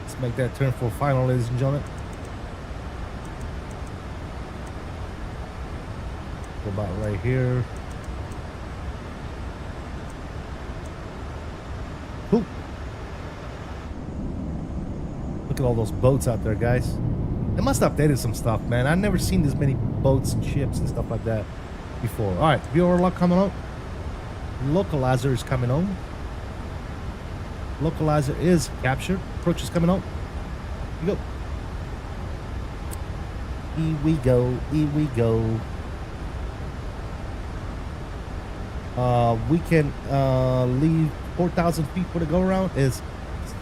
Let's make that turn for final, ladies and gentlemen. Go about right here. Cool. Look at all those boats out there, guys. They must have updated some stuff, man. I've never seen this many boats and ships and stuff like that before. All right, viewer lock coming up. Localizer is coming on. Localizer is captured. Approach is coming on. Here we go. Here we go. We can leave 4,000 feet for the go around. Is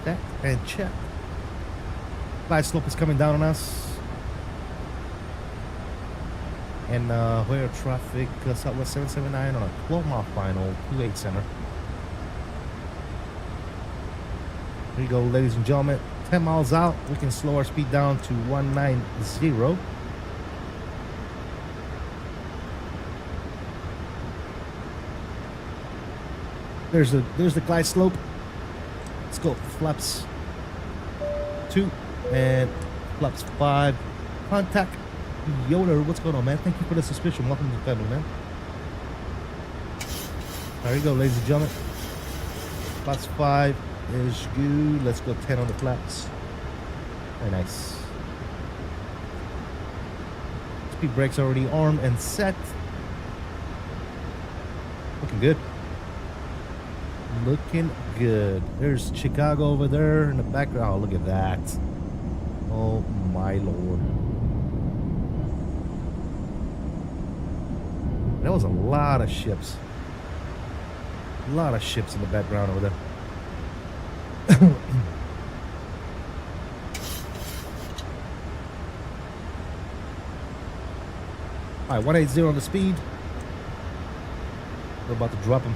set and check. Glide slope is coming down on us. And where traffic Southwest 779 on a 12-mile final 28 center. Here you go, ladies and gentlemen. 10 miles out, we can slow our speed down to 190. There's the glide slope. Let's go. Flaps 2 and flaps 5. Contact Yoder. What's going on, man? Thank you for the suspicion. Welcome to the family, man. There you go, ladies and gentlemen. Flaps 5 is good. Let's go 10 on the flaps. Very nice. Speed brakes already armed and set. Looking good. Looking good. There's Chicago over there in the background. Oh, look at that. Oh my lord. There was a lot of ships. A lot of ships in the background over there. Alright, 180 on the speed. We're about to drop him.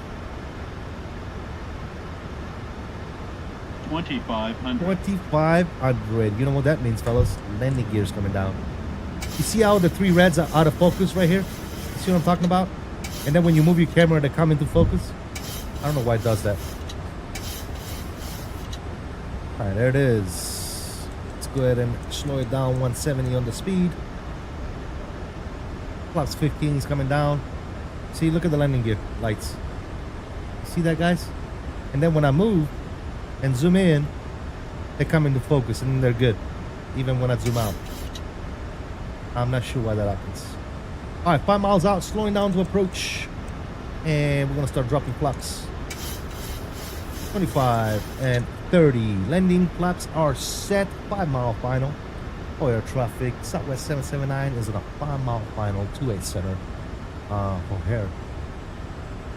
2,500. 2,500. You know what that means, fellas? Landing gear's coming down. You see how the 3 reds are out of focus right here? You see what I'm talking about? And then when you move your camera, they come into focus. I don't know why it does that. Alright, there it is. Let's go ahead and slow it down 170 on the speed. Plus 15 is coming down. See, look at the landing gear lights. See that, guys? And then when I move and zoom in, they come into focus and they're good. Even when I zoom out. I'm not sure why that happens. Alright, 5 miles out, slowing down to approach. And we're gonna start dropping flaps. 25 and 30. Landing flaps are set. 5 mile final. Air traffic. Southwest 779 is in a 5 mile final. 28 center. O'Hare.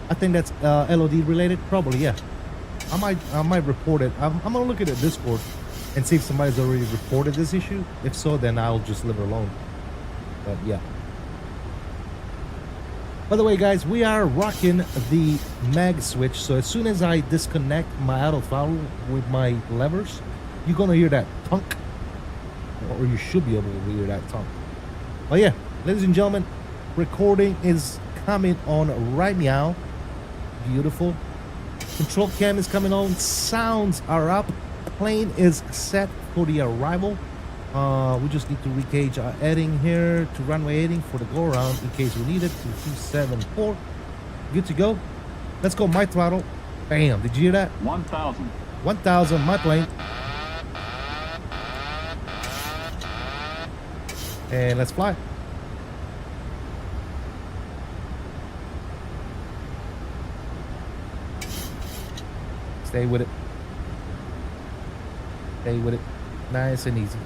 I think that's LOD related. Probably, yeah. I might report it. I'm gonna look at the Discord and see if somebody's already reported this issue. If so, then I'll just leave it alone. But yeah. By the way, guys, we are rocking the mag switch. So as soon as I disconnect my auto throttle with my levers, you're gonna hear that tunk, or you should be able to hear that tunk. Oh yeah, ladies and gentlemen, recording is coming on right now. Beautiful. Control cam is coming on. Sounds are up. Plane is set for the arrival. We just need to recage our heading here to runway heading for the go around in case we need it to 274. Good to go. Let's go. My throttle. Bam. Did you hear that? 1,000. 1,000. My plane. And let's fly. Stay with it. Stay with it. Nice and easy.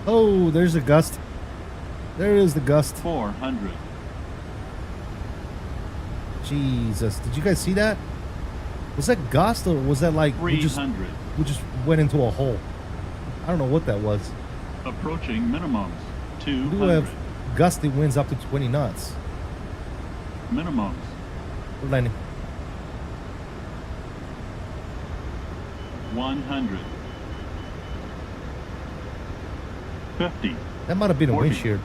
Oh, there's a gust. There is the gust. 400. Jesus, did you guys see that? Was that gust or was that like we just went into a hole? I don't know what that was. Approaching minimums. 200. We do have gusty winds up to 20 knots. Minimums. We're landing. 100. 50. That might have been 40, a wind shear.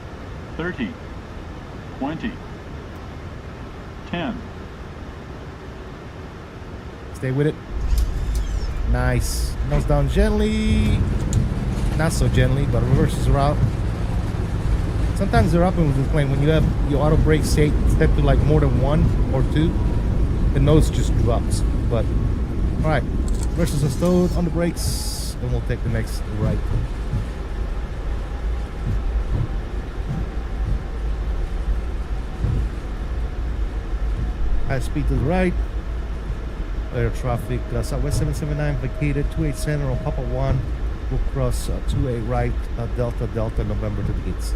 30. 20. 10. Stay with it. Nice. Nose down gently. Not so gently, but reverses are out. Sometimes they're up with this plane when you have your auto brake set to like more than 1 or 2, the nose just drops. But all right, brushes installed on the brakes, and we'll take the next right. High speed to the right. Air traffic, Southwest 779 vacated 28 center on Papa 1. We'll cross 28 right, Delta Delta November to the gates.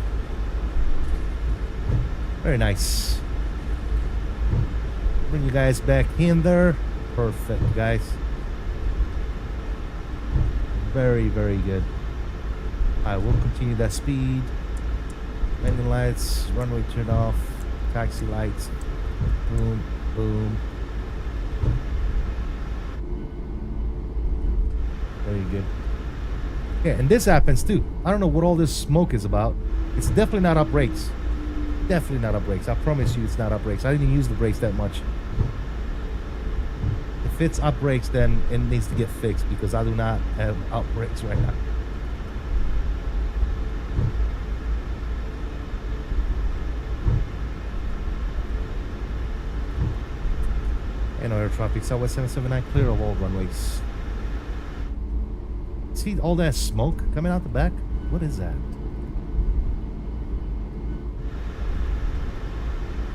Very nice. Bring you guys back in there. Perfect, guys. Very, very good. Alright, we'll continue that speed. Landing lights, runway turned off, taxi lights. Boom, boom. Very good. Yeah, and this happens too. I don't know what all this smoke is about. It's definitely not up brakes. Definitely not up brakes. I promise you it's not up brakes. I didn't use the brakes that much. If it's up brakes, then it needs to get fixed because I do not have up brakes right now. And air traffic, Southwest 779, clear of all runways. See all that smoke coming out the back? What is that?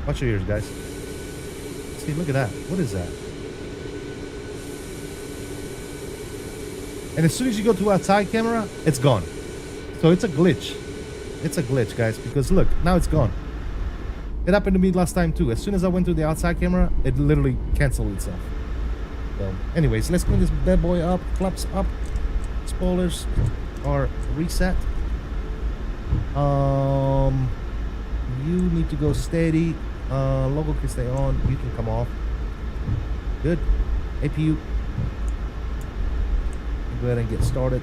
Watch your ears, guys. See, look at that. What is that? And as soon as you go to outside camera, it's gone. So it's a glitch. It's a glitch, guys, because look, now it's gone. It happened to me last time too. As soon as I went to the outside camera, it literally canceled itself. So, anyways, let's clean this bad boy up. Flaps up. Spoilers are reset. You need to go steady. Logo can stay on. You can come off. Good. APU. Go ahead and get started.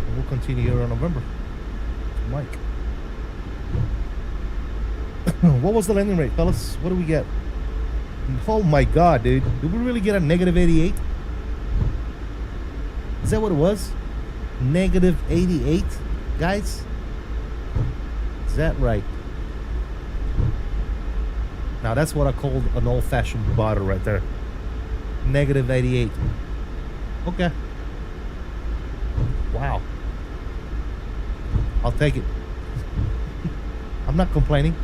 And we'll continue here on November. Mike. What was the landing rate, fellas? What do we get? Oh my god, dude. Did we really get a negative 88? Is that what it was? Negative 88, guys? Is that right? Now that's what I called an old-fashioned bottle right there. Negative 88. Okay. Wow. I'll take it. I'm not complaining.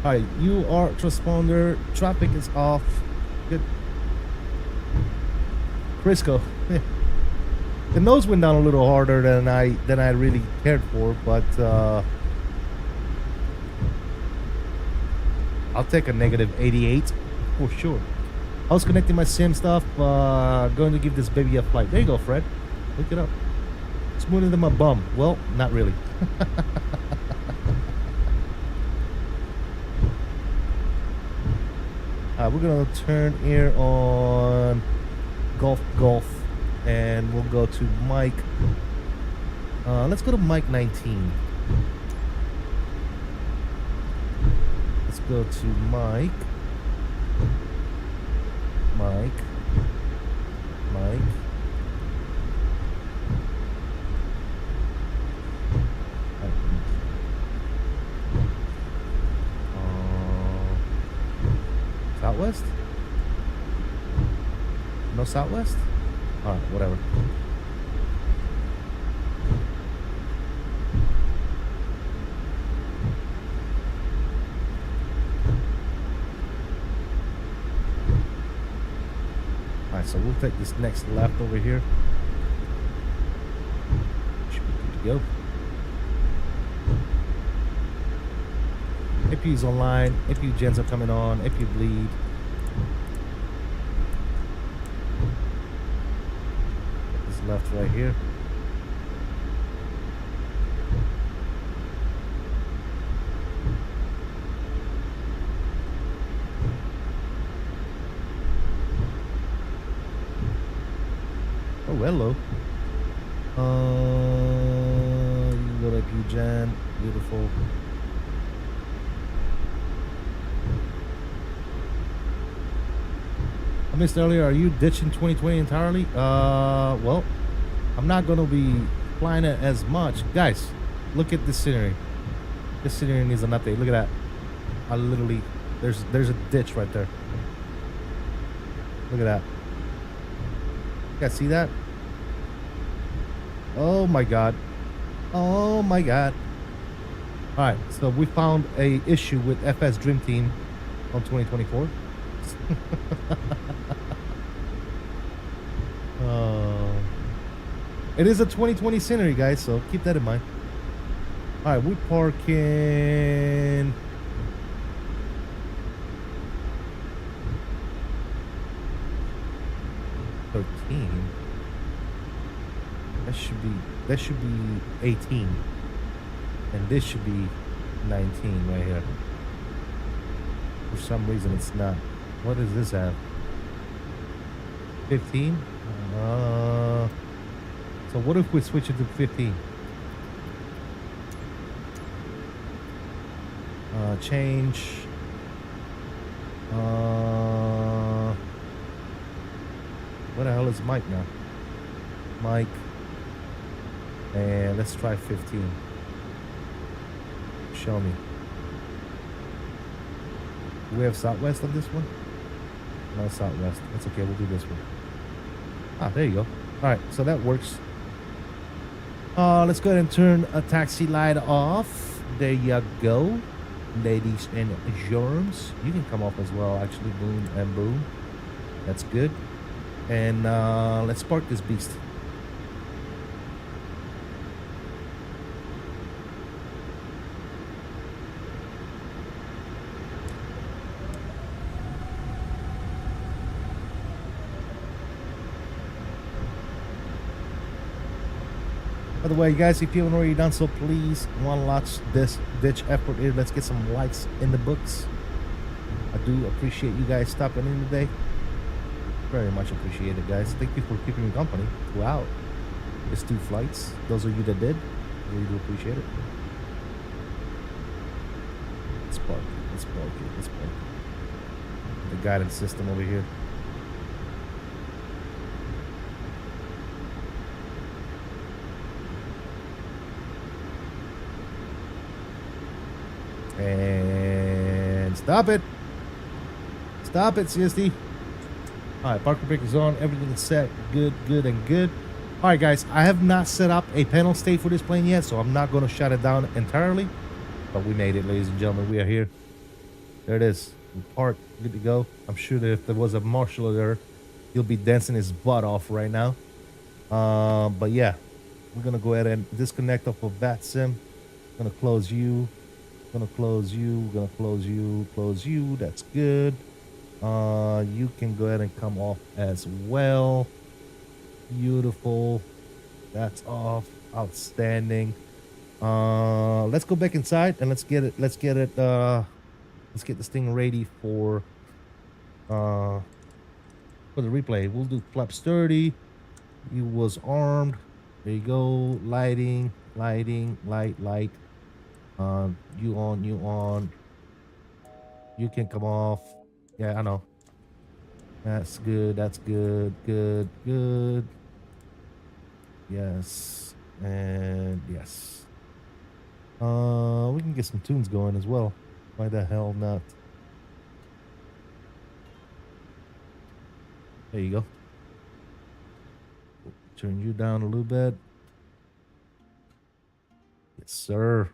Alright, you are transponder. Traffic is off. Good. Crisco. The nose went down a little harder than I really cared for, but I'll take a negative 88 for sure. I was connecting my sim stuff, going to give this baby a flight. There you go, Fred. Look it up. Smoother than my bum. Well, not really. We're gonna turn here on Golf, and we'll go to Mike. Let's go to Mike 19. Let's go to Mike. Southwest? No Southwest? Alright, whatever. Alright, so we'll take this next left over here. Should be good to go. APU's online, APU gens are coming on, APU bleed. This left right here. Oh, hello. You go to APU gen, beautiful. missed earlier, are you ditching 2020 entirely? Well, I'm not gonna be flying it as much. Guys, look at this scenery. This scenery needs an update. Look at that. I literally, there's a ditch right there. Look at that. You guys see that? Oh my god. Oh my god. Alright, so we found a issue with FS Dream Team on 2024. It is a 2020 scenery, guys, so keep that in mind. Alright, we parking. That should be 18. And this should be 19 right here. For some reason it's not. What does this have? 15? So what if we switch it to 15? Change. What the hell is Mike now? Mike. And let's try 15. Show me. Do we have Southwest on this one? No Southwest. That's okay. We'll do this one. Ah, there you go. All right, so that works. Let's go ahead and turn a taxi light off. There you go, ladies and germs. You can come off as well, actually. Boom and boom. That's good. And let's park this beast. By the way, guys, if you haven't already done so, please one last this ditch effort here. Let's get some likes in the books. I do appreciate you guys stopping in today. Very much appreciate it, guys. Thank you for keeping me company throughout these 2 flights. Those of you that did, really do appreciate it. Let's park it. Let's park it. Let's park it. The guidance system over here. And stop it. Stop it, CSD. Alright, parking brake is on. Everything is set. Good, good, and good. Alright, guys. I have not set up a panel state for this plane yet, so I'm not going to shut it down entirely. But we made it, ladies and gentlemen. We are here. There it is. We parked. Good to go. I'm sure that if there was a marshal there, he'll be dancing his butt off right now. But yeah, we're going to go ahead and disconnect off of VATSIM. Going to close you. Gonna close you, gonna close you, close you. That's good. You can go ahead and come off as well. Beautiful. That's off. Outstanding. Let's go back inside and let's get this thing ready for the replay. We'll do flaps 30. He was armed. There you go. Lighting, lighting, light. You on. You can come off. Yeah, I know. That's good. That's good. Good. Yes. And yes. We can get some tunes going as well. Why the hell not? There you go. Turn you down a little bit. Yes, sir.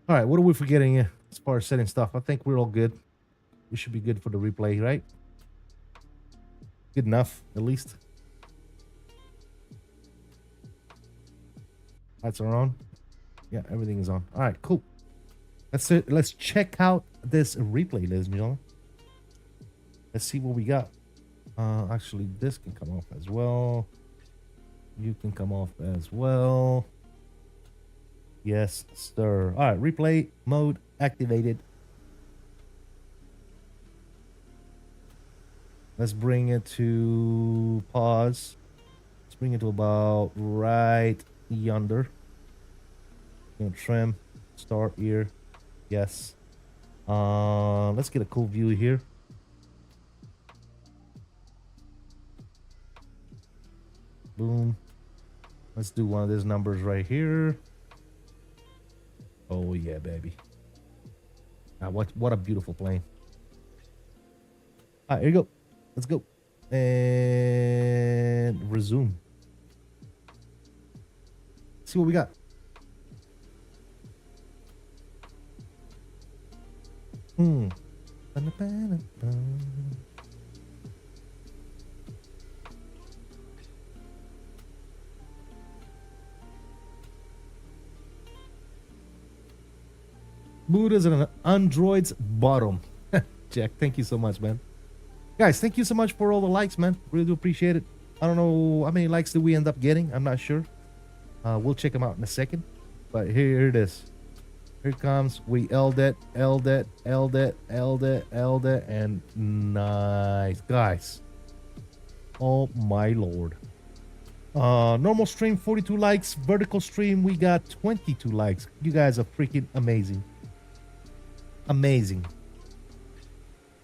All right, what are we forgetting here as far as setting stuff? I think we're all good. We should be good for the replay, right? Good enough, at least. Lights are on. Yeah, everything is on. All right, cool. Let's check out this replay, ladies and gentlemen. Let's see what we got. Actually, this can come off as well. You can come off as well. Yes, sir. All right, replay mode activated. Let's bring it to pause. Let's bring it to about right yonder. Trim, start here. Yes. Let's get a cool view here. Boom. Let's do one of these numbers right here. Oh yeah, baby. Now what a beautiful plane. All right, here you go. Let's go. And resume. See what we got. Buddha's an Android's bottom. Jack, thank you so much, man. Guys, thank you so much for all the likes, man. Really do appreciate it. I don't know how many likes did we end up getting. I'm not sure. We'll check them out in a second. But here it is. Here it comes. We L'd it, and nice. Guys. Oh my lord. Normal stream, 42 likes. Vertical stream, we got 22 likes. You guys are freaking amazing. Amazing.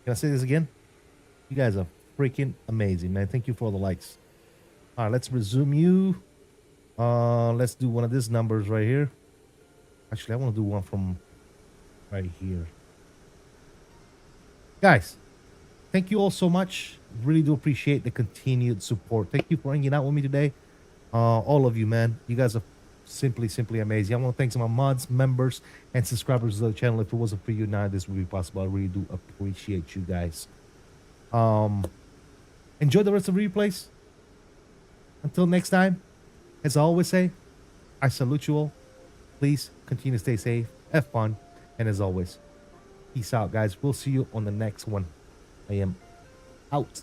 Can I say this again? You guys are freaking amazing, man. Thank you for all the likes. All right, let's resume you. Let's do one of these numbers right here. Actually, I want to do one from right here. Guys, thank you all so much. Really do appreciate the continued support. Thank you for hanging out with me today. All of you, man. You guys are simply amazing. I want to thank some of my mods, members, and subscribers to the channel. If it wasn't for you, none of this would be possible. I really do appreciate you guys. Enjoy the rest of the replays. Until next time, as I always say, I salute you all. Please continue to stay safe, have fun, and as always, peace out, guys. We'll see you on the next one. I am out.